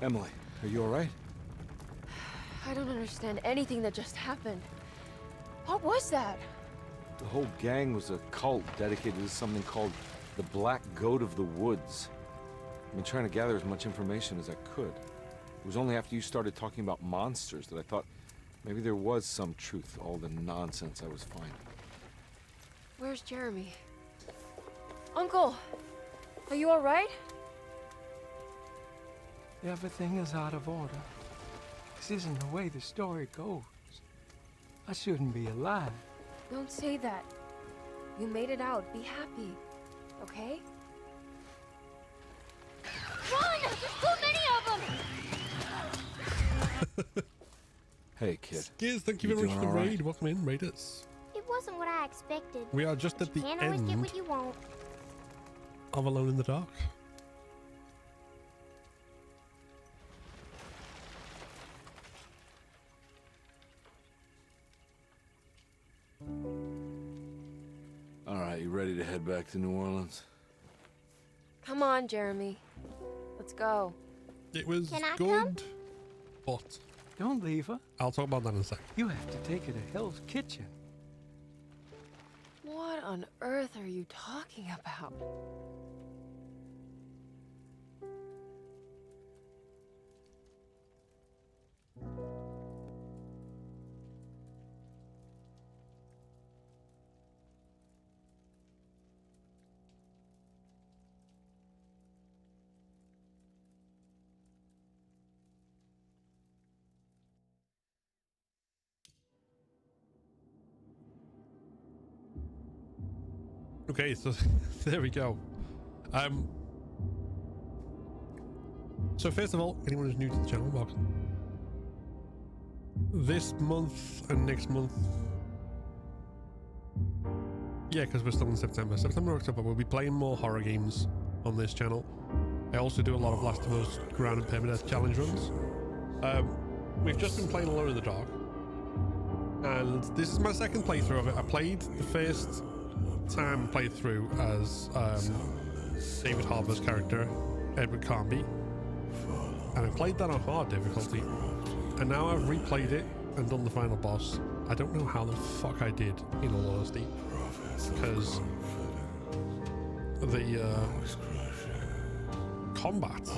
Emily, are you all right? I don't understand anything that just happened. What was that? The whole gang was a cult dedicated to something called the Black Goat of the Woods. I've been trying to gather as much information as I could. It was only after you started talking about monsters that I thought maybe there was some truth to all the nonsense I was finding. Where's Jeremy? Uncle! Are you alright? Everything is out of order. This isn't the way the story goes. I shouldn't be alive. Don't say that. You made it out. Be happy. Okay? Run! There's too many of them! Hey, kid. Skiz, thank you very much for the raid. Welcome in, raiders. It wasn't what I expected. We are just at the Can't always get end what you want. of Alone in the Dark. All right, you ready to head back to New Orleans? Come on, Jeremy. Let's go. It was Can I good, come? but Don't leave her. I'll talk about that in a sec. You have to take her to Hell's Kitchen. What on earth are you talking about? Okay, so there we go. So first of all, anyone who's new to the channel, welcome. This month and next month, yeah, because we're still in September, October, we'll be playing more horror games on this channel. I also do a lot of Last of Us Ground and Permadeath challenge runs. We've just been playing Alone in the Dark, and this is my second playthrough of it. I played the first time playthrough as David Harbour's character, Edward Carnby, and I played that on hard difficulty, and now I've replayed it and done the final boss. I don't know how the fuck I did, in all honesty, because the combat,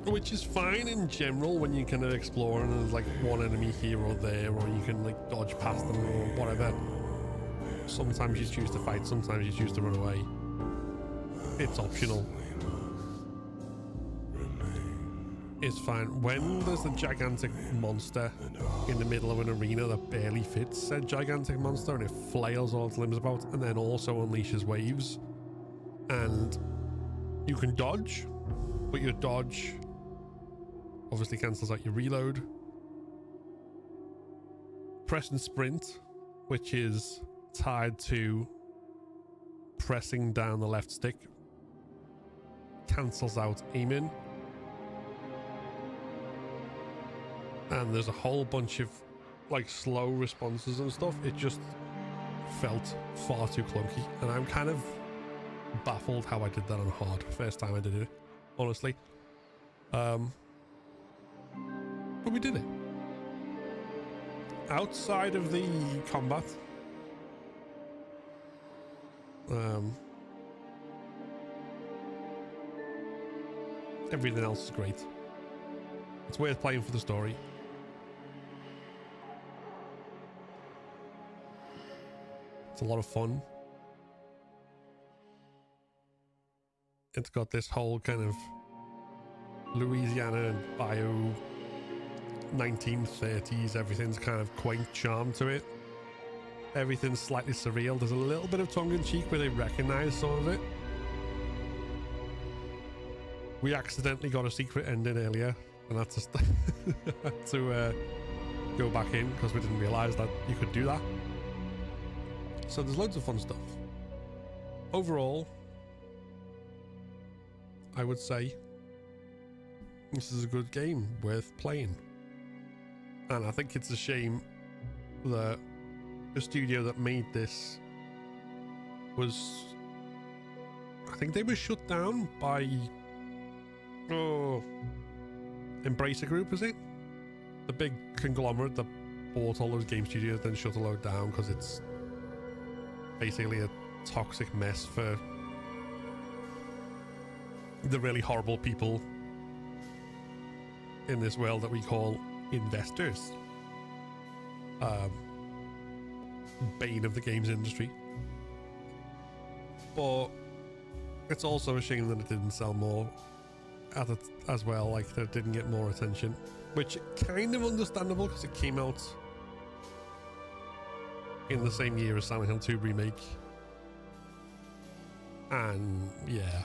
which is fine in general when you kind of explore and there's like one enemy here or there, or you can like dodge past them or whatever. Sometimes you choose to fight, sometimes you choose to run away. It's optional. It's fine. When there's a gigantic monster in the middle of an arena that barely fits said gigantic monster and it flails all its limbs about and then also unleashes waves, and you can dodge, but your dodge obviously cancels out your reload. Press and sprint, which is tied to pressing down the left stick, cancels out aiming, and there's a whole bunch of like slow responses and stuff. It just felt far too clunky, and I'm kind of baffled how I did that on hard first time I did it, honestly. But we did it. Outside of the combat, everything else is great. It's worth playing for the story. It's a lot of fun. It's got this whole kind of Louisiana and bio 1930s, everything's kind of quaint charm to it. Everything's slightly surreal. There's a little bit of tongue-in-cheek where they recognize some of it. We accidentally got a secret ending earlier, and that's just to go back in because we didn't realize that you could do that. So there's loads of fun stuff. Overall, I would say this is a good game worth playing, and I think it's a shame that the studio that made this was, I think they were shut down by Oh, Embracer Group, is it? The big conglomerate that bought all those game studios, then shut a load down because it's basically a toxic mess for the really horrible people in this world that we call investors. Bane of the games industry. But it's also a shame that it didn't sell more as well, like that it didn't get more attention, which kind of understandable because it came out in the same year as Silent Hill 2 remake. And yeah,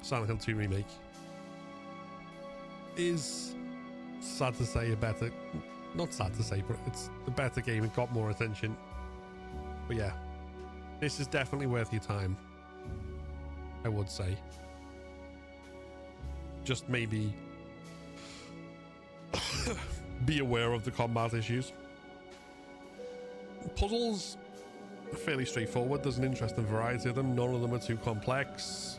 Silent Hill 2 remake is, sad to say, a better, not sad to say, but it's the better game. It got more attention. But yeah, this is definitely worth your time, I would say. Just maybe be aware of the combat issues. Puzzles are fairly straightforward. There's an interesting variety of them. None of them are too complex.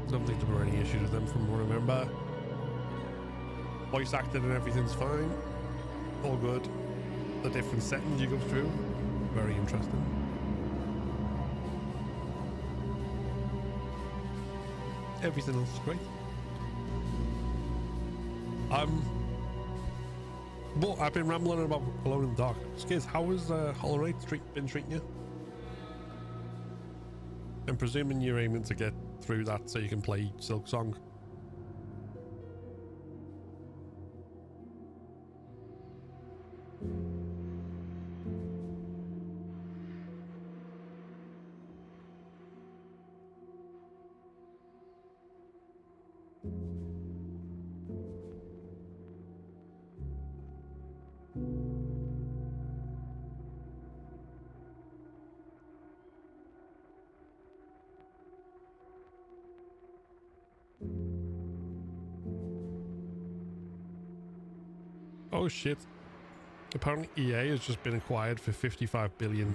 Don't think there were any issues with them from what I remember. Voice acting and everything's fine. All good. The different settings you go through, very interesting. Everything else is great. Well, I've been rambling about Alone in the Dark. Skiz, how has Hollow Knight been treating you? I'm presuming you're aiming to get through that so you can play Silk Song. Oh shit. Apparently EA has just been acquired for $55 billion.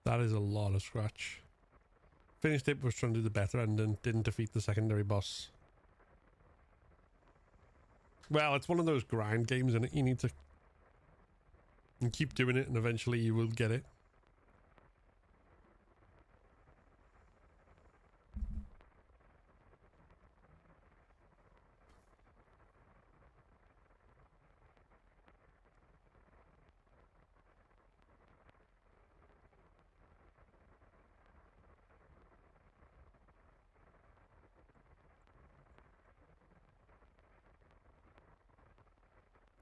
That is a lot of scratch. Finished it, was trying to do the better ending, didn't defeat the secondary boss. Well, it's one of those grind games, and you need to keep doing it, and eventually you will get it.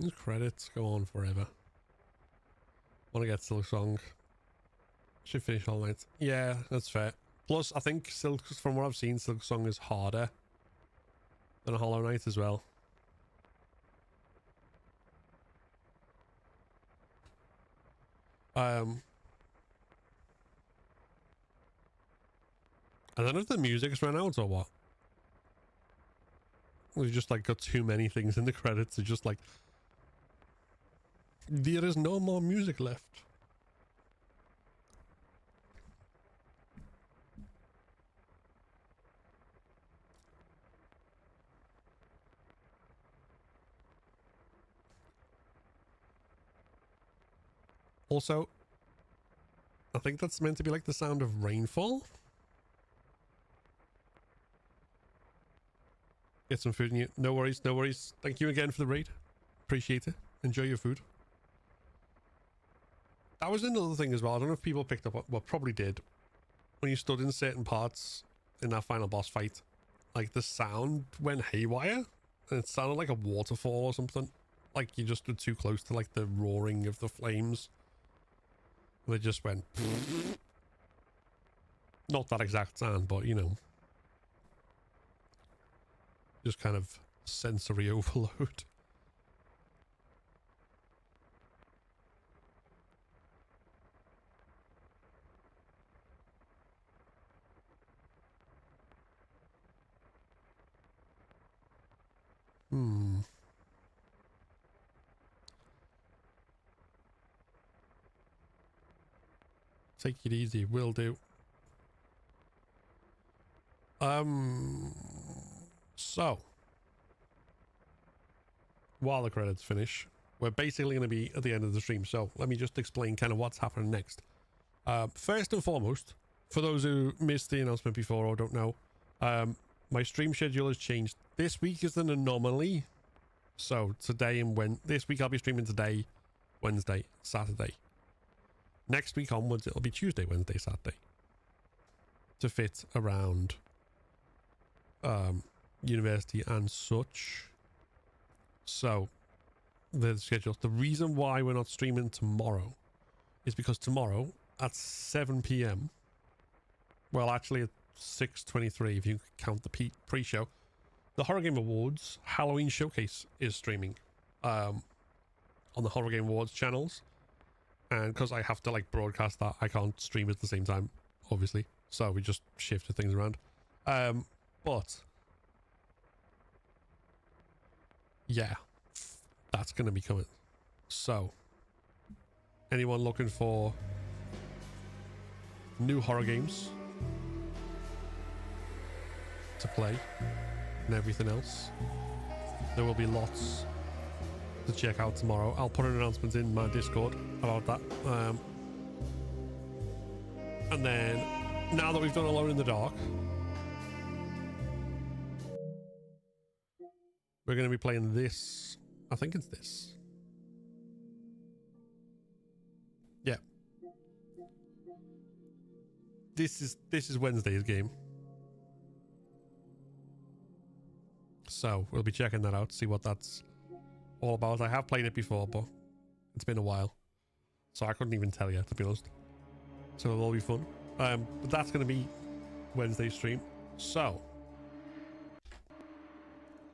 These credits go on forever. Want to get Silk Song. Should finish all night. Yeah, that's fair. Plus, I think Silk, from what I've seen, Silk Song is harder than a Hollow Knight as well. I don't know if the music's run out or what. We've just like got too many things in the credits. It's just like, there is no more music left. Also, I think that's meant to be like the sound of rainfall. Get some food in you. No worries, no worries. Thank you again for the raid. Appreciate it. Enjoy your food. That was another thing as well. I don't know if people picked up, well, probably did. When you stood in certain parts in that final boss fight, like the sound went haywire, and it sounded like a waterfall or something. Like you just stood too close to like the roaring of the flames. They just went. not that exact sound, but you know, just kind of sensory overload. Take it easy, will do. So while the credits finish, we're basically going to be at the end of the stream, so let me just explain kind of what's happening next. First and foremost, for those who missed the announcement before or don't know, my stream schedule has changed. This week is an anomaly, so today and this week I'll be streaming today, Wednesday, Saturday. Next week onwards, it'll be Tuesday, Wednesday, Saturday, to fit around university and such. So the schedule. The reason why we're not streaming tomorrow is because tomorrow at 7 p.m. well, actually at 6:23 if you count the pre-show, the Horror Game Awards Halloween Showcase is streaming on the Horror Game Awards channels. And because I have to like broadcast that, I can't stream at the same time, obviously. So we just shifted things around. But yeah, that's going to be coming. So anyone looking for new horror games to play and everything else, there will be lots to check out tomorrow. I'll put an announcement in my Discord about that. And then now that we've done Alone in the Dark, we're going to be playing this. I think it's this. Yeah. This is Wednesday's game. So we'll be checking that out, see what that's all about. I have played it before, but it's been a while, so I couldn't even tell you, to be honest. So it'll all be fun. But that's going to be Wednesday's stream. So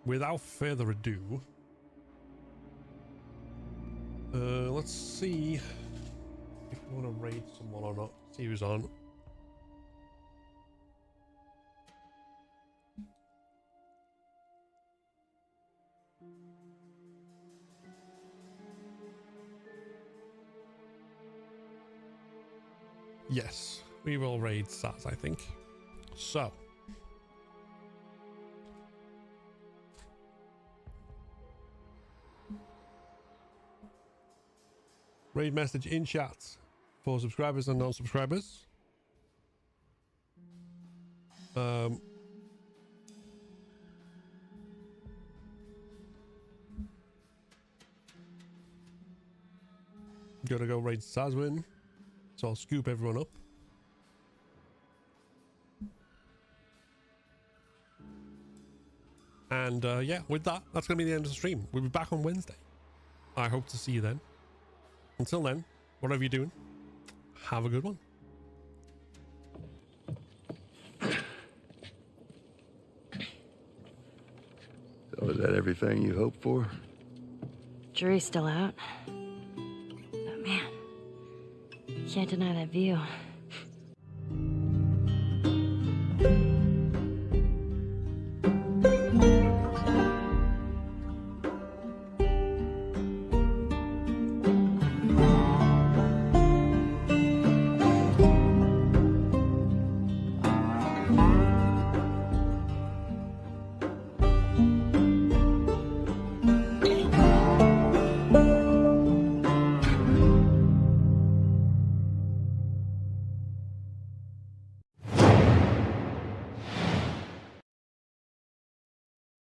without further ado, let's see if we want to raid someone or not. See who's on. Yes, we will raid Saz, I think. So raid message in chat for subscribers and non-subscribers. Gotta go raid Sazwin. So I'll scoop everyone up. And yeah, with that, that's going to be the end of the stream. We'll be back on Wednesday. I hope to see you then. Until then, whatever you're doing, have a good one. So is that everything you hoped for? Jury's still out. But man, can't deny that view.